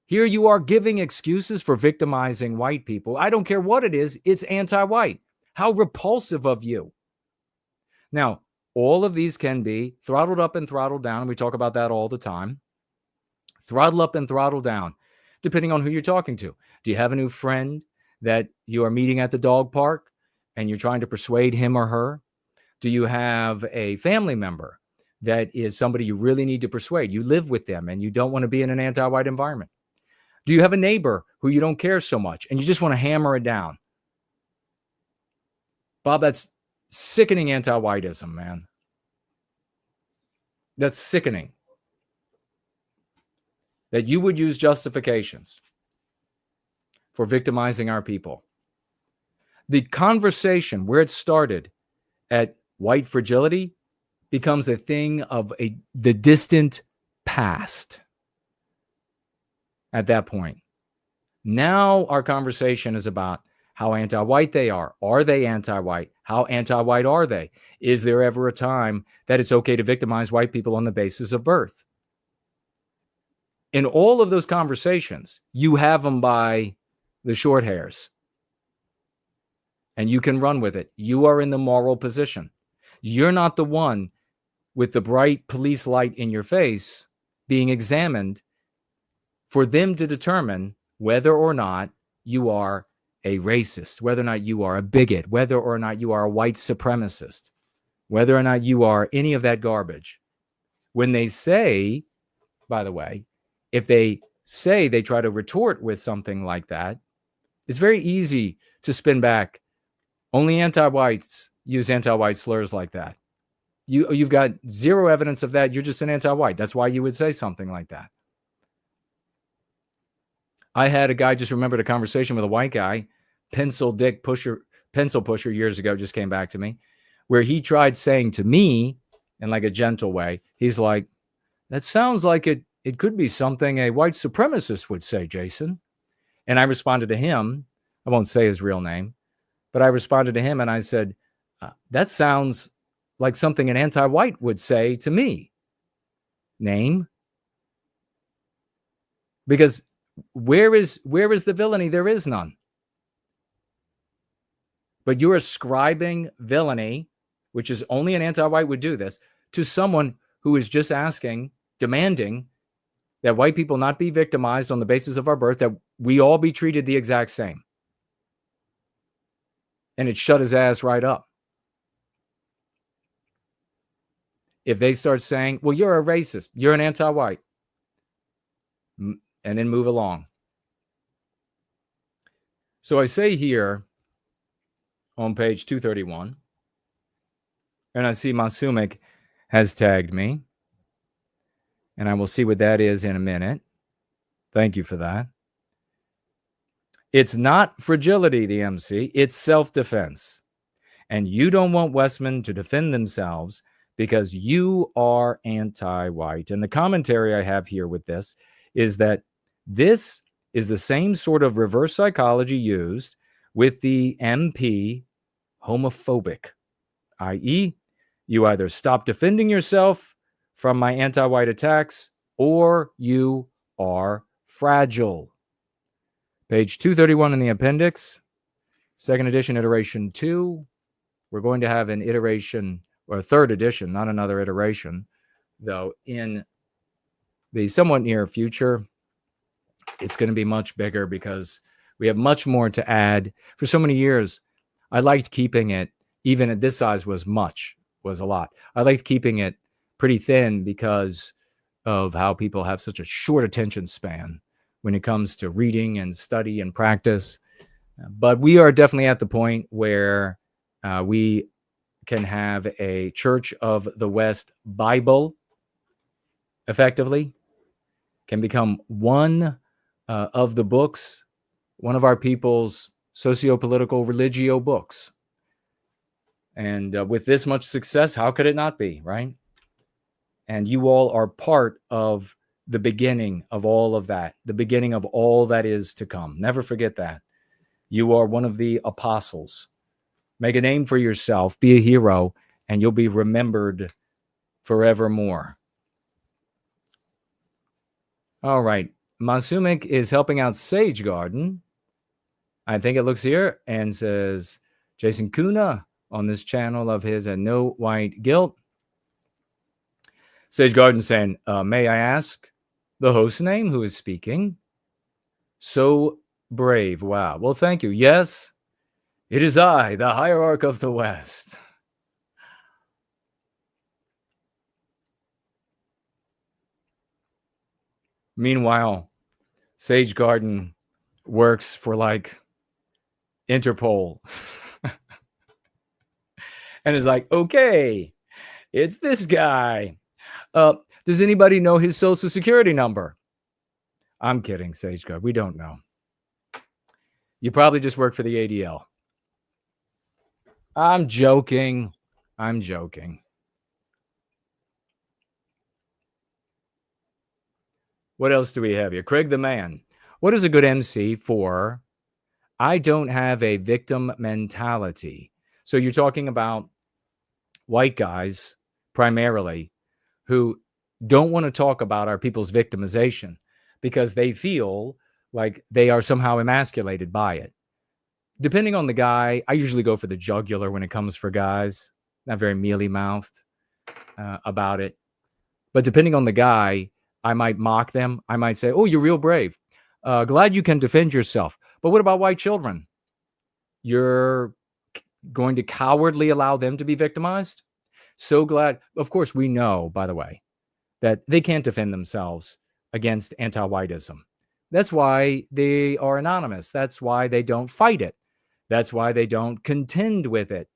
Here you are giving excuses for victimizing white people. I don't care what it is. It's anti-white. How repulsive of you. Now, all of these can be throttled up and throttled down. We talk about that all the time. Throttle up and throttle down, depending on who you're talking to. Do you have a new friend that you are meeting at the dog park and you're trying to persuade him or her? Do you have a family member that is somebody you really need to persuade? You live with them and you don't want to be in an anti-white environment. Do you have a neighbor who you don't care so much and you just want to hammer it down? Bob, that's sickening anti-whiteism, man. That's sickening. That you would use justifications for victimizing our people. The conversation where it started at white fragility becomes a thing of the distant past at that point. Now our conversation is about how anti-white they are. Are they anti-white? How anti-white are they? Is there ever a time that it's okay to victimize white people on the basis of birth? In all of those conversations, you have them by the short hairs. And you can run with it. You are in the moral position. You're not the one with the bright police light in your face being examined for them to determine whether or not you are a racist, whether or not you are a bigot, whether or not you are a white supremacist, whether or not you are any of that garbage. When they say, by the way, if they say they try to retort with something like that, it's very easy to spin back. Only anti-whites use anti-white slurs like that. You've got zero evidence of that. You're just an anti-white. That's why you would say something like that. I had a guy just remembered a conversation with a white guy, pencil pusher years ago, just came back to me, where he tried saying to me in like a gentle way, he's like, that sounds like it could be something a white supremacist would say, Jason. And I responded to him, I won't say his real name, but I responded to him and I said, that sounds like something an anti-white would say to me. Name? Because where is the villainy? There is none. But you're ascribing villainy, which is only an anti-white would do this, to someone who is just demanding that white people not be victimized on the basis of our birth, that we all be treated the exact same. And it shut his ass right up. If they start saying, well, you're a racist, you're an anti-white, and then move along. So I say here on page 231, and I see Masumik has tagged me, and I will see what that is in a minute. Thank you for that. It's not fragility, the MC, it's self-defense. And you don't want Westmen to defend themselves because you are anti-white. And the commentary I have here with this is that this is the same sort of reverse psychology used with the MP homophobic, i.e., you either stop defending yourself from my anti-white attacks or you are fragile. Page 231 in the appendix, second edition, iteration 2. We're going to have an iteration, or a third edition, not another iteration, though in the somewhat near future, it's going to be much bigger because we have much more to add. For so many years, I liked keeping it, even at this size was a lot. I liked keeping it pretty thin because of how people have such a short attention span when it comes to reading and study and practice. But we are definitely at the point where we can have a Church of the West Bible effectively, can become one of the books, one of our people's socio-political religio books. And with this much success, how could it not be, right? And you all are part of the beginning of all of that, the beginning of all that is to come. Never forget that. You are one of the apostles. Make a name for yourself, be a hero, and you'll be remembered forevermore. All right. Masumik is helping out Sage Garden. I think it looks here and says, Jason Kuna on this channel of his and No White Guilt. Sage Garden saying, may I ask the host name who is speaking? So brave. Wow. Well, thank you. Yes, it is I, the hierarch of the West. Meanwhile, Sage Garden works for like Interpol and is like, okay, it's this guy. Does anybody know his social security number? I'm kidding, Sage Garden. We don't know. You probably just work for the ADL. I'm joking. I'm joking. What else do we have here? Craig the Man. What is a good MC for I don't have a victim mentality? So you're talking about white guys primarily who don't want to talk about our people's victimization because they feel like they are somehow emasculated by it. Depending on the guy, I usually go for the jugular when it comes for guys. Not very mealy-mouthed about it. But depending on the guy, I might mock them. I might say, oh, you're real brave. Glad you can defend yourself. But what about white children? You're going to cowardly allow them to be victimized? So glad. Of course, we know, by the way, that they can't defend themselves against anti-whiteism. That's why they are anonymous. That's why they don't fight it. That's why they don't contend with it.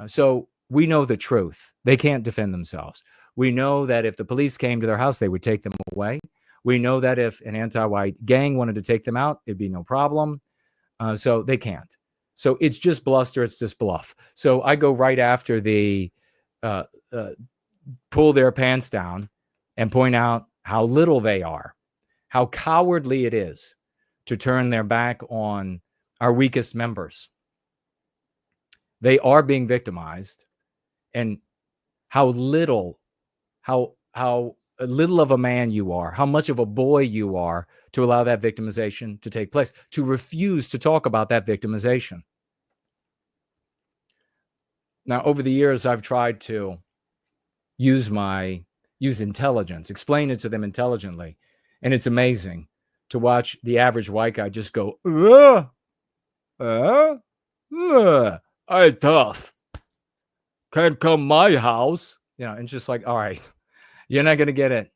So we know the truth. They can't defend themselves. We know that if the police came to their house, they would take them away. We know that if an anti-white gang wanted to take them out, it'd be no problem. So they can't. So it's just bluster. It's just bluff. So I go right after the pull their pants down and point out how little they are, how cowardly it is to turn their back on our weakest members. They are being victimized, and how little of a man you are, how much of a boy you are to allow that victimization to take place, to refuse to talk about that victimization. Now, over the years, I've tried to use intelligence, explain it to them intelligently. And it's amazing to watch the average white guy just go, I tough. Can't come my house. And it's just like, all right, you're not going to get it.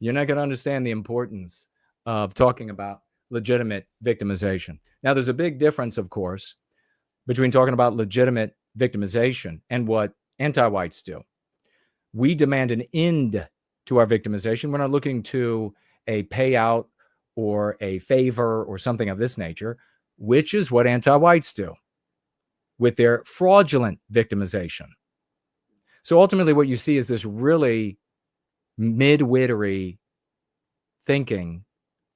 You're not going to understand the importance of talking about legitimate victimization. Now, there's a big difference, of course, between talking about legitimate victimization and what anti-whites do. We demand an end to our victimization. We're not looking to a payout or a favor or something of this nature, which is what anti-whites do with their fraudulent victimization. So ultimately what you see is this really midwittery thinking,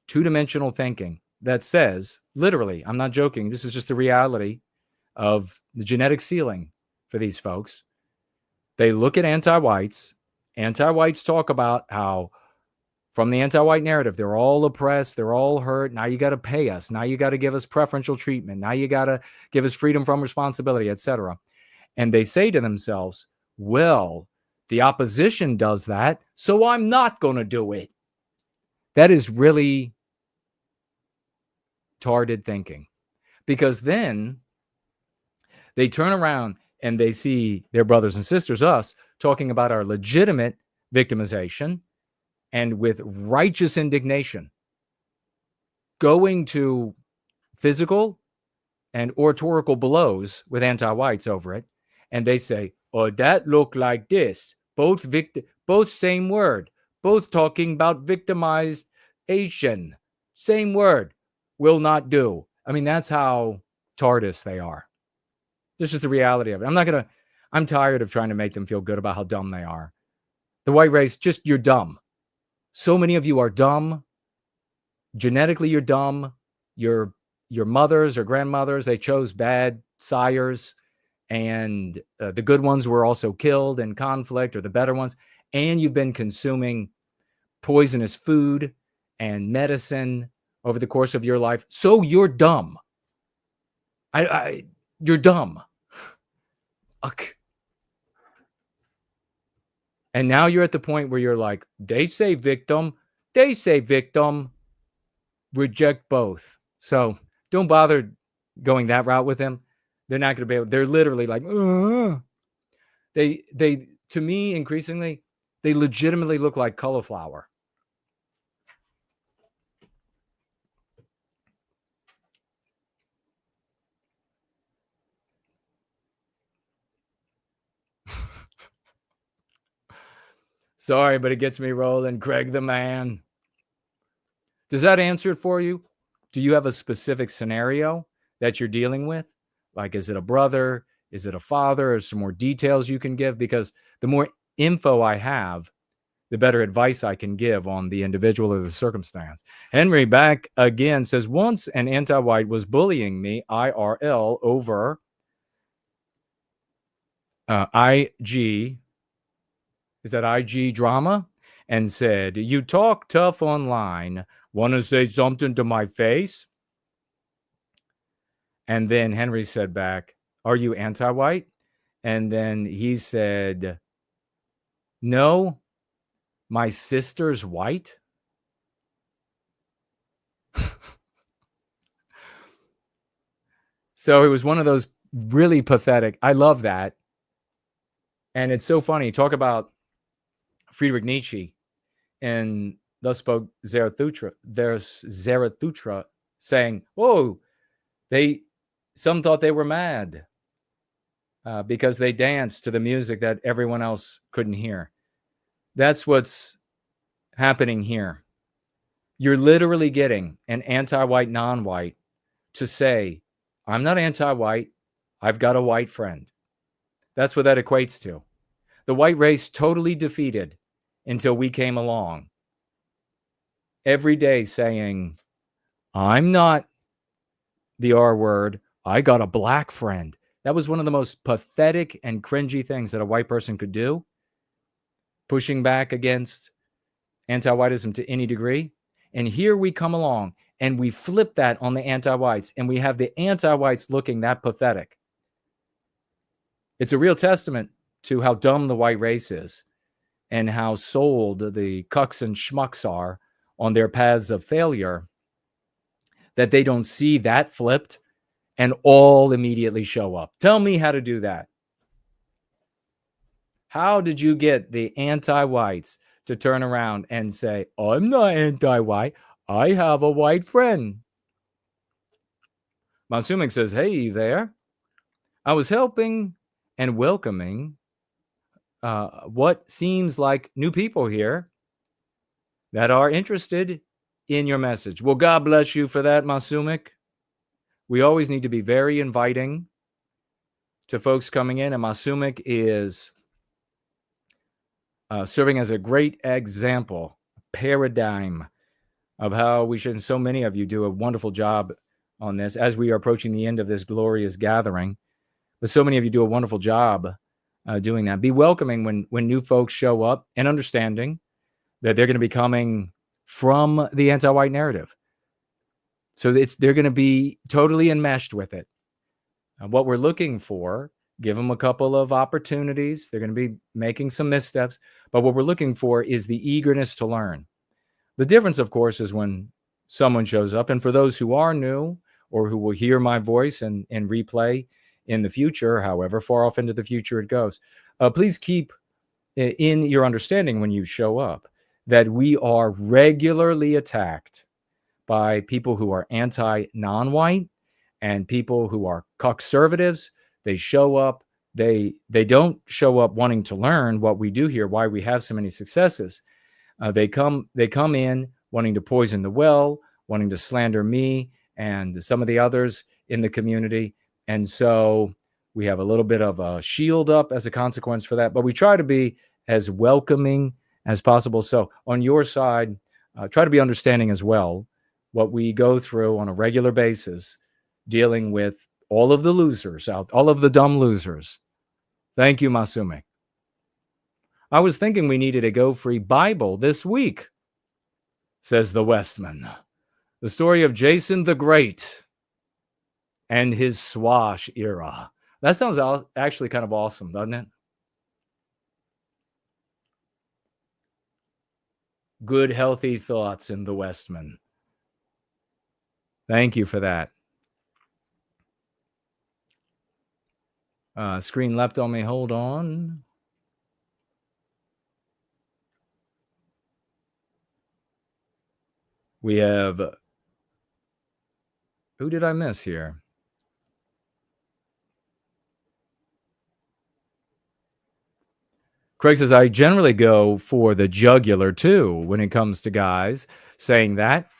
two-dimensional thinking that says, literally, I'm not joking, this is just the reality of the genetic ceiling for these folks. They look at anti-whites. Anti-whites talk about how from the anti-white narrative, they're all oppressed, they're all hurt. Now you got to pay us. Now you got to give us preferential treatment. Now you got to give us freedom from responsibility, etc. And they say to themselves, well, the opposition does that, so I'm not going to do it. That is really tarded thinking, because then they turn around and they see their brothers and sisters, us, talking about our legitimate victimization, and with righteous indignation, going to physical and oratorical blows with anti-whites over it. And they say, oh, that look like this. Both same word. Both talking about victimized Asian. Same word. Will not do. I mean, that's how TARDIS they are. This is the reality of it. I'm tired of trying to make them feel good about how dumb they are. The white race, you're dumb. So many of you are dumb. Genetically, you're dumb. Your mothers or grandmothers, they chose bad sires, and the good ones were also killed in conflict, or the better ones. And you've been consuming poisonous food and medicine over the course of your life. So you're dumb. You're dumb. Ugh. And now you're at the point where you're like, they say victim, reject both. So don't bother going that route with them. They're not going to be able, they're literally like, they, to me, increasingly, they legitimately look like cauliflower. Sorry, but it gets me rolling. Craig the man. Does that answer it for you? Do you have a specific scenario that you're dealing with? Like, is it a brother? Is it a father? Or some more details you can give? Because the more info I have, the better advice I can give on the individual or the circumstance. Henry back again says, once an anti-white was bullying me, IRL, over IG. Is that IG drama? And said, you talk tough online. Want to say something to my face? And then Henry said back, are you anti-white? And then he said, no, my sister's white. So it was one of those really pathetic. I love that. And it's so funny. Talk about Friedrich Nietzsche. And thus spoke Zarathustra. There's Zarathustra saying, "Oh, some thought they were mad because they danced to the music that everyone else couldn't hear." That's what's happening here. You're literally getting an anti-white, non-white to say, "I'm not anti-white. I've got a white friend." That's what that equates to. The white race totally defeated until we came along. Every day saying, "I'm not the R word. I got a black friend." That was one of the most pathetic and cringy things that a white person could do. Pushing back against anti-whiteism to any degree. And here we come along and we flip that on the anti-whites, and we have the anti-whites looking that pathetic. It's a real testament to how dumb the white race is and how sold the cucks and schmucks are on their paths of failure, that they don't see that flipped and all immediately show up. Tell me how to do that. How did you get the anti-whites to turn around and say, "I'm not anti-white. I have a white friend"? Mansumik says, "Hey there. I was helping and welcoming what seems like new people here that are interested in your message." Well, God bless you for that, Mansumik. We always need to be very inviting to folks coming in, and Mansumik is serving as a great example, paradigm of how we should, and so many of you do a wonderful job on this as we are approaching the end of this glorious gathering. But so many of you do a wonderful job doing that. Be welcoming when new folks show up, and understanding that they're going to be coming from the anti-white narrative. So they're going to be totally enmeshed with it. What we're looking for, give them a couple of opportunities. They're going to be making some missteps. But what we're looking for is the eagerness to learn. The difference, of course, is when someone shows up. And for those who are new or who will hear my voice and replay in the future, however far off into the future it goes, please keep in your understanding when you show up that we are regularly attacked by people who are anti-non-white and people who are conservatives. They show up. They don't show up wanting to learn what we do here, why we have so many successes. They come in wanting to poison the well, wanting to slander me and some of the others in the community. And so we have a little bit of a shield up as a consequence for that. But we try to be as welcoming as possible. So on your side, try to be understanding as well what we go through on a regular basis, dealing with all of the losers out, all of the dumb losers. Thank you, Masumi. I was thinking we needed a Go Free Bible this week, says the Westman. The story of Jason the Great and his swash era. That sounds actually kind of awesome, doesn't it? Good, healthy thoughts in the Westman. Thank you for that. Screen leapt on me. Hold on. We have... Who did I miss here? Craig says, I generally go for the jugular too when it comes to guys saying that,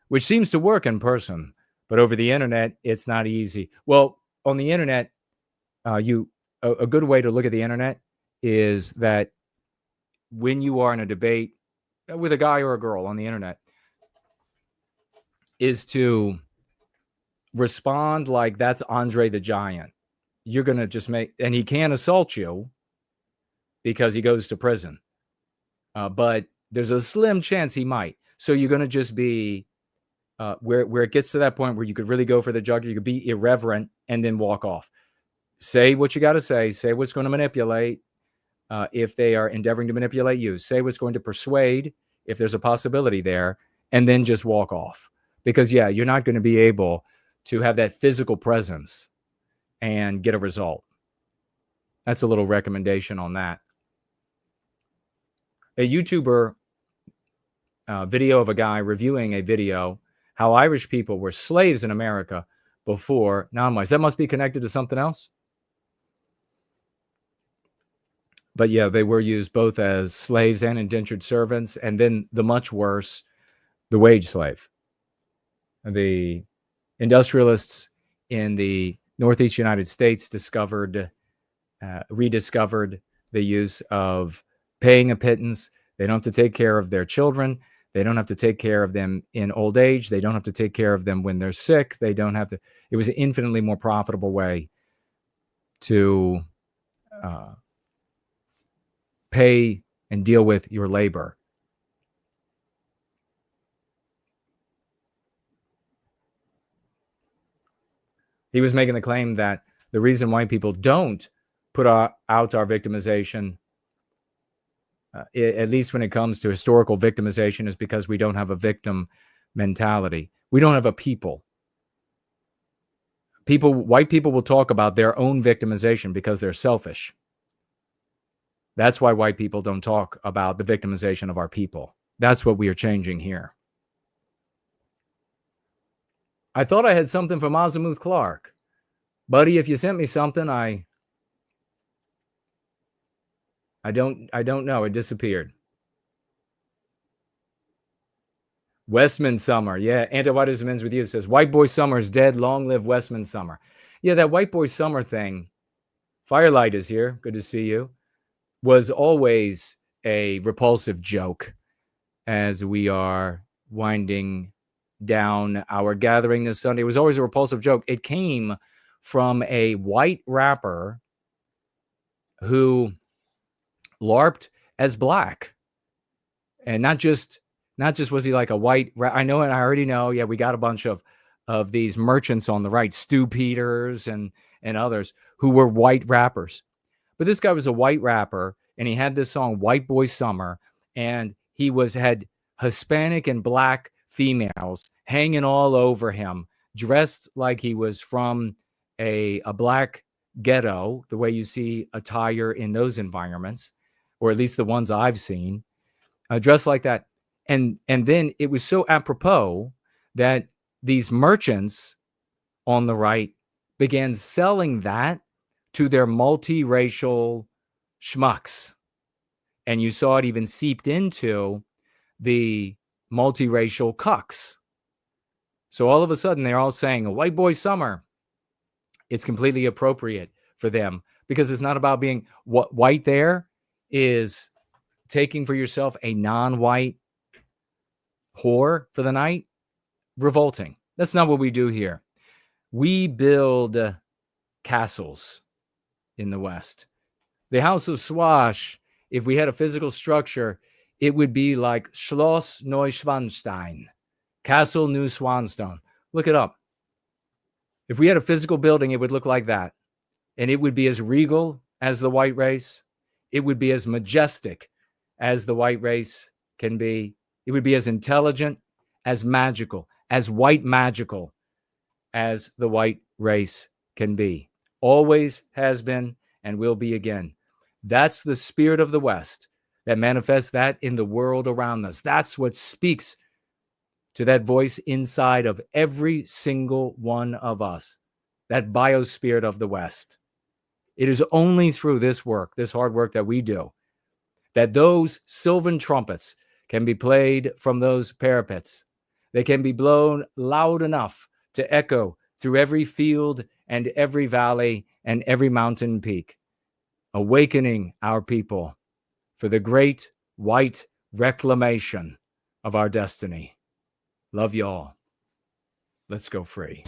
which seems to work in person, but over the internet, it's not easy. Well, on the internet, a good way to look at the internet is that when you are in a debate with a guy or a girl on the internet, is to respond like that's Andre the Giant. You're going to just and he can assault you because he goes to prison. But there's a slim chance he might. So you're going to just be where it gets to that point where you could really go for the jugular, you could be irreverent and then walk off. Say what you got to say what's going to manipulate if they are endeavoring to manipulate you. Say what's going to persuade if there's a possibility there, and then just walk off. Because, yeah, you're not going to be able to have that physical presence and get a result. That's a little recommendation on that. A YouTuber video of a guy reviewing a video how Irish people were slaves in America before non-whites. That must be connected to something else. But yeah, they were used both as slaves and indentured servants, and then the much worse, the wage slave. The industrialists in the Northeast United States rediscovered the use of paying a pittance. They don't have to take care of their children. They don't have to take care of them in old age. They don't have to take care of them when they're sick. They don't have to. It was an infinitely more profitable way to pay and deal with your labor. He was making the claim that the reason white people don't put out our victimization, at least when it comes to historical victimization, is because we don't have a victim mentality. We don't have a people. White people will talk about their own victimization because they're selfish. That's why white people don't talk about the victimization of our people. That's what we are changing here. I thought I had something from Azimuth Clark. Buddy, if you sent me something, I don't know. It disappeared. Westman Summer. Yeah, Anti-Whiteism ends with you. It says, White Boy Summer is dead. Long live Westman Summer. Yeah, that White Boy Summer thing. Firelight is here. Good to see you. Was always a repulsive joke as we are winding down our gathering this Sunday. It was always a repulsive joke. It came from a white rapper who LARPed as black. And not just was he like a white, I know, and I already know, yeah, we got a bunch of these merchants on the right, Stu Peters and others who were white rappers. But this guy was a white rapper, and he had this song, White Boy Summer, and he had Hispanic and black females hanging all over him, dressed like he was from a black ghetto, the way you see attire in those environments, or at least the ones I've seen, dressed like that. And then it was so apropos that these merchants on the right began selling that to their multiracial schmucks. And you saw it even seeped into the multiracial cucks. So all of a sudden, they're all saying, a white boy summer. It's completely appropriate for them because it's not about being what white there is taking for yourself a non-white whore for the night. Revolting. That's not what we do here. We build castles in the West. The House of Swash, if we had a physical structure, it would be like Schloss Neuschwanstein, Castle New Swanstone. Look it up. If we had a physical building, it would look like that. And it would be as regal as the white race. It would be as majestic as the white race can be. It would be as intelligent, as magical, as white magical as the white race can be. Always has been and will be again. That's the spirit of the West that manifests that in the world around us. That's what speaks to that voice inside of every single one of us, that biospirit of the West. It is only through this work, this hard work that we do, that those sylvan trumpets can be played from those parapets. They can be blown loud enough to echo through every field and every valley and every mountain peak, awakening our people for the great white reclamation of our destiny. Love y'all. Let's go free.